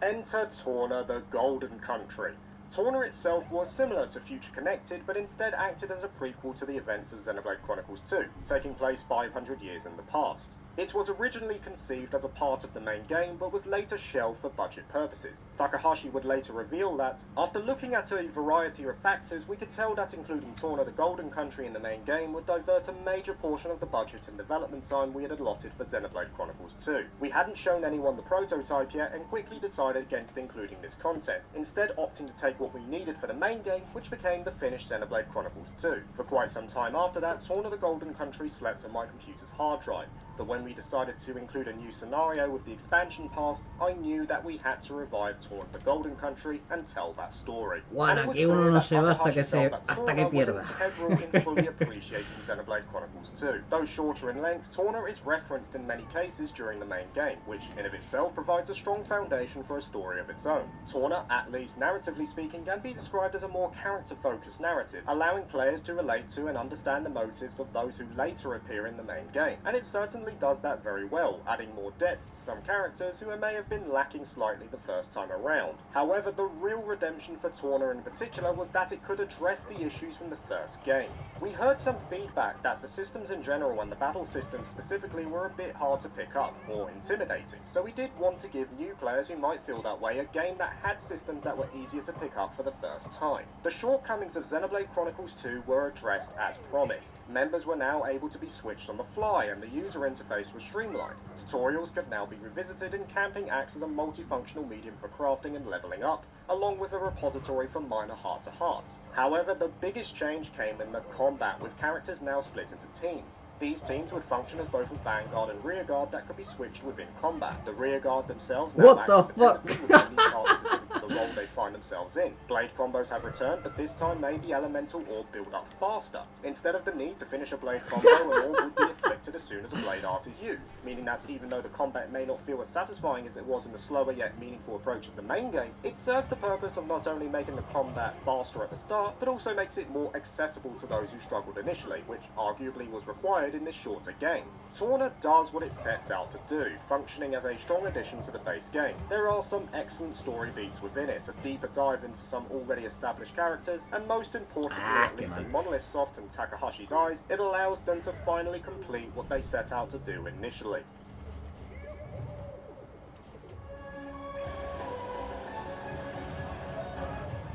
Enter Torna the Golden Country. Torna itself was similar to Future Connected, but instead acted as a prequel to the events of Xenoblade Chronicles 2, taking place 500 years in the past. It was originally conceived as a part of the main game, but was later shelved for budget purposes. Takahashi would later reveal that, after looking at a variety of factors, we could tell that including Torna the Golden Country in the main game would divert a major portion of the budget and development time we had allotted for Xenoblade Chronicles 2. We hadn't shown anyone the prototype yet, and quickly decided against including this content, instead opting to take what we needed for the main game, which became the finished Xenoblade Chronicles 2. For quite some time after that, Torna the Golden Country slept on my computer's hard drive, but when we decided to include a new scenario with the expansion pass, I knew that we had to revive Torna the Golden Country and tell that story. Bueno, aquí uno no se va hasta que pierda. Integral in fully appreciating Xenoblade Chronicles 2. Though shorter in length, Torna is referenced in many cases during the main game, which in of itself provides a strong foundation for a story of its own. Torna, at least narratively speaking, can be described as a more character-focused narrative, allowing players to relate to and understand the motives of those who later appear in the main game, and it certainly does that very well, adding more depth to some characters who may have been lacking slightly the first time around. However, the real redemption for Torna in particular was that it could address the issues from the first game. We heard some feedback that the systems in general and the battle systems specifically were a bit hard to pick up, or intimidating, so we did want to give new players who might feel that way a game that had systems that were easier to pick up for the first time. The shortcomings of Xenoblade Chronicles 2 were addressed as promised. Members were now able to be switched on the fly, and the user interface was streamlined. Tutorials could now be revisited, and camping acts as a multifunctional medium for crafting and leveling up, along with a repository for minor heart-to-hearts. However, the biggest change came in the combat, with characters now split into teams. These teams would function as both a vanguard and rearguard that could be switched within combat. The rearguard themselves now What the fuck? with unique arts specific to the role they find themselves in. Blade combos have returned, but this time made the elemental orb build up faster. Instead of the need to finish a blade combo, an orb would be afflicted as soon as a blade art is used, meaning that even though the combat may not feel as satisfying as it was in the slower yet meaningful approach of the main game, it serves the purpose of not only making the combat faster at the start, but also makes it more accessible to those who struggled initially, which arguably was required in this shorter game. Torna does what it sets out to do, functioning as a strong addition to the base game. There are some excellent story beats within it, a deeper dive into some already established characters, and most importantly, at least in Monolith Soft and Takahashi's eyes, it allows them to finally complete what they set out to do initially.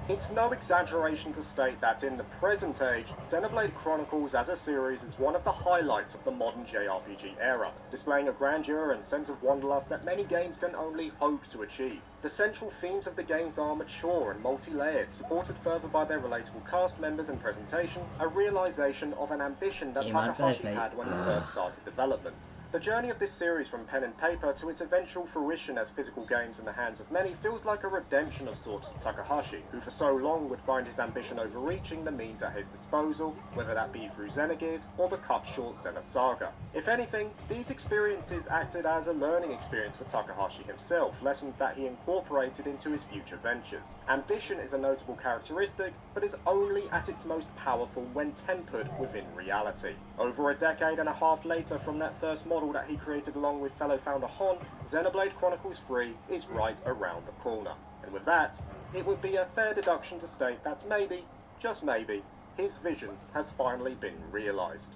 It's no exaggeration to state that in the present age, Xenoblade Chronicles as a series is one of the highlights of the modern JRPG era, displaying a grandeur and sense of wanderlust that many games can only hope to achieve. The central themes of the games are mature and multi-layered, supported further by their relatable cast members and presentation, a realization of an ambition that Takahashi had when he first started development. The journey of this series from pen and paper to its eventual fruition as physical games in the hands of many feels like a redemption of sorts for Takahashi, who for so long would find his ambition overreaching the means at his disposal, whether that be through Xenogears or the cut-short Xena Saga. If anything, these experiences acted as a learning experience for Takahashi himself, lessons that he incorporated into his future ventures. Ambition is a notable characteristic, but is only at its most powerful when tempered within reality. Over a decade and a half later from that first model that he created along with fellow founder Hon, Xenoblade Chronicles 3 is right around the corner. And with that, it would be a fair deduction to state that maybe, just maybe, his vision has finally been realised.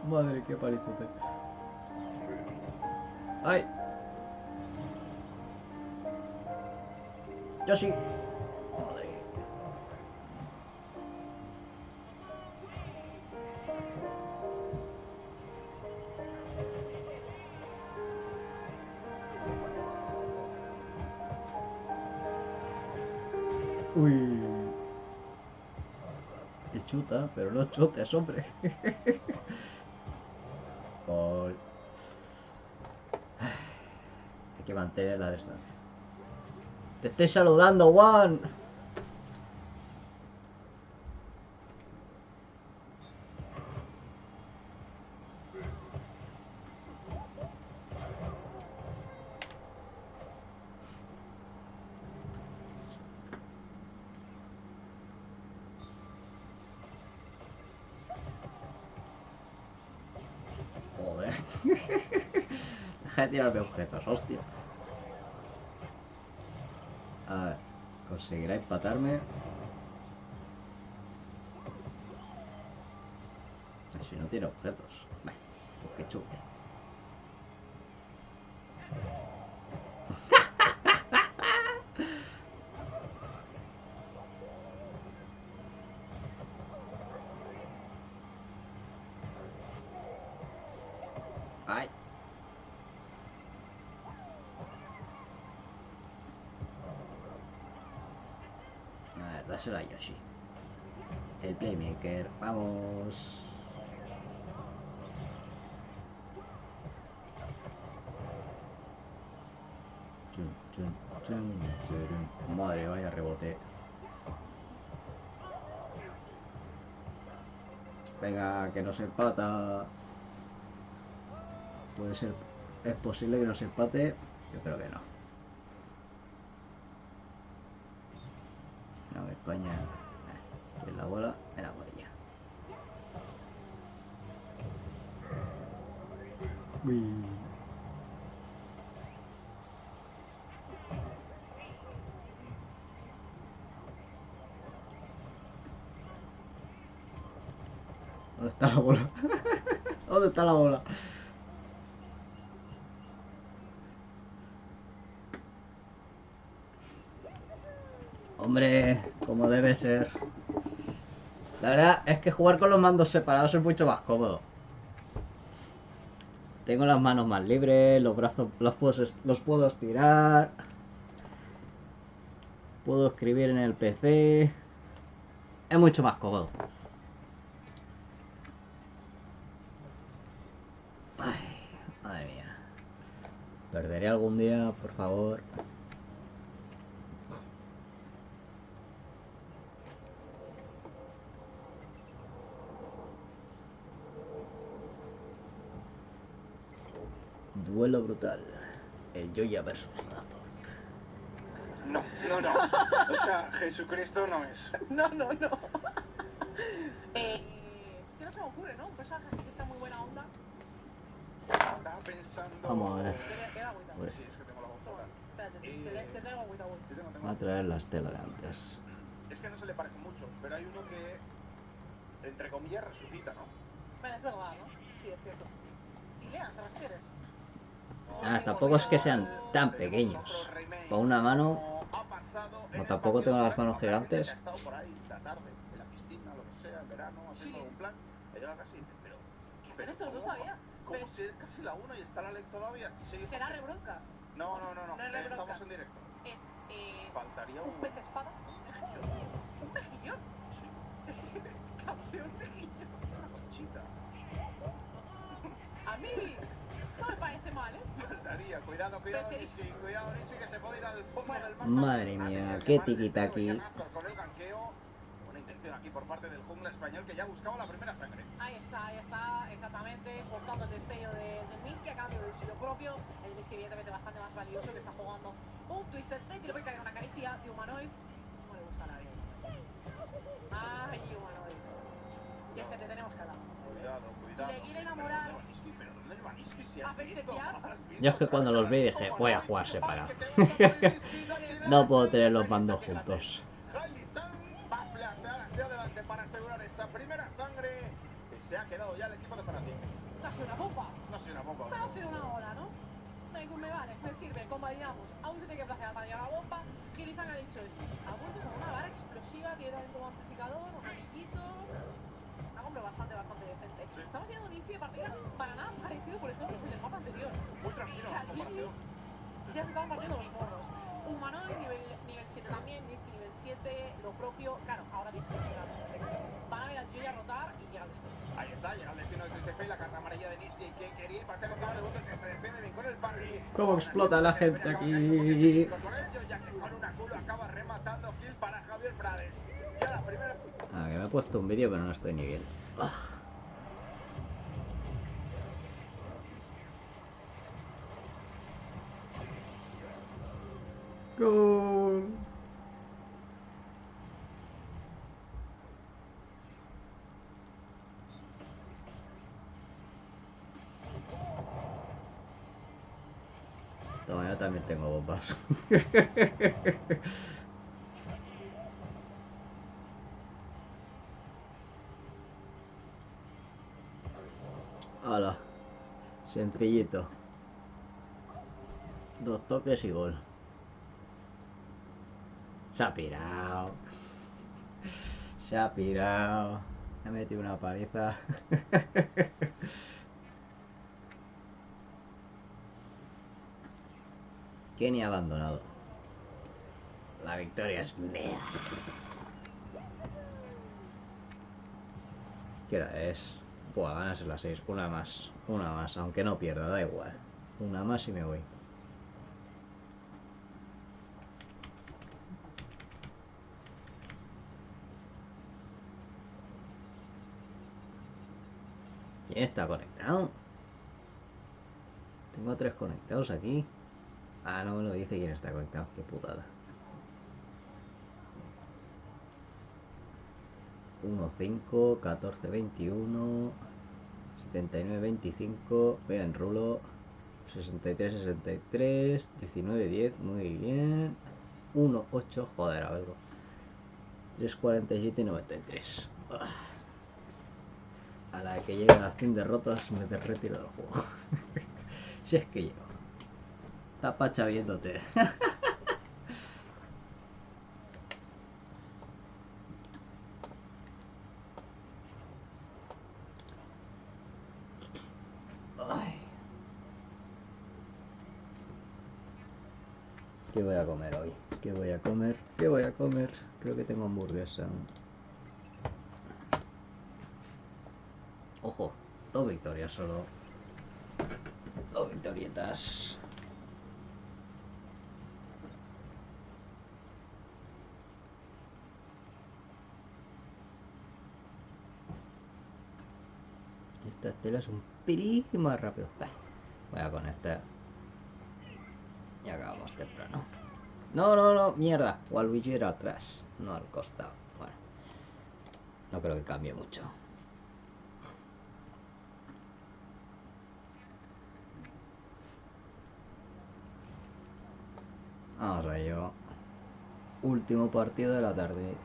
Madre, qué palizote. ¡Ay! Yo sí. Madre. Uy. Y chuta, pero no chutes, hombre. Gol. Hay que mantener la distancia. Te estoy saludando, Juan. Joder. Deja de tirarme objetos, hostia. A ver, conseguirá empatarme. Si no tiene objetos. Bueno, pues que chute. Ay. A ver, dásela a Yoshi. El playmaker. Vamos. Chun, chun, chun, chun. Madre, vaya rebote. Venga, que nos empata. Puede ser. Es posible que nos empate. Yo creo que no. No, que coña. En la bola, era por ella. Uy. ¿Dónde está la bola? ¿Dónde está la bola? Hombre, como debe ser. La verdad es que jugar con los mandos separados es mucho más cómodo. Tengo las manos más libres, los brazos los puedo estirar. Puedo escribir en el PC. Es mucho más cómodo. Ay, madre mía. Perderé algún día, por favor. Duelo brutal. El Joya versus Razor. No. O sea, Jesucristo no es. No. Es que no se me ocurre, ¿no? Un personaje así que sea muy buena onda. Estaba pensando. Vamos a ver. Queda agüita. Pues, Sí, es que tengo la voz Toma, fatal. espérate, te traigo agüita, güey. Sí, tengo. voy a traer la estela de antes. Es que no se le parece mucho, pero hay uno que, entre comillas, resucita, ¿no? Bueno, es verdad, ¿no? Sí, es cierto. ¿Filea, te refieres? Ah, tampoco es que sean tan pequeños. Con una mano. No, tampoco tengo las manos gigantes. Ha estado por ahí la tarde, en la piscina, lo que sea, en verano, haciendo algún plan. He llegado casi y dice, pero. ¿Qué hacen estos? No sabía. ¿Cómo si es casi la 1 y está la LEC todavía? Sí. ¿Será rebroadcast? No. No es rebroadcast. Estamos en directo. Es, Faltaría un pez espada. un mejillón. ¿Un mejillón? Sí. Campeón mejillón. Una conchita. A mí no me parece mal, ¿eh? Faltaría. Cuidado, Niski. Cuidado, Niski, que se puede ir al fondo del mapa. Madre mía, qué tiquitaqui. Con el ganqueo. Una intención aquí por parte del jungla español que ya buscaba la primera sangre. Ahí está, exactamente, forzando el destello del Niski a cambio del suyo propio. El Niski evidentemente bastante más valioso, que está jugando un Twisted Fate y le puede caer una caricia de humanoid. No le gusta a nadie. Ay, humanoid. Si es que te tenemos que dar. Cuidado. Le quiere enamorar. ¿Pero dónde va Niski? Si A pechetear. Yo es que cuando los vi dije, voy a jugar separado. No puedo tener los bandos juntos. Va a flashear hacia adelante para asegurar esa primera sangre. Y se ha quedado ya el equipo de Fnatic. No ha sido una bomba. No ha sido una bomba. Pero ha sido una ola, ¿no? Me vale, me sirve, convalidamos. Aún se tiene que flashear para llegar a la bomba. Girisan ha dicho eso. Ha vuelto con una vara explosiva, tiene también como amplificador, un anillito. Un hombre bastante decente. Sí. Estamos viendo un inicio de partida para nada parecido, por ejemplo, al del mapa anterior. Muy tranquilo, en comparación. Ya se estaban partiendo los morros. Humanoid nivel 7 también, Niski nivel 7, lo propio. Claro, ahora tienes que checar los efectos. Van a ver a Joya rotar y llega al destino. Ahí está, llega el destino de TCF y la carta amarilla de Niski, que quería impactar con de Bundle, que se defiende bien con el parry. ¿Cómo explota la gente aquí? Con ello, ya que con una culo acaba rematando kill para Javier Prades. Ya la primera. Ah, que me he puesto un vídeo pero no estoy ni bien. Gol. Toma, yo también tengo bombas. Hala, sencillito. 2 toques y gol. Se ha pirado. Se ha pirado. Me ha metido una paliza. Kenny abandonado. La victoria es mía. ¿Qué hora es? Buah, van a ser las 6. Una más. Una más. Aunque no pierda, da igual. Una más y me voy. ¿Quién está conectado? Tengo 3 conectados aquí. Ah, no me lo dice quién está conectado. Qué putada. 1-5, 14-21, 79-25. Vea en rulo. 63-63, 19-10. Muy bien. 1-8, joder, algo. 3-47 y 93. A la que lleguen las 100 derrotas me retiro del juego. Si es que llego. Está Pacha viéndote. Ay. ¿Qué voy a comer hoy? ¿Qué voy a comer? ¿Qué voy a comer? Creo que tengo hamburguesa. Ojo, 2 victorias solo. 2 victorietas. Esta estela es un pelín más rápido. Voy a conectar. Y acabamos temprano. No, mierda. Waluigi era atrás, no al costado. Bueno, no creo que cambie mucho. Vamos a ello. Último partido de la tarde.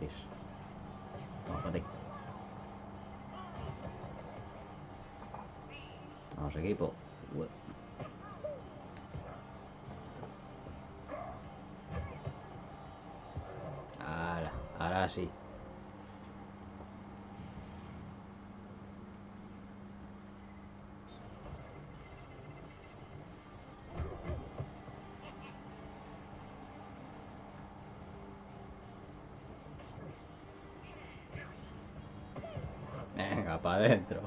gratis. Toma, pate. Vamos, equipo. Ahora sí. Venga, para adentro.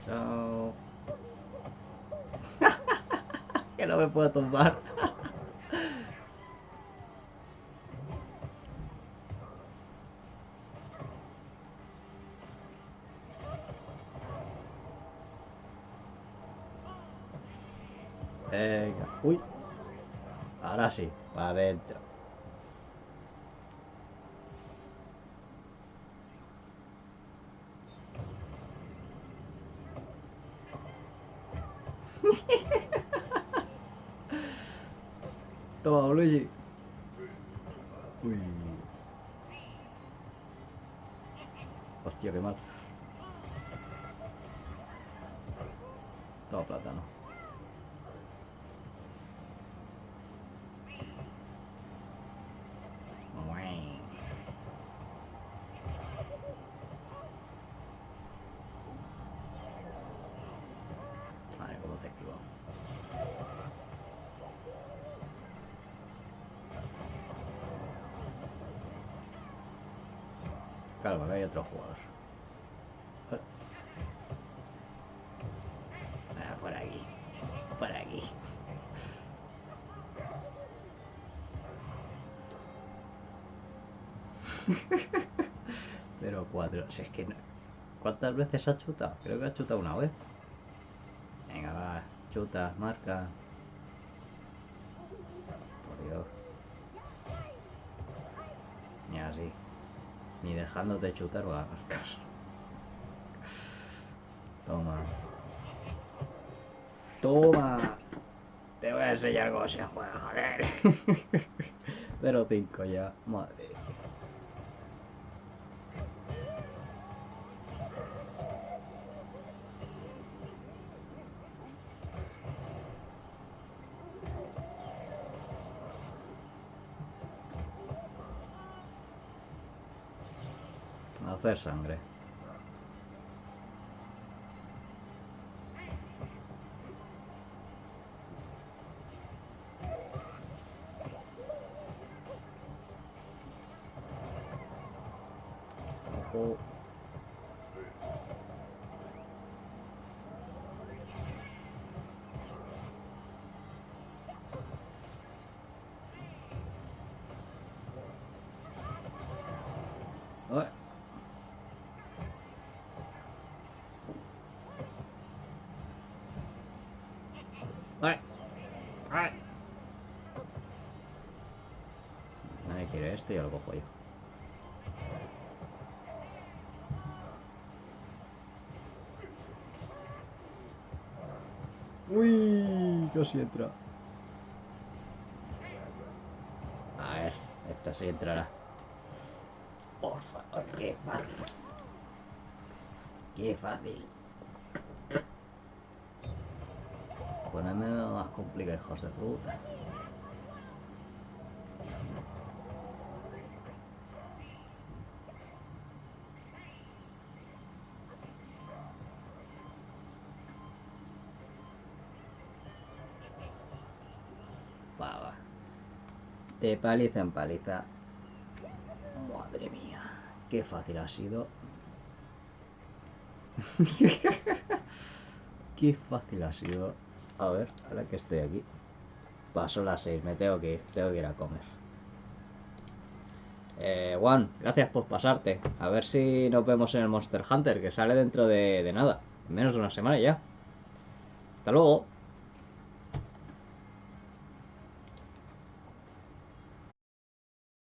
Chao. Que no me puedo tumbar. Venga. Uy. Ahora sí, para adentro. Toma, Luigi. Uy. Hostia, qué mal. Toma, plátano. Madre, cómo te he esquivado. Calma, que hay otro jugador. Por aquí. Por aquí. Pero 4. Si es que no. ¿Cuántas veces ha chutado? Creo que ha chutado una vez. Venga, va. Chuta, marca. Por Dios. Ni así. Ni dejándote chutar va a dar caso. Toma. Toma. Te voy a enseñar cómo se juega, joder. 0-5 ya. Madre. Hacer sangre. Ojo. Uy. Ay. Ay. Nadie quiere esto y ya lo cojo yo. Uy, casi entra. A ver, esta sí entrará. Por favor, qué fácil. Qué fácil. Ponedme más complicado, hijos de puta. Va. De paliza en paliza. Madre mía. Qué fácil ha sido. Qué fácil ha sido. A ver, ahora que estoy aquí. Paso las 6, me tengo que ir a comer. Juan, gracias por pasarte. A ver si nos vemos en el Monster Hunter, que sale dentro de nada. En menos de una semana ya. Hasta luego.